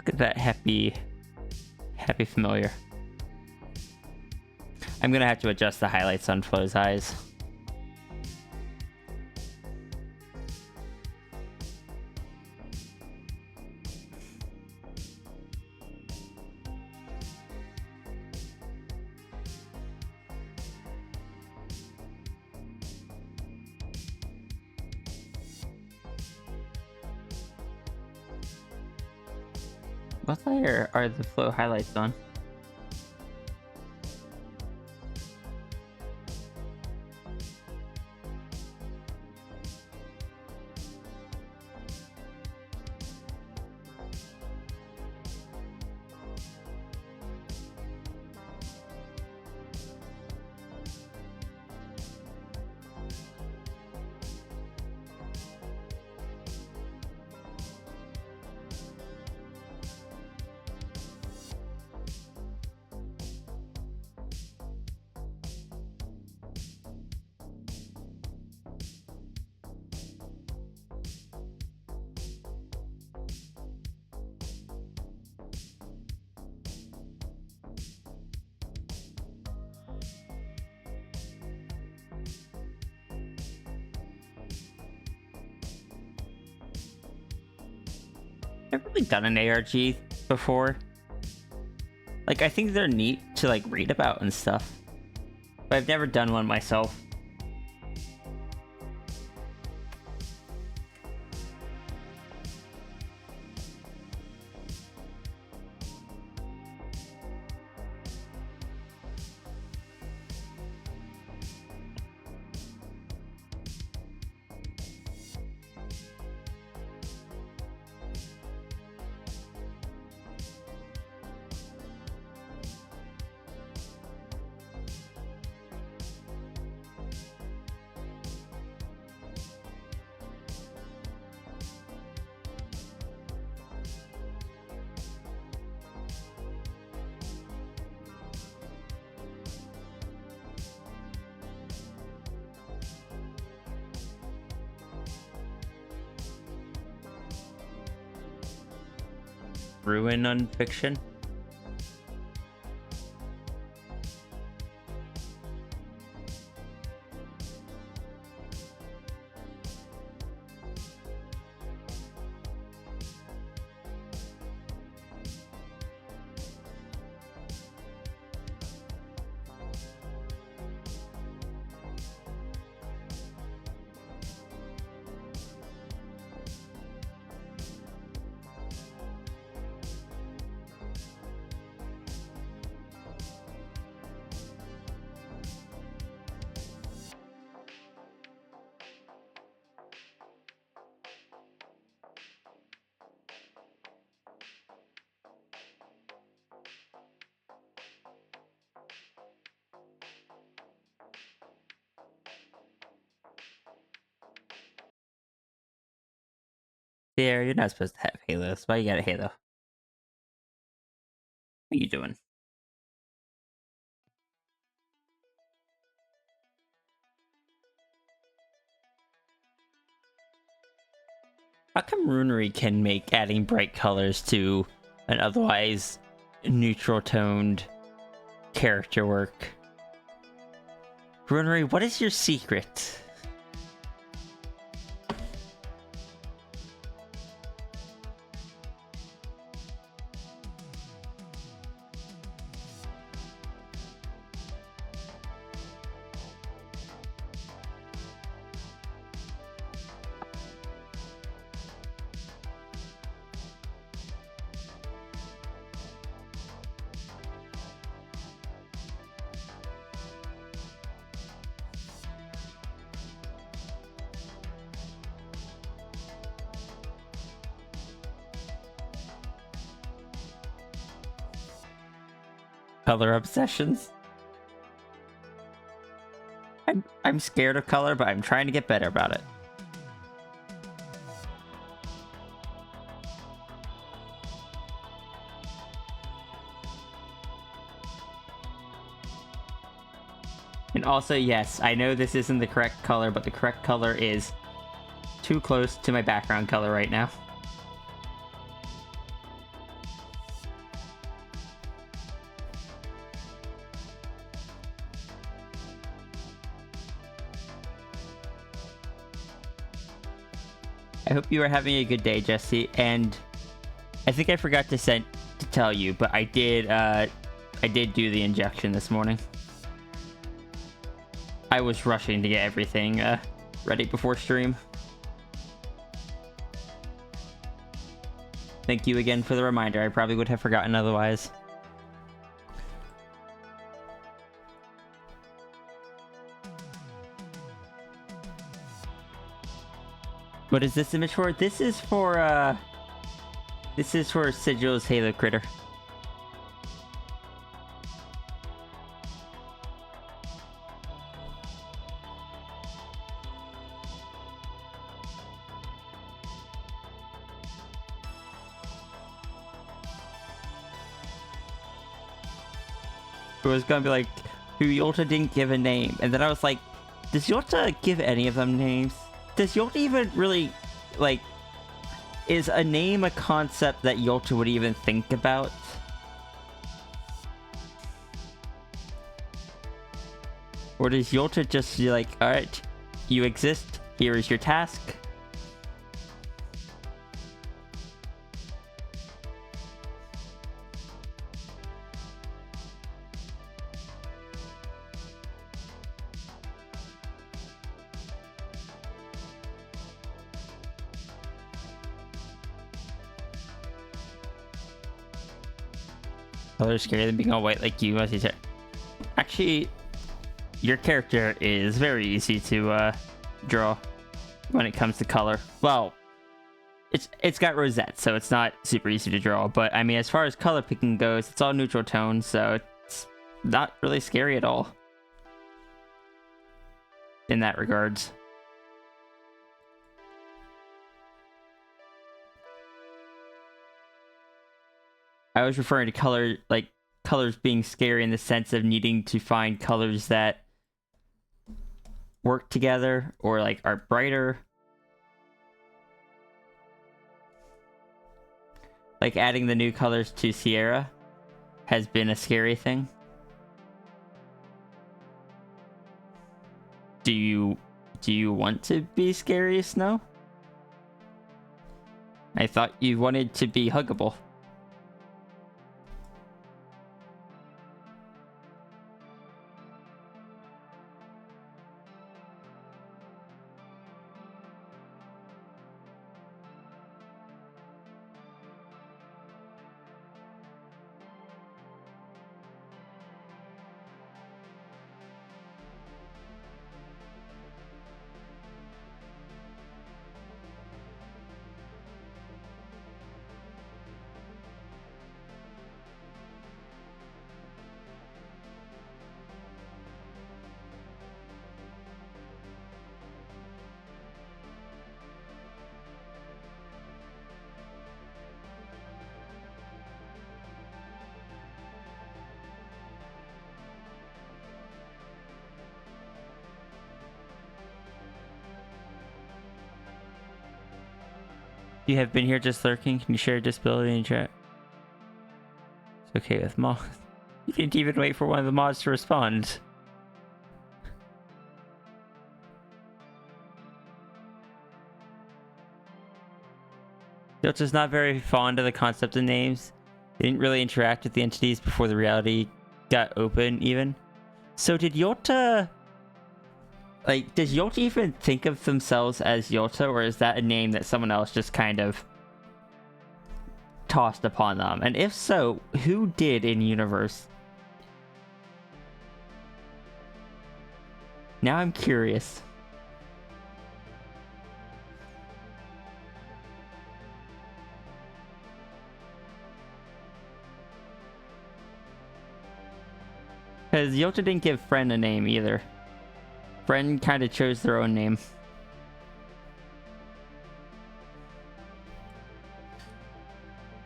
Look at that happy familiar. I'm gonna have to adjust the highlights on Flo's eyes. What layer are the Flo highlights on? I've really done an ARG before. Like, I think they're neat to, like, read about and stuff. But I've never done one myself. ruin on fiction. There, you're not supposed to have halos. Why you got a halo? What are you doing? How come Runery can make adding bright colors to an otherwise neutral toned character work? Runery, what is your secret? Color obsessions? I'm scared of color, but I'm trying to get better about it. And also, yes, I know this isn't the correct color, but the correct color is too close to my background color right now. I hope you are having a good day, Jesse, and I think I forgot to tell you, but I did do the injection this morning. I was rushing to get everything ready before stream. Thank you again for the reminder. I probably would have forgotten otherwise. What is this image for? This is for Sigil's Halo Critter. It was gonna be like, who Yolta didn't give a name, and then I was like, does Yolta give any of them names? Does Yolta even really, like, is a name a concept that Yolta would even think about? Or does Yolta just be like, alright, you exist, here is your task? Colors scarier than being all white like you. Actually, your character is very easy to draw when it comes to color. Well, it's got rosettes, so it's not super easy to draw. But I mean, as far as color picking goes, it's all neutral tones, so it's not really scary at all in that regards. I was referring to colors being scary in the sense of needing to find colors that work together or like are brighter. like adding the new colors to Sierra has been a scary thing. Do you want to be scary, Snow? I thought you wanted to be huggable. You have been here just lurking. Can you share a disability in chat? It's okay with mods. You didn't even wait for one of the mods to respond. Yelta's not very fond of the concept of names. They didn't really interact with the entities before the reality got open, even. So did Yota... Like, does Yota even think of themselves as Yota, or is that a name that someone else just kind of tossed upon them? And if so, who did in universe? Now I'm curious. Because Yota didn't give Friend a name either. Friend kind of chose their own name.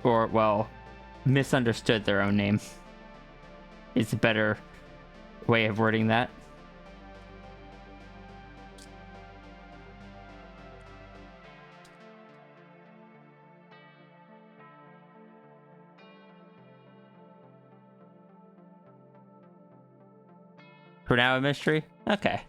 Or, well, misunderstood their own name. It's a better way of wording that. For now, a mystery? Okay.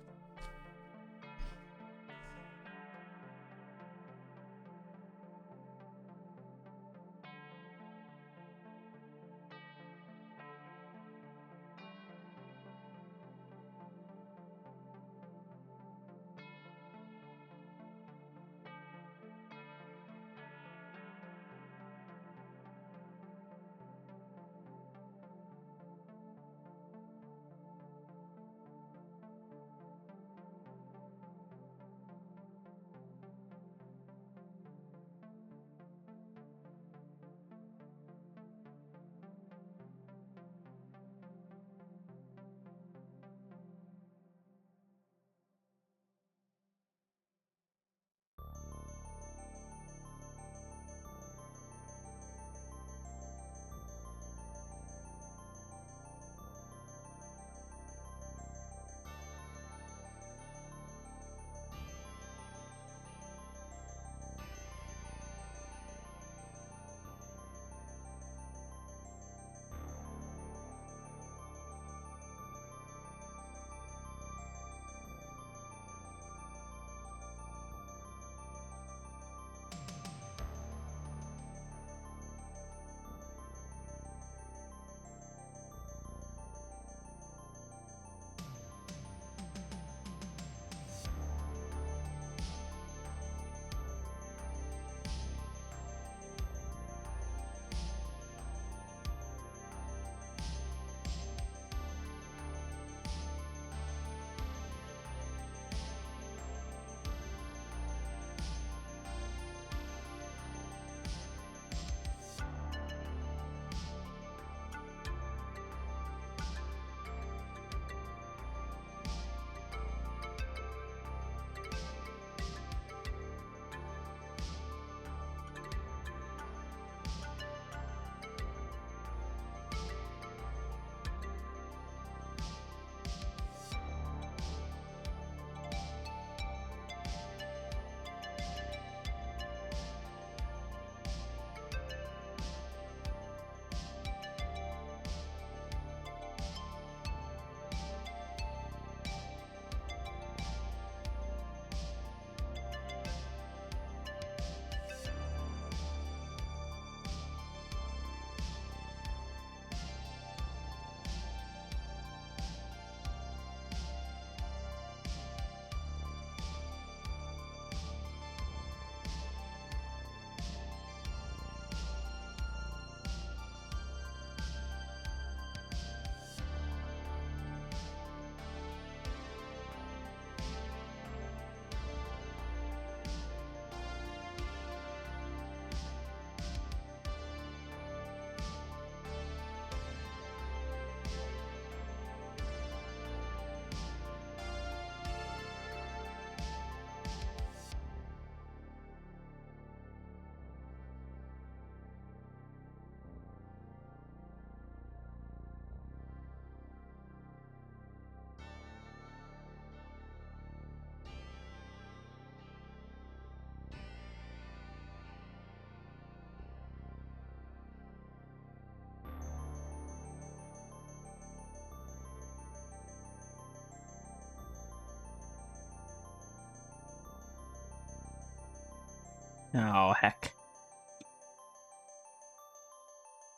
Oh, heck.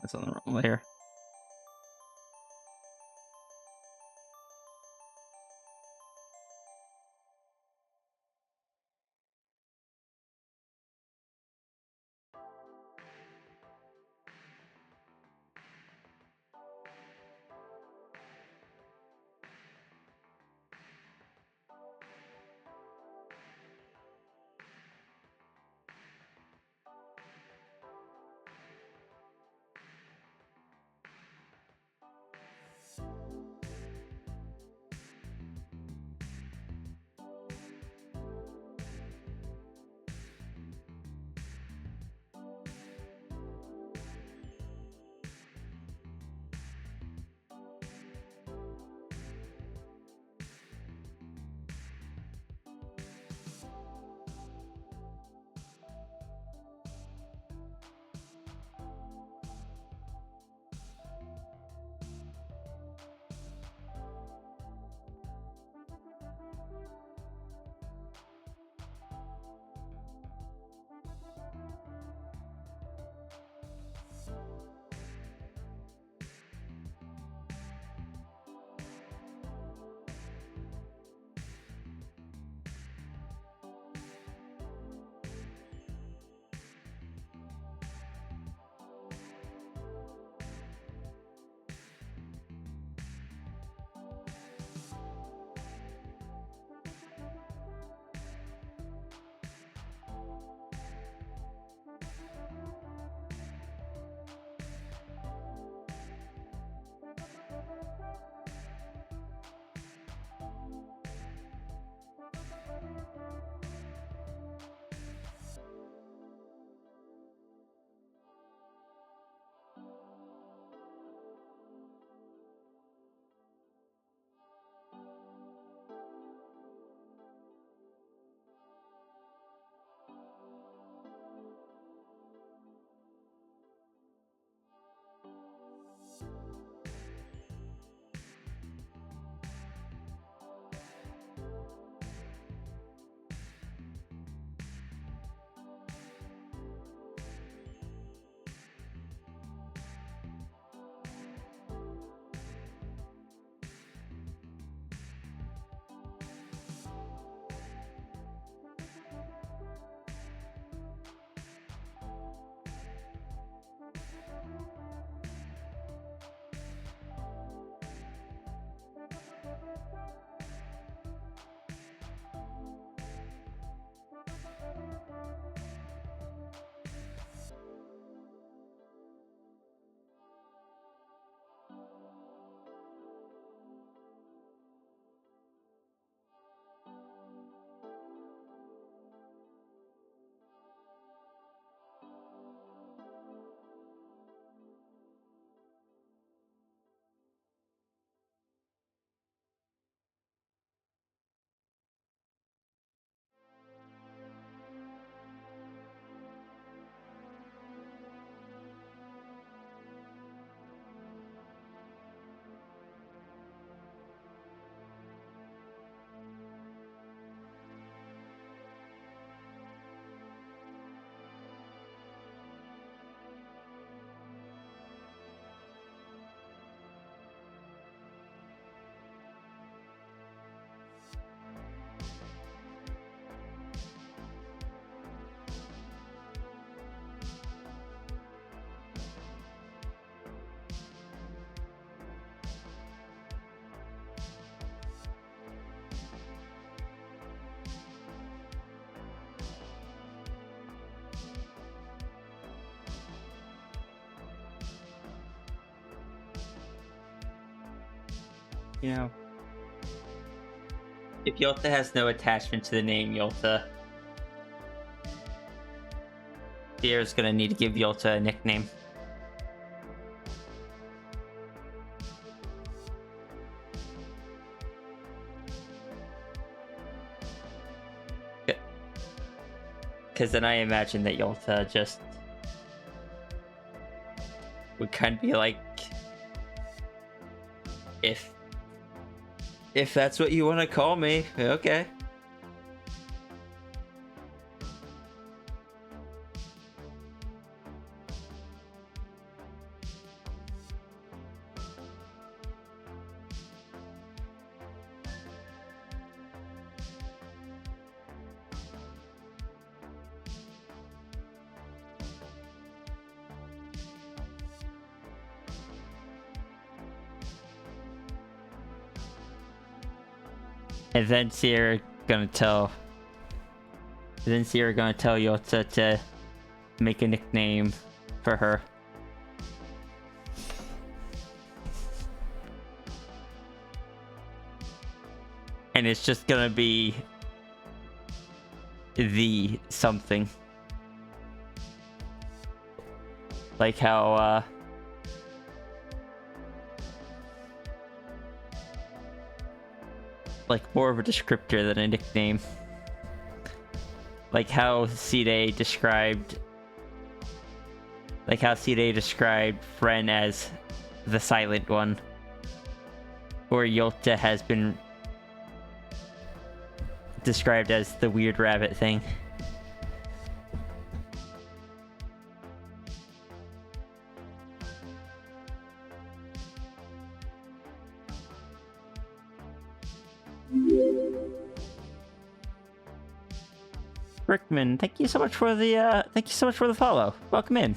That's on the wrong layer. You know, if Yolta has no attachment to the name Yolta, Pierre's gonna need to give Yolta a nickname. Because then I imagine that Yolta just would kind of be like, if that's what you want to call me, okay. And then Sierra gonna tell Yota to make a nickname for her. And it's just gonna be the something. Like how like more of a descriptor than a nickname. Like how C-Day described Fren as the silent one. Or Yolta has been described as the weird rabbit thing. Rickman, thank you so much for the follow. Welcome in.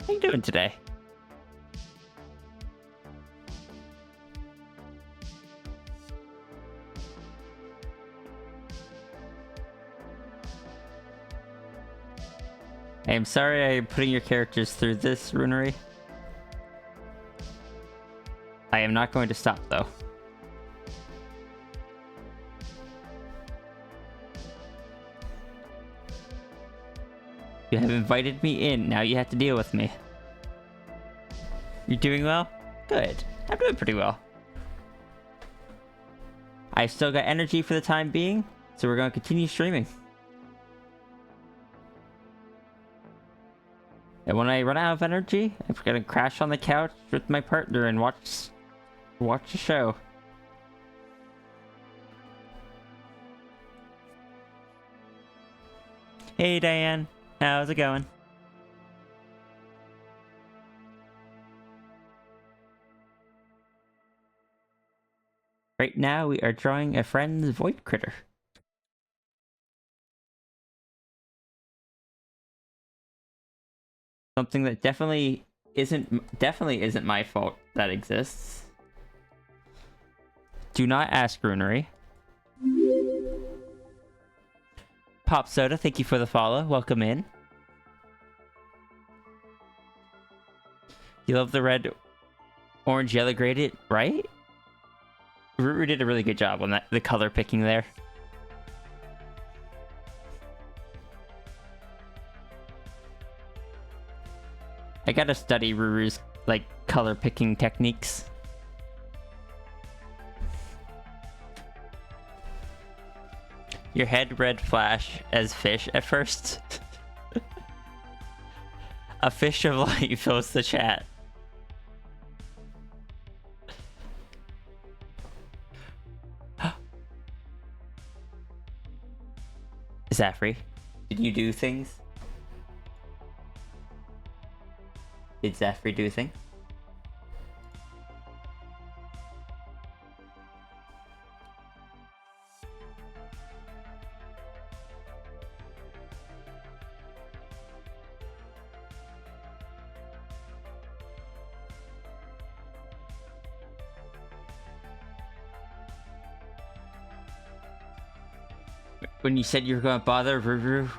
How you doing today? I am sorry I am putting your characters through this runery. I am not going to stop though. You have invited me in, now you have to deal with me. You're doing well? Good. I'm doing pretty well. I've still got energy for the time being, so we're going to continue streaming. And when I run out of energy, I'm going to crash on the couch with my partner and watch a show. Hey Diane. How's it going? Right now we are drawing a friend's void critter. Something that definitely isn't my fault that exists. Do not ask runery. Pop Soda, thank you for the follow. Welcome in. You love the red, orange, yellow gradient, right? Ruru did a really good job on the color picking there. I gotta study Ruru's color picking techniques. Your head read flash as fish at first. A fish of light fills the chat. Zafri, did you do things? Did Zafri do a thing? When you said you were going to bother Ruru,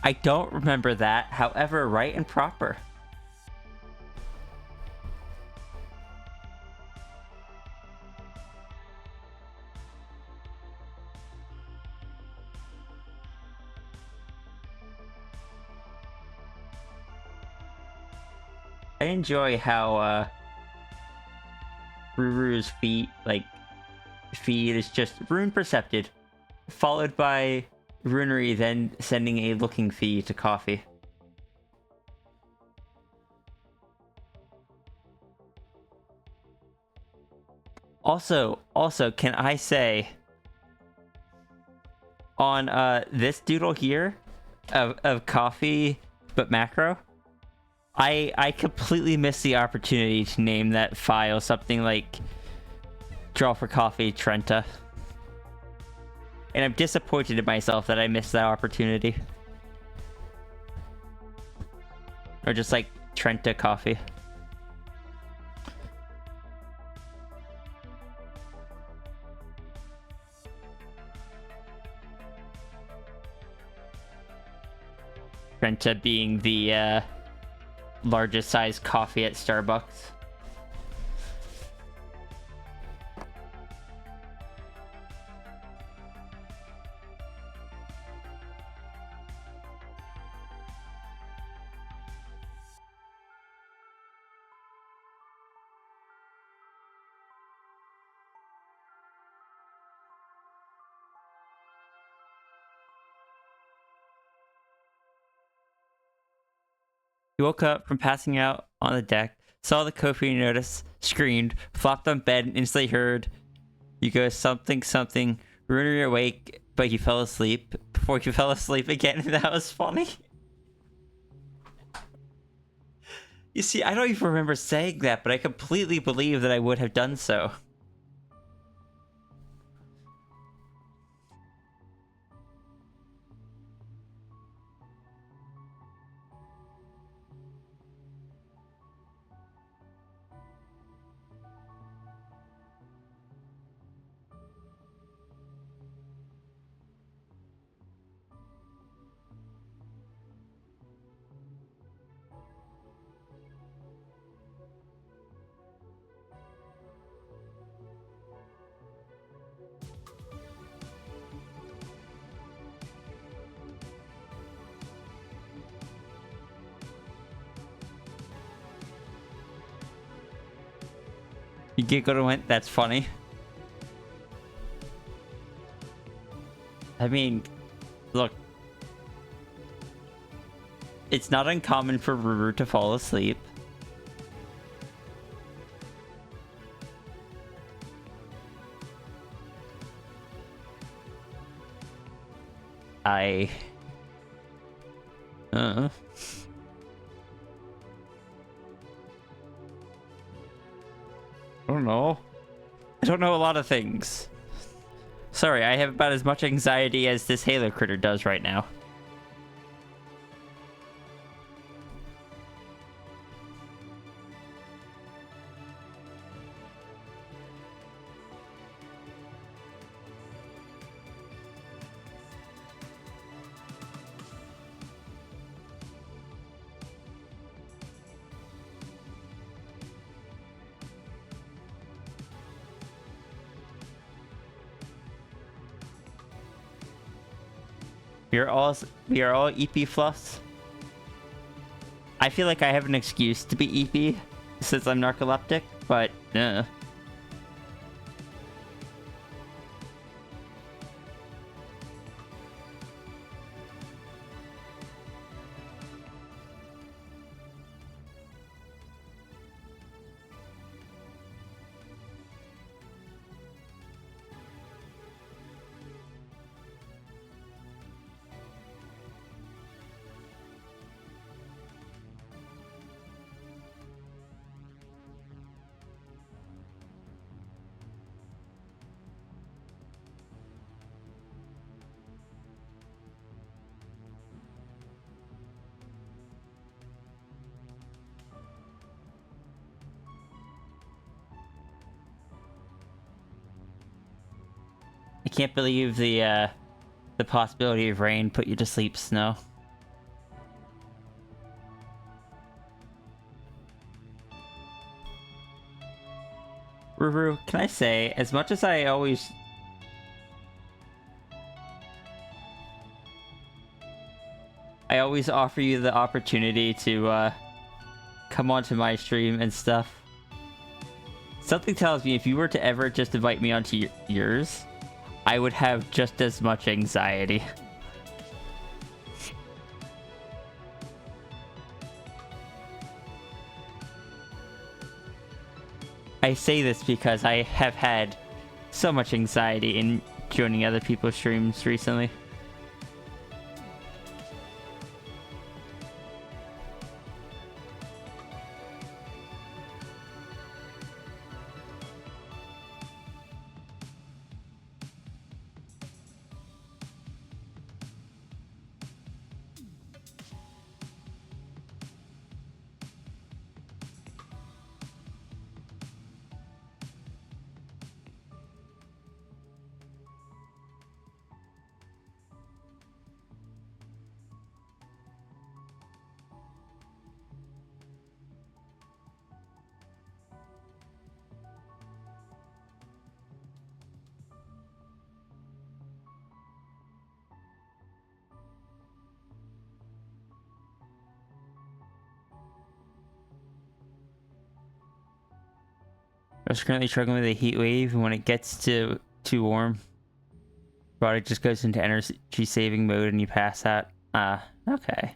I don't remember that. However, right and proper. I enjoy how Ruru's feed is just rune percepted, followed by runery, then sending a looking fee to coffee. Also, can I say on this doodle here of coffee but macro, I completely missed the opportunity to name that file something like Draw for Coffee Trenta. And I'm disappointed in myself that I missed that opportunity. Or just like Trenta Coffee. Trenta being the largest size coffee at Starbucks. He woke up from passing out on the deck, saw the Kofi notice, screamed, flopped on bed, and instantly heard, "You go something something." Ruiner awake, but he fell asleep before he fell asleep again. That was funny. You see, I don't even remember saying that, but I completely believe that I would have done so. You giggled and went, "That's funny." I mean, look. It's not uncommon for Ruru to fall asleep. I don't know. I don't know a lot of things. Sorry, I have about as much anxiety as this Halo critter does right now. We are all EP fluffs. I feel like I have an excuse to be EP since I'm narcoleptic, but I can't believe the possibility of rain put you to sleep, Snow. Ruru, can I say, as much as I always offer you the opportunity to come onto my stream and stuff, something tells me if you were to ever just invite me onto yours, I would have just as much anxiety. I say this because I have had so much anxiety in joining other people's streams recently. I was currently struggling with a heat wave, and when it gets too warm, product just goes into energy saving mode and you pass out. Okay.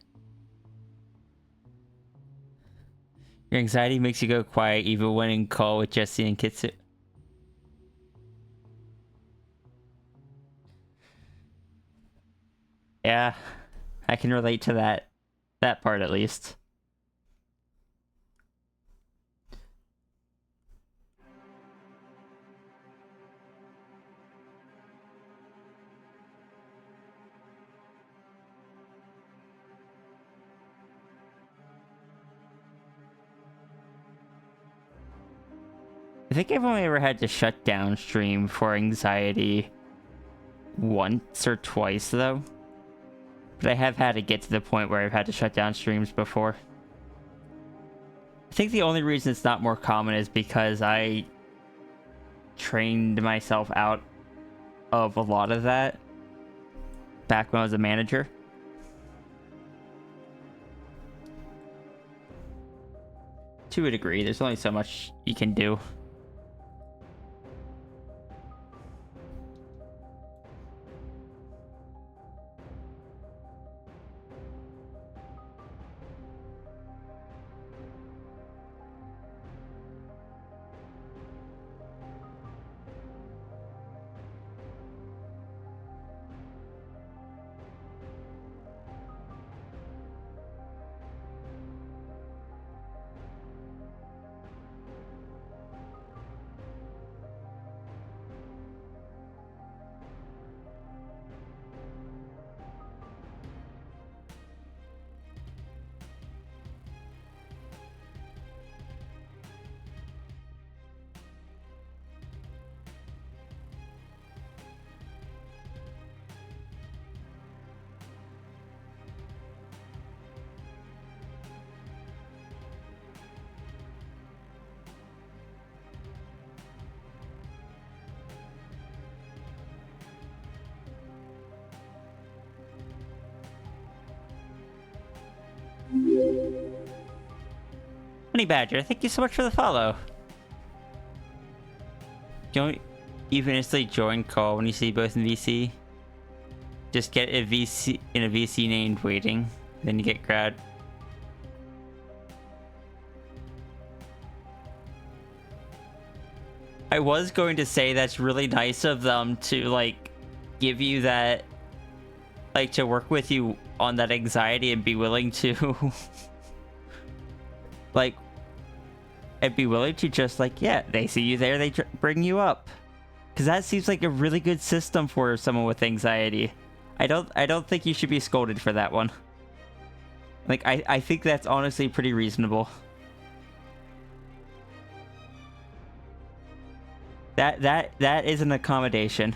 Your anxiety makes you go quiet even when in call with Jesse and Kitsu. Yeah, I can relate to that part at least. I think I've only ever had to shut down stream for anxiety once or twice, though. But I have had to get to the point where I've had to shut down streams before. I think the only reason it's not more common is because I trained myself out of a lot of that back when I was a manager. To a degree, there's only so much you can do. Honey Badger, thank you so much for the follow. Don't even instantly join call when you see both in VC. Just get a VC in a VC named waiting, then you get crowd. I was going to say that's really nice of them to like give you that, like to work with you on that anxiety and be willing to like and be willing to just like, yeah, they see you there, they bring you up, because that seems like a really good system for someone with anxiety. I don't think you should be scolded for that one. Like I think that's honestly pretty reasonable. That is an accommodation.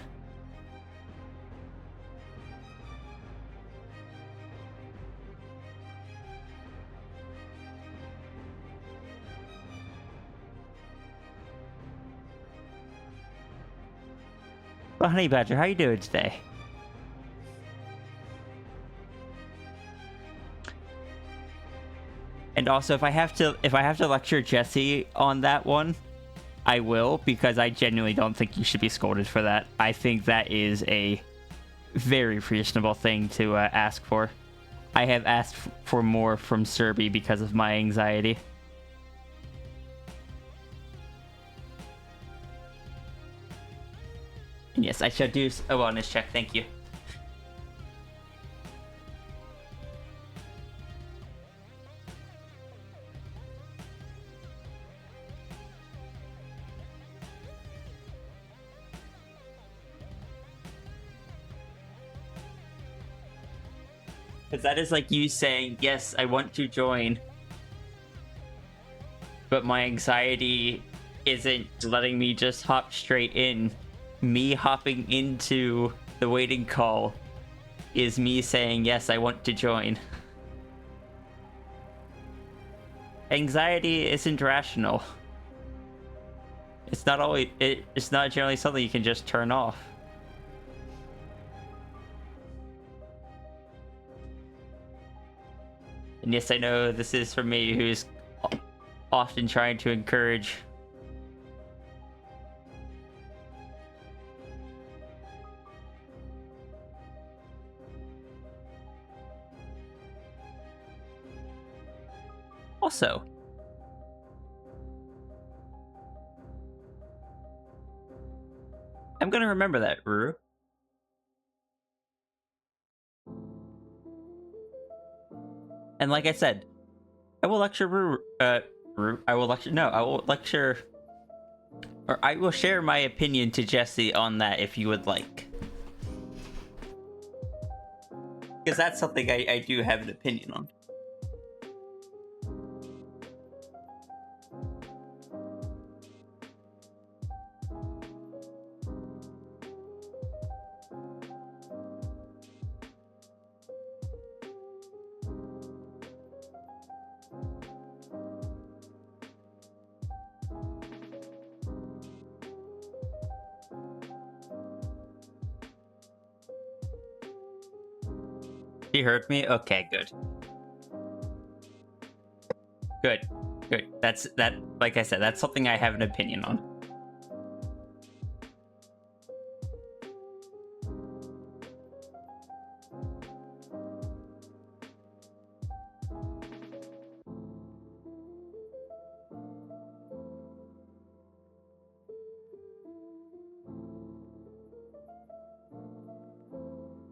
Well, Honey Badger, how you doing today? And also, if I have to lecture Jesse on that one, I will, because I genuinely don't think you should be scolded for that. I think that is a very reasonable thing to ask for. I have asked for more from Serby because of my anxiety. And yes, I shall do a wellness check, thank you. Because that is like you saying, yes, I want to join, but my anxiety isn't letting me just hop straight in. Me hopping into the waiting call is me saying, yes, I want to join. Anxiety isn't rational. It's not always, it's not generally something you can just turn off. And yes, I know this is from me, who's often trying to encourage also. I'm gonna remember that, Ruru. And like I said, I will lecture I will lecture, or I will share my opinion to Jesse on that if you would like. Because that's something I do have an opinion on. She heard me? Okay, good. Good. Good. That, like I said, that's something I have an opinion on.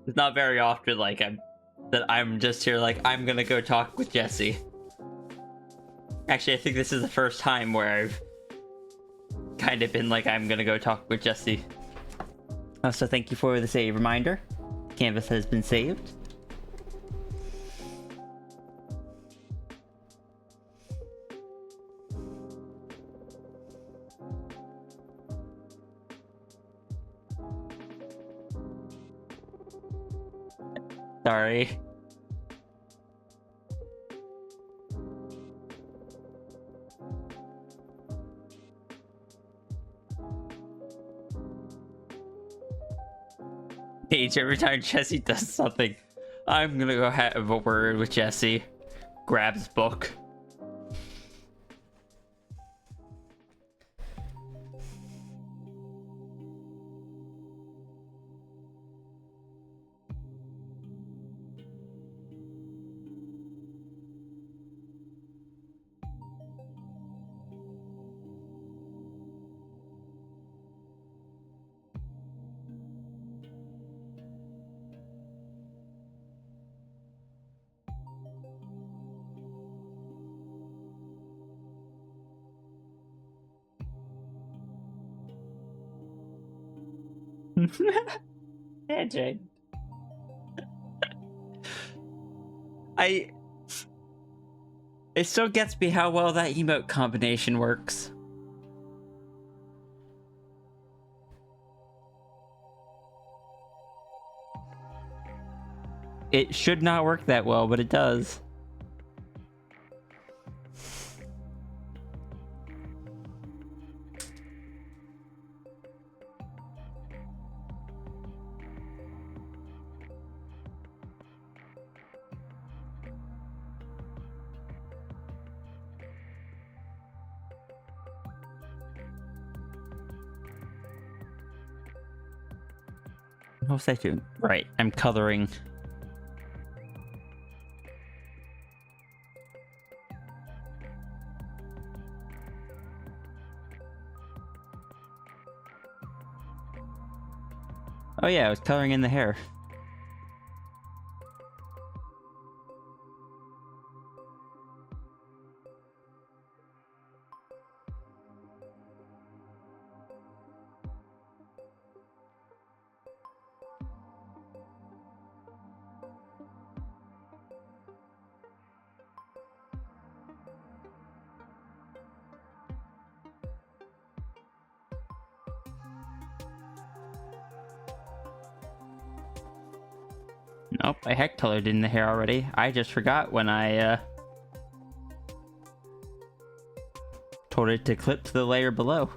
It's not very often like I'm just here like I'm gonna go talk with Jesse. Actually, I think this is the first time where I've kind of been like I'm gonna go talk with Jesse. So thank you for the save reminder. Canvas has been saved. Sorry. Paige, every time Jesse does something, I'm gonna go have a word with Jesse. Grabs book. Yeah, Jane. It still gets me how well that emote combination works. It should not work that well, but it does. What was I doing? Right, I'm coloring. Oh yeah, I was coloring in the hair. Nope, I had colored in the hair already. I just forgot when I told it to clip to the layer below.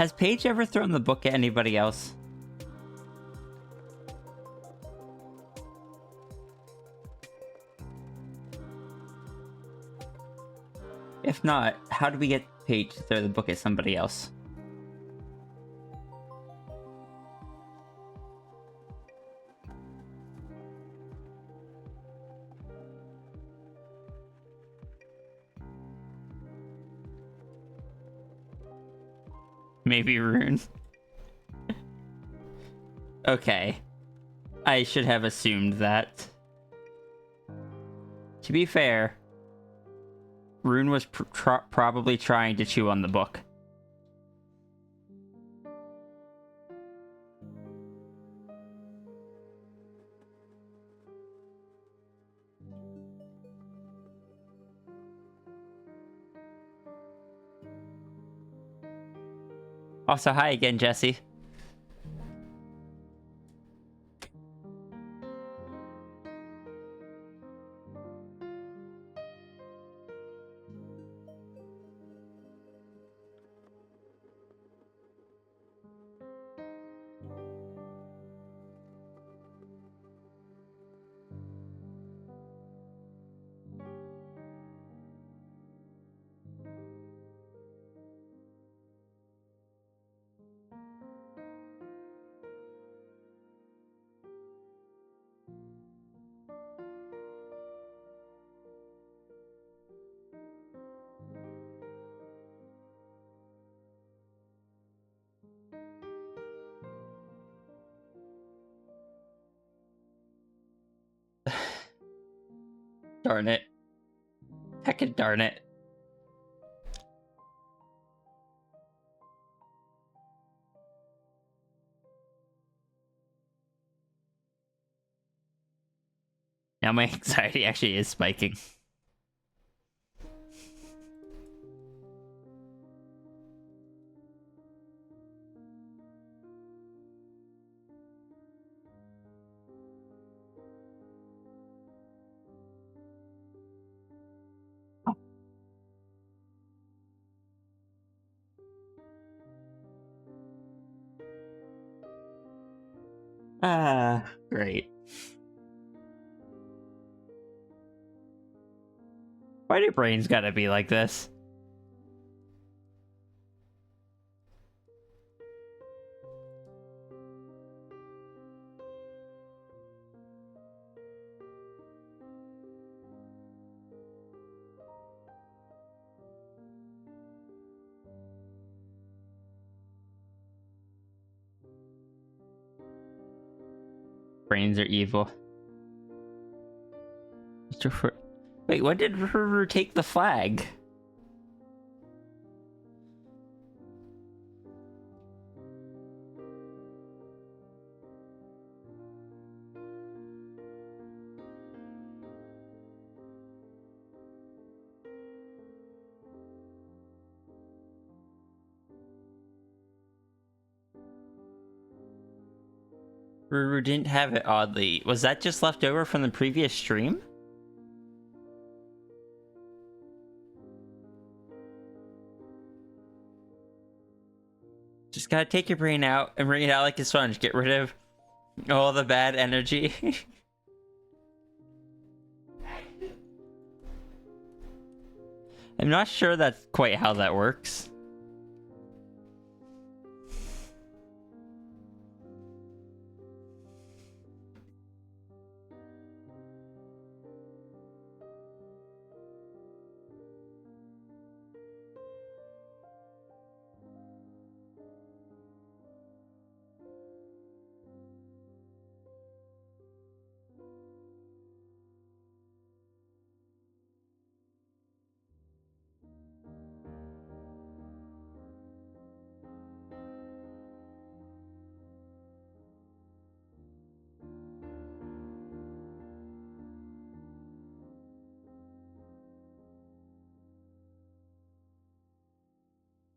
Has Paige ever thrown the book at anybody else? If not, how do we get Paige to throw the book at somebody else? Maybe Rune. Okay. I should have assumed that. To be fair, Rune was probably trying to chew on the book. Also, hi again, Jesse. Darn it. Heckin' darn it. Now my anxiety actually is spiking. Ah, great. Why do brains gotta be like this? Brains are evil. Wait, when did Ruru take the flag? Ruru didn't have it, oddly. Was that just left over from the previous stream? Just gotta take your brain out and bring it out like a sponge. Get rid of all the bad energy. I'm not sure that's quite how that works.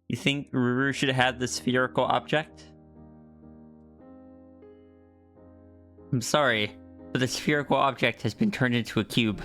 You think Ruru should have the spherical object? I'm sorry, but the spherical object has been turned into a cube.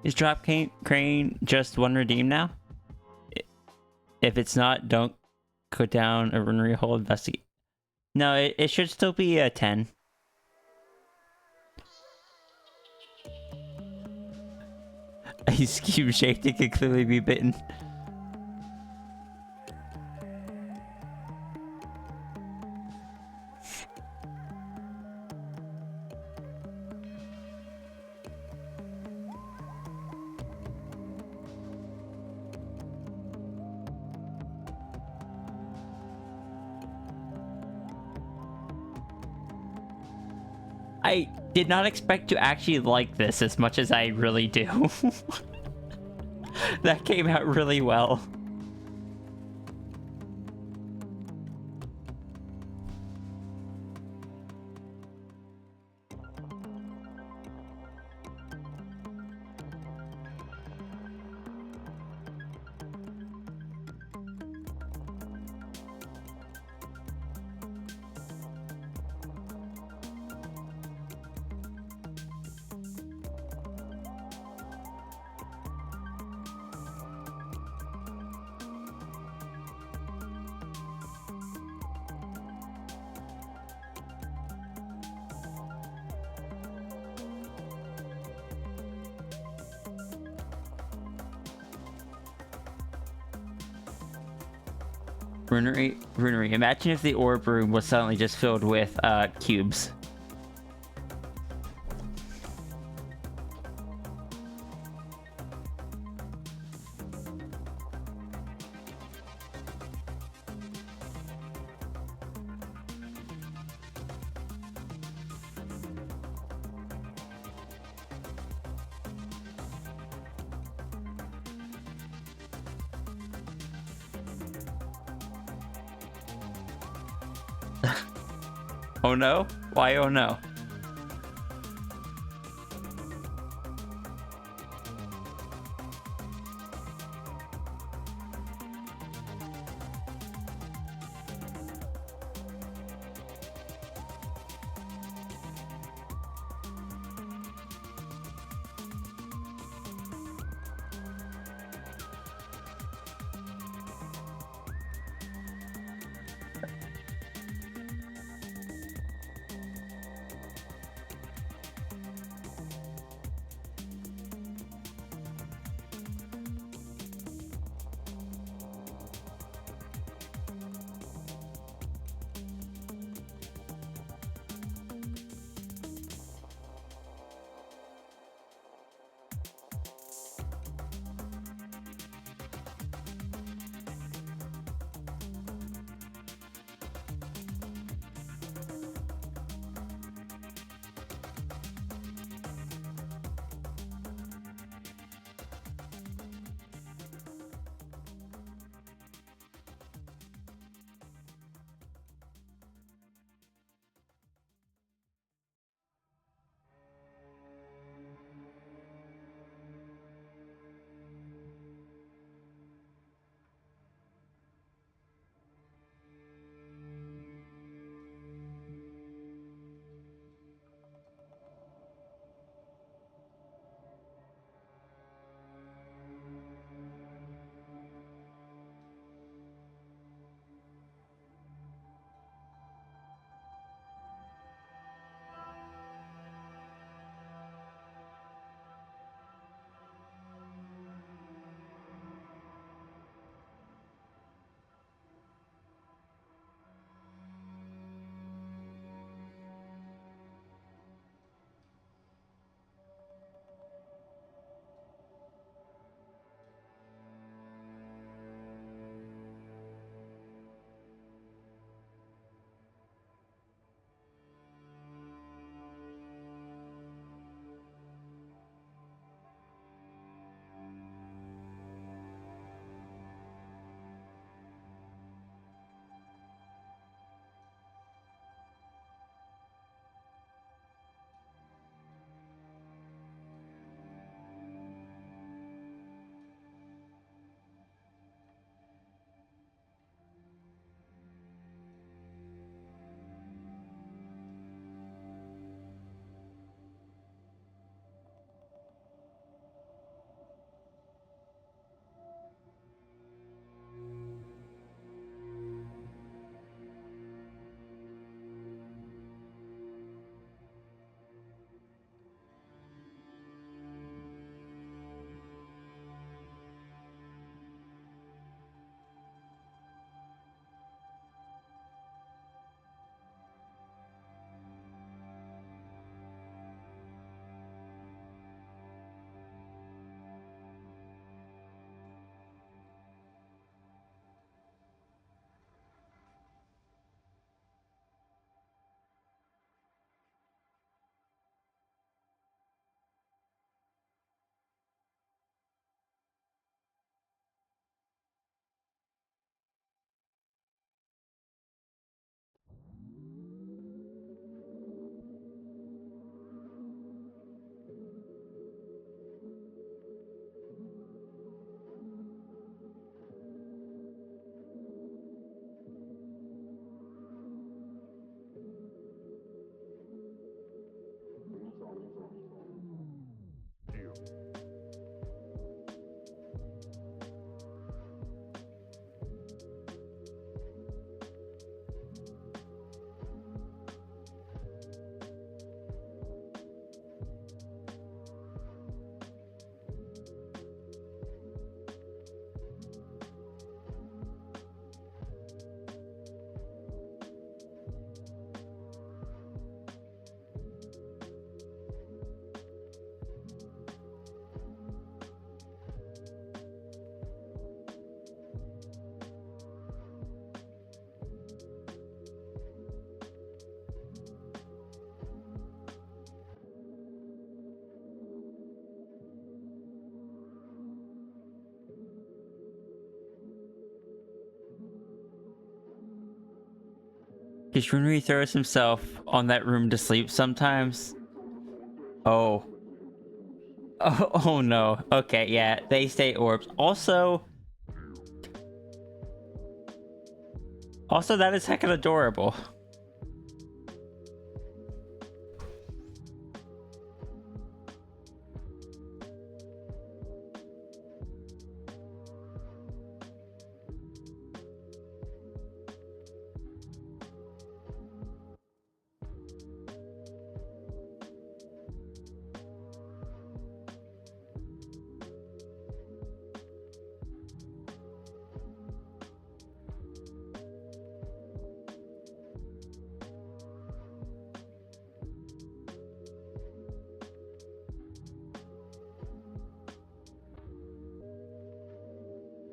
Is crane just one redeem now? If it's not, don't go down a runnery hole investigate. No, it should still be a 10. Ice cube shaped, it could clearly be bitten. I did not expect to actually like this as much as I really do. That came out really well. Runery. Imagine if the orb room was suddenly just filled with cubes. Oh no? Why oh no? Because when he throws himself on that room to sleep sometimes. Oh. Oh no. Okay, yeah. They stay orbs. Also, that is heckin' adorable.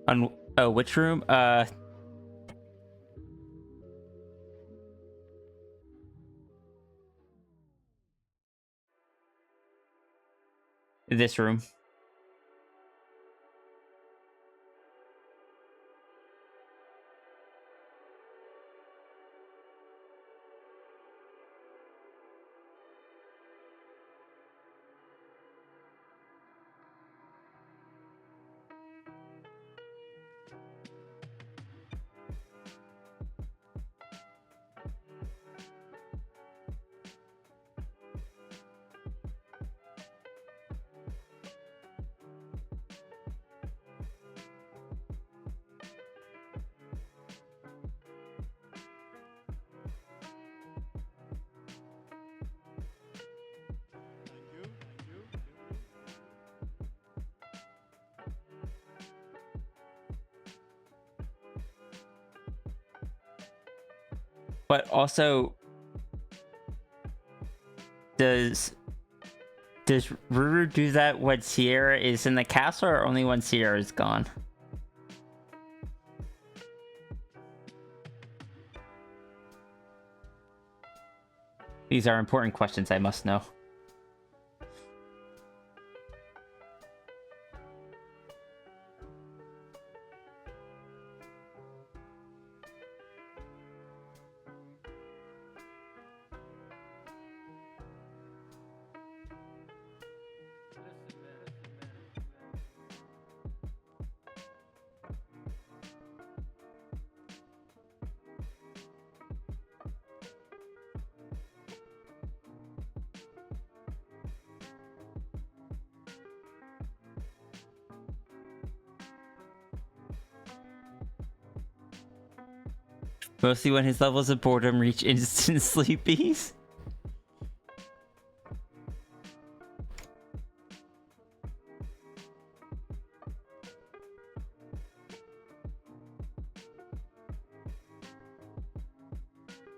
On which room? This room. But also, does Ruru do that when Sierra is in the castle, or only when Sierra is gone? These are important questions I must know. Mostly when his levels of boredom reach instant sleepies.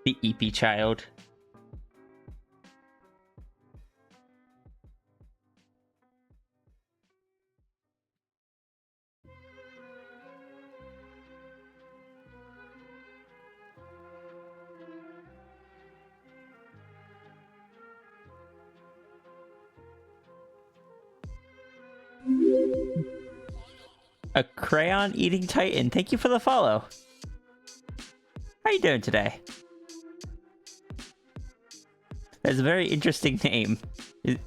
The EP child. A crayon eating titan. Thank you for the follow. How you doing today? That's a very interesting name. Is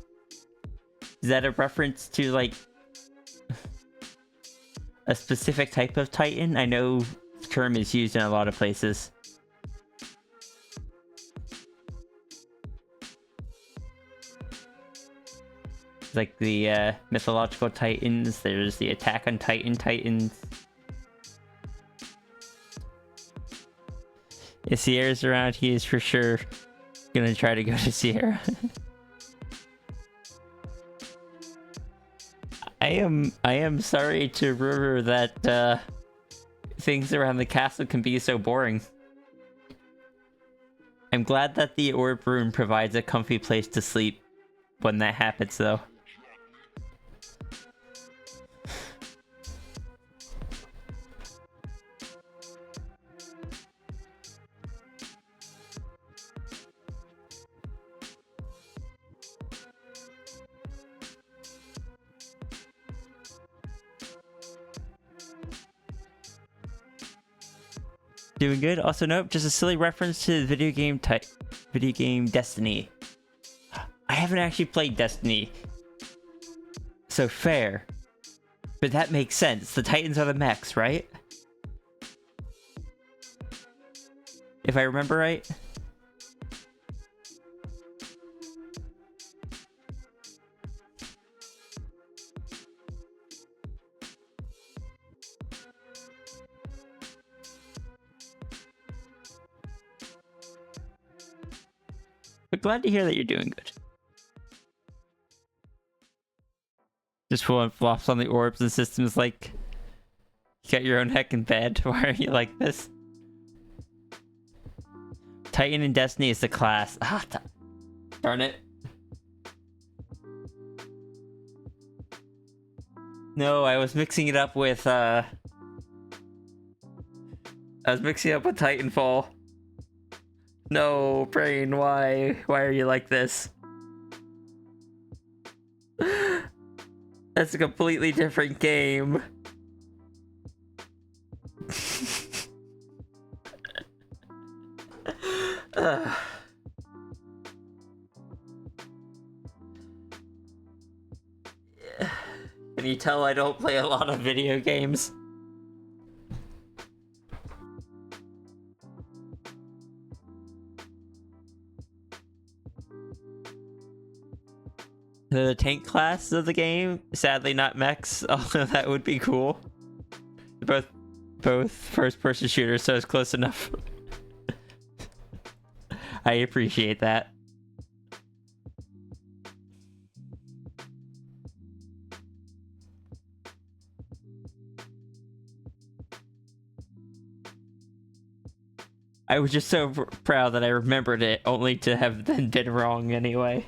that a reference to like a specific type of titan? I know the term is used in a lot of places. Like the mythological titans, there's the Attack on Titan titans. If Sierra's around, he is for sure gonna try to go to Sierra. I am sorry to River that things around the castle can be so boring. I'm glad that the orb room provides a comfy place to sleep when that happens, though. Doing good. Also, nope, just a silly reference to the video game Destiny. I haven't actually played Destiny, so fair. But that makes sense. The Titans are the mechs, right? If I remember right. But glad to hear that you're doing good. Just pulling flops on the orbs and systems like, you got your own heckin' bed. Why are you like this? Titan and Destiny is the class. Ah, darn it. No, I was mixing it up with, Titanfall. No, brain, why? Why are you like this? That's a completely different game. Can you tell I don't play a lot of video games? The tank class of the game, sadly not mechs, although that would be cool. Both first-person shooters, so it's close enough. I appreciate that. I was just so proud that I remembered it, only to have then been wrong anyway.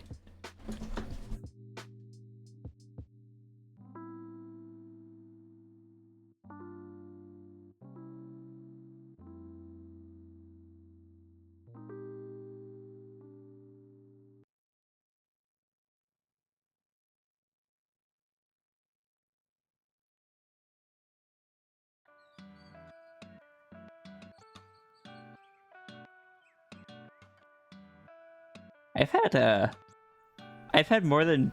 I've had more than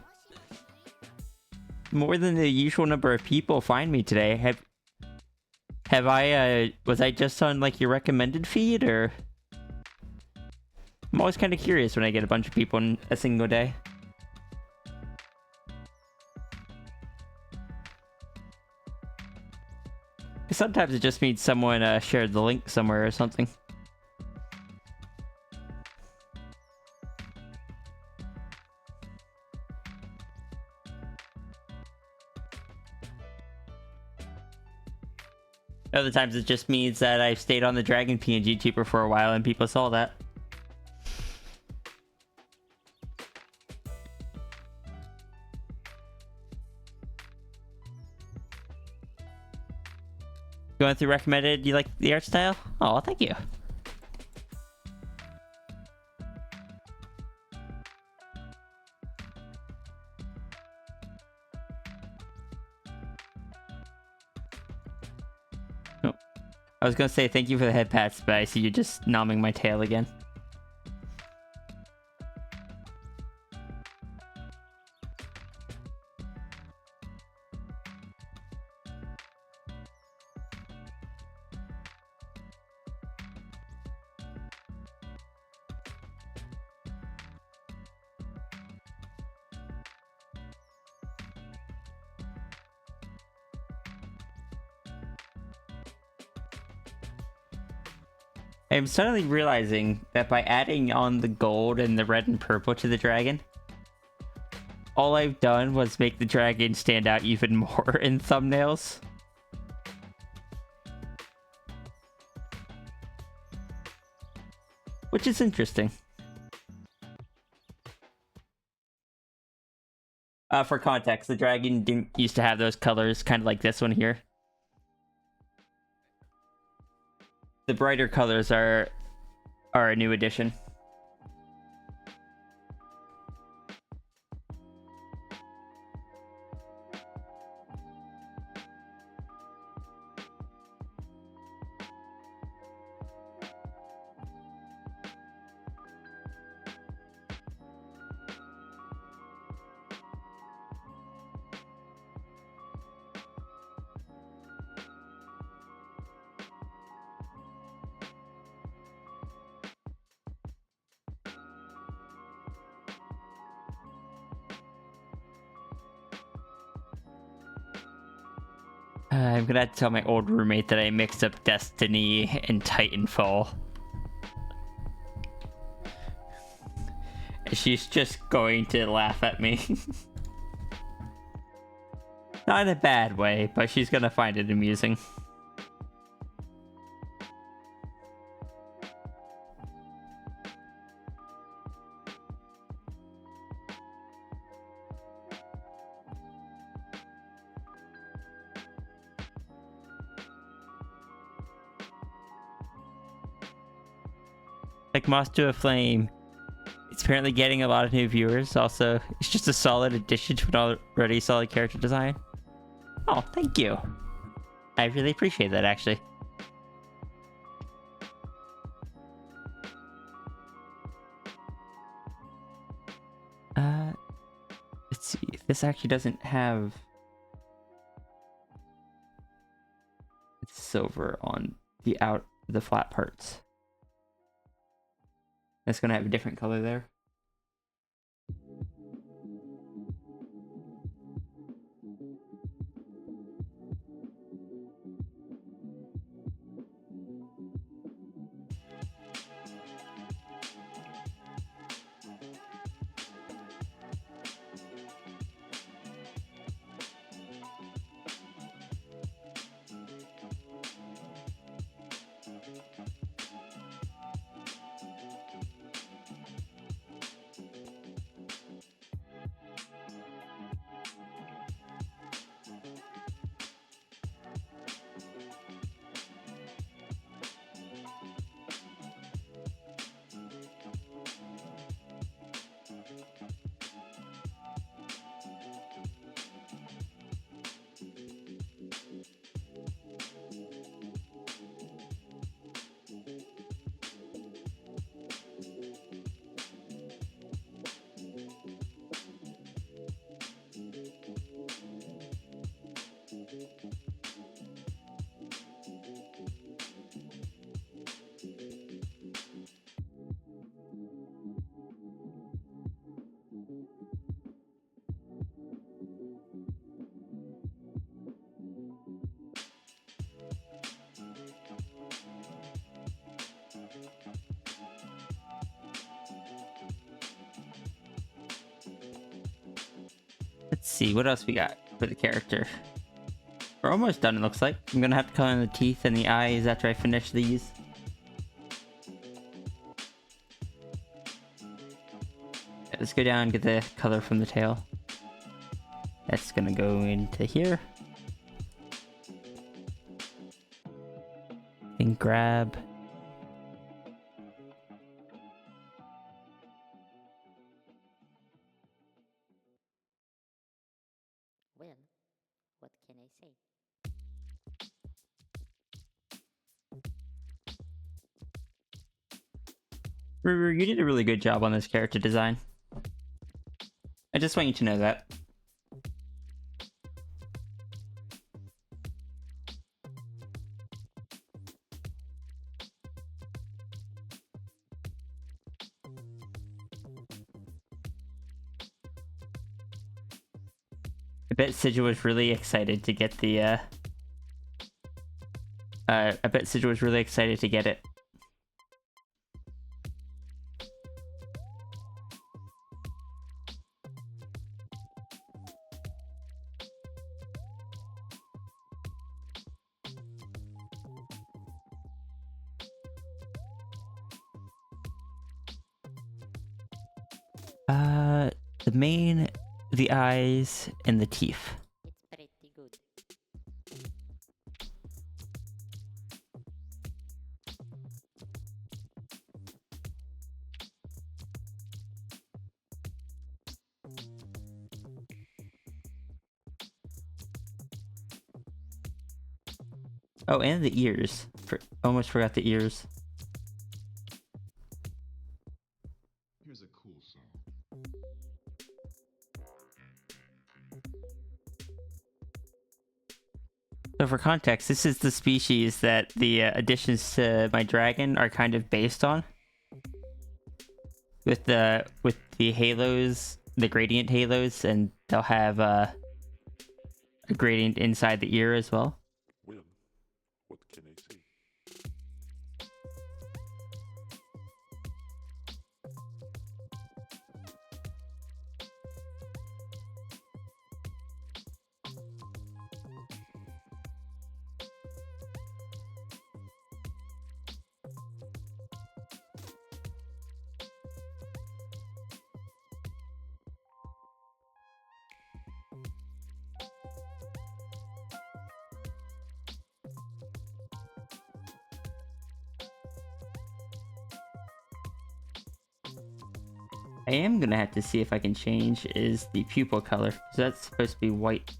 the usual number of people find me today. Have I was I just on like your recommended feed, or? I'm always kind of curious when I get a bunch of people in a single day. Sometimes it just means someone shared the link somewhere or something. Other times it just means that I've stayed on the Dragon PNG tuber for a while and people saw that. Going through recommended, you like the art style? Oh, thank you. Oh. I was gonna say thank you for the head pats, but I see you just nomming my tail again. I'm suddenly realizing that by adding on the gold and the red and purple to the dragon, all I've done was make the dragon stand out even more in thumbnails. Which is interesting. For context, the dragon didn't used to have those colors, kind of like this one here. The brighter colors are a new addition. I'm gonna have to tell my old roommate that I mixed up Destiny and Titanfall. She's just going to laugh at me. Not in a bad way, but she's gonna find it amusing. Like Moss to a Flame. It's apparently getting a lot of new viewers. Also, it's just a solid addition to an already solid character design. Oh, thank you. I really appreciate that, actually. Let's see. This actually doesn't have silver on the flat parts. That's gonna have a different color there. Let's see, what else we got for the character? We're almost done, it looks like. I'm gonna have to color in the teeth and the eyes after I finish these. Let's go down and get the color from the tail. That's gonna go into here. And grab. Well, what can I say? Ruru, you did a really good job on this character design. I just want you to know that. I bet Sidja was really excited to get the, I bet Sidja was really excited to get it. The eyes, and the teeth. It's pretty good. Oh, and the ears. Almost forgot the ears. Here's a cool song. So for context, this is the species that the additions to my dragon are kind of based on. With the halos, the gradient halos, and they'll have a gradient inside the ear as well. I am gonna have to see if I can change is the pupil color, because that's supposed to be white.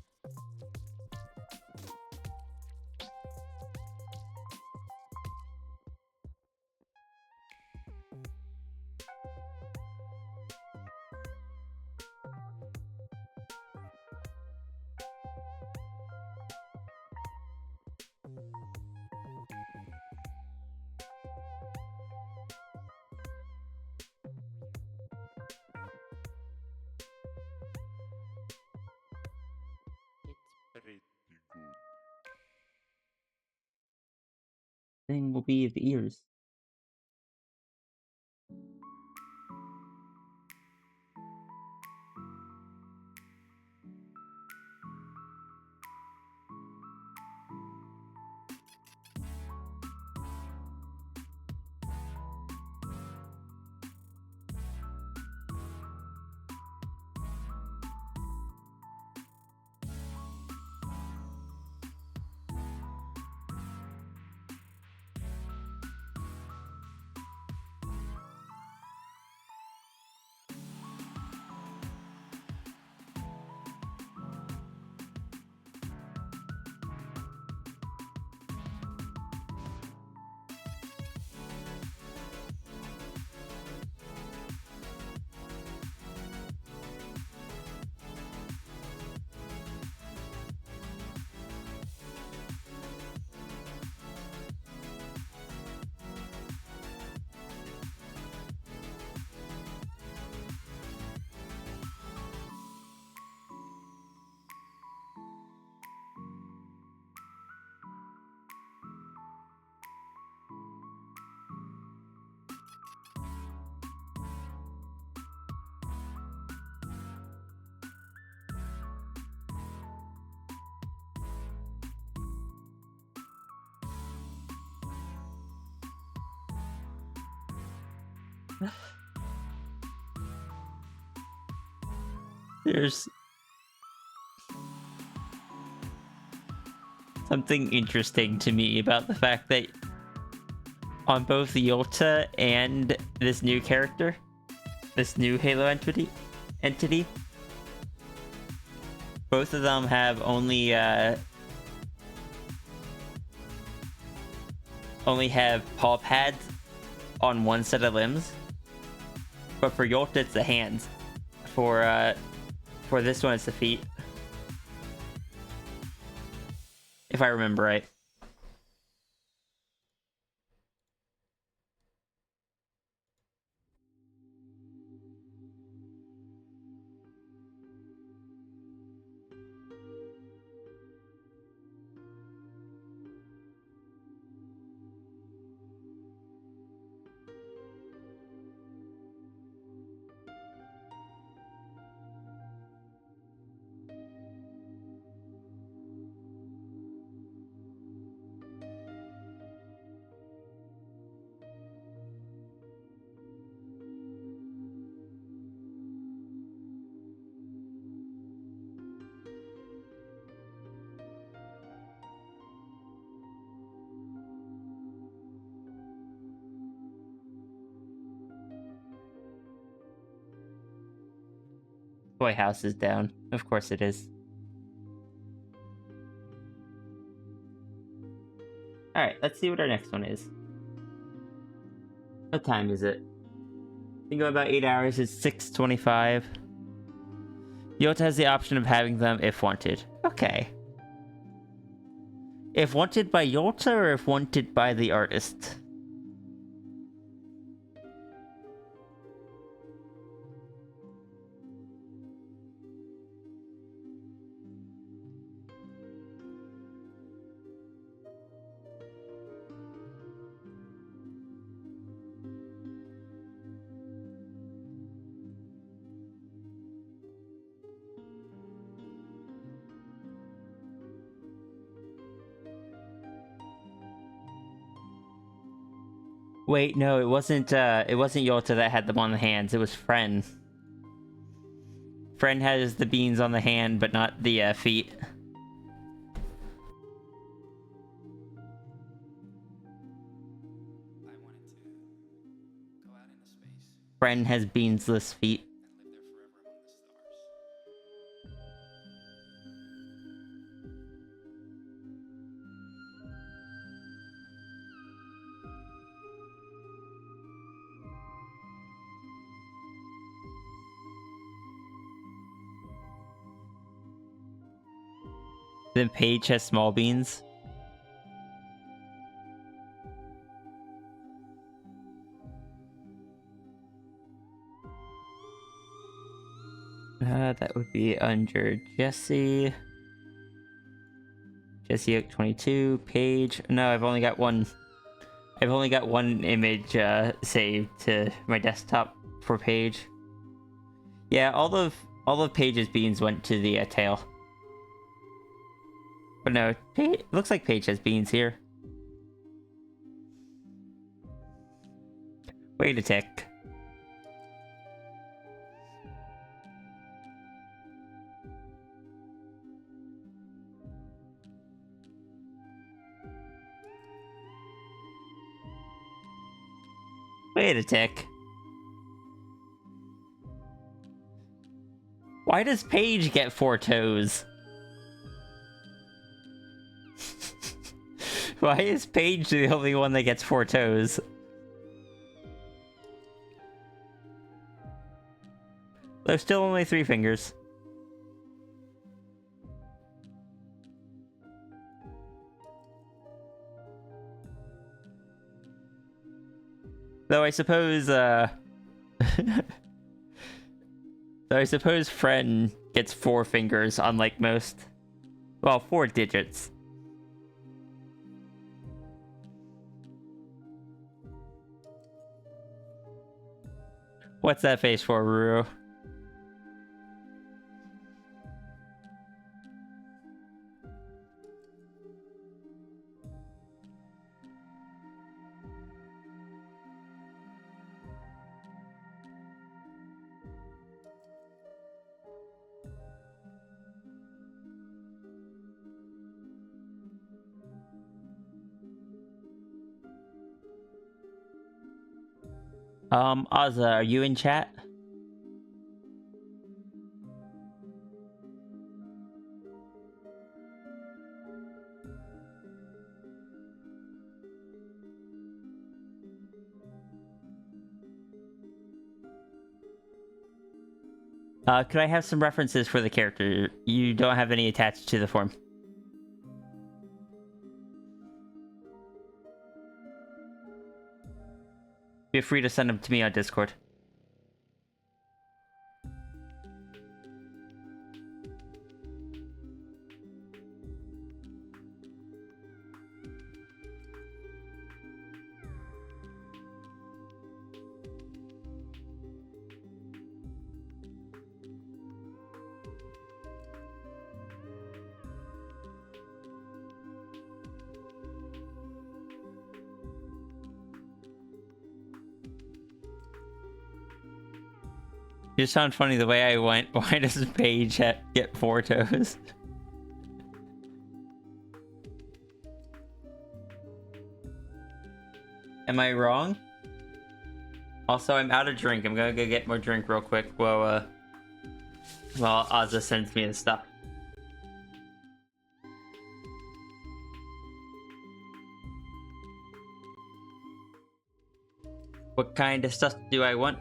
Pretty good. Thing will be the ears. There's something interesting to me about the fact that on both Yolta and this new character, this new Halo entity, both of them have only have paw pads on one set of limbs, but for Yolta it's the hands. For this one it's the feet, if I remember right. Toy house is down. Of course it is. Alright, let's see what our next one is. What time is it? I think about 8 hours. It's 6:25. Yota has the option of having them if wanted. Okay. If wanted by Yota or if wanted by the artist? Wait, no, it wasn't Yota that had them on the hands, it was Fren. Fren has the beans on the hand, but not the feet. I wanted to go out into space. Bren has beansless feet. Then Paige has small beans. That would be under Jesse. Jesse 22, Paige. No, I've only got one. I've only got one image saved to my desktop for Paige. Yeah, all of Paige's beans went to the tail. But no, looks like Paige has beans here. Wait a tick. Wait a tick. Why does Paige get 4 toes? Why is Paige the only one that gets 4 toes? There's still only 3 fingers. Though I suppose, though I suppose Fren gets 4 fingers, unlike most. Well, 4 digits. What's that face for, Ruru? Ozza, are you in chat? Could I have some references for the character? You don't have any attached to the form. Feel free to send them to me on Discord. You sound funny the way I went. Why does Paige get 4 toes? Am I wrong? Also, I'm out of drink. I'm gonna go get more drink real quick while Ozza sends me the stuff. What kind of stuff do I want?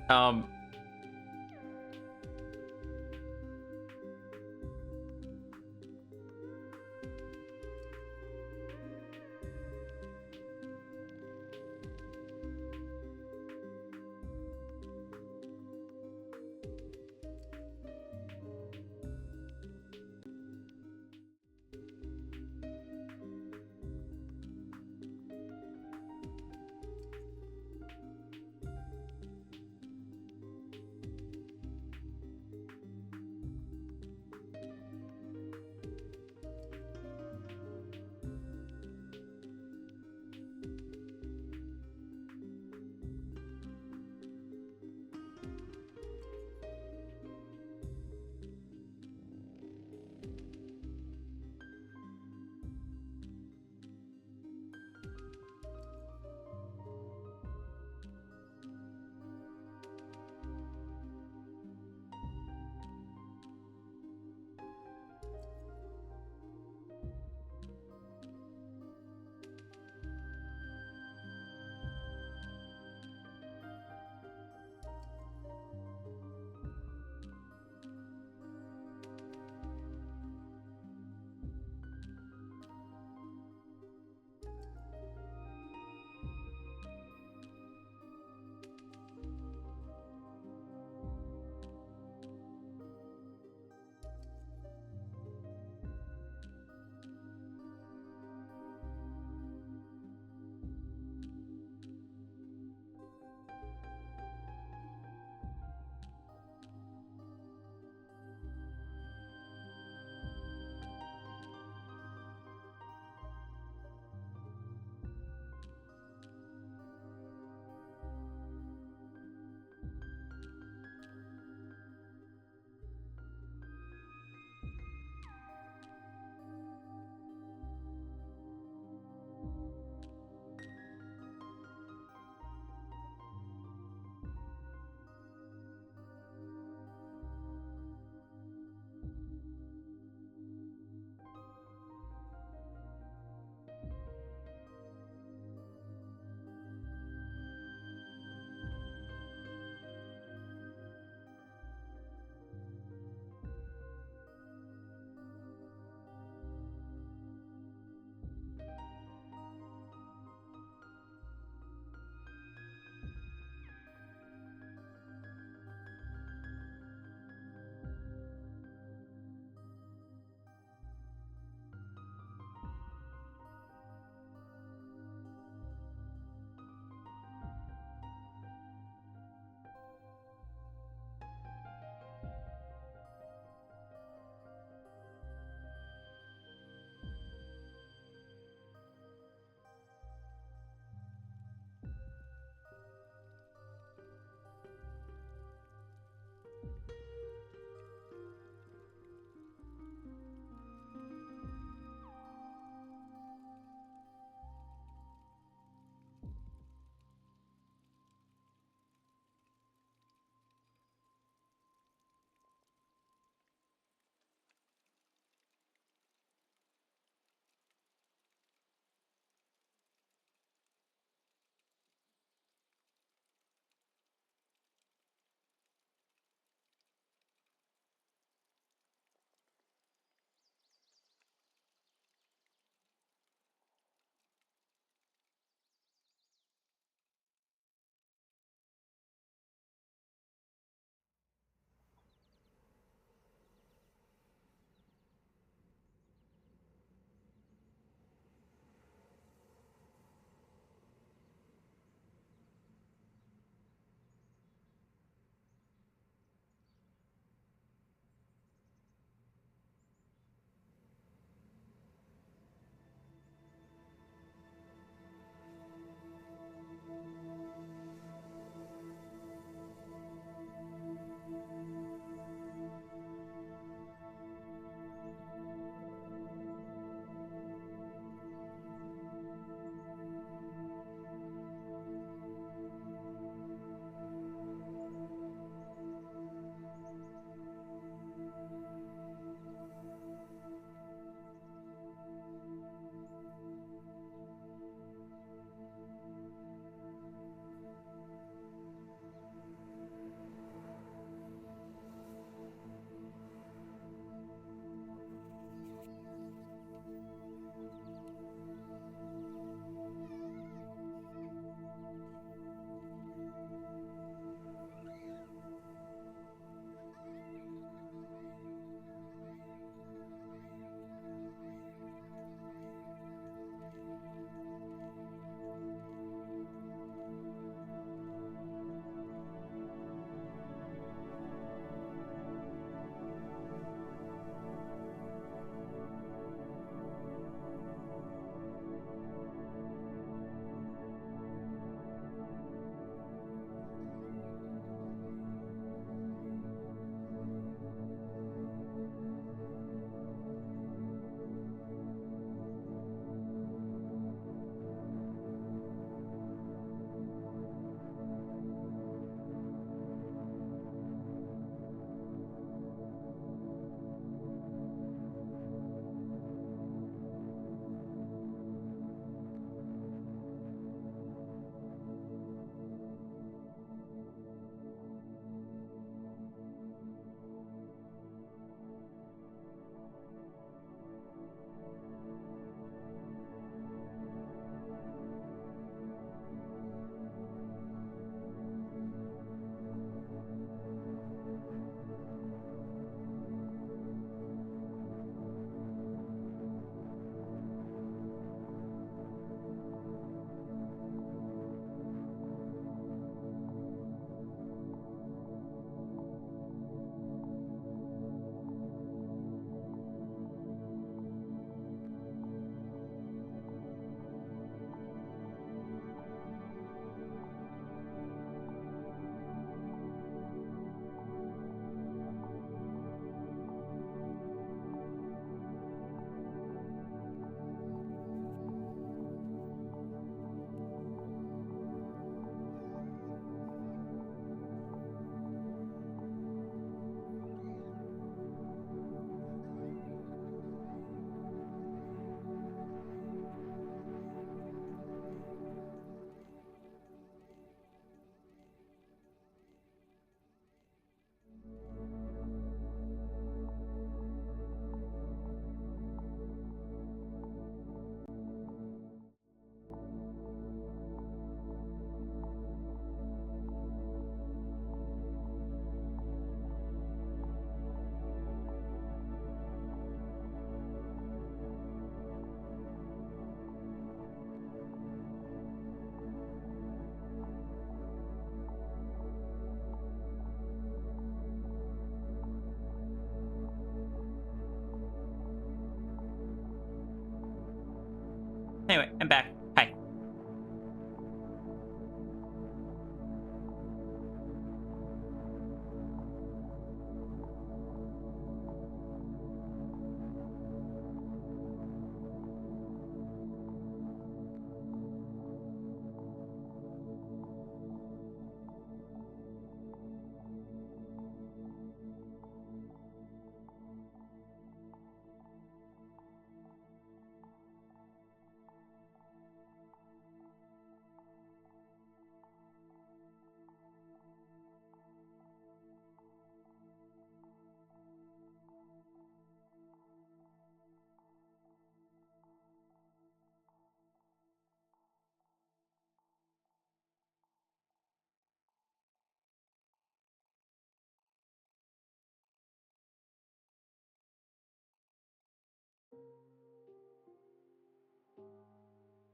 Anyway, I'm back. Hi.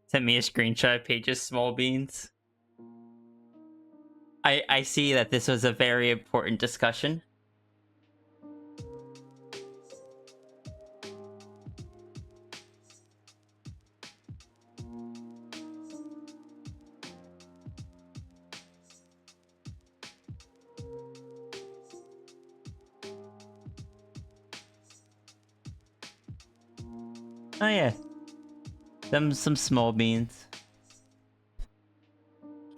Sent me a screenshot of Paige's small beans. I see that this was a very important discussion. Oh yeah. Some small beans.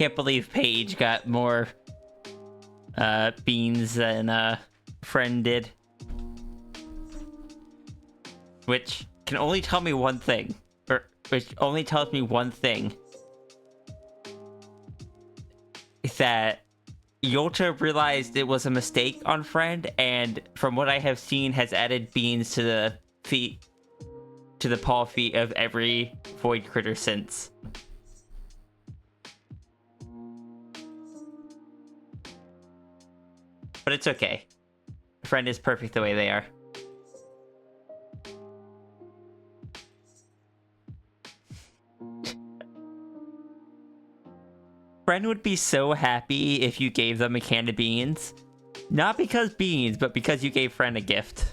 Can't believe Paige got more beans than friend did. Which can only tell me one thing. Or which only tells me one thing. That Yolta realized it was a mistake on friend, and from what I have seen has added beans to the feet to the paw feet of every void critter since. But it's okay. Friend is perfect the way they are. Friend would be so happy if you gave them a can of beans. Not because beans, but because you gave Friend a gift.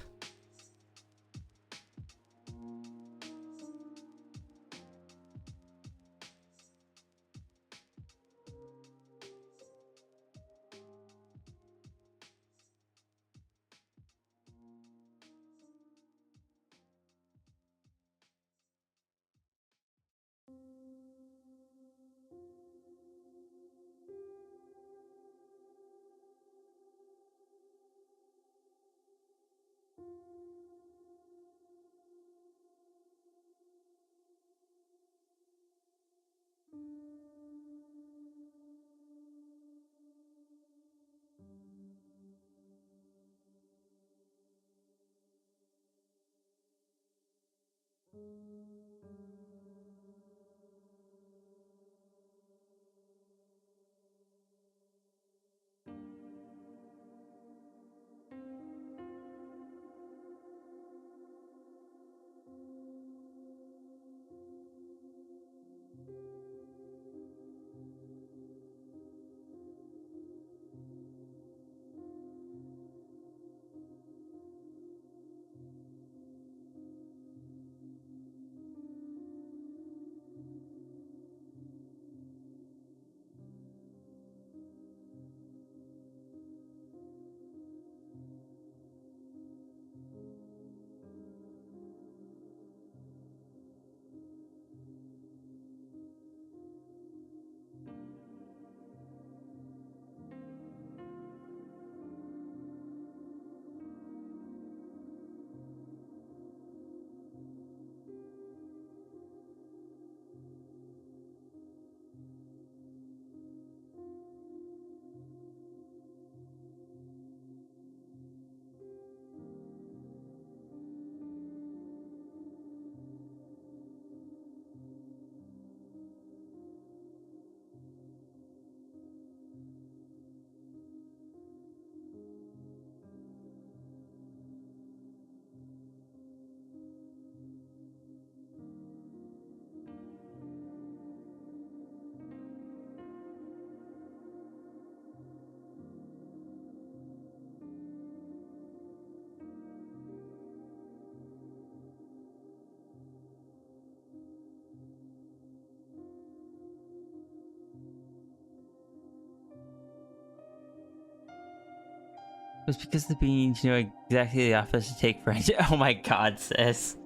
was because the beans knew exactly the office to take French. Oh my god, sis.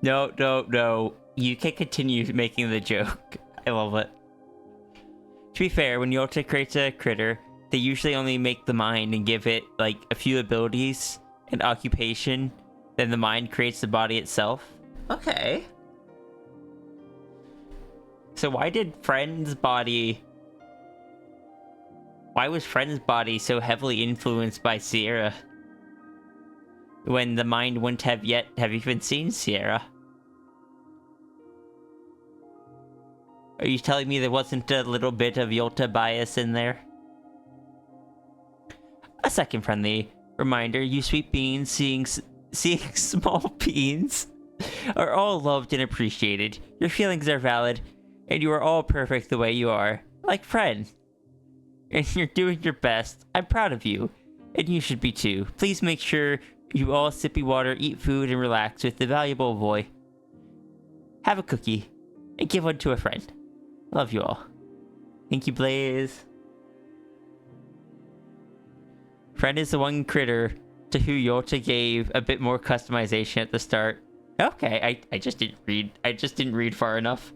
No, no, no. You can continue making the joke. I love it. To be fair, when Yolta creates a critter, they usually only make the mind and give it, like, a few abilities and occupation. Then the mind creates the body itself. Okay. So why did Friend's body... Why was Friend's body so heavily influenced by Sierra? When the mind wouldn't have yet have even seen Sierra? Are you telling me there wasn't a little bit of Yolta bias in there? A second friendly reminder, you sweet beans seeing small beans are all loved and appreciated. Your feelings are valid, and you are all perfect the way you are. Like Friend. And you're doing your best. I'm proud of you. And you should be too. Please make sure you all sippy water, eat food, and relax with the valuable boy. Have a cookie. And give one to a friend. Love you all. Thank you, Blaze. Friend is the one critter to who Yolta gave a bit more customization at the start. Okay, I just didn't read. I just didn't read far enough.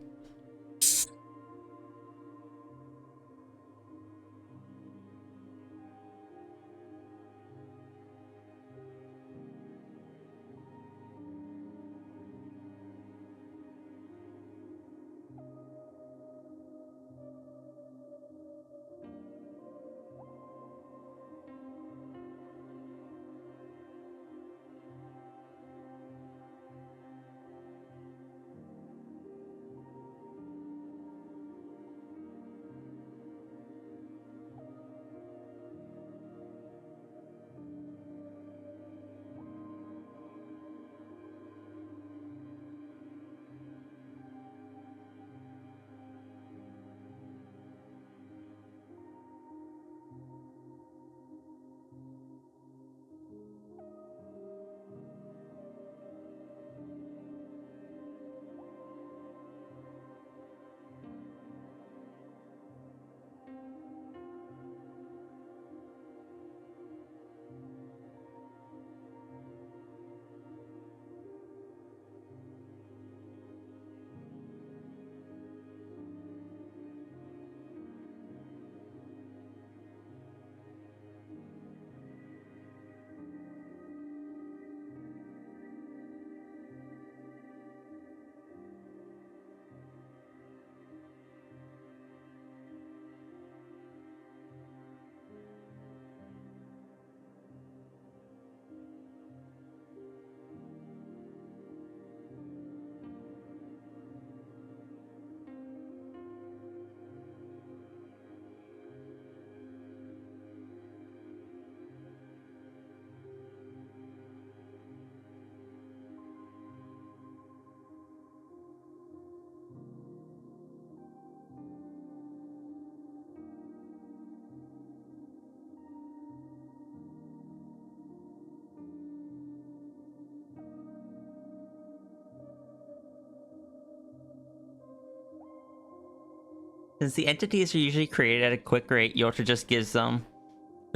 Since the entities are usually created at a quick rate, Yolta just gives them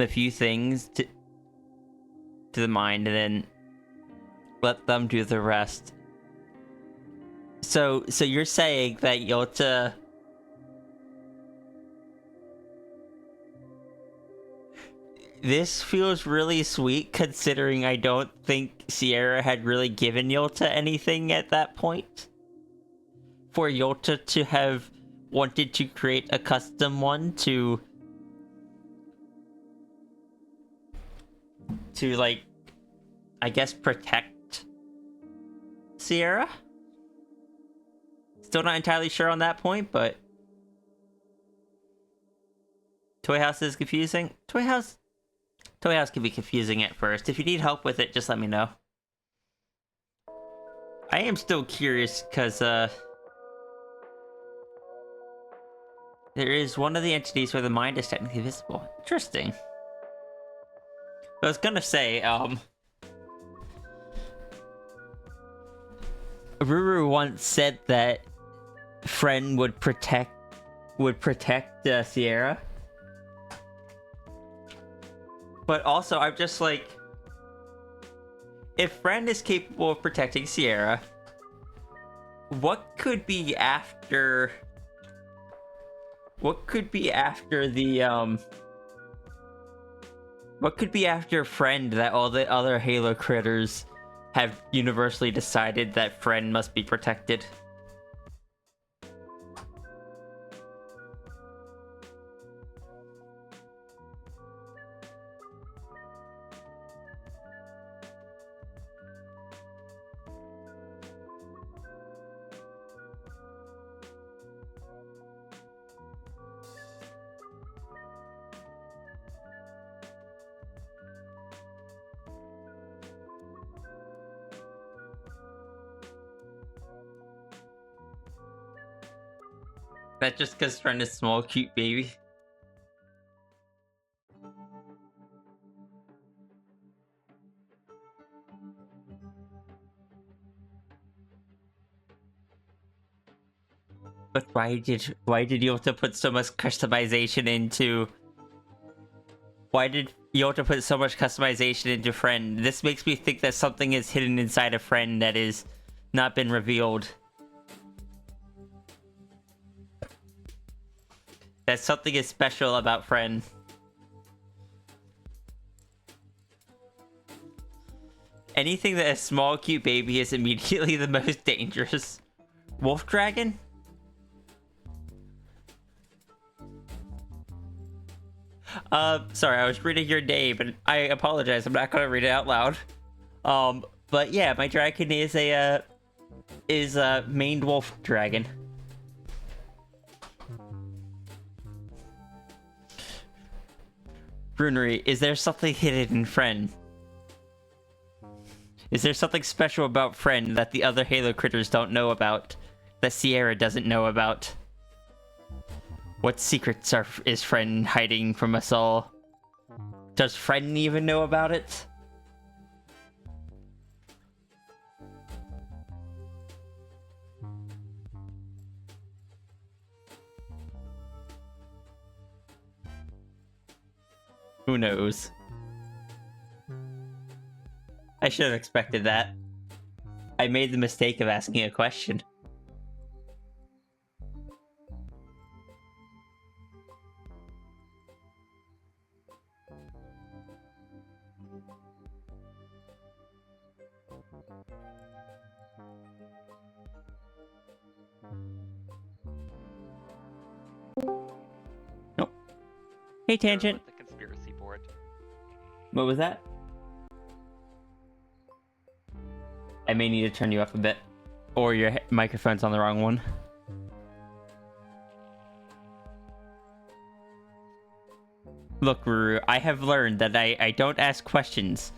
a few things to the mind and then let them do the rest. So you're saying that Yolta... This feels really sweet considering I don't think Sierra had really given Yolta anything at that point. For Yolta to have wanted to create a custom one to like, I guess, protect Sierra? Still not entirely sure on that point, but Toy House is confusing. Toy House can be confusing at first. If you need help with it, just let me know. I am still curious because there is one of the entities where the mind is technically visible. Interesting. I was gonna say, Ruru once said that Friend would protect Sierra. but also I'm just like, if Friend is capable of protecting Sierra, what could be after the what could be after Friend that all the other Halo critters have universally decided that Friend must be protected? That's just because Friend is small, cute baby. But why did you have to put so much customization into? Why did you have to put so much customization into Friend? This makes me think that something is hidden inside a Friend that is not been revealed. That something is special about Friend. Anything that is small, cute baby is immediately the most dangerous. Wolf Dragon? Sorry, I was reading your name, and I apologize. I'm not gonna read it out loud. But yeah, my dragon is a maned wolf dragon. Brunery, is there something hidden in Friend? Is there something special about Friend that the other Halo critters don't know about? That Sierra doesn't know about? What secrets is Friend hiding from us all? Does Friend even know about it? Who knows? I should have expected that. I made the mistake of asking a question. Nope. Hey, Tangent. The conspiracy board. What was that? I may need to turn you up a bit. Or your microphone's on the wrong one. Look, Ruru, I have learned that I don't ask questions.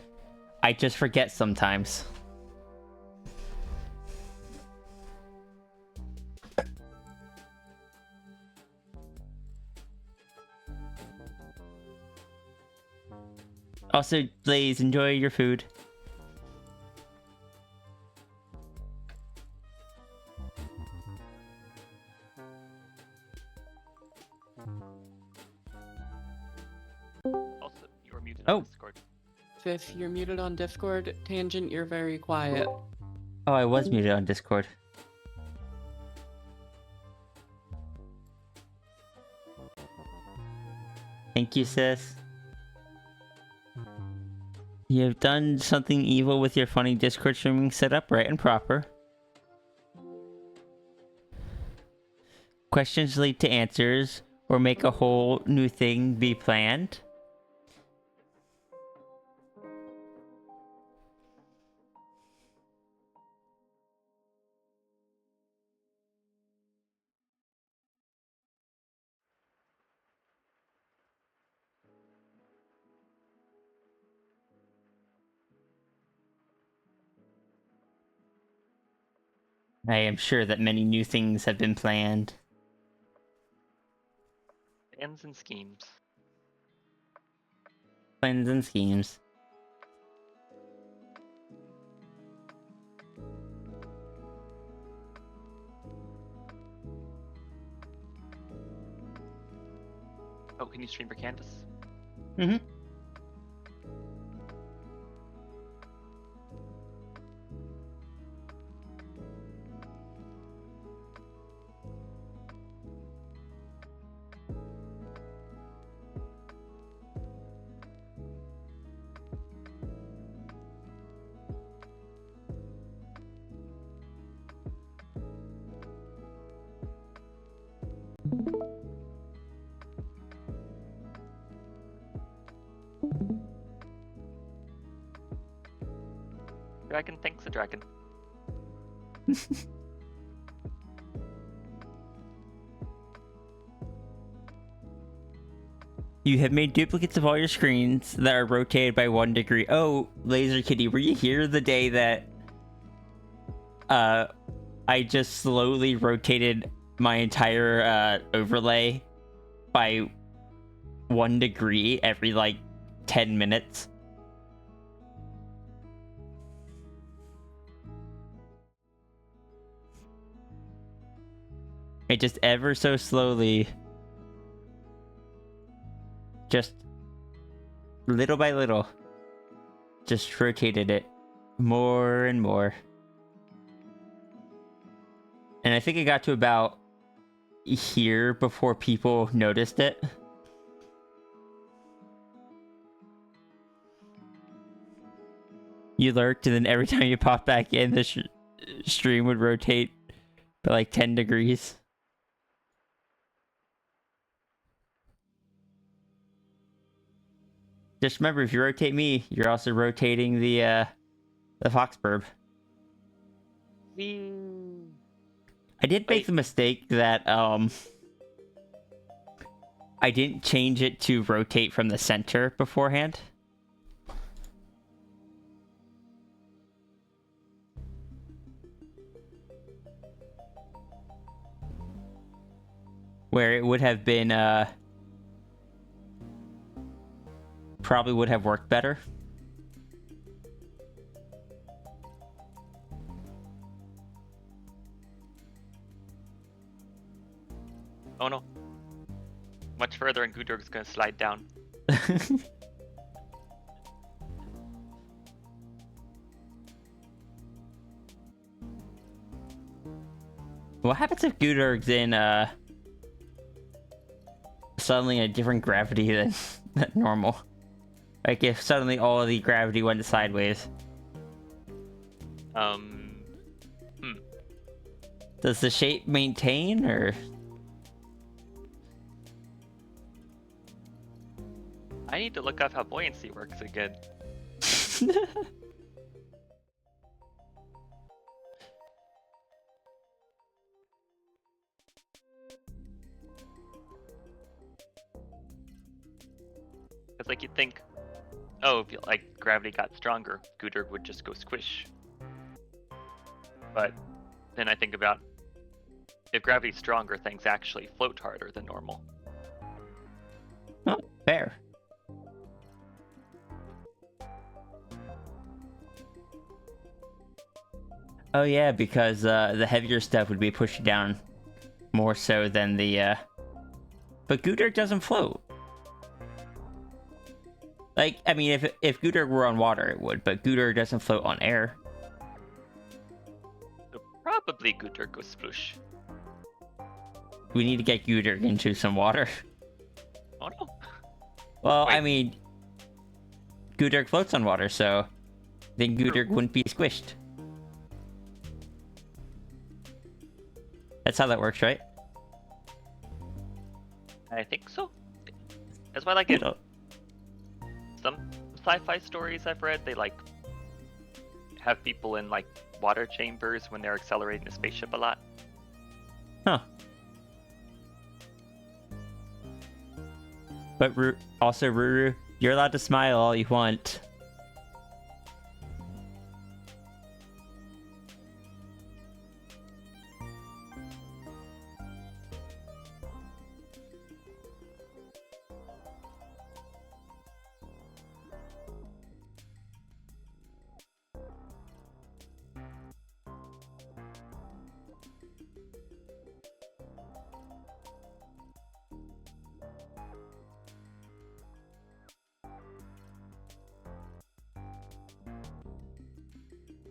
I just forget sometimes. Also, Blaze, enjoy your food. Also, you're muted Oh. on Discord. Fifth, you're muted on Discord. Tangent, you're very quiet. Oh, I was muted on Discord. Thank you, sis. You have done something evil with your funny Discord streaming setup, right and proper. Questions lead to answers, or make a whole new thing be planned. I am sure that many new things have been planned. Plans and schemes. Plans and schemes. Oh, can you stream for Canvas? Mm-hmm. Dragon thanks a dragon. You have made duplicates of all your screens that are rotated by 1 degree. Oh, Laser Kitty, were you here the day that I just slowly rotated my entire overlay by 1 degree every like 10 minutes? It just ever so slowly, just little by little, just rotated it more and more. And I think it got to about here before people noticed it. You lurked, and then every time you popped back in, the stream would rotate by like 10 degrees. Just remember, if you rotate me, you're also rotating the Foxburb. I did make the mistake that I didn't change it to rotate from the center beforehand. Where it would have been probably would have worked better. Oh no. Much further and Gudurg's gonna slide down. What happens if Gudurg's in suddenly a different gravity than normal? Like if suddenly all of the gravity went sideways. Does the shape maintain, or? I need to look up how buoyancy works again. It's like you'd think, oh, if like gravity got stronger, Gudurg would just go squish. But then I think about, if gravity's stronger, things actually float harder than normal. Oh, fair. Oh yeah, because the heavier stuff would be pushed down more so than the but Gudurg doesn't float. Like, I mean, if Gudurg were on water, it would, but Gudurg doesn't float on air. So probably Gudurg goes sploosh. We need to get Gudurg into some water. Oh no. Well, wait. I mean, Gudurg floats on water, so then Gudurg wouldn't be squished. That's how that works, right? I think so. That's why I like it. Some sci-fi stories I've read, they like have people in like water chambers when they're accelerating the spaceship a lot. Huh. But also, Ruru, you're allowed to smile all you want.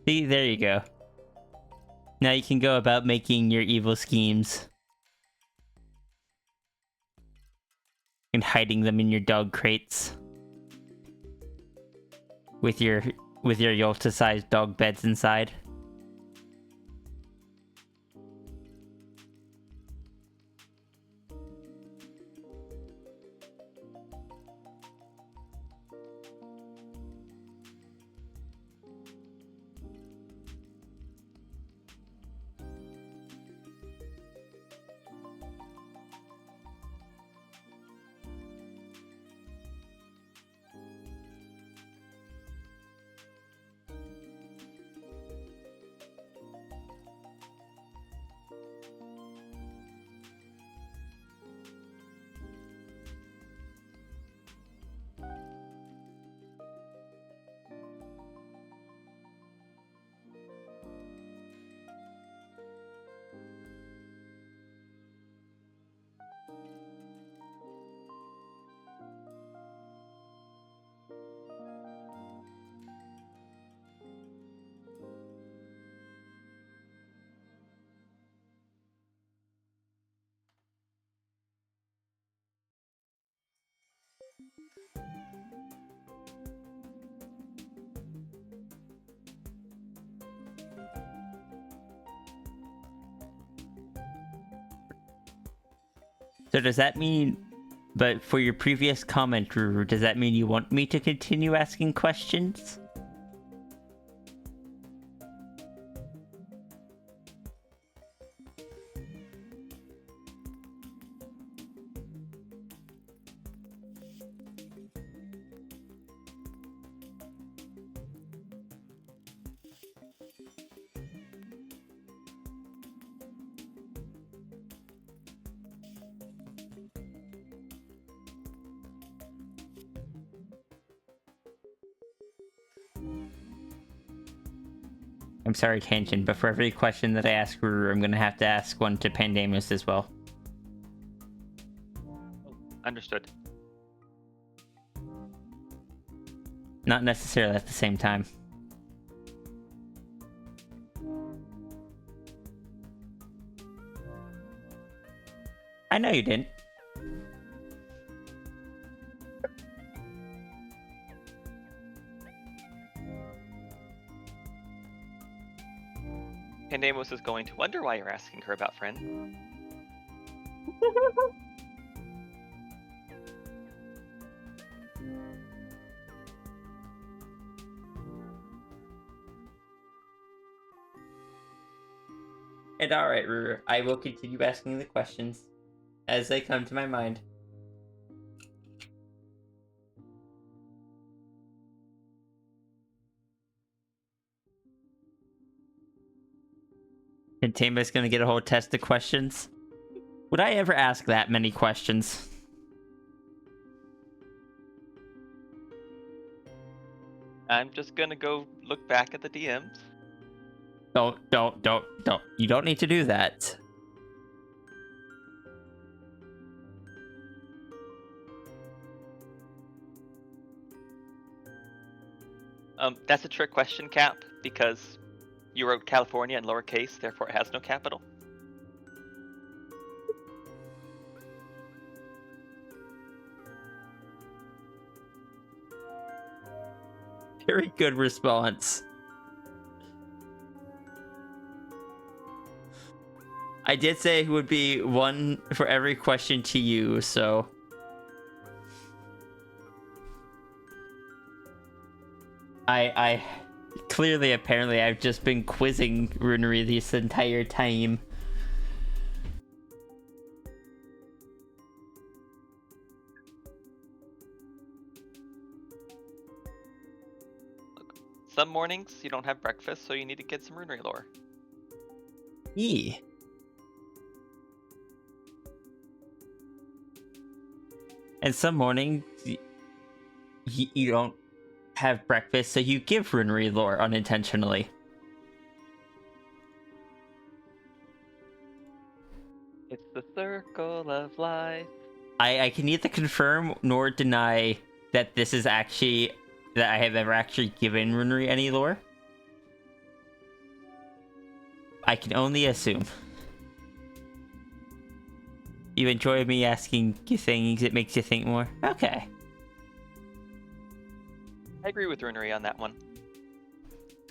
See, there you go. Now you can go about making your evil schemes. And hiding them in your dog crates. With your Yolta-sized dog beds inside. So does that mean, but for your previous comment, Ruru, does that mean you want me to continue asking questions? I'm sorry, Tangent, but for every question that I ask Ruru, I'm gonna have to ask one to Pandamus as well. Understood. Not necessarily at the same time. I know you didn't. Pandemos is going to wonder why you're asking her about friend. And alright, Ruru, I will continue asking the questions as they come to my mind. And Tama's gonna get a whole test of questions. Would I ever ask that many questions? I'm just gonna go look back at the DMs. Don't. You don't need to do that. That's a trick question, Cap, because you wrote California in lowercase, therefore it has no capital. Very good response. I did say it would be one for every question to you, so... I clearly, apparently, I've just been quizzing Runery this entire time. Some mornings you don't have breakfast, so you need to get some runery lore. Yeah. And some mornings you don't have breakfast, so you give runery lore unintentionally. It's the circle of life. I can neither confirm nor deny that this is actually that I have ever actually given runery any lore. I can only assume. You enjoy me asking you things, it makes you think more? Okay. I agree with runery on that one.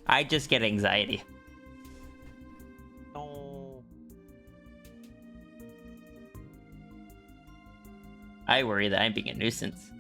I just get anxiety. No. I worry that I'm being a nuisance.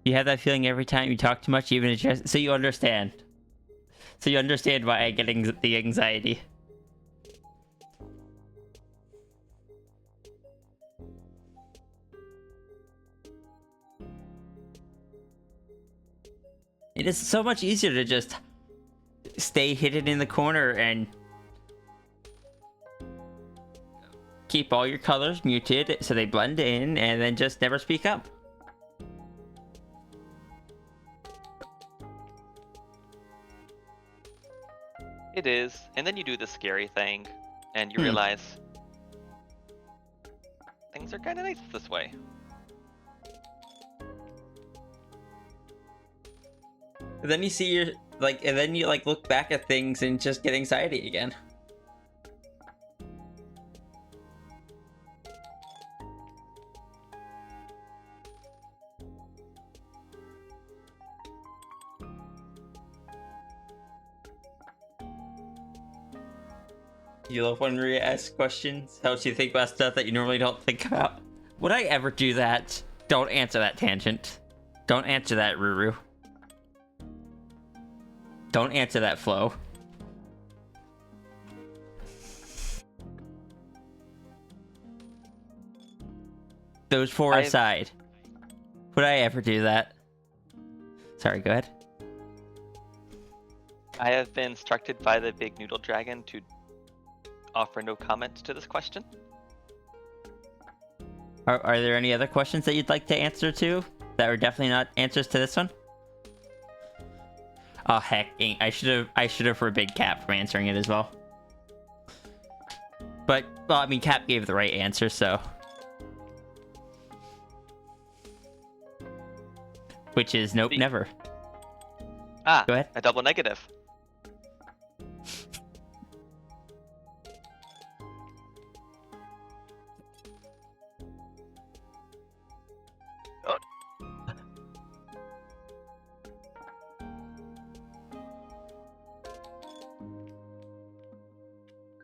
You have that feeling every time you talk too much, even so you understand. So you understand why I get the anxiety. It is so much easier to just stay hidden in the corner and keep all your colors muted so they blend in, and then just never speak up. It is, and then you do the scary thing, and you realize things are kind of nice this way. And then you see your and then you look back at things and just get anxiety again. You love when Maria asks questions? Helps you think about stuff that you normally don't think about? Would I ever do that? Don't answer that, Tangent. Don't answer that, Ruru. Don't answer that, Flo. Those four aside. Would I ever do that? Sorry, go ahead. I have been instructed by the big noodle dragon to offer no comment to this question. Are there any other questions that you'd like to answer to that are definitely not answers to this one? Oh heck, I should have forbid Cap from answering it as well. But well, I mean, Cap gave the right answer, so. Which is nope, never. Ah, go ahead. A double negative.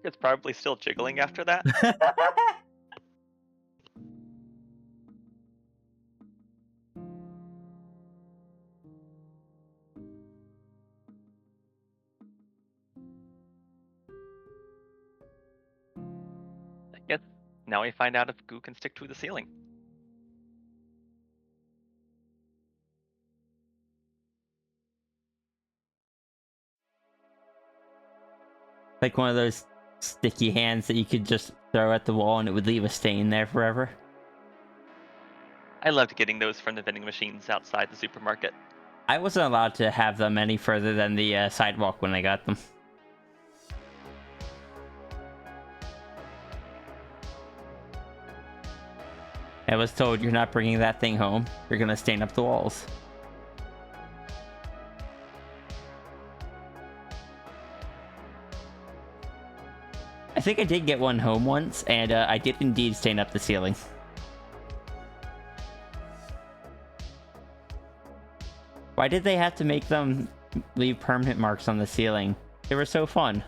It's probably still jiggling after that. I guess now we find out if goo can stick to the ceiling. Like one of those sticky hands that you could just throw at the wall and it would leave a stain there forever. I loved getting those from the vending machines outside the supermarket. I wasn't allowed to have them any further than the sidewalk when I got them. I was told, you're not bringing that thing home. You're gonna stain up the walls. I think I did get one home once, and I did indeed stain up the ceiling. Why did they have to make them leave permanent marks on the ceiling? They were so fun.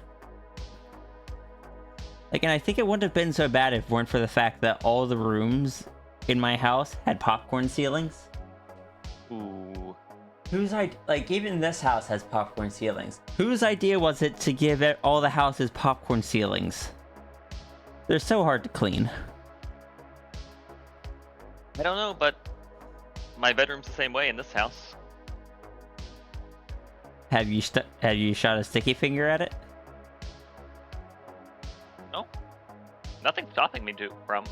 Like, and I think it wouldn't have been so bad if it weren't for the fact that all the rooms in my house had popcorn ceilings. Ooh. Even this house has popcorn ceilings. Whose idea was it to give all the houses popcorn ceilings? They're so hard to clean. I don't know, but my bedroom's the same way in this house. Have you shot a sticky finger at it? No. Nothing's stopping me from.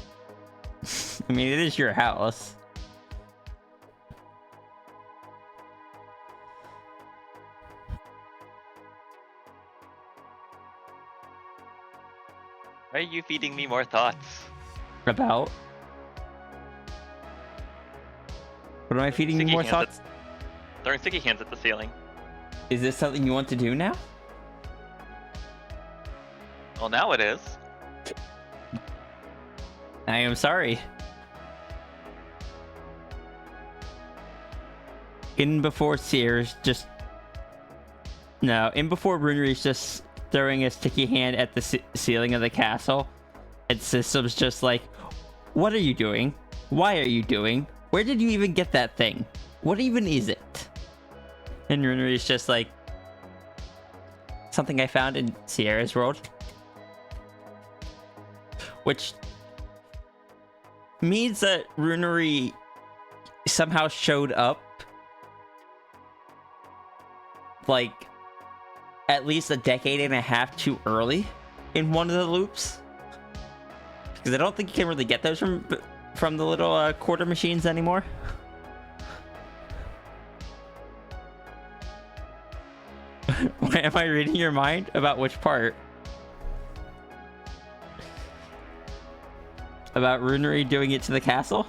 I mean, it is your house. Why are you feeding me more thoughts? About? What am I feeding you more thoughts? Throwing sticky hands at the ceiling. Is this something you want to do now? Well, now it is. I am sorry. In before Runery's just throwing a sticky hand at the ceiling of the castle, and System's just like, what are you doing? Why are you doing? Where did you even get that thing? What even is it? And Runery's just like, something I found in Sierra's world, which means that Runery somehow showed up like at least a decade and a half too early in one of the loops, because I don't think you can really get those from the little quarter machines anymore. Why am I reading your mind about which part? About Runery doing it to the castle?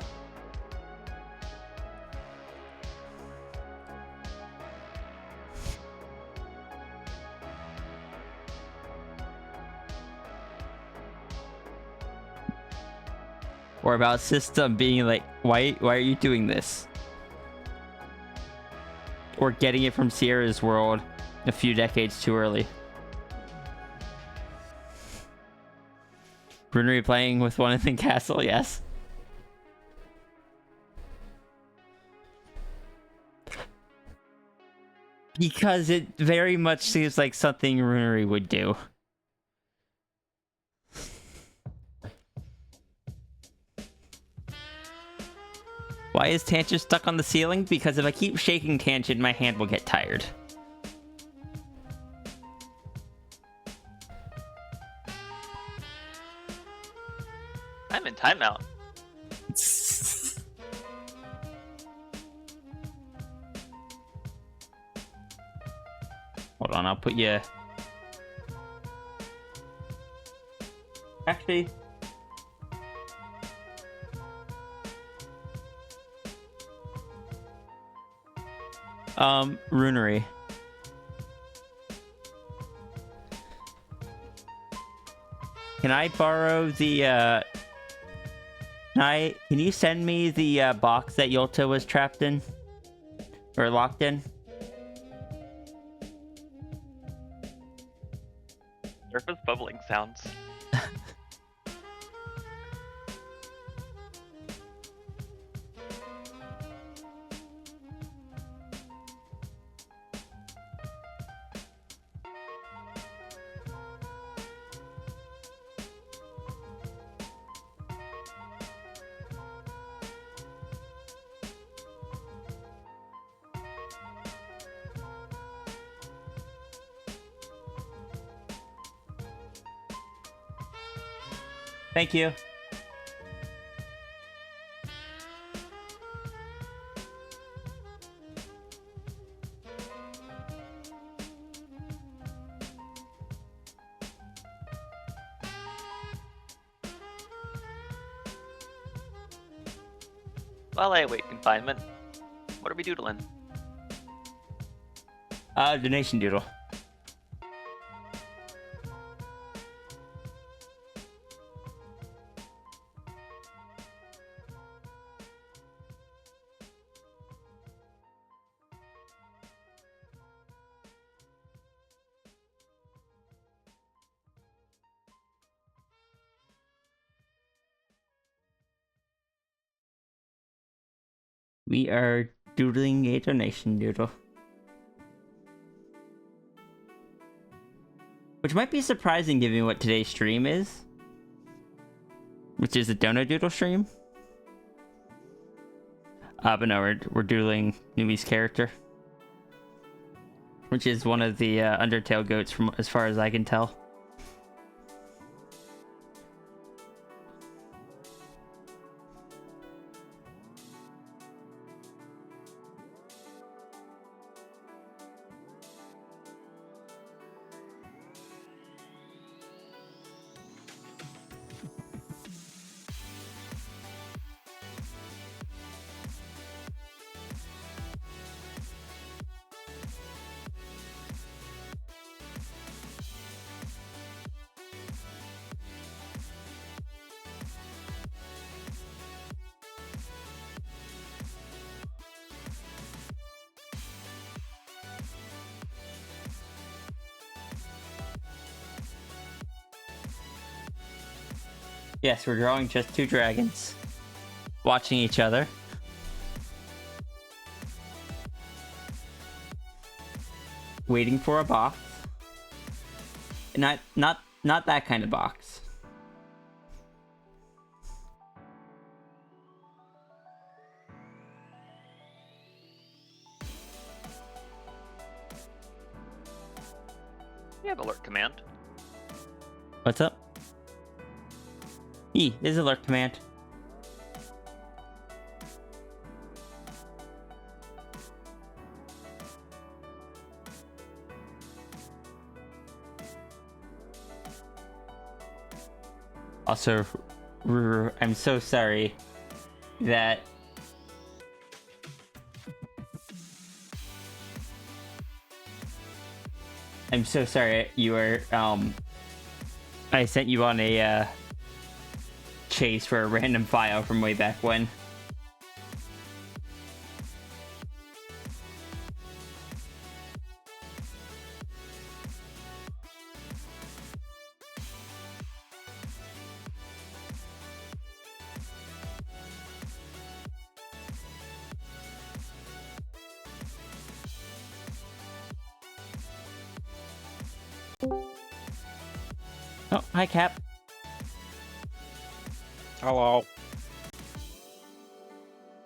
Or about system being like, why are you doing this? Or getting it from Sierra's world a few decades too early. Runery playing with one in the castle, yes. Because it very much seems like something Runery would do. Why is Tangent stuck on the ceiling? Because if I keep shaking Tangent, my hand will get tired. I'm in timeout. Hold on, I'll put you... Actually... Runery. Can I borrow the, can you send me the, box that Yolta was trapped in? Or locked in? Surface bubbling sounds. Thank you. While I await confinement, what are we doodling? Donation doodle. We are doodling a donation doodle. Which might be surprising given what today's stream is. Which is a Dono Doodle stream. But no, we're doodling Numi's character. Which is one of the Undertale goats from as far as I can tell. Yes, we're drawing just two dragons. Watching each other. Waiting for a box. not that kind of box. You have alert command. What's up? There's alert command. Also, I'm so sorry that you were I sent you on a chase for a random file from way back when. Oh, hi Cap. Hello.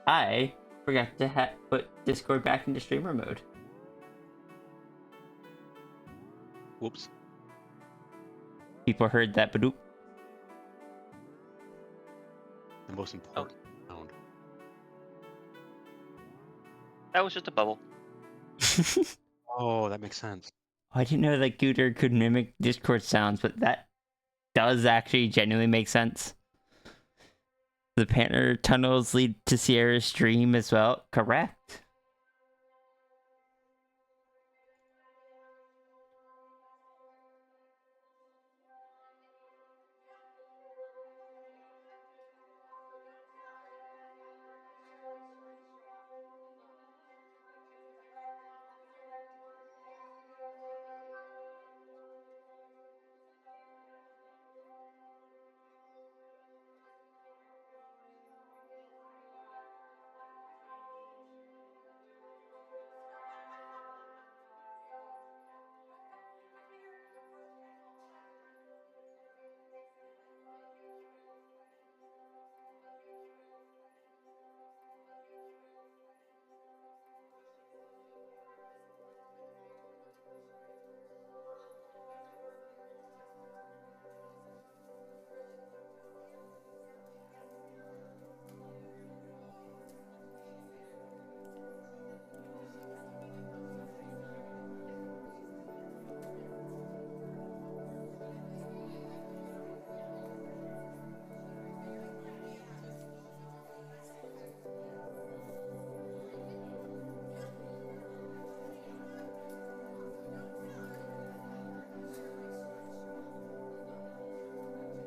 I forgot to put Discord back into streamer mode. Whoops. People heard that badoop. The most important sound. That was just a bubble. Oh, that makes sense. I didn't know that Gooter could mimic Discord sounds, but that does actually genuinely make sense. The Panther tunnels lead to Sierra's stream as well. Correct.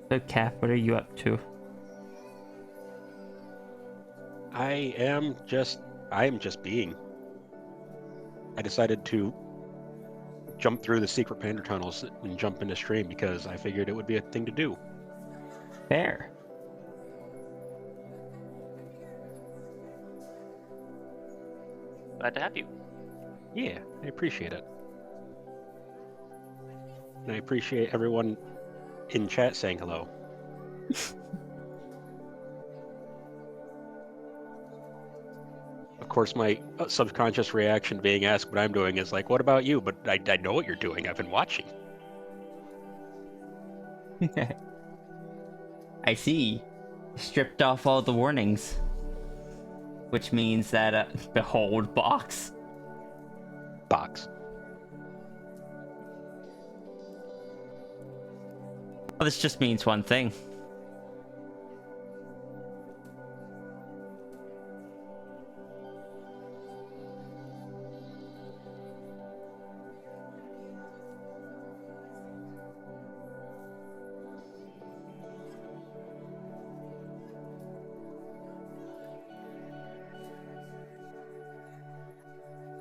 So, Cap, what are you up to? I am just being. I decided to jump through the secret Panther tunnels and jump into stream because I figured it would be a thing to do. Fair. Glad to have you. Yeah, I appreciate it. And I appreciate everyone in chat saying hello. Of course, my subconscious reaction being asked what I'm doing is like, what about you? But I know what you're doing. I've been watching. I see. Stripped off all the warnings. Which means that, behold, box. Box. Well, this just means one thing.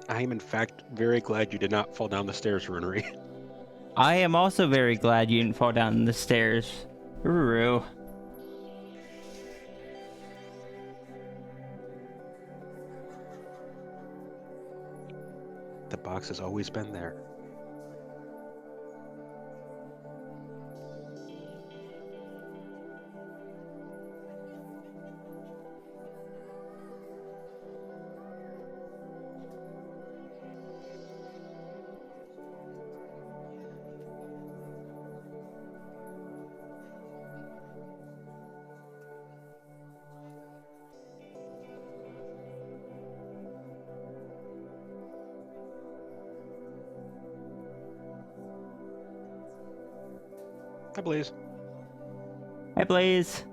I am, in fact, very glad you did not fall down the stairs, Runery. I am also very glad you didn't fall down the stairs. Uru. The box has always been there. Hi, Blaze. Hi, Blaze.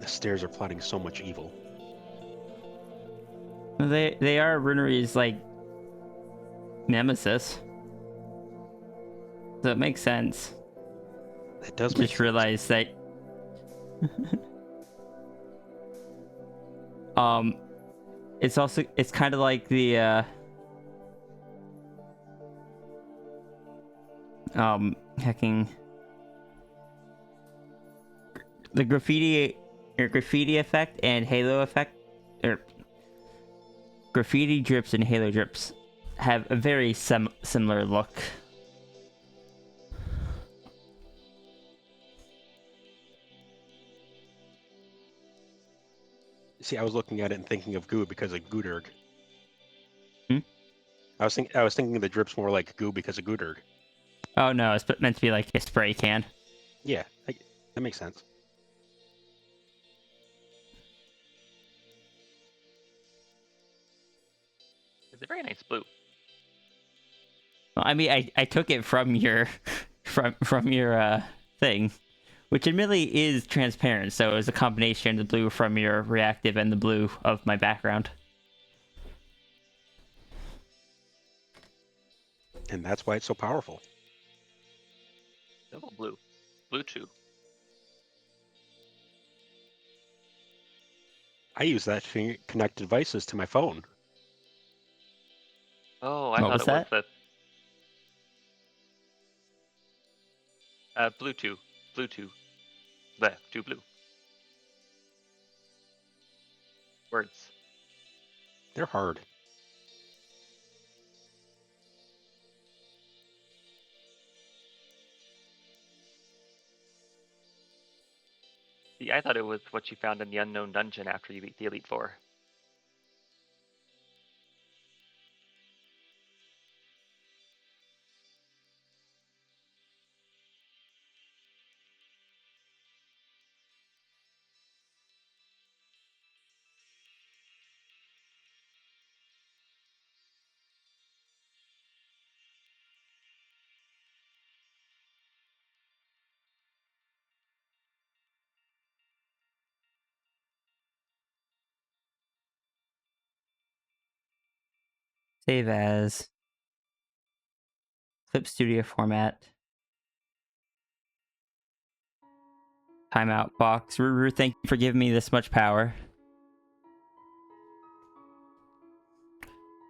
The stairs are plotting so much evil. They are Runery's like nemesis, so it makes sense. It does make Just sense. realized that. It's kind of like the hacking the graffiti effect and halo effect, or graffiti drips and halo drips have a very similar look. See, I was looking at it and thinking of goo because of Gudurg. Hmm? I was thinking the drips more like goo because of Gudurg. Oh no, it's meant to be like a spray can. Yeah, that makes sense. It's a very nice blue. Well, I mean, I took it from your from your thing, which admittedly is transparent. So it was a combination of the blue from your reactive and the blue of my background. And that's why it's so powerful. Double blue. Blue 2. I use that to connect devices to my phone. Oh, I What thought was it was that? the blue 2. Blue 2. Bleh, 2 blue. Words. They're hard. See, I thought it was what you found in the unknown dungeon after you beat the Elite Four. Save as. Clip Studio format. Timeout box. Ruru, thank you for giving me this much power.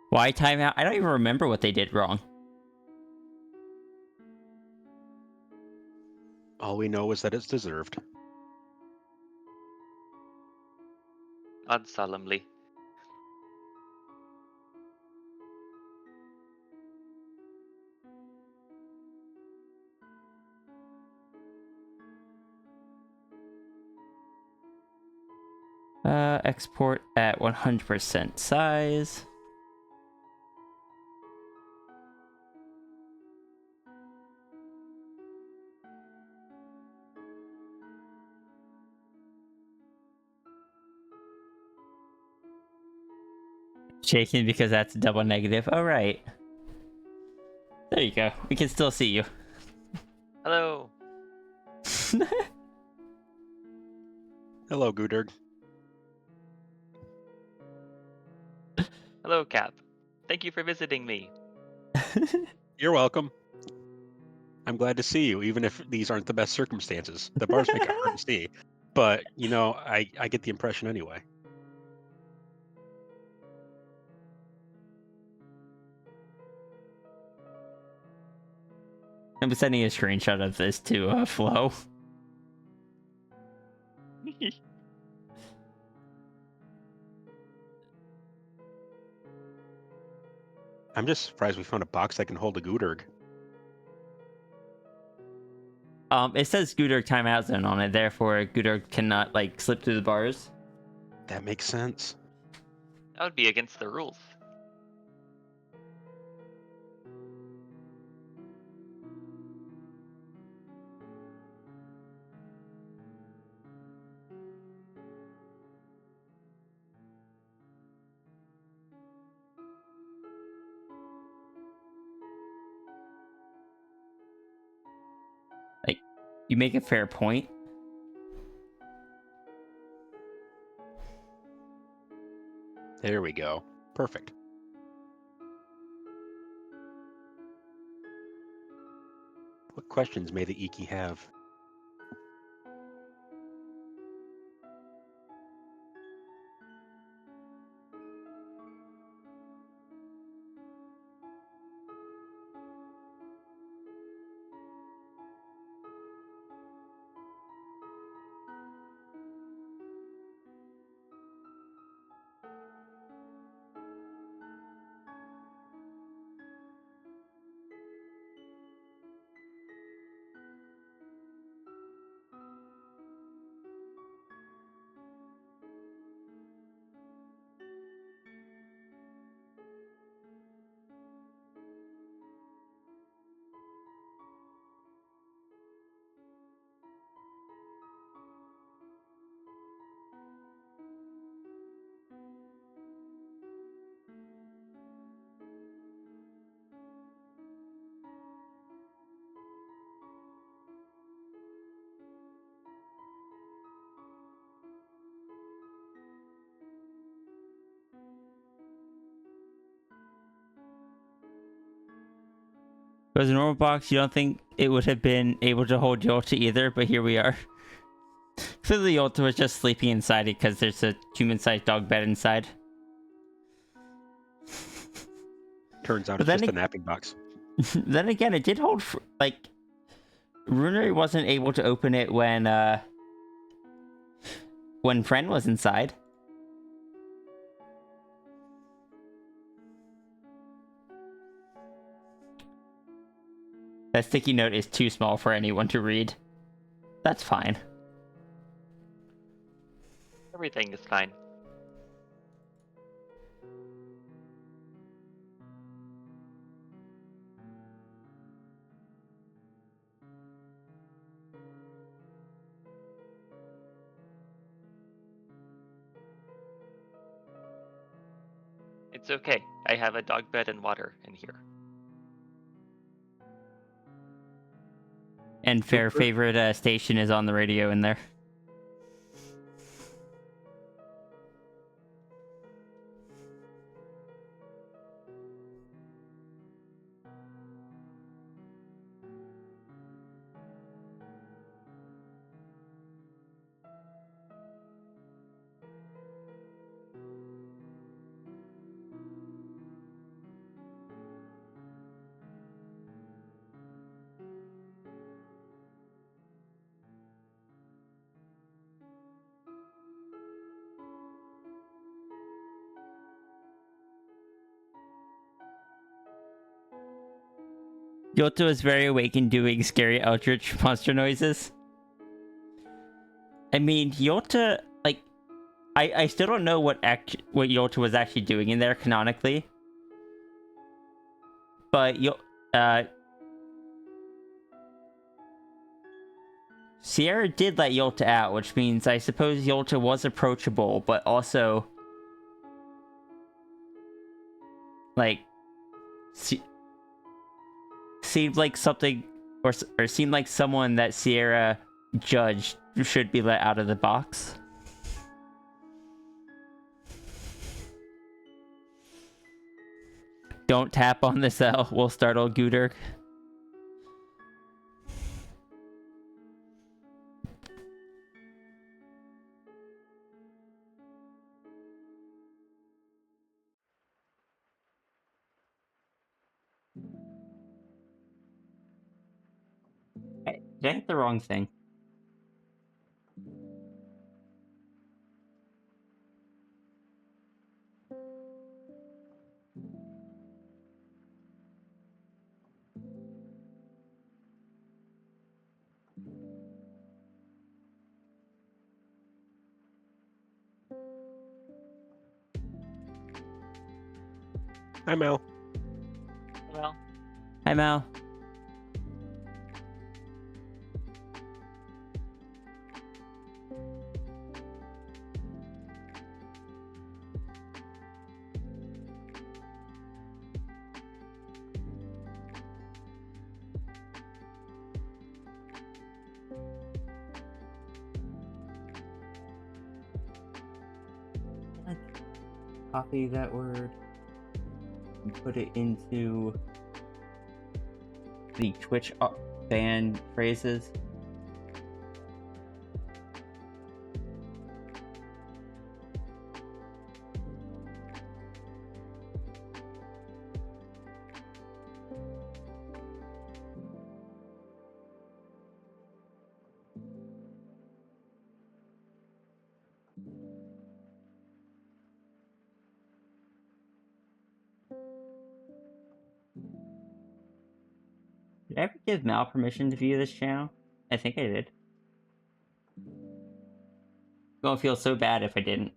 Why timeout? I don't even remember what they did wrong. All we know is that it's deserved. Odd solemnly. Export at 100% size. Shaking because that's double negative. All right. There you go. We can still see you. Hello. Hello, Gudurg. Hello, Cap. Thank you for visiting me. You're welcome. I'm glad to see you, even if these aren't the best circumstances. The bars make it hard to see. But, you know, I get the impression anyway. I'm sending a screenshot of this to Flo. I'm just surprised we found a box that can hold a Gudurg. It says Gudurg timeout zone on it, therefore Gudurg cannot like slip through the bars. That makes sense. That would be against the rules. You make a fair point. There we go. Perfect. What questions may the Iki have? If it was a normal box, you don't think it would have been able to hold Yolta either, but here we are. Clearly Yolta was just sleeping inside it because there's a human-sized dog bed inside. Turns out But it's then just a napping box. Then again, it did hold, like... Runari wasn't able to open it when Fren was inside. That sticky note is too small for anyone to read. That's fine. Everything is fine. It's okay. I have a dog bed and water in here. And Fair favorite station is on the radio in there. Yolta is very awake and doing scary eldritch monster noises. I mean, Yolta, like, I still don't know what Yolta was actually doing in there canonically. But Sierra did let Yolta out, which means I suppose Yolta was approachable, but also like seemed like something, or seemed like someone that Sierra judged should be let out of the box. Don't tap on the cell, we'll startle Gudurk. Did I hit the wrong thing? Hi, Mel. Well. Hi, Mal. copy that word and put it into the Twitch ban phrases. Did I ever give Mal permission to view this channel? I think I did. Gonna feel so bad if I didn't.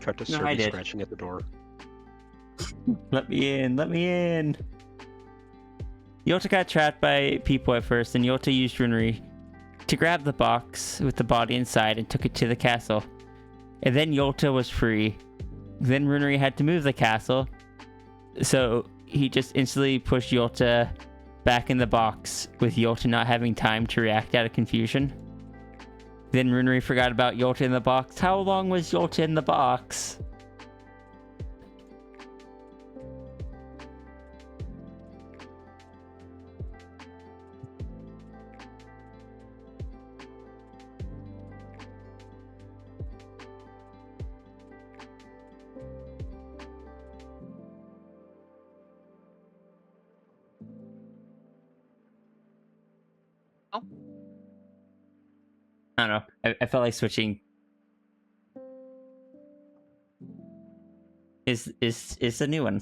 Cut to No, I Serby did. scratching at the door. Let me in, let me in! Yota got trapped by people at first, and Yota used Runri to grab the box with the body inside and took it to the castle. And then Yota was free. Then Runri had to move the castle, so he just instantly pushed Yota back in the box, with Yota not having time to react out of confusion. Then Runri forgot about Yota in the box. How long was Yota in the box? I don't know. I felt like switching. Is a new one.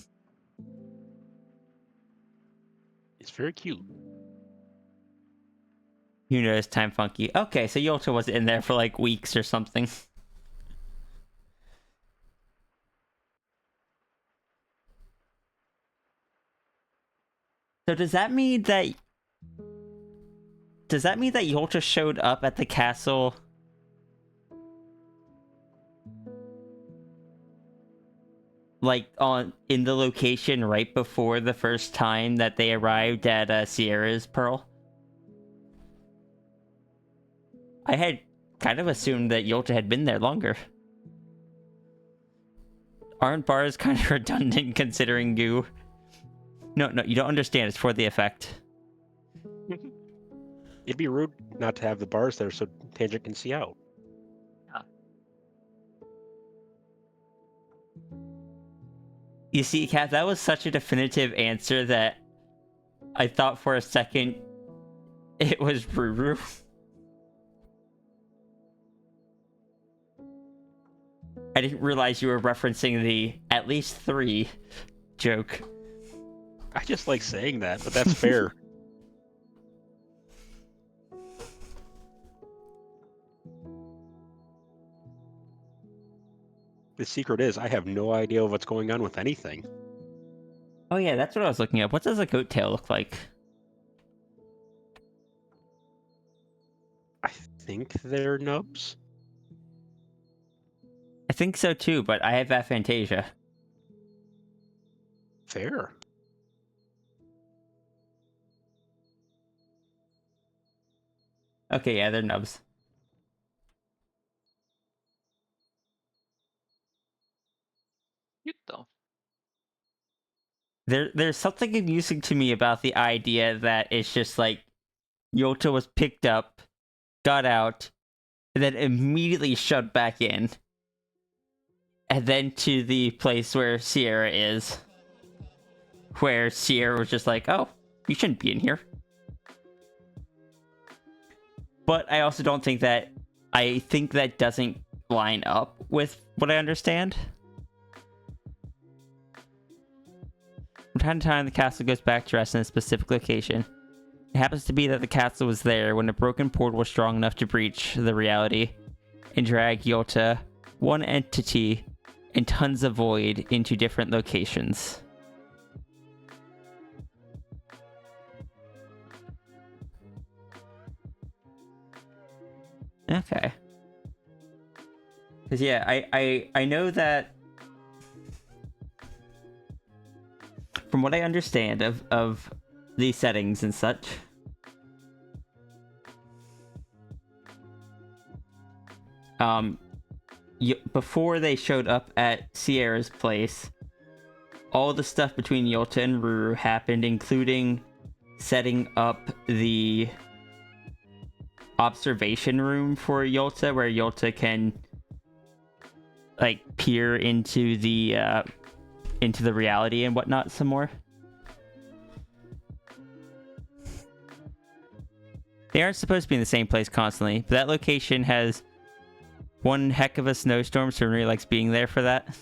It's very cute. Who knows? Time funky. Okay, so Yota was in there for like weeks or something. So does that mean that Yota showed up at the castle like in the location right before the first time that they arrived at Sierra's Pearl? I had kind of assumed that Yota had been there longer. Aren't bars kind of redundant considering you? No, you don't understand. It's for the effect. It'd be rude not to have the bars there so Tangent can see out. You see, Kat, that was such a definitive answer that I thought for a second it was Ruru. I didn't realize you were referencing the at least 3 joke. I just like saying that, but that's fair. The secret is, I have no idea what's going on with anything. Oh yeah, that's what I was looking up. What does a goat tail look like? I think they're nubs. I think so too, but I have aphantasia. Fair. Okay, yeah, they're nubs. Cute though. There's something amusing to me about the idea that it's just like Yota was picked up, got out, and then immediately shoved back in. And then to the place where Sierra is. Where Sierra was just like, oh, you shouldn't be in here. But I also don't think that... I think that doesn't line up with what I understand. From time to time, the castle goes back to rest in a specific location. It happens to be that the castle was there when a broken portal was strong enough to breach the reality and drag Yota, one entity, and tons of void into different locations. Okay. Because yeah, I know that from what I understand of the settings and such, before they showed up at Sierra's place, all the stuff between Yolta and Ruru happened, including setting up the observation room for Yolta, where Yolta can like peer into the reality and whatnot some more. They aren't supposed to be in the same place constantly, but that location has one heck of a snowstorm, so Renee likes being there for that.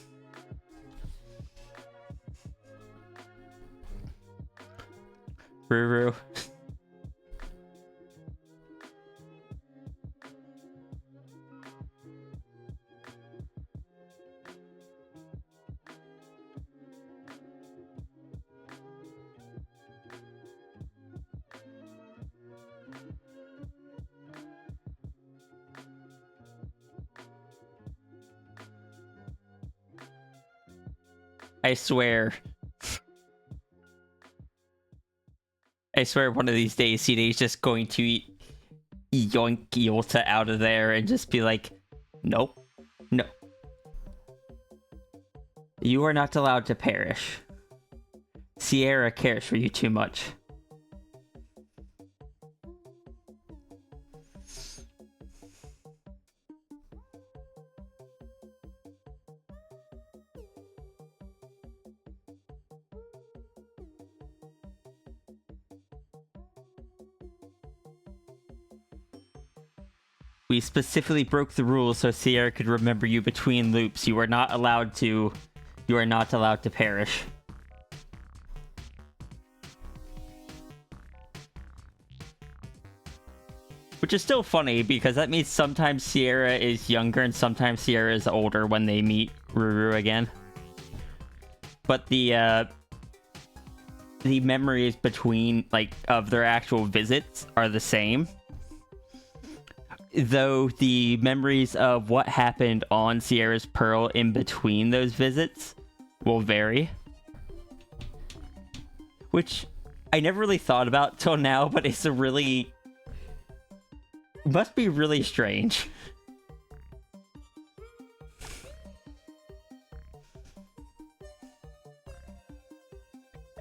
Ruru. I swear one of these days CD's just going to yoink Yolta out of there and just be like, nope, no. You are not allowed to perish. Sierra cares for you too much. We specifically broke the rules so Sierra could remember you between loops. You are not allowed to perish. Which is still funny because that means sometimes Sierra is younger and sometimes Sierra is older when they meet Ruru again. But the memories between of their actual visits are the same. Though the memories of what happened on Sierra's Pearl in between those visits will vary. Which I never really thought about till now, but it's must be really strange.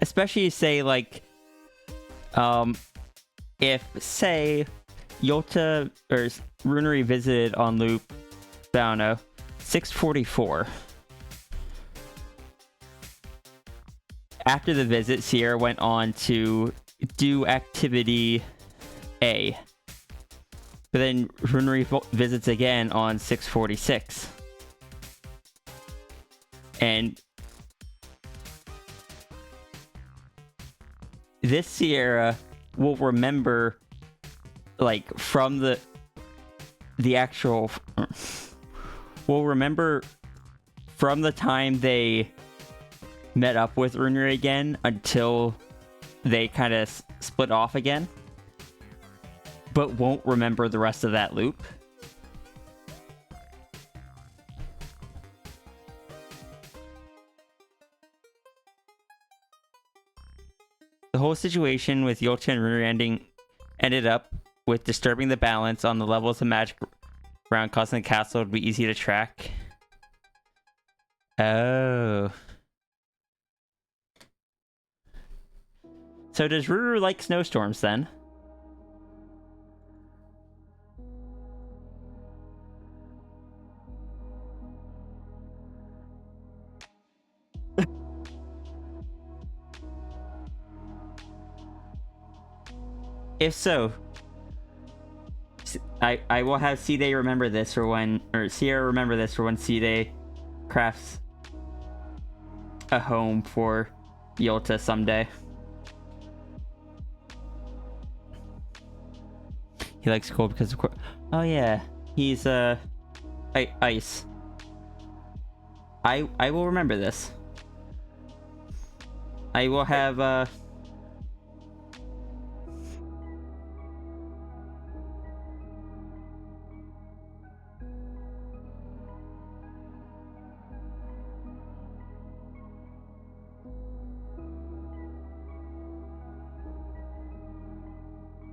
Especially say if say Yolta or Runeri visited on loop, I don't know, 644. After the visit, Sierra went on to do activity A. But then Runeri visits again on 646. And this Sierra will remember from the actual we'll remember from the time they met up with Runeri again until they kind of split off again, but won't remember the rest of that loop. The whole situation with Yolta and Runeri ended up with disturbing the balance on the levels of magic around, causing the castle to be easy to track. Oh. So does Ruru like snowstorms then? If so, I will have C-Day remember this for when, or Sierra remember this for when C-Day crafts a home for Yolta someday. He likes cold because of course. Oh yeah, he's ice. I will remember this. I will have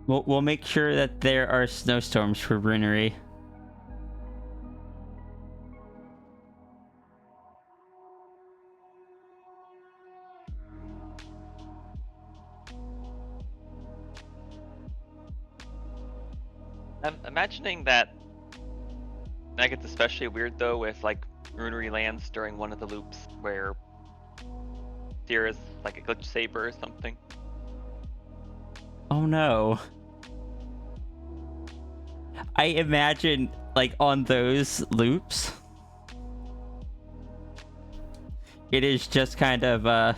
We'll make sure that there are snowstorms for Runeri. I'm imagining that gets especially weird though if like Runery lands during one of the loops where there is like a glitch saber or something. Oh no. I imagine like on those loops, it is just kind of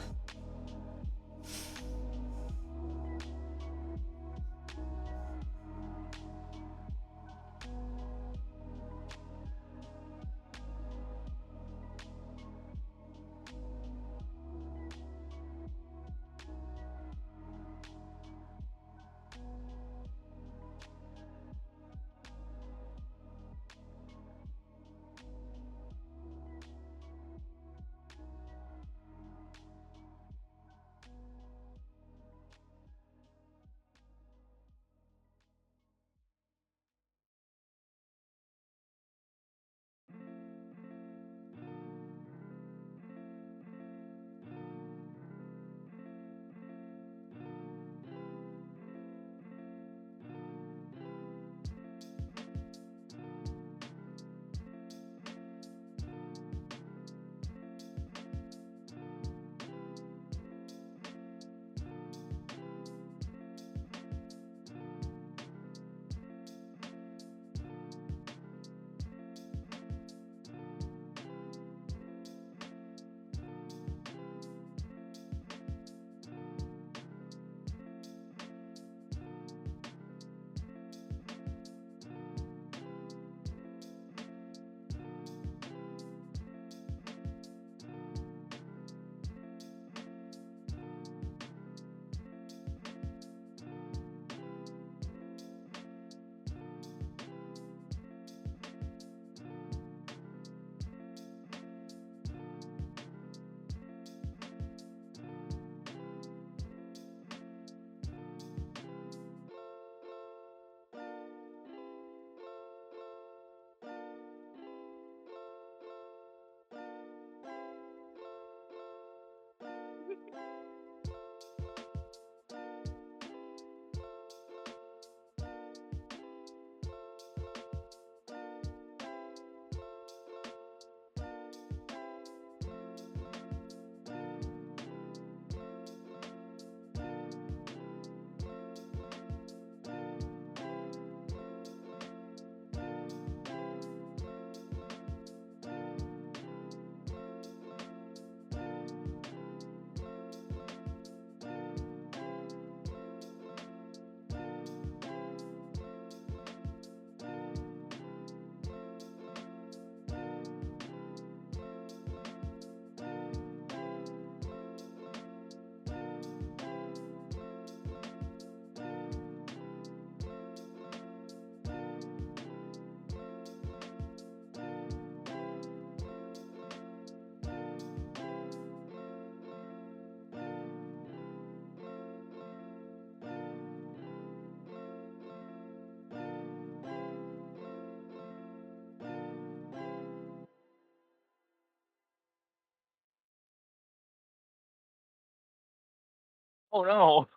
Oh no.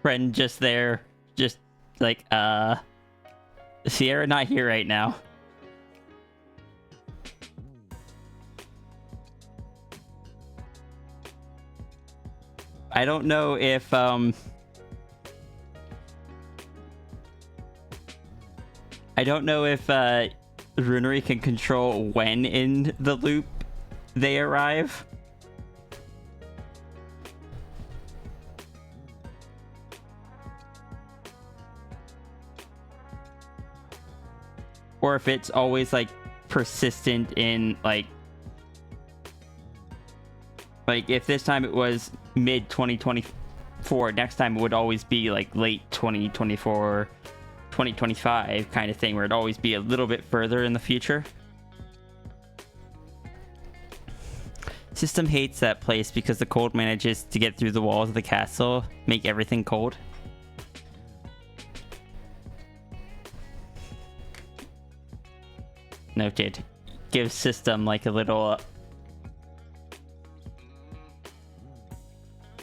friend just there, just like Sierra not here right now. I don't know if Runery can control when in the loop they arrive. Or if it's always like persistent in like if this time it was mid 2024, next time it would always be like late 2024, 2025 kind of thing, where it'd always be a little bit further in the future. System hates that place because the cold manages to get through the walls of the castle, make everything cold. Noted. Give system like a little...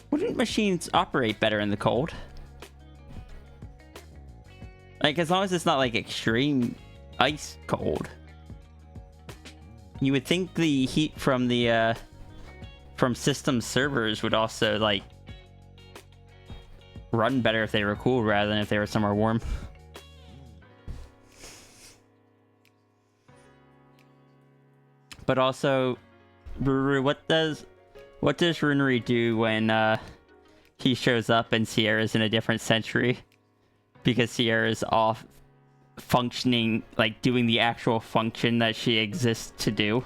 Wouldn't machines operate better in the cold? Like, as long as it's not, like, extreme ice cold. You would think the heat from the, from system servers would also, like, run better if they were cool rather than if they were somewhere warm. But also, what does Runery do when he shows up and Sierra's in a different century? Because Sierra's off functioning, like doing the actual function that she exists to do.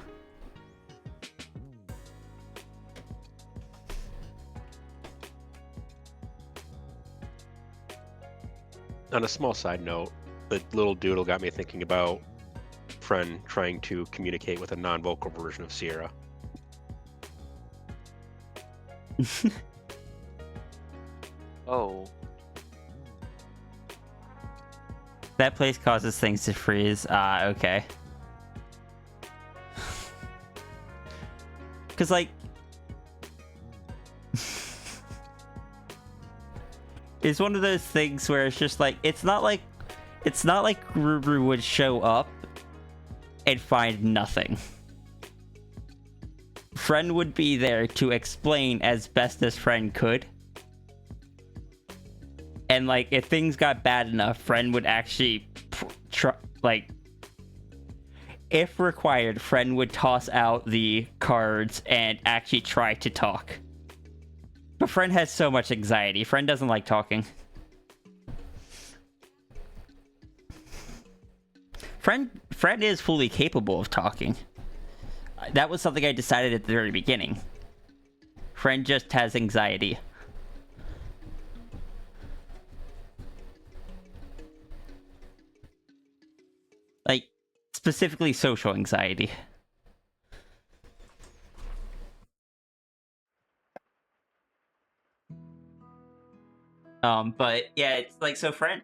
On a small side note, the little doodle got me thinking about Friend trying to communicate with a non-vocal version of Sierra. Oh. That place causes things to freeze. Okay. Because, like... it's one of those things where it's just like... It's not like Ruru would show up and find nothing. Friend would be there to explain as best as Friend could. And, like, if things got bad enough, Friend would actually, like, if required, Friend would toss out the cards and actually try to talk. But Friend has so much anxiety. Friend doesn't like talking. Friend is fully capable of talking. That was something I decided at the very beginning. Friend just has anxiety. Like, specifically social anxiety. But yeah, it's like, so Friend...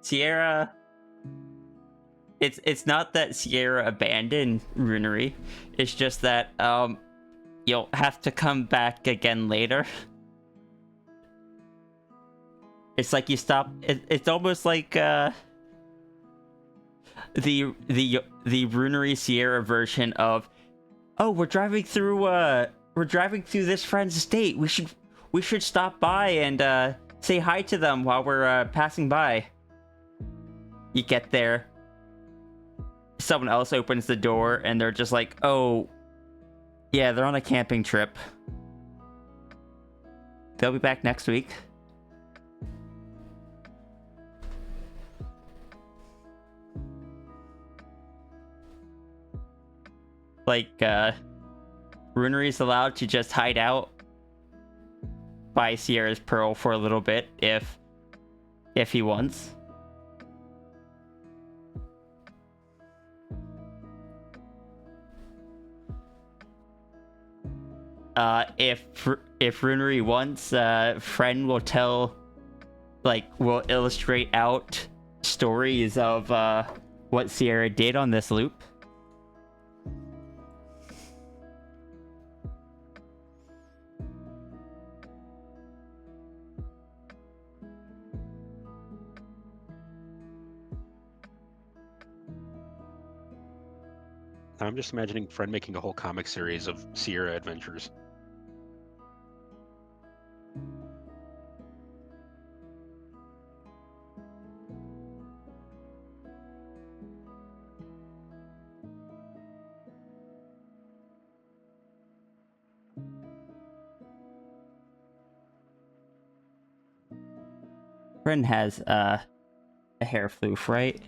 Sierra... It's not that Sierra abandoned Runery. It's just that, you'll have to come back again later. It's like you stop... It's almost like, the Runery Sierra version of, oh, we're driving through this friend's estate. We should stop by and, say hi to them while we're, passing by. You get there. Someone else opens the door and they're just like, oh, yeah, they're on a camping trip. They'll be back next week. Like, Runery's allowed to just hide out by Sierra's Pearl for a little bit if he wants. If Runery wants, Friend will will illustrate out stories of, what Sierra did on this loop. I'm just imagining Friend making a whole comic series of Sierra adventures. Friend has, a hair floof, right?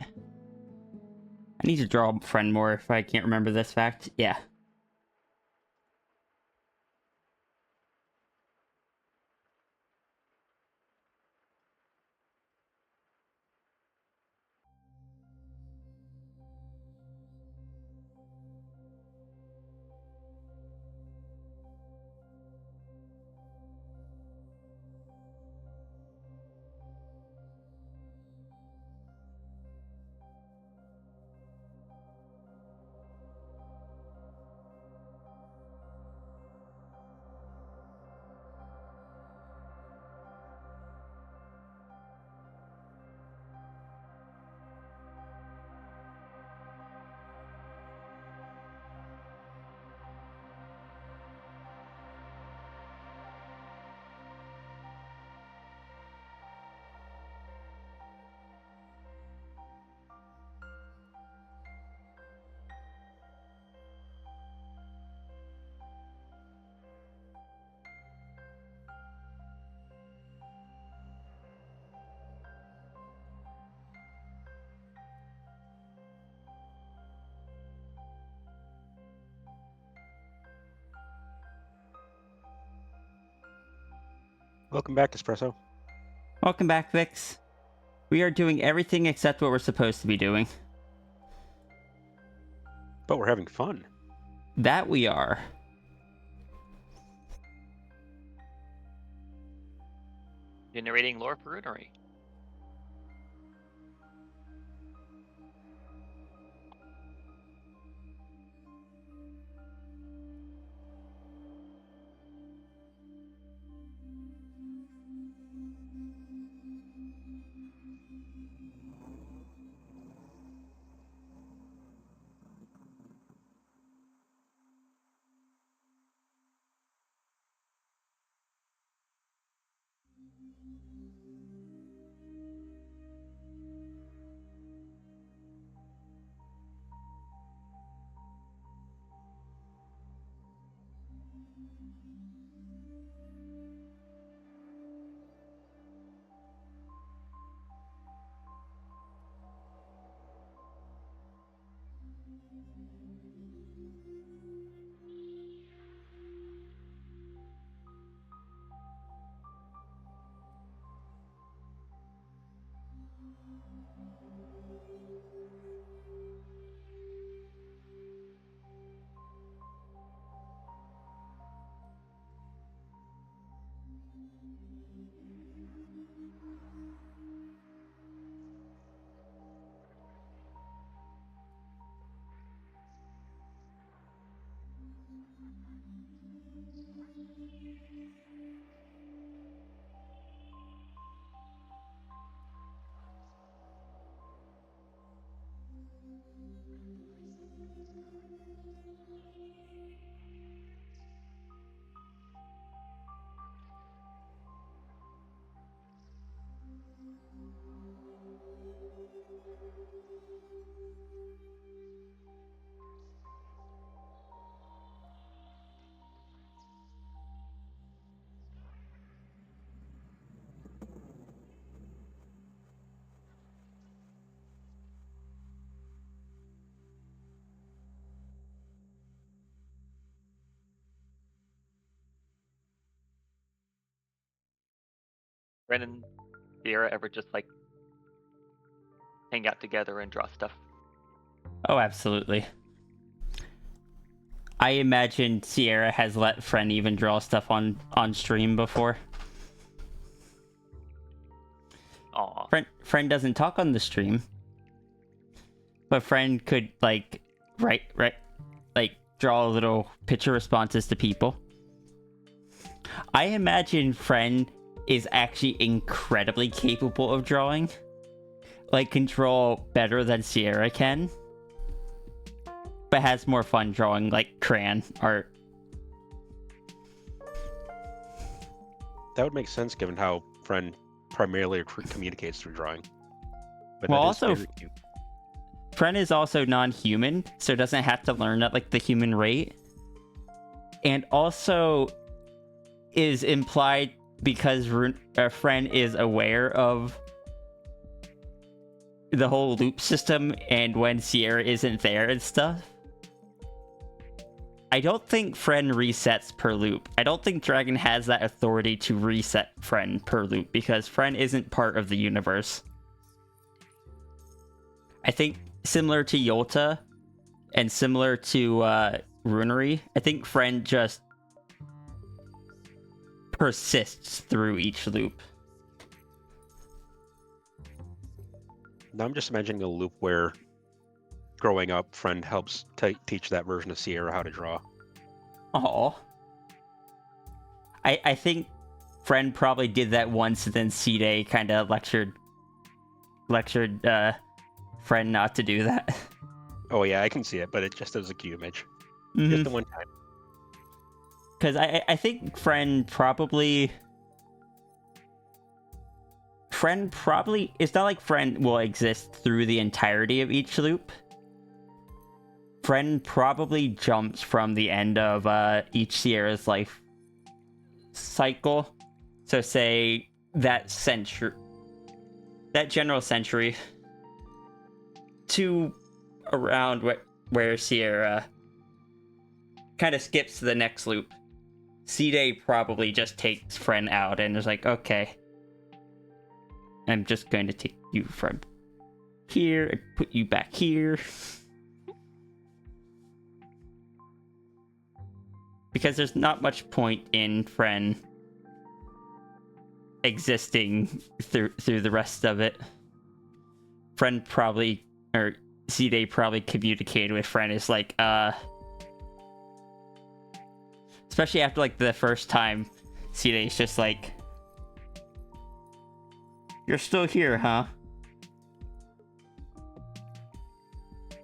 I need to draw Friend more if I can't remember this fact. Yeah. Welcome back, Espresso. Welcome back, Vix. We are doing everything except what we're supposed to be doing. But we're having fun. That we are. Generating lore per runery. Ren and Sierra ever just like hang out together and draw stuff? Oh, absolutely. I imagine Sierra has let Friend even draw stuff on stream before. Aw. Friend doesn't talk on the stream, but Friend could like write like draw little picture responses to people. I imagine Friend is actually incredibly capable of drawing. Like, can draw better than Sierra can. But has more fun drawing, like, crayon art. That would make sense given how Friend primarily communicates through drawing. But Well, that is also, very cute. Friend is also non-human, so doesn't have to learn at, like, the human rate. And also is implied because Friend is aware of the whole loop system and when Sierra isn't there and stuff. I don't think Friend resets per loop. I don't think Dragon has that authority to reset Friend per loop because Friend isn't part of the universe. I think similar to Yolta and similar to Runery, I think Friend just persists through each loop. Now I'm just imagining a loop where growing up, Friend helps teach that version of Sierra how to draw. Oh, I think Friend probably did that once, and then C-Day kind of lectured Friend not to do that. Oh yeah, I can see it, but it just as a cute image. Mm-hmm. Just the one time. Because I think Friend probably... It's not like Friend will exist through the entirety of each loop. Friend probably jumps from the end of each Sierra's life cycle. So say that general century to around where Sierra kind of skips to the next loop. C-Day probably just takes Friend out and is like, okay, I'm just going to take you from here and put you back here. Because there's not much point in Friend existing through the rest of it. Friend probably, or C-Day probably communicated with Friend is like, especially after like the first time, C-Day's just like, you're still here, huh?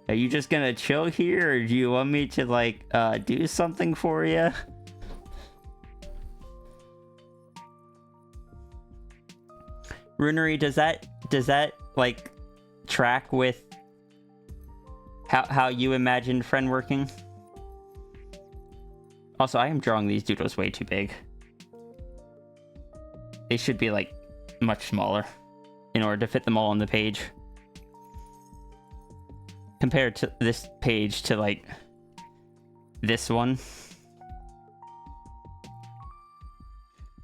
Are you just gonna chill here, or do you want me to like do something for you? Runery, does that like track with how you imagined Friend working? Also, I am drawing these doodles way too big. They should be like much smaller in order to fit them all on the page. Compared to this page to like this one.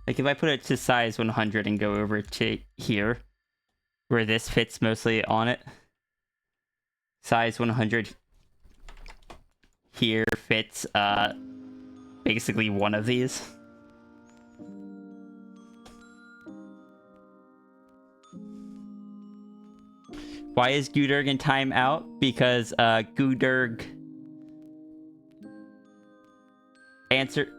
Like if I put it to size 100 and go over to here, where this fits mostly on it, size 100 here fits basically one of these. Why is Gudurg in timeout? Because Gudurg answered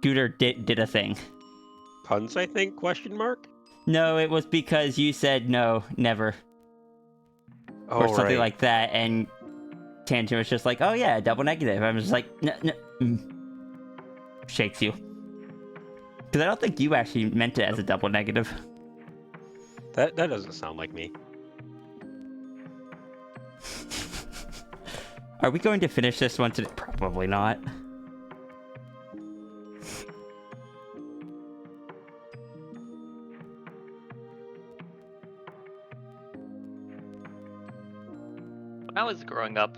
Gudurg did a thing. Puns, I think, question mark? No, it was because you said no, never. Oh, or something right. like that, and Tangent was just like, oh yeah, double negative. I was just like, no. Shakes you. Because I don't think you actually meant it as a double negative. That doesn't sound like me. Are we going to finish this one today? Probably not. When I was growing up,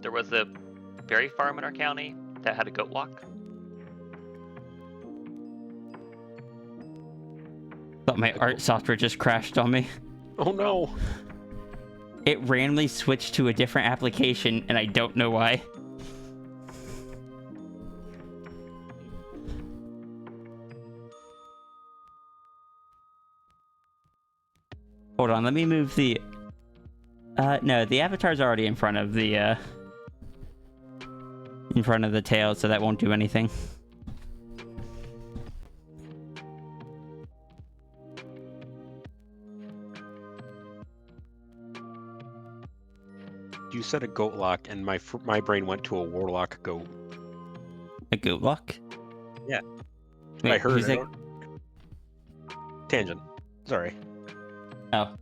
there was a berry farm in our county that had a goat walk. Thought my art software just crashed on me. Oh no. It randomly switched to a different application, and I don't know why. Hold on, let me move the... no, the avatar's already in front of the, in front of the tail, so that won't do anything. You said a goat lock, and my brain went to a warlock goat. A goat lock? Yeah. Wait, I heard who's it. that? Tangent. Sorry. Oh.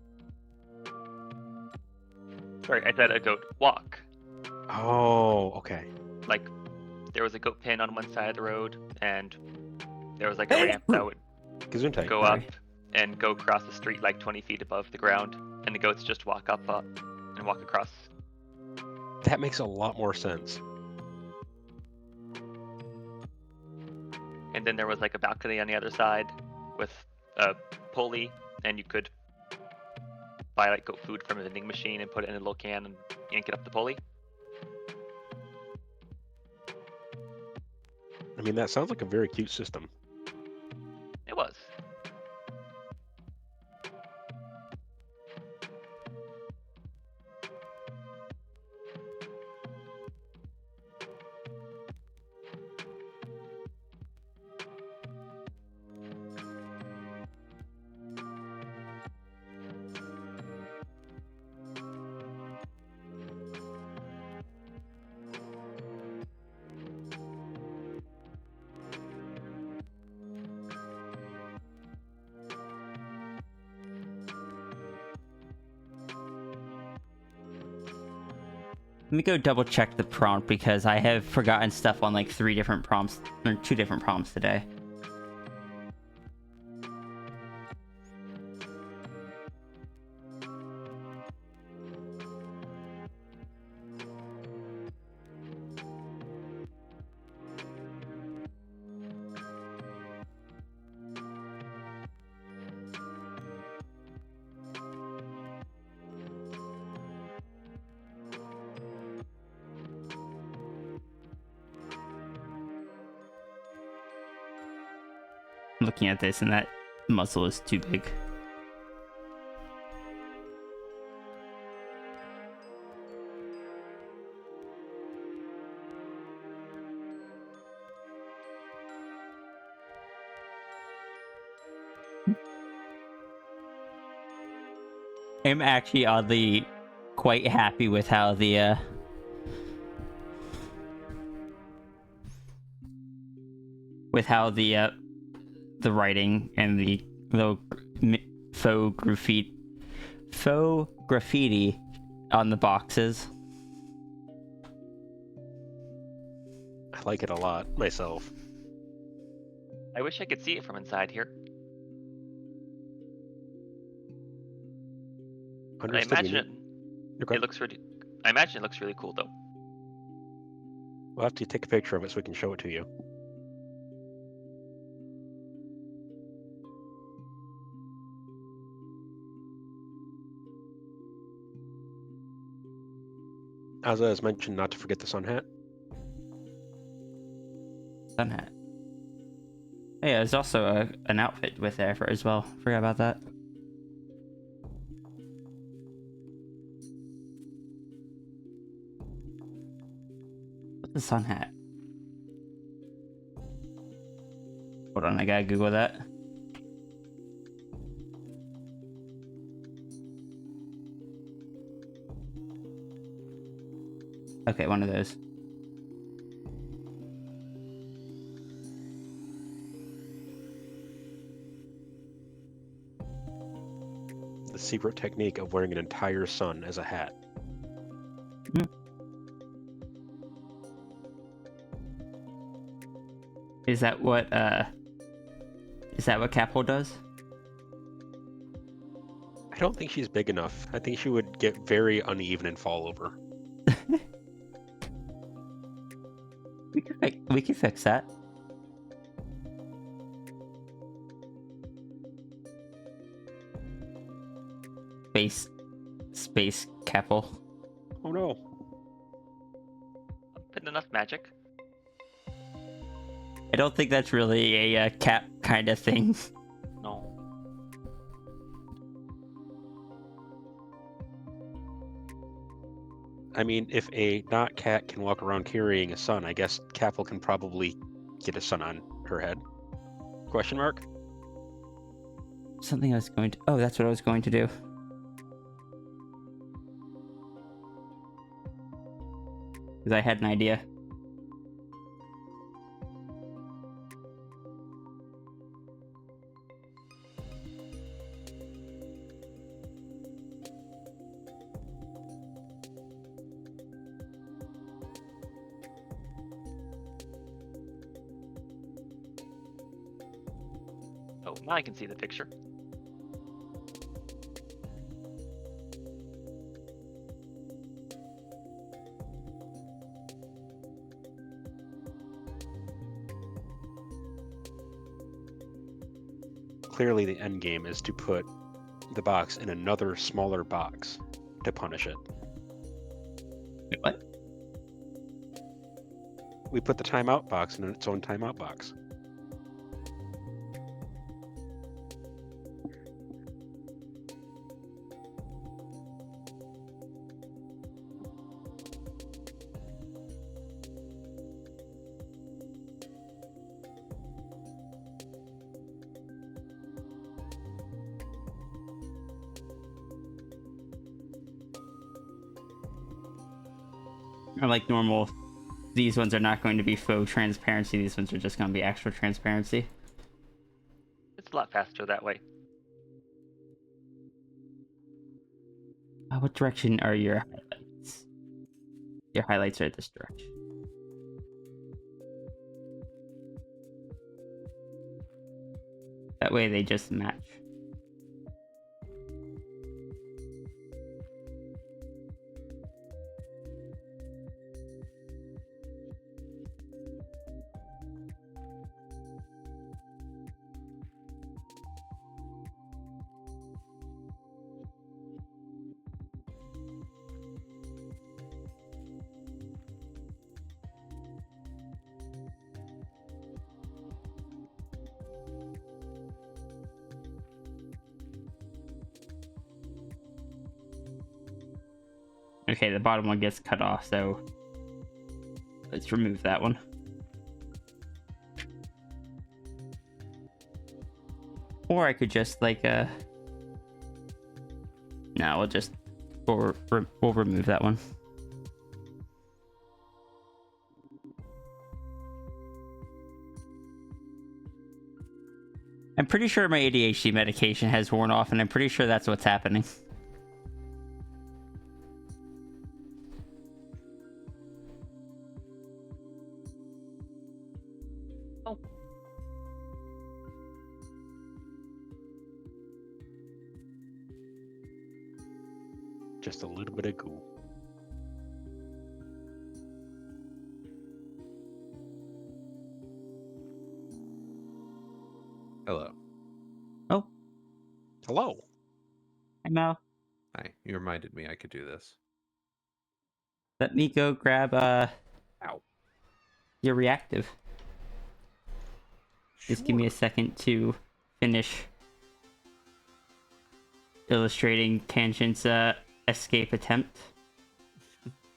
Sorry, I said a goat walk. Oh, okay. Like, there was a goat pen on one side of the road, and there was like a ramp that would Gesundheit. go up and go across the street like 20 feet above the ground, and the goats just walk up and walk across. That makes a lot more sense. And then there was like a balcony on the other side with a pulley, and you could buy like goat food from a vending machine and put it in a little can and yank it up the pulley. I mean, that sounds like a very cute system. It was. Let me go double check the prompt because I have forgotten stuff on like 3 different prompts, or 2 different prompts today. looking at this, and that muzzle is too big. I'm actually oddly quite happy with how the writing and the little faux graffiti on the boxes. I like it a lot myself. I wish I could see it from inside here. But I imagine it looks really. I imagine it looks really cool though. We'll have to take a picture of it so we can show it to you. As I was mentioned, not to forget the sun hat. Sun hat. Yeah, there's also an outfit with there for as well. Forgot about that. What's the sun hat? Hold on, I gotta Google that. Okay, one of those. The secret technique of wearing an entire sun as a hat. Is that what Capel does? I don't think she's big enough. I think she would get very uneven and fall over. We could fix that. Space Capel. Oh no. But enough magic. I don't think that's really a cap kind of thing. No. I mean, if a not cat can walk around carrying a sun, I guess Capel can probably get a sun on her head. Question mark? Something I was going to... Oh, that's what I was going to do. Because I had an idea. Oh, now I can see the picture. Clearly the end game is to put the box in another smaller box to punish it. Wait, what? We put the timeout box in its own timeout box. Or like normal, these ones are not going to be faux transparency, these ones are just going to be actual transparency. It's a lot faster that way. What direction are your highlights? Your highlights are this direction. That way they just match. Okay, the bottom one gets cut off, so let's remove that one. Or I could just like no, we'll remove that one. I'm pretty sure my ADHD medication has worn off, and I'm pretty sure that's what's happening. Oh. Just a little bit of goo. Hello. Oh. Hello. Hi, Mel. Hi. You reminded me I could do this. Let me go grab Ow. your reactive. Just give me a second to finish illustrating Tangent's escape attempt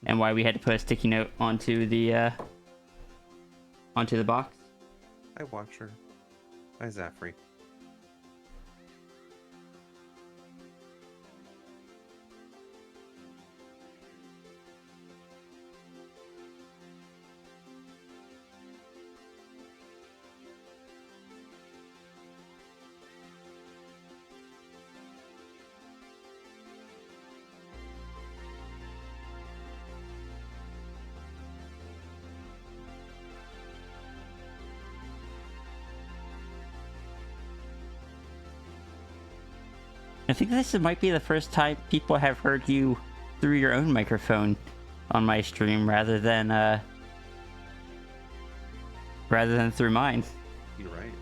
and why we had to put a sticky note onto the box. Hi, Watcher. Hi, Zaffrey. I think this might be the first time people have heard you through your own microphone on my stream rather than through mine. You're right.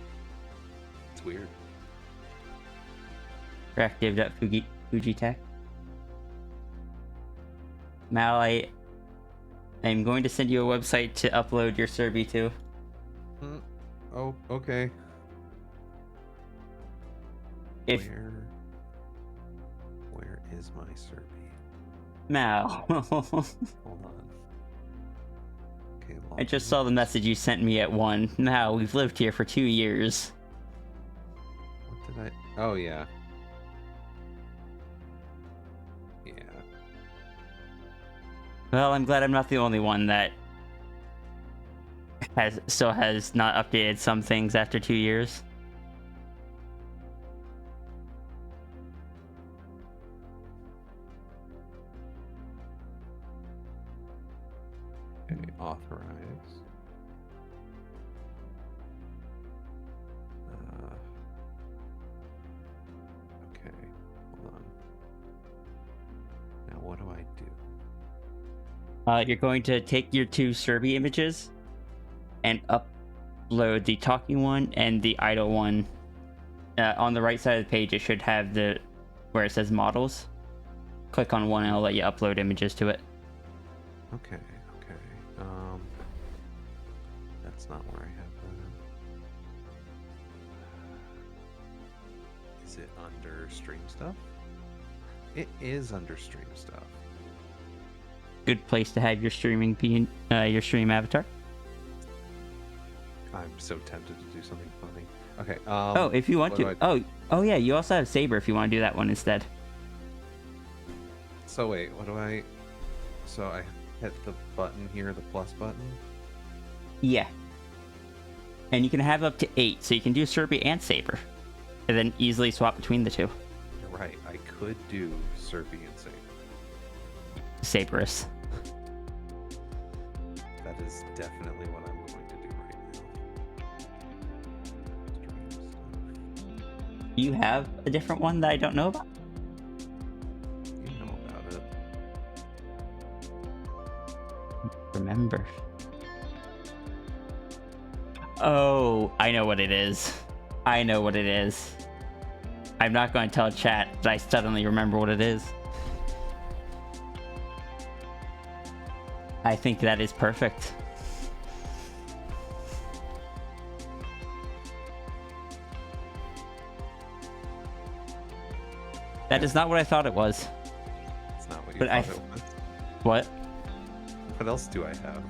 It's weird. Reactive.Fujitech. Mal, I'm going to send you a website to upload your Serby to. Oh, okay. Where is my Serby? Mal. Hold on. Okay, I just saw the message you sent me at 1. Mal, we've lived here for 2 years. What did I... Oh, yeah. Yeah. Well, I'm glad I'm not the only one that has not updated some things after 2 years. Okay, authorize. Okay, hold on. Now what do I do? You're going to take your 2 Serby images and upload the talking one and the idle one. On the right side of the page, it should have where it says models. Click on one and it'll let you upload images to it. Okay, okay. That's not where I have that. Is it under stream stuff? It is under stream stuff. Good place to have your streaming your stream avatar. I'm so tempted to do something funny. Okay. Oh, if you want to. Oh yeah. You also have Saber if you want to do that one instead. So wait, what do I? So I hit the button here, the plus button. Yeah. And you can have up to 8, so you can do Serby and Saber, and then easily swap between the 2. You're right. I could do Serby and Saber. Saberus. That is definitely what I'm going to do right now. You have a different one that I don't know about? You know about it. Remember. Oh, I know what it is. I know what it is. I'm not going to tell chat, but I suddenly remember what it is. I think that is perfect. That is not what I thought it was. It's not what you But thought it was. What? What else do I have?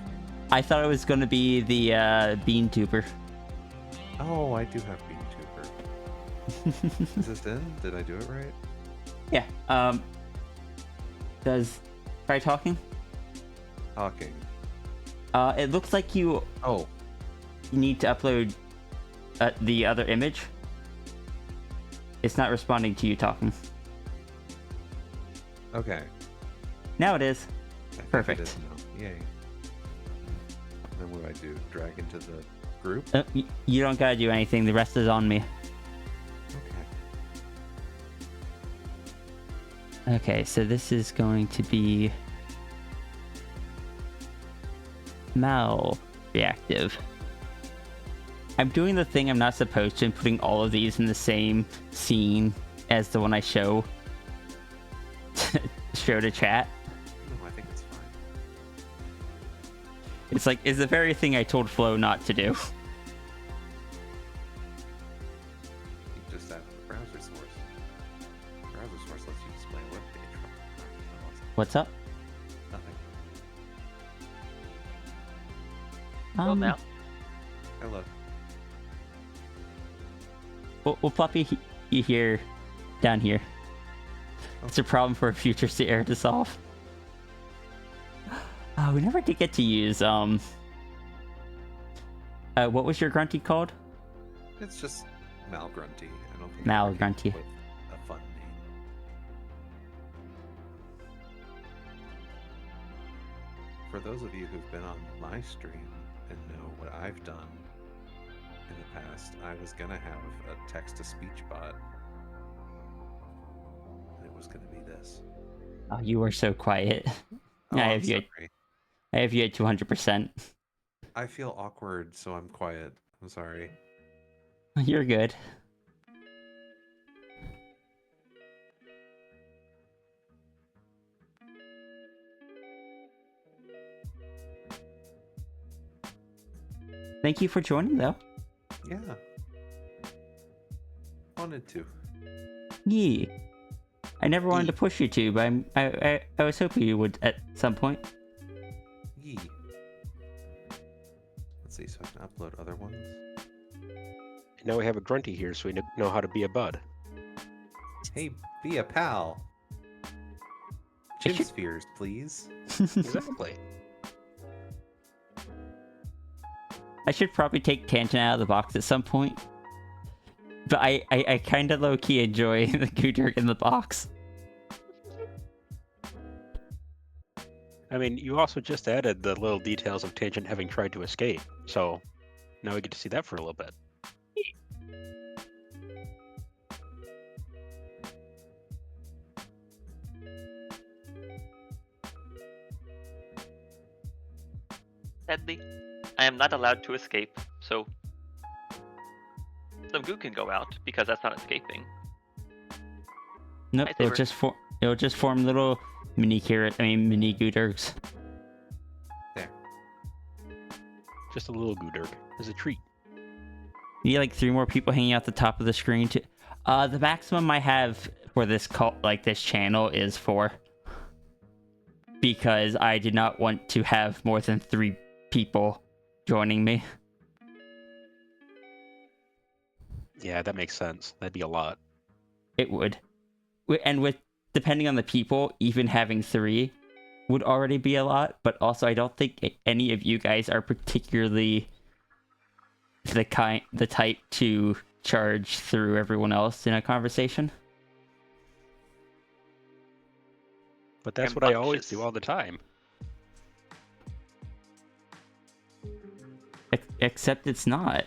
I thought it was going to be the Bean Tuber. Oh, I do have Bean Tuber. Is this in? Did I do it right? Yeah. Try talking? Talking. It looks like you... Oh. You need to upload the other image. It's not responding to you talking. Okay. Now it is. Perfect. It is now. Yay. Then what do I do? Drag into the group? You don't gotta do anything. The rest is on me. Okay. Okay, so this is going to be... Mal-reactive. I'm doing the thing I'm not supposed to and putting all of these in the same scene as the one I show to chat. No, I think it's fine. It's the very thing I told Flo not to do. You just add the browser source. Browser source lets you display a web page from. What's up? Nothing. Well, now. Hello. We'll plop you here, down here. It's a problem for a future Sierra to solve. We never did get to use, what was your grunty called? It's just Mal Grunty. I don't think Mal I ever came Grunty. up with a fun name. For those of you who've been on my stream and know what I've done in the past, I was gonna have a text-to-speech bot. And it was gonna be this. Oh, you were so quiet. Oh, I I'm have you. sorry. I have you at 200%. I feel awkward, so I'm quiet. I'm sorry. You're good. Thank you for joining, though. Yeah. Wanted to. Yeah. I never wanted to push you to, but I was hoping you would at some point. Yee. Let's see, so I can upload other ones. Now we have a grunty here, so we know how to be a bud. Hey, be a pal. Chin spheres, please. Exactly. I should probably take Tangent out of the box at some point. But I kind of low-key enjoy the Gooder in the box. I mean, you also just added the little details of Tangent having tried to escape, so now we get to see that for a little bit. Sadly, I am not allowed to escape, so some goo can go out because that's not escaping. Nope, Hi, it'll Saber. just form little mini mini Gooders. There. Just a little Gooder as a treat. You need like 3 more people hanging out the top of the screen to... the maximum I have for this this channel is 4. Because I did not want to have more than 3 people joining me. Yeah, that makes sense. That'd be a lot. It would. And with depending on the people, even having 3 would already be a lot. But also, I don't think any of you guys are particularly the type to charge through everyone else in a conversation. But that's what I always do all the time. Except it's not.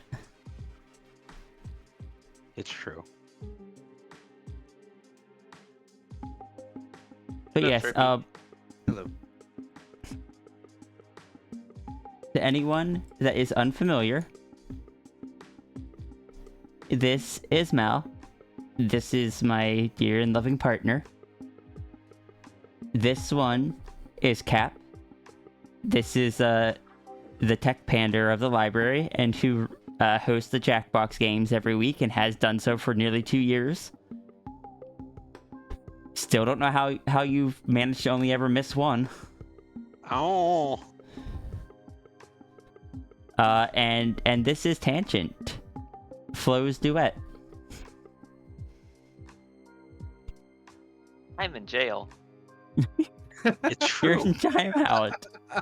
It's true. But yes, Hello. To anyone that is unfamiliar, this is Mal. This is my dear and loving partner. This one is Cap. This is the tech pander of the library and who hosts the Jackbox games every week and has done so for nearly 2 years. Still don't know how you've managed to only ever miss one. Oh. And this is Tangent. Flo's duet. I'm in jail. It's true. You're in timeout. Oh,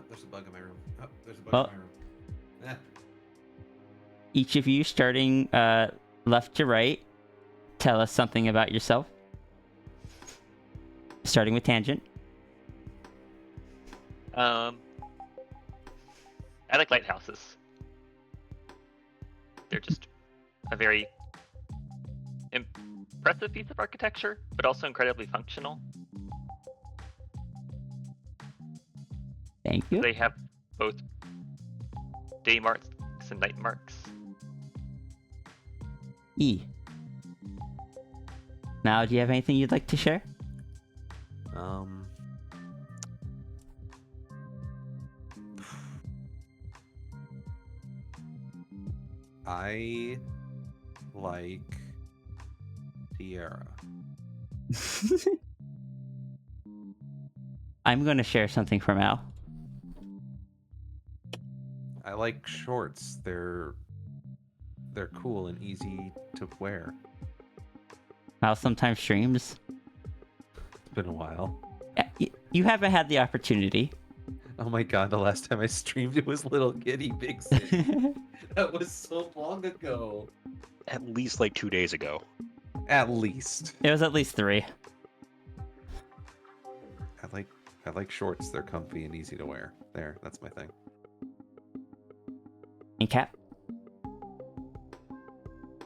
there's a bug in my room. Oh, there's a bug Well, in my room. each of you, starting left to right, tell us something about yourself. Starting with Tangent. I like lighthouses. They're just a very impressive piece of architecture, but also incredibly functional. Thank you. They have both day marks and night marks. E. Now, do you have anything you'd like to share? I like Tierra. I'm going to share something from Al. I like shorts. They're cool and easy to wear. Al sometimes streams. It's been a while. You haven't had the opportunity. Oh my god, the last time I streamed it was Little Kitty Big City. That was so long ago. At least like 2 days ago. At least. It was at least 3. I like shorts. They're comfy and easy to wear. There, that's my thing. And Cap?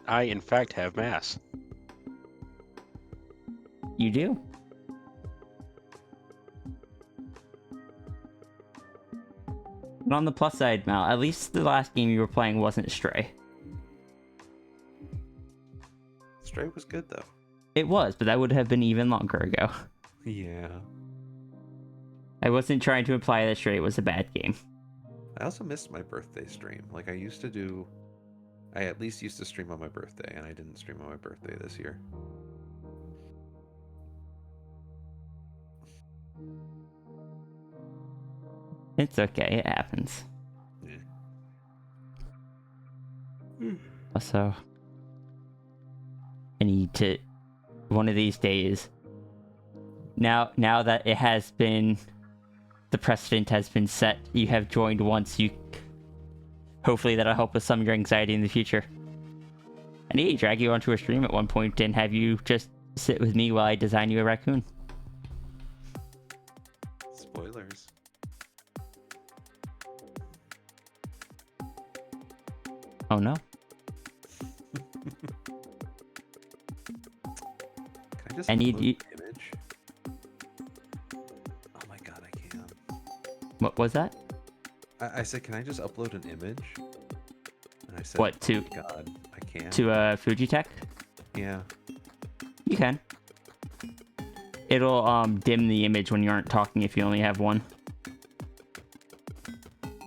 I, in fact, have mass. You do? But on the plus side, Mal, at least the last game you were playing wasn't Stray. Stray was good, though. It was, but that would have been even longer ago. Yeah. I wasn't trying to imply that Stray was a bad game. I also missed my birthday stream. Like, I at least used to stream on my birthday, and I didn't stream on my birthday this year. It's okay, it happens. Yeah. Also, I need to, one of these days, now that it has been, the precedent has been set, you have joined once, hopefully that'll help with some of your anxiety in the future. I need to drag you onto a stream at one point and have you just sit with me while I design you a raccoon. Spoilers. Oh no. Can I just need upload you. An image? Oh my god, I can. What was that? I said, can I just upload an image? And I said, What, to? Oh my god, I can. To Fujitech? Yeah. You can. It'll dim the image when you aren't talking if you only have one.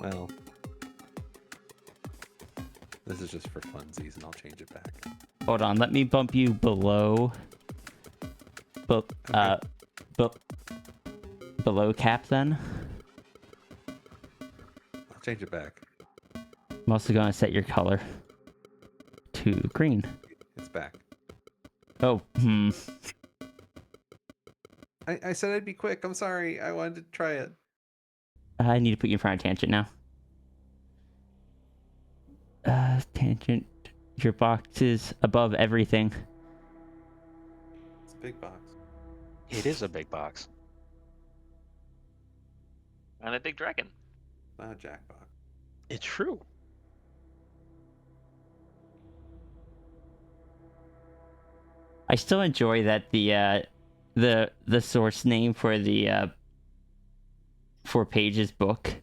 Well, this is just for funsies, and I'll change it back. Hold on, let me bump you below. Below Cap then. I'll change it back. I'm also gonna set your color to green. It's back. Oh, I said I'd be quick. I'm sorry. I wanted to try it. I need to put you in front of Tangent now. Tangent, your box is above everything. It's a big box. It is a big box. I'm a big dragon. Not a jackbox. It's true. I still enjoy that the source name for the 4 pages book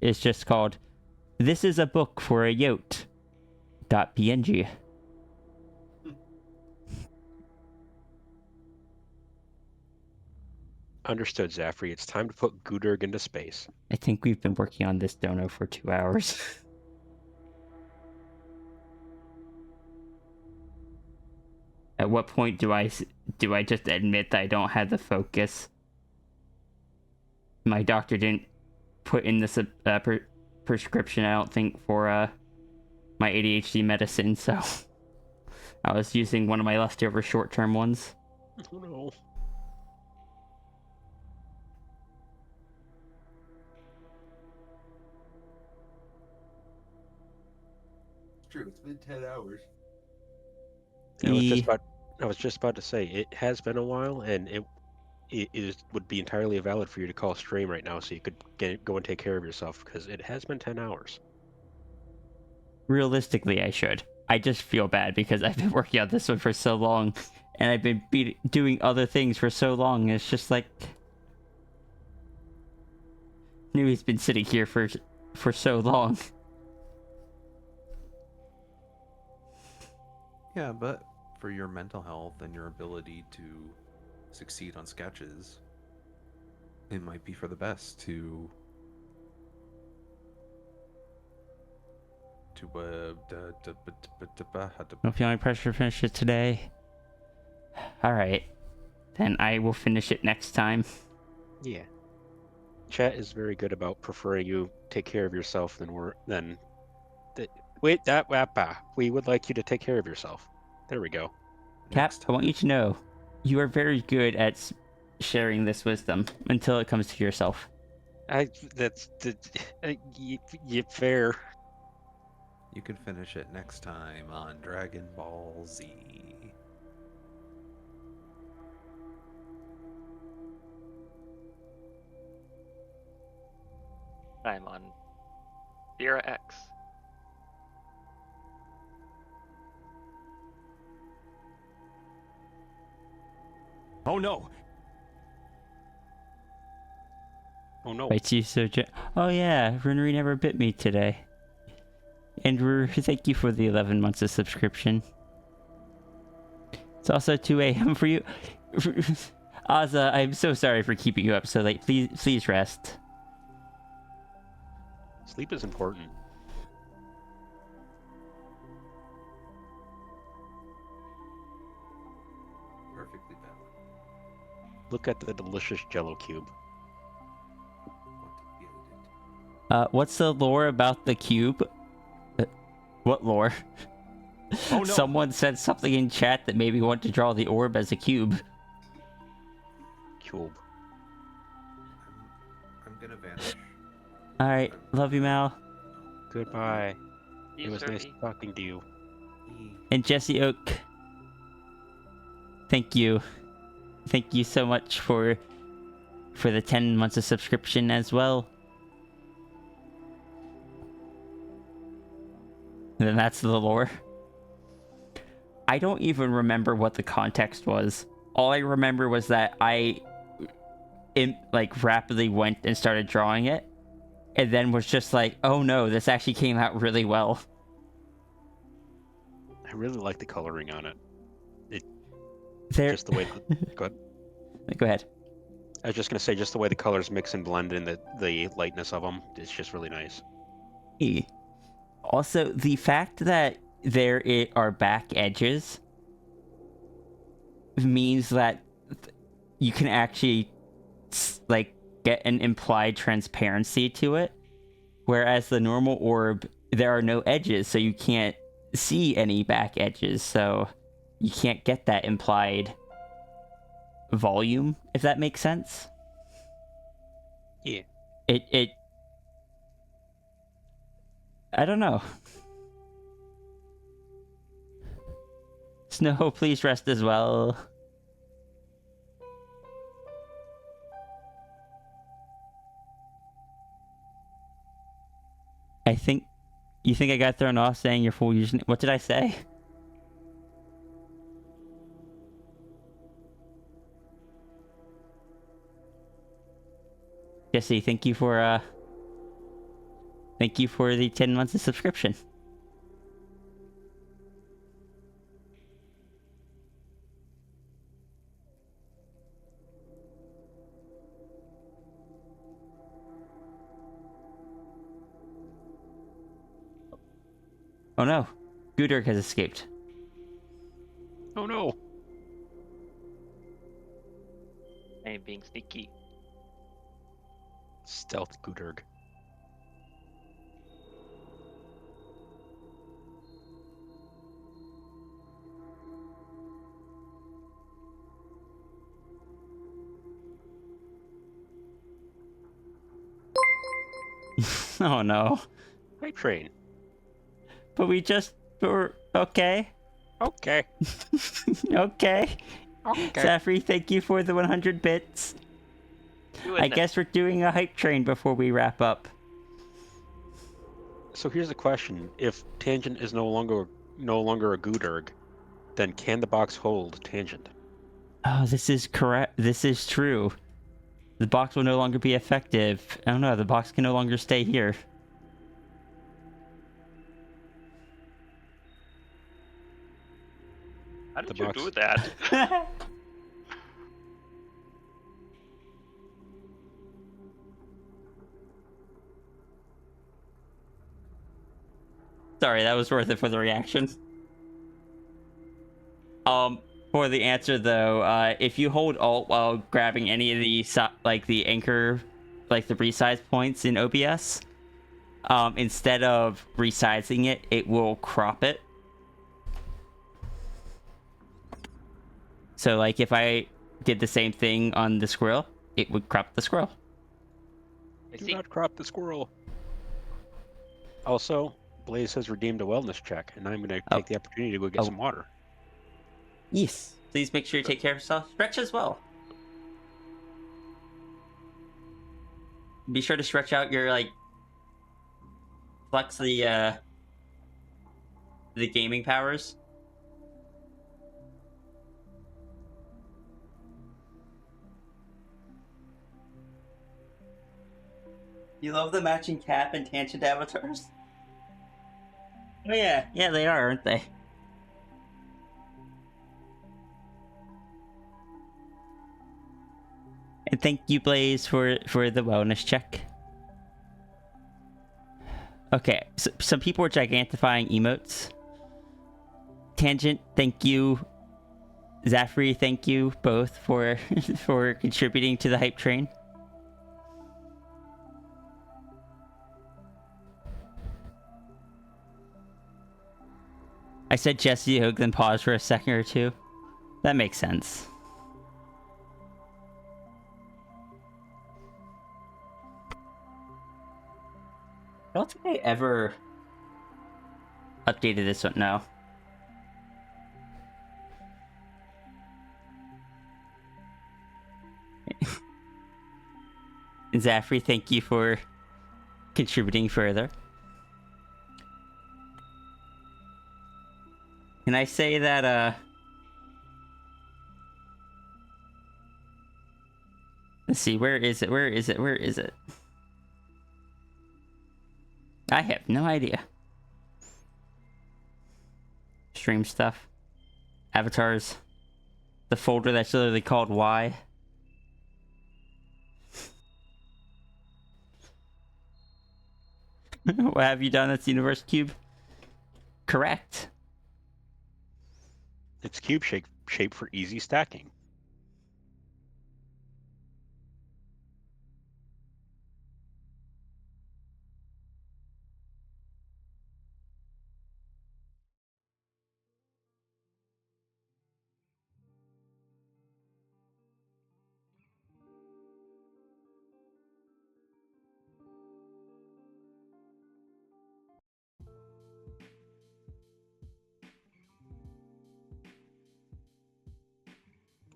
is just called "This is a book for a yote." .png. Understood, Zaffrey. It's time to put Gudurg into space. I think we've been working on this dono for 2 hours. At what point do I just admit that I don't have the focus? My doctor didn't put in this prescription, I don't think, for my ADHD medicine, so I was using one of my leftover short-term ones. Oh no. It's true. It's been 10 hours. I was just about to say it has been a while, and would be entirely valid for you to call stream right now, so you could go and take care of yourself, because it has been 10 hours. Realistically, I should. I just feel bad because I've been working on this one for so long, and I've been doing other things for so long. It's just like, knew he's been sitting here for so long. Yeah, but for your mental health and your ability to succeed on sketches, it might be for the best to Don't feel any pressure to finish it today. Alright. Then I will finish it next time. Yeah. Chat is very good about preferring you take care of yourself we would like you to take care of yourself. There we go. Cap, I want you to know, you are very good at sharing this wisdom until it comes to yourself. Fair. You can finish it next time on Dragon Ball Z. I'm on Sierra X. Oh no! Oh no. Wait, oh yeah, Renry never bit me today. And thank you for the 11 months of subscription. It's also 2 a.m. for you. Azza, I'm so sorry for keeping you up so late. Please rest. Sleep is important. Perfectly balanced. Look at the delicious Jello cube. What's the lore about the cube? What lore? Oh, no. Someone said something in chat that made me want to draw the orb as a cube. Cube. I'm gonna vanish. Alright, love you, Mal. Goodbye. You, It was nice Survey. talking to you. And Jesse Oak. Thank you. Thank you so much for the 10 months of subscription as well. And then that's the lore. I don't even remember what the context was. All I remember was that I rapidly went and started drawing it, and then was just like, oh no, this actually came out really well. I really like the coloring on it. There... Just the way... Go ahead. Go ahead. I was just going to say, just the way the colors mix and blend in, the lightness of them, it's just really nice. Also, the fact that there are back edges means that you can actually get an implied transparency to it, whereas the normal orb, there are no edges, so you can't see any back edges, so you can't get that implied volume, if that makes sense. Yeah. I don't know. Snow, please rest as well. You think I got thrown off saying your full username? What did I say? Jesse, thank you for the 10 months of subscription. Oh no, Gudurk has escaped. Oh no. I'm being sneaky. Stealth Gudurg. Oh no. Hype train. But we just were okay. Okay. Okay. Okay. Zafri, thank you for the 100 bits. I guess we're doing a hype train before we wrap up. So here's the question: if Tangent is no longer a Gudurg, then can the box hold Tangent? Oh, this is correct. This is true. The box will no longer be effective. Oh no, the box can no longer stay here. How did you do that? Sorry, that was worth it for the reaction. For the answer though, if you hold Alt while grabbing any of the like the anchor, like the resize points in OBS, instead of resizing it, it will crop it. So like if I did the same thing on the squirrel, it would crop the squirrel. Do not crop the squirrel. Also, Blaze has redeemed a wellness check, and I'm going to take the opportunity to go get some water. Yes. Please make sure you take care of yourself. Stretch as well. Be sure to stretch out your, like, flex the gaming powers. You love the matching cap and tangent avatars? Oh yeah, yeah they are, aren't they? And thank you, Blaze, for the wellness check. Okay, so some people were gigantifying emotes. Tangent, thank you. Zafri, thank you both for for contributing to the hype train. I said Jesse Hogue, then pause for a second or two. That makes sense. I don't think I ever updated this one. No. Zafri, thank you for contributing further. Can I say that, let's see, where is it? Where is it? Where is it? I have no idea. Stream stuff. Avatars. The folder that's literally called Y. What have you done? That's Universe Cube? Correct. It's cube shape for easy stacking.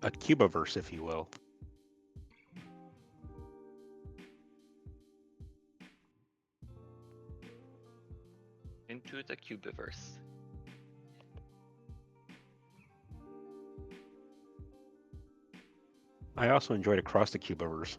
A cubiverse, if you will. Into the cubiverse. I also enjoyed Across the Cubiverse.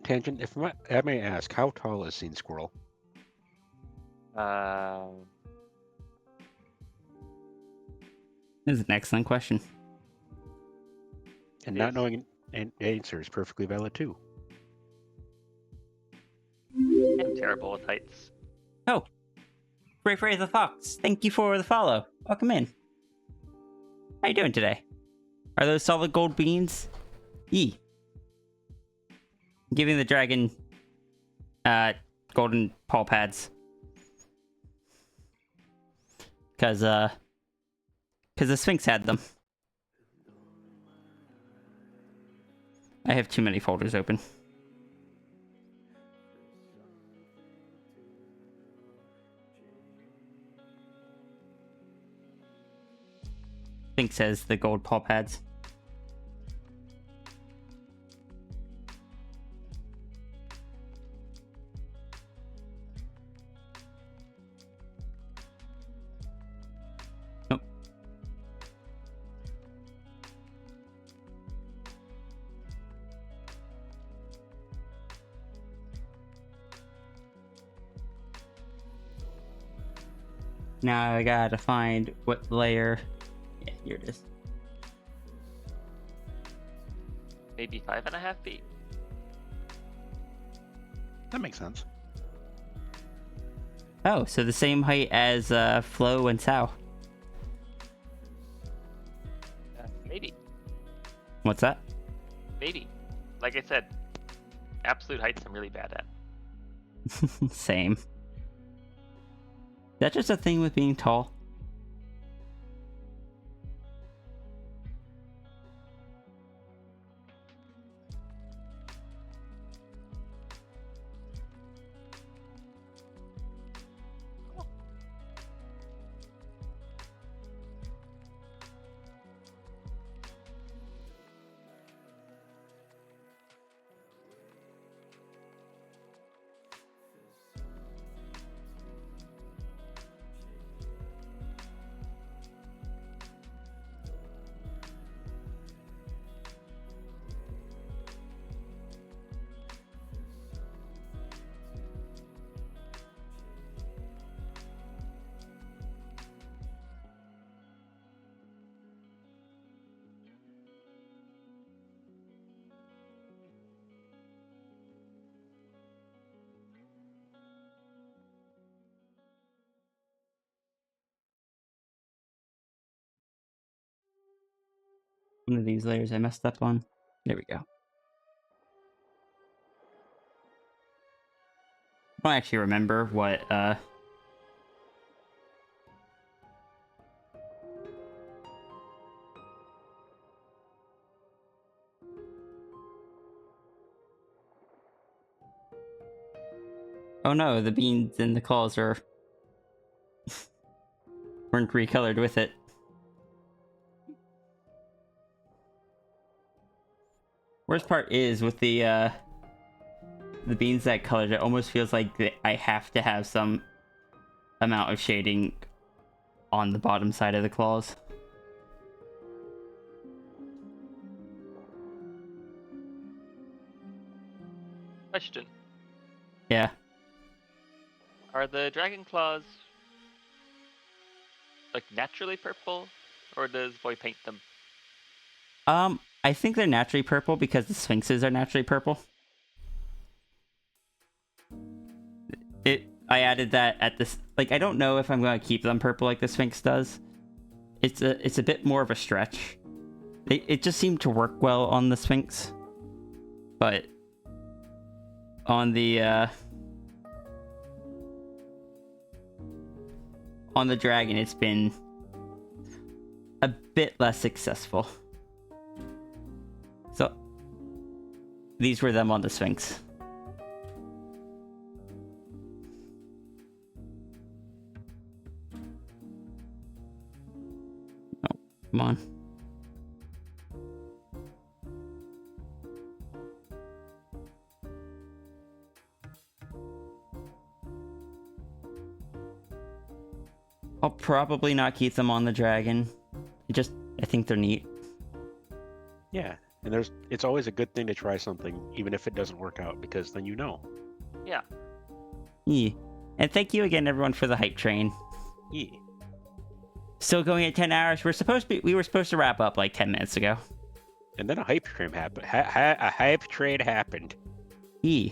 Tangent, if I may ask, how tall is Scene Squirrel? This is an excellent question. And not knowing an answer is perfectly valid too. I'm terrible with heights. Oh, Ray the Fox, thank you for the follow. Welcome in. How you doing today? Are those solid gold beans? Yee. Giving the dragon golden paw pads. Cause the Sphinx had them. I have too many folders open. Sphinx says the gold paw pads. Nope. Now I gotta find what layer. Yeah, here it is. Maybe 5.5 feet. That makes sense. Oh, so the same height as Flo and Sao. Maybe. What's that? Maybe. Like I said, absolute heights I'm really bad at. Same. Is that just a thing with being tall? One of these layers I messed up on. There we go. I don't actually remember what Oh no, the beans and the claws are weren't recolored with it. Worst part is with the beans that colored, it almost feels like I have to have some amount of shading on the bottom side of the claws. Question. Yeah. Are the dragon claws like naturally purple, or does Voy paint them? I think they're naturally purple because the sphinxes are naturally purple. I added that at this, like, I don't know if I'm going to keep them purple like the sphinx does. It's a bit more of a stretch. It just seemed to work well on the sphinx, but on the dragon, it's been a bit less successful. So these were them on the sphinx. Oh, come on. I'll probably not keep them on the dragon. I think they're neat. Yeah, And it's always a good thing to try something, even if it doesn't work out, because then you know. Yeah. Yeah. And thank you again, everyone, for the hype train. Yeah. Still going at 10 hours. We were supposed to wrap up like 10 minutes ago. And then a hype train happened. A hype train happened. Yeah.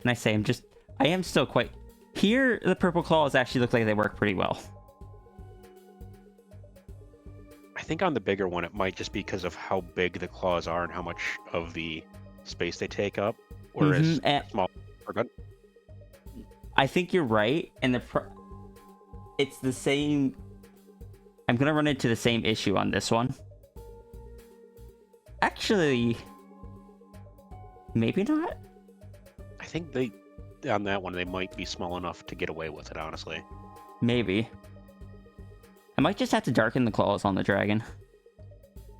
And I am still quite... Here, the purple claws actually look like they work pretty well. I think on the bigger one, it might just be because of how big the claws are and how much of the space they take up. Whereas small are good. I think you're right, and it's the same... I'm going to run into the same issue on this one. Actually, maybe not. I think on that one, they might be small enough to get away with it, honestly. Maybe. I might just have to darken the claws on the dragon.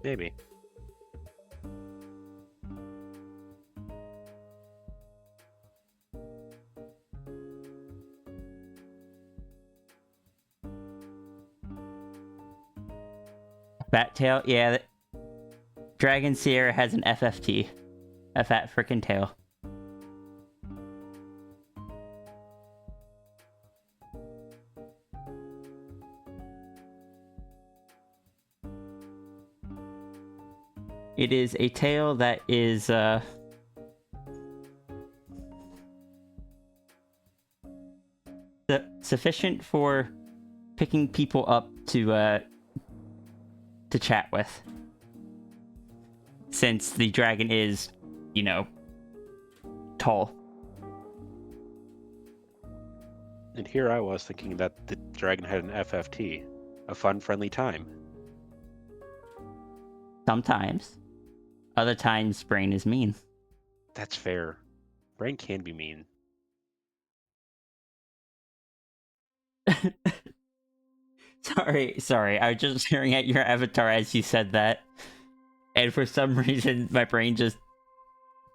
Maybe. Fat tail, yeah. Dragon Sierra has an FFT. A fat frickin' tail. It is a tail that is, sufficient for picking people up to chat with. Since the dragon is, you know, tall. And here I was thinking that the dragon had an FFT. A fun, friendly time. Sometimes. Other times, Brain is mean. That's fair. Brain can be mean. Sorry. I was just staring at your avatar as you said that. And for some reason, my brain just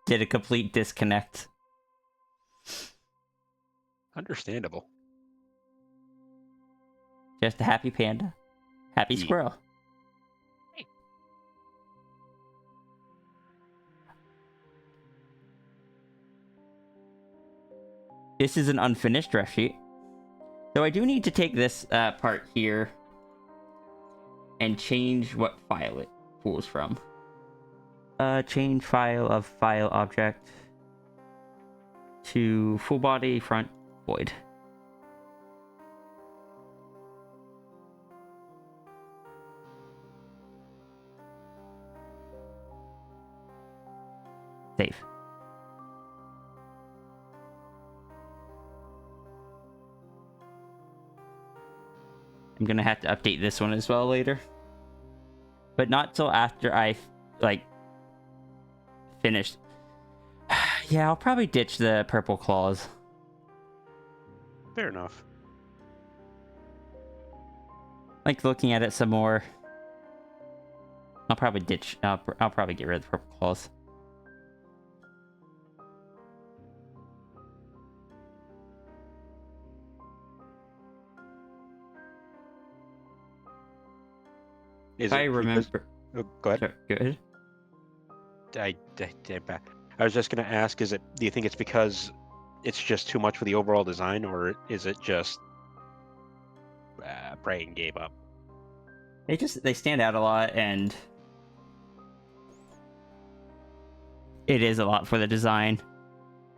did a complete disconnect. Understandable. Just a happy panda. Happy squirrel. Hey. This is an unfinished ref sheet. So I do need to take this part here and change what file it pulls from. Change file of file object to full body front void. Save. I'm gonna have to update this one as well later. But not till after I, finished. Yeah, I'll probably ditch the purple claws. Fair enough. Like, looking at it some more. I'll probably ditch... I'll probably get rid of the purple claws. I remember... Oh, go ahead. Sure, go ahead. I was just going to ask, do you think it's because it's just too much for the overall design, or is it just Brain gave up? They stand out a lot, and it is a lot for the design.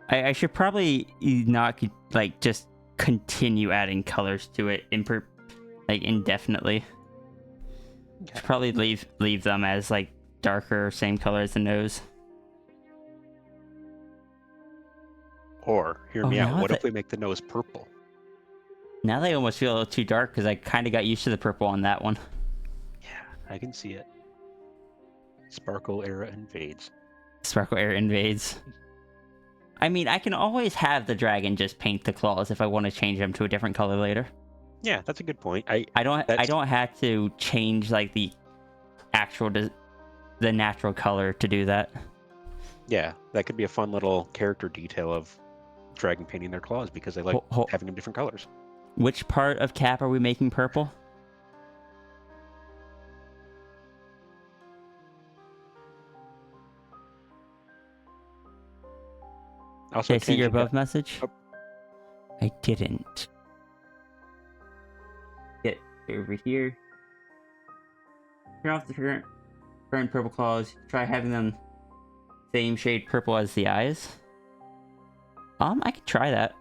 I should probably not, just continue adding colors to it indefinitely. Okay. Should probably leave them as, darker, same color as the nose. Or, hear me out, what if we make the nose purple? Now they almost feel a little too dark, because I kind of got used to the purple on that one. Yeah, I can see it. Sparkle era invades. Sparkle era invades. I mean, I can always have the dragon just paint the claws if I want to change them to a different color later. Yeah, that's a good point. I don't have to change, the actual... the natural color to do that. Yeah, that could be a fun little character detail of dragon painting their claws because they like having them different colors. Which part of Cap are we making purple? Also, Did I see your Tangent got- above message? Oh. I didn't. Get over here. Turn off the current purple claws. Try having them same shade purple as the eyes. I could try that.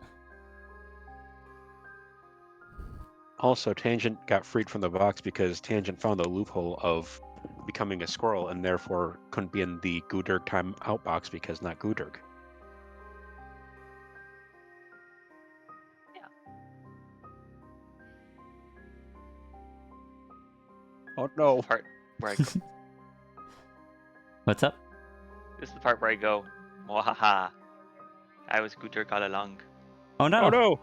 Also, Tangent got freed from the box because Tangent found the loophole of becoming a squirrel and therefore couldn't be in the Gudurg timeout box because not Gudurg. Yeah. Oh no. Part where I go. What's up? This is the part where I go, Mwahaha. I was Gudurg all along. Oh no. Oh no.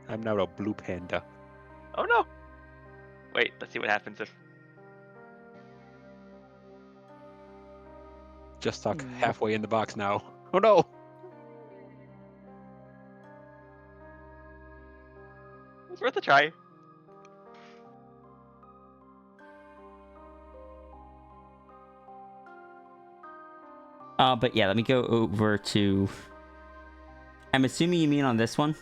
I'm now a blue panda. Oh no! Wait, let's see what happens if... Just stuck halfway in the box now. Oh no. It's worth a try. But yeah, let me go over to... I'm assuming you mean on this one?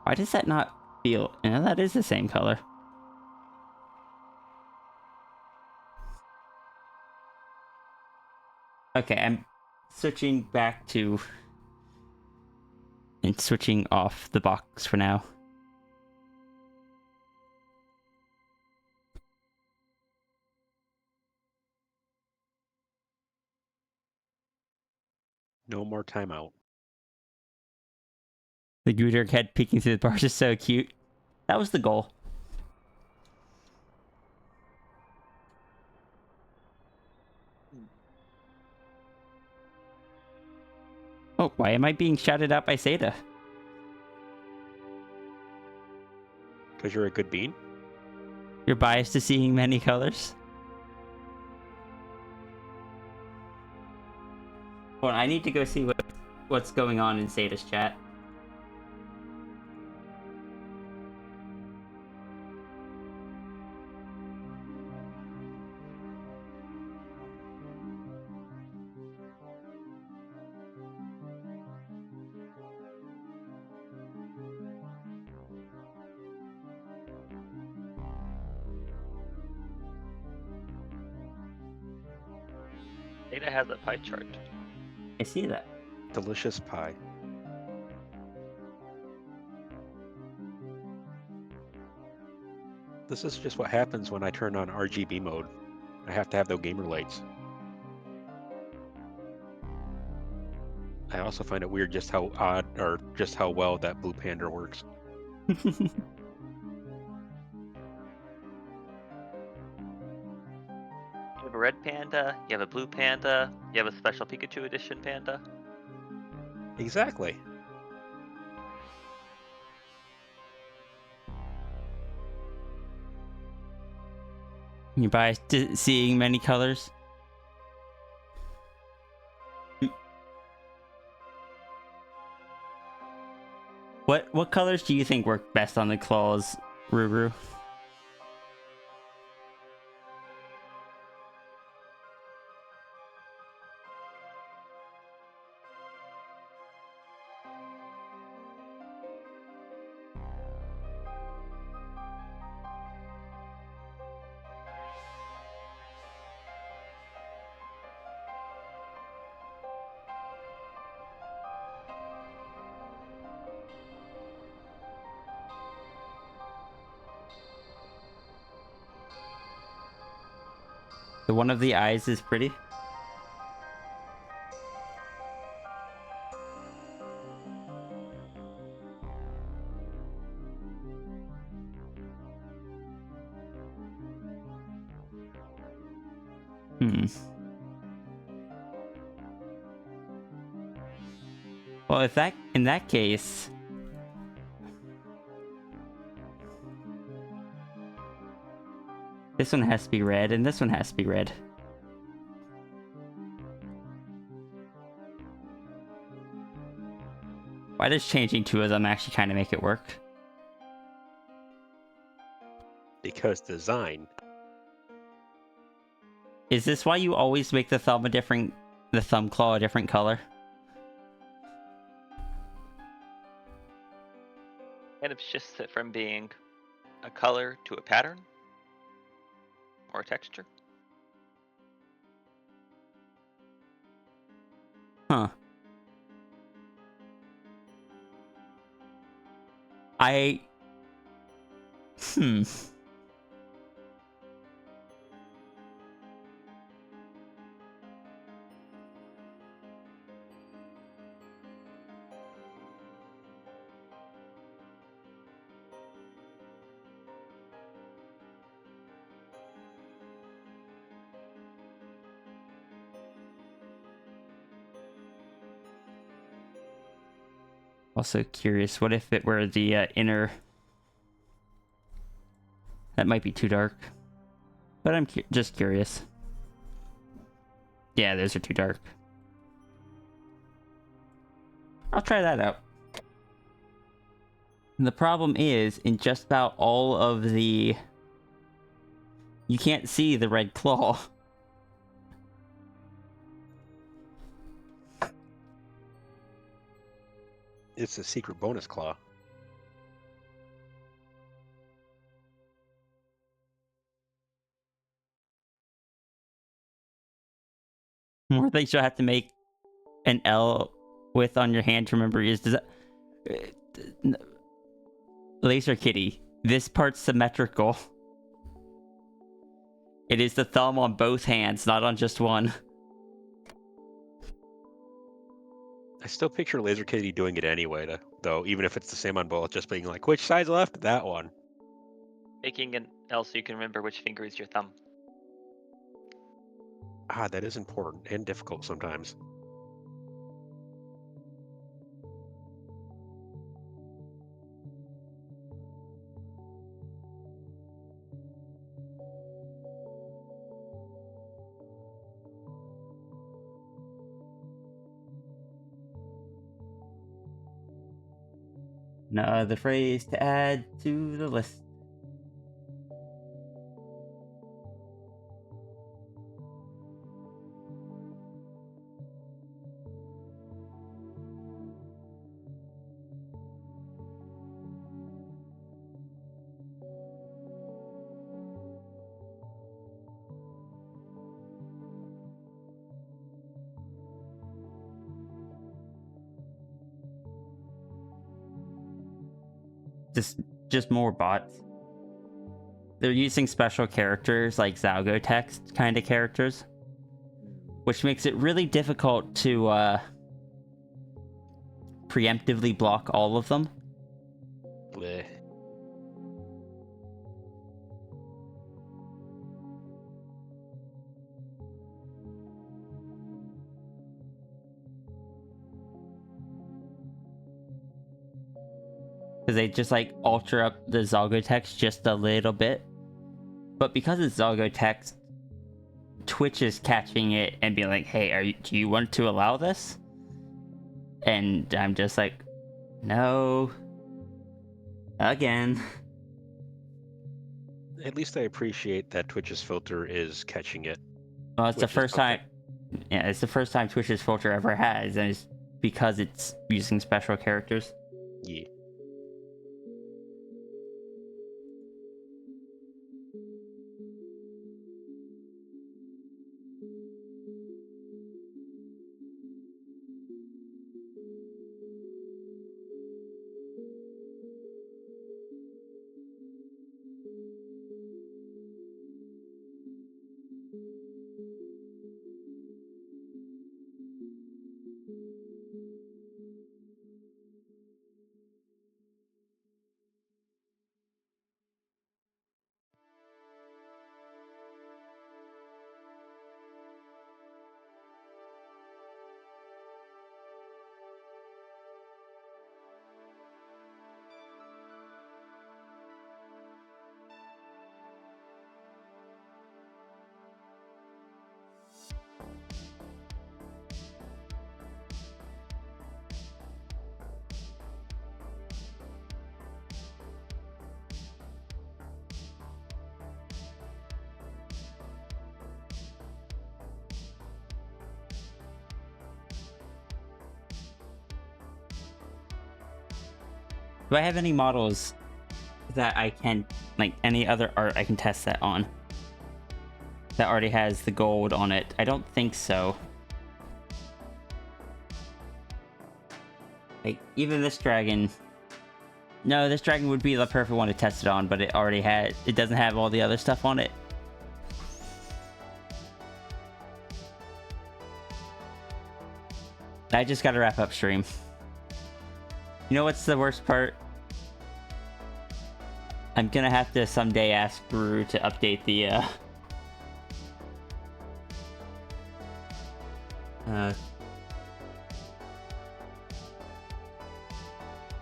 Why does that not feel... Yeah, that is the same color. Okay, I'm switching back to... and switching off the box for now. No more timeout. The Gudurg head peeking through the bars is so cute. That was the goal. Oh, why am I being shouted out by Seda? Because you're a good bean? You're biased to seeing many colors? Hold on, I need to go see what's going on in Seda's chat. Data has a pie chart. I see that. Delicious pie. This is just what happens when I turn on RGB mode. I have to have those gamer lights. I also find it weird just how odd, or just how well that blue panda works. You have a red panda, you have a blue panda, you have a special Pikachu edition panda. Exactly. You're biased to seeing many colors? What colors do you think work best on the claws, Ruru? The one of the eyes is pretty. Well, if that in that case, this one has to be red, and this one has to be red. Why does changing two of them actually kind of make it work? Because design. Is this why you always make the thumb claw a different color? Kind of shifts it from being a color to a pattern or a texture. Huh. Hmm. Also curious, what if it were the inner... That might be too dark. But I'm just curious. Yeah, those are too dark. I'll try that out. The problem is, in just about all of the... You can't see the red claw. It's a secret bonus claw. More things you'll have to make an L with on your hand to remember is... Laser Kitty. This part's symmetrical. It is the thumb on both hands, not on just one. I still picture Laser Kitty doing it anyway, though, even if it's the same on both, just being like, which side's left? That one. Making an L so you can remember which finger is your thumb. Ah, that is important and difficult sometimes. Another phrase to add to the list. Just more bots. They're using special characters like Zalgo text kind of characters, which makes it really difficult to preemptively block all of them. Bleh. Because they just like alter up the Zalgo text just a little bit. But because it's Zalgo text, Twitch is catching it and being like, hey, do you want to allow this? And I'm just like, no. Again. At least I appreciate that Twitch's filter is catching it. Well, it's the first time. Yeah, it's the first time Twitch's filter ever has, and it's because it's using special characters. Yeah. Do I have any models that I can, like, any other art I can test that on? That already has the gold on it? I don't think so. Like, even this dragon... No, this dragon would be the perfect one to test it on, but it already had... It doesn't have all the other stuff on it. I just gotta wrap up stream. You know what's the worst part? I'm gonna have to someday ask Guru to update the,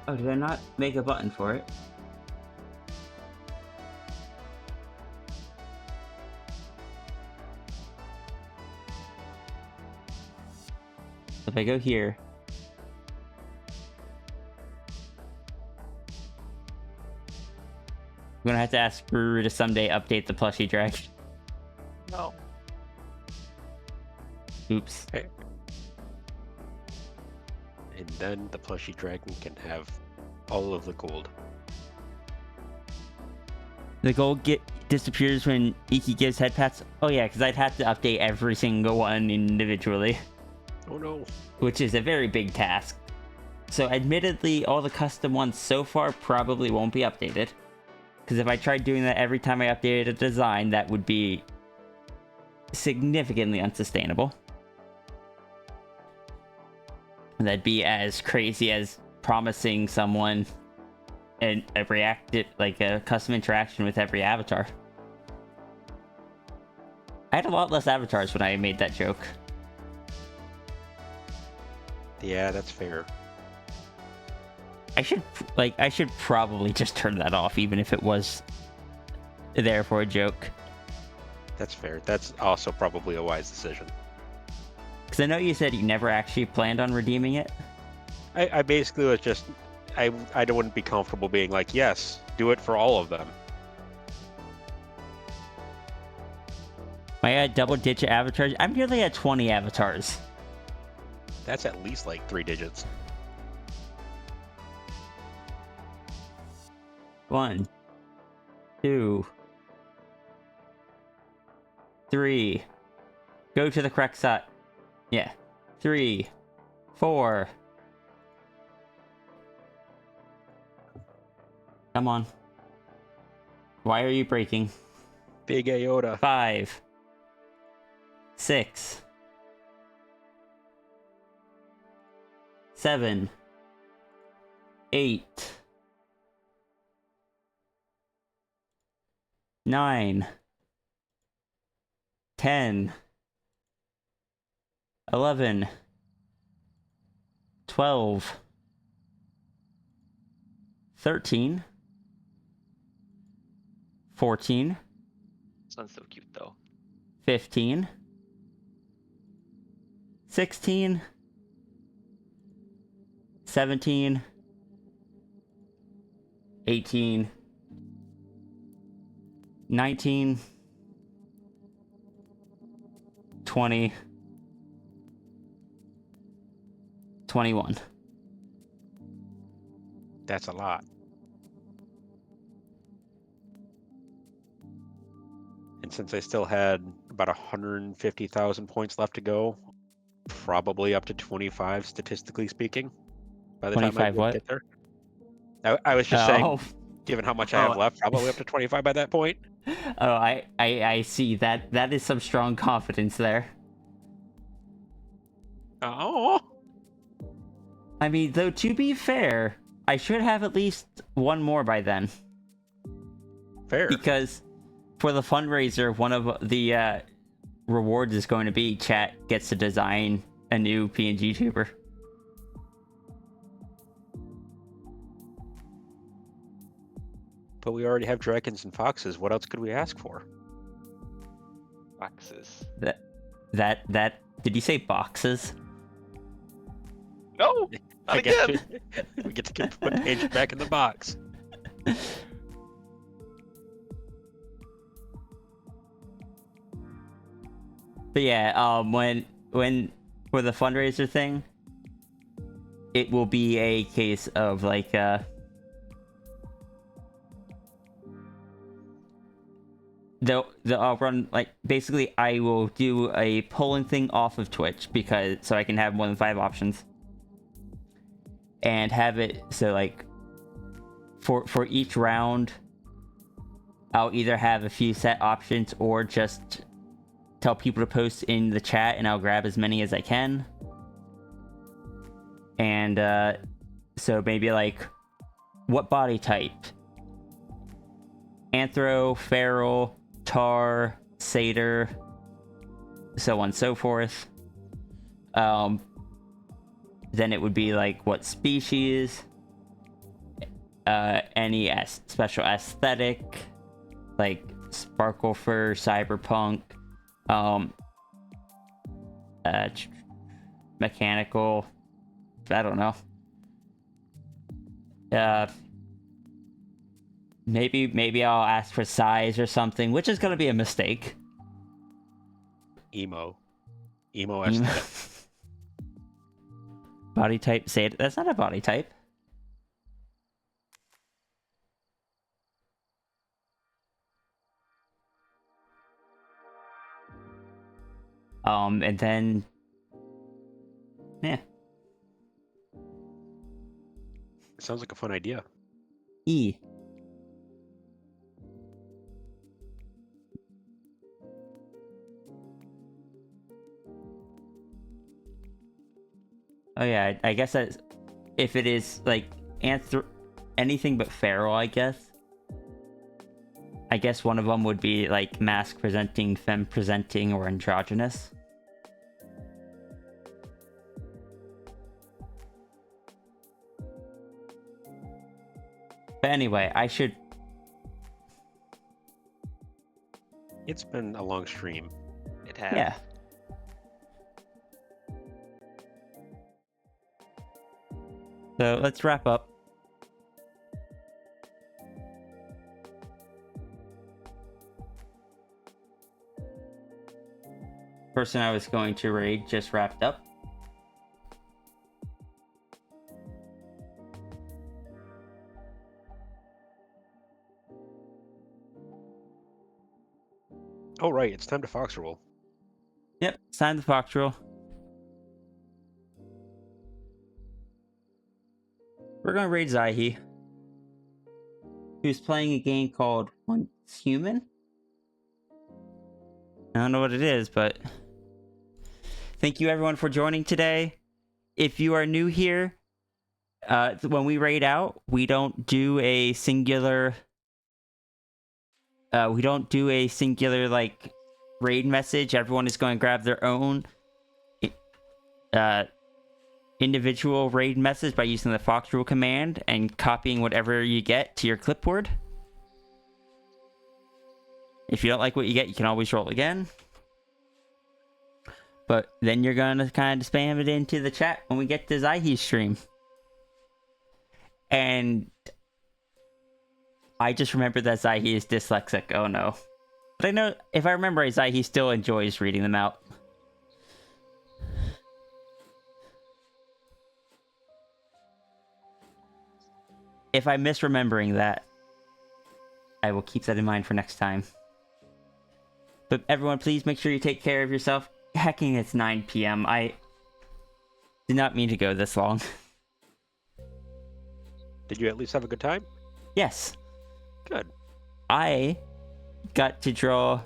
Oh, did I not make a button for it? If I go here... I'm gonna have to ask Guru to someday update the plushie dragon. No. Oops. Okay. And then the plushie dragon can have all of the gold. The gold disappears when Iki gives head pats? Oh yeah, because I'd have to update every single one individually. Oh no. Which is a very big task. So admittedly, all the custom ones so far probably won't be updated. Because if I tried doing that every time I updated a design, that would be significantly unsustainable. And that'd be as crazy as promising someone a custom interaction with every avatar. I had a lot less avatars when I made that joke. Yeah, that's fair. I should probably just turn that off, even if it was there for a joke. That's fair. That's also probably a wise decision. Because I know you said you never actually planned on redeeming it. I basically was just... I wouldn't be comfortable being like, yes, do it for all of them. I had double-digit avatars. I'm nearly at 20 avatars. That's at least like 3 digits. 1, 2, 3. Go to the correct side. Yeah. 3, 4. Come on. Why are you breaking? Big Aota. 5, 6, 7, 8, 9, 10, 11, 12, 13, 14. Sounds so cute though. 15, 16, 17, 18, 19, 20, 21. That's a lot. And since I still had about 150,000 points left to go, probably up to 25 statistically speaking, by the time I get there. I was just saying, given how much I have left, probably up to 25 by that point. Oh, I see. That is some strong confidence there. Oh. I mean, though, to be fair, I should have at least one more by then. Fair. Because for the fundraiser, one of the rewards is going to be chat gets to design a new PNG tuber. But we already have dragons and foxes. What else could we ask for? Foxes. That. Did you say boxes? No, not again. We get to put Paige back in the box. But yeah, when for the fundraiser thing, it will be a case of like I'll run, like, basically I will do a polling thing off of Twitch so I can have more than 5 options. And have it so, like, for each round, I'll either have a few set options or just tell people to post in the chat and I'll grab as many as I can. And so maybe like, what body type? Anthro, feral, tar, satyr, so on and so forth. Then it would be like, what species? Any special aesthetic, like sparkle fur, cyberpunk, mechanical, I don't know. Maybe I'll ask for size or something, which is gonna be a mistake. Emo aesthetic. Body type, say it. That's not a body type. And then, yeah. Sounds like a fun idea. E. Oh yeah, I guess that if it is like anything but feral, I guess one of them would be like mask presenting, femme presenting, or androgynous. But anyway, It's been a long stream. It has. Yeah. So let's wrap up. Person I was going to raid just wrapped up. Oh right, it's time to fox roll. Yep, it's time to fox roll. We're gonna raid Zaihi, who's playing a game called Once Human. I don't know what it is, but thank you everyone for joining today. If you are new here, when we raid out, we don't do a singular like raid message. Everyone is going to grab their own individual raid message by using the fox rule command and copying whatever you get to your clipboard. If you don't like what you get, you can always roll again. But then you're gonna kind of spam it into the chat when we get to Zaihi's stream. And I just remembered that Zaihi is dyslexic. Oh no. But I know, if I remember right, Zaihi still enjoys reading them out. If I'm misremembering that, I will keep that in mind for next time. But everyone, please make sure you take care of yourself. Hecking, it's 9 p.m. I did not mean to go this long. Did you at least have a good time? Yes. Good. I got to draw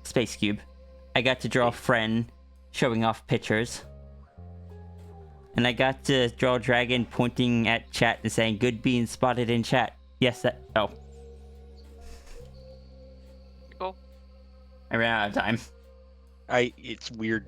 Space Cube. I got to draw Fren showing off pictures. And I got to draw Dragon pointing at chat and saying, "Good being spotted in chat." Yes, that... Oh. Cool. I ran out of time. It's weird